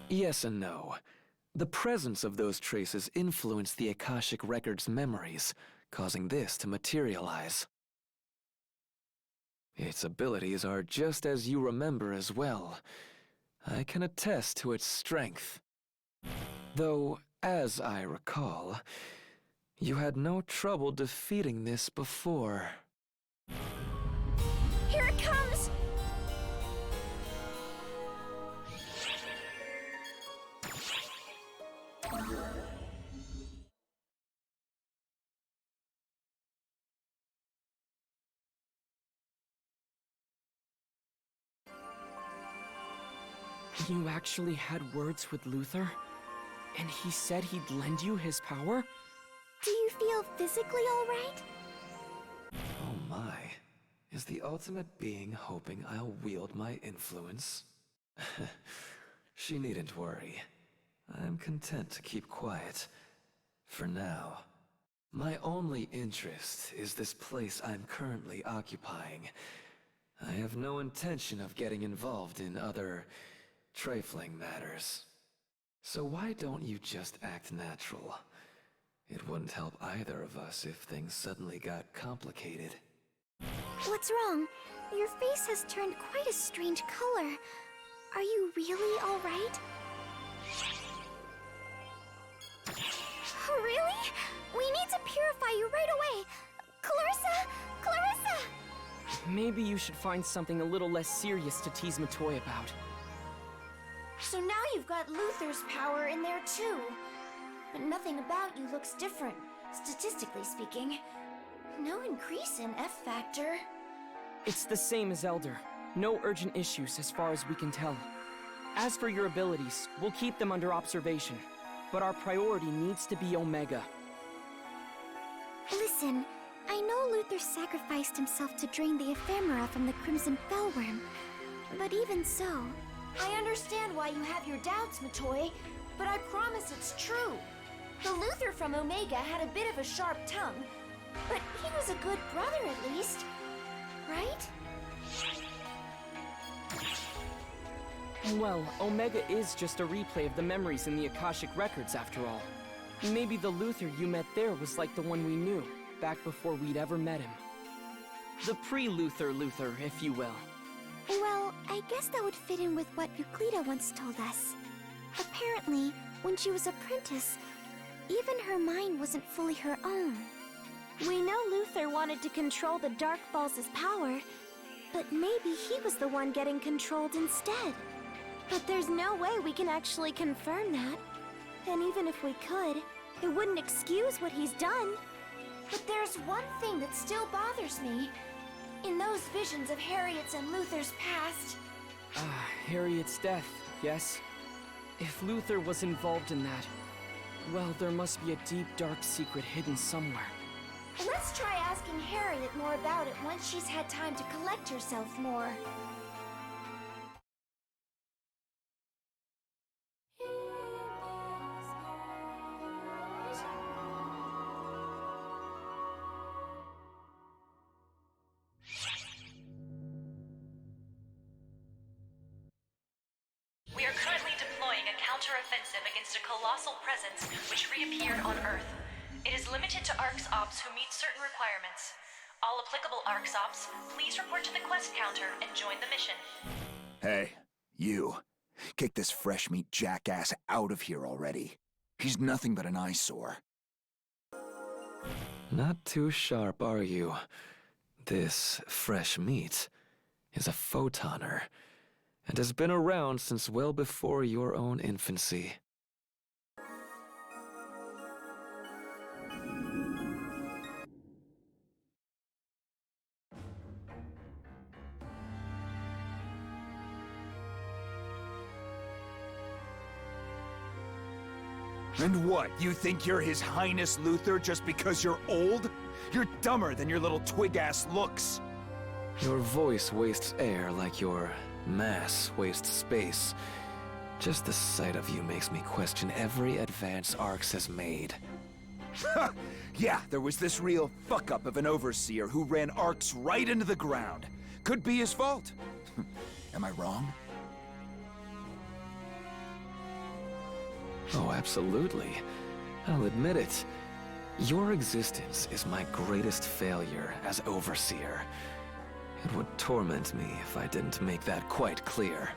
Yes and no. The presence of those traces influenced the Akashic Record's memories, causing this to materialize. Its abilities are just as you remember as well. I can attest to its strength. Though, as I recall, you had no trouble defeating this before. Here it comes! You actually had words with Luther? And he said he'd lend you his power? Do you feel physically all right? Oh my. Is the ultimate being hoping I'll wield my influence? She needn't worry. I'm content to keep quiet. For now. My only interest is this place I'm currently occupying. I have no intention of getting involved in other trifling matters. So why don't you just act natural? It wouldn't help either of us if things suddenly got complicated. What's wrong? Your face has turned quite a strange color. Are you really all right? Really? We need to purify you right away! Clarissa! Clarissa! Maybe you should find something a little less serious to tease Matoy about. So now you've got Luther's power in there too. But nothing about you looks different, statistically speaking. No increase in F factor. It's the same as Elder. No urgent issues as far as we can tell. As for your abilities, we'll keep them under observation. But our priority needs to be Omega. Listen, I know Luther sacrificed himself to drain the ephemera from the Crimson Fellworm. But even so, I understand why you have your doubts, Matoy, but I promise it's true. The Luther from Omega had a bit of a sharp tongue, but he was a good brother at least, right? Well, Omega is just a replay of the memories in the Akashic Records after all. Maybe the Luther you met there was like the one we knew, back before we'd ever met him. The pre-Luther Luther, if you will. Well, I guess that would fit in with what Euclida once told us. Apparently, when she was apprentice, even her mind wasn't fully her own. We know Luther wanted to control the Dark Falls' power, but maybe he was the one getting controlled instead. But there's no way we can actually confirm that. And even if we could, it wouldn't excuse what he's done. But there's one thing that still bothers me. In those visions of Harriet's and Luther's past... Harriet's death, yes? If Luther was involved in that, well, there must be a deep, dark secret hidden somewhere. Let's try asking Harriet more about it once she's had time to collect herself more. counteroffensive against a colossal presence which reappeared on Earth. It is limited to ARCS Ops who meet certain requirements. All applicable ARCS Ops, please report to the quest counter and join the mission. Hey, you. Kick this fresh meat jackass out of here already. He's nothing but an eyesore. Not too sharp, are you? This fresh meat is a photoner, and has been around since well before your own infancy. And what, you think you're His Highness Luther just because you're old? You're dumber than your little twig-ass looks. Your voice wastes air like your mass wastes space. Just the sight of you makes me question every advance ARCS has made. Yeah, there was this real fuck-up of an overseer who ran ARCS right into the ground. Could be his fault. Am I wrong? Oh, absolutely. I'll admit it. Your existence is my greatest failure as Overseer. It would torment me if I didn't make that quite clear.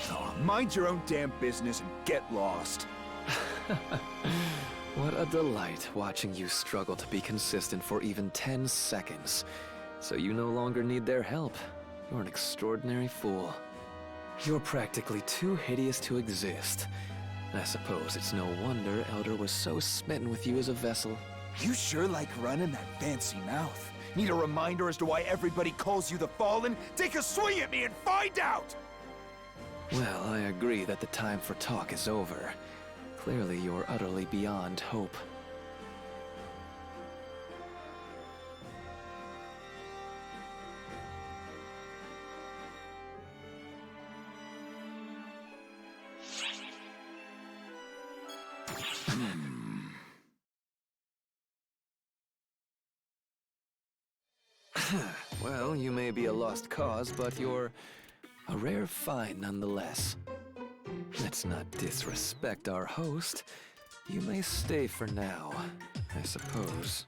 Oh, mind your own damn business and get lost. What a delight watching you struggle to be consistent for even 10 seconds. So you no longer need their help. You're an extraordinary fool. You're practically too hideous to exist. I suppose it's no wonder Elder was so smitten with you as a vessel. You sure like running that fancy mouth. Need a reminder as to why everybody calls you the Fallen? Take a swing at me and find out! Well, I agree that the time for talk is over. Clearly, you're utterly beyond hope. Well, you may be a lost cause, but you're a rare find nonetheless. Let's not disrespect our host. You may stay for now, I suppose.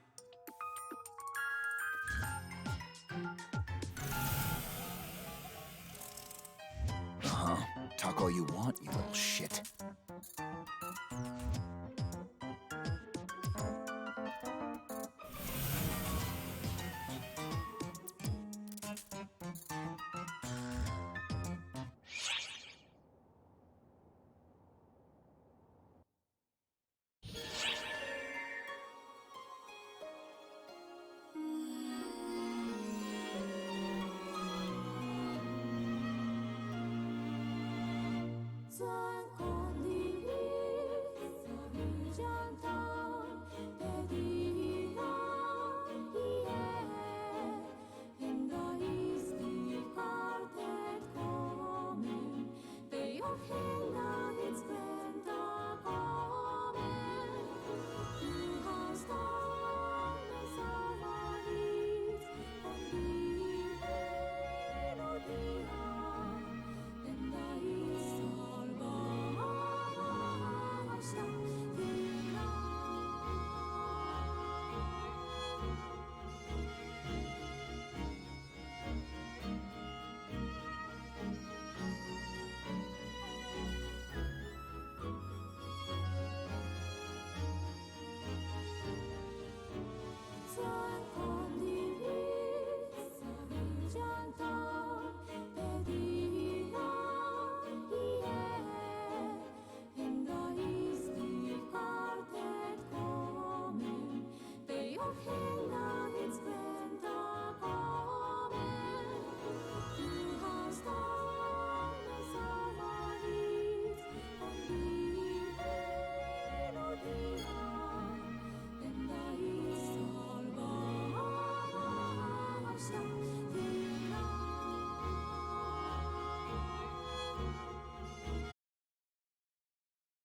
Uh-huh. Talk all you want, you little shit.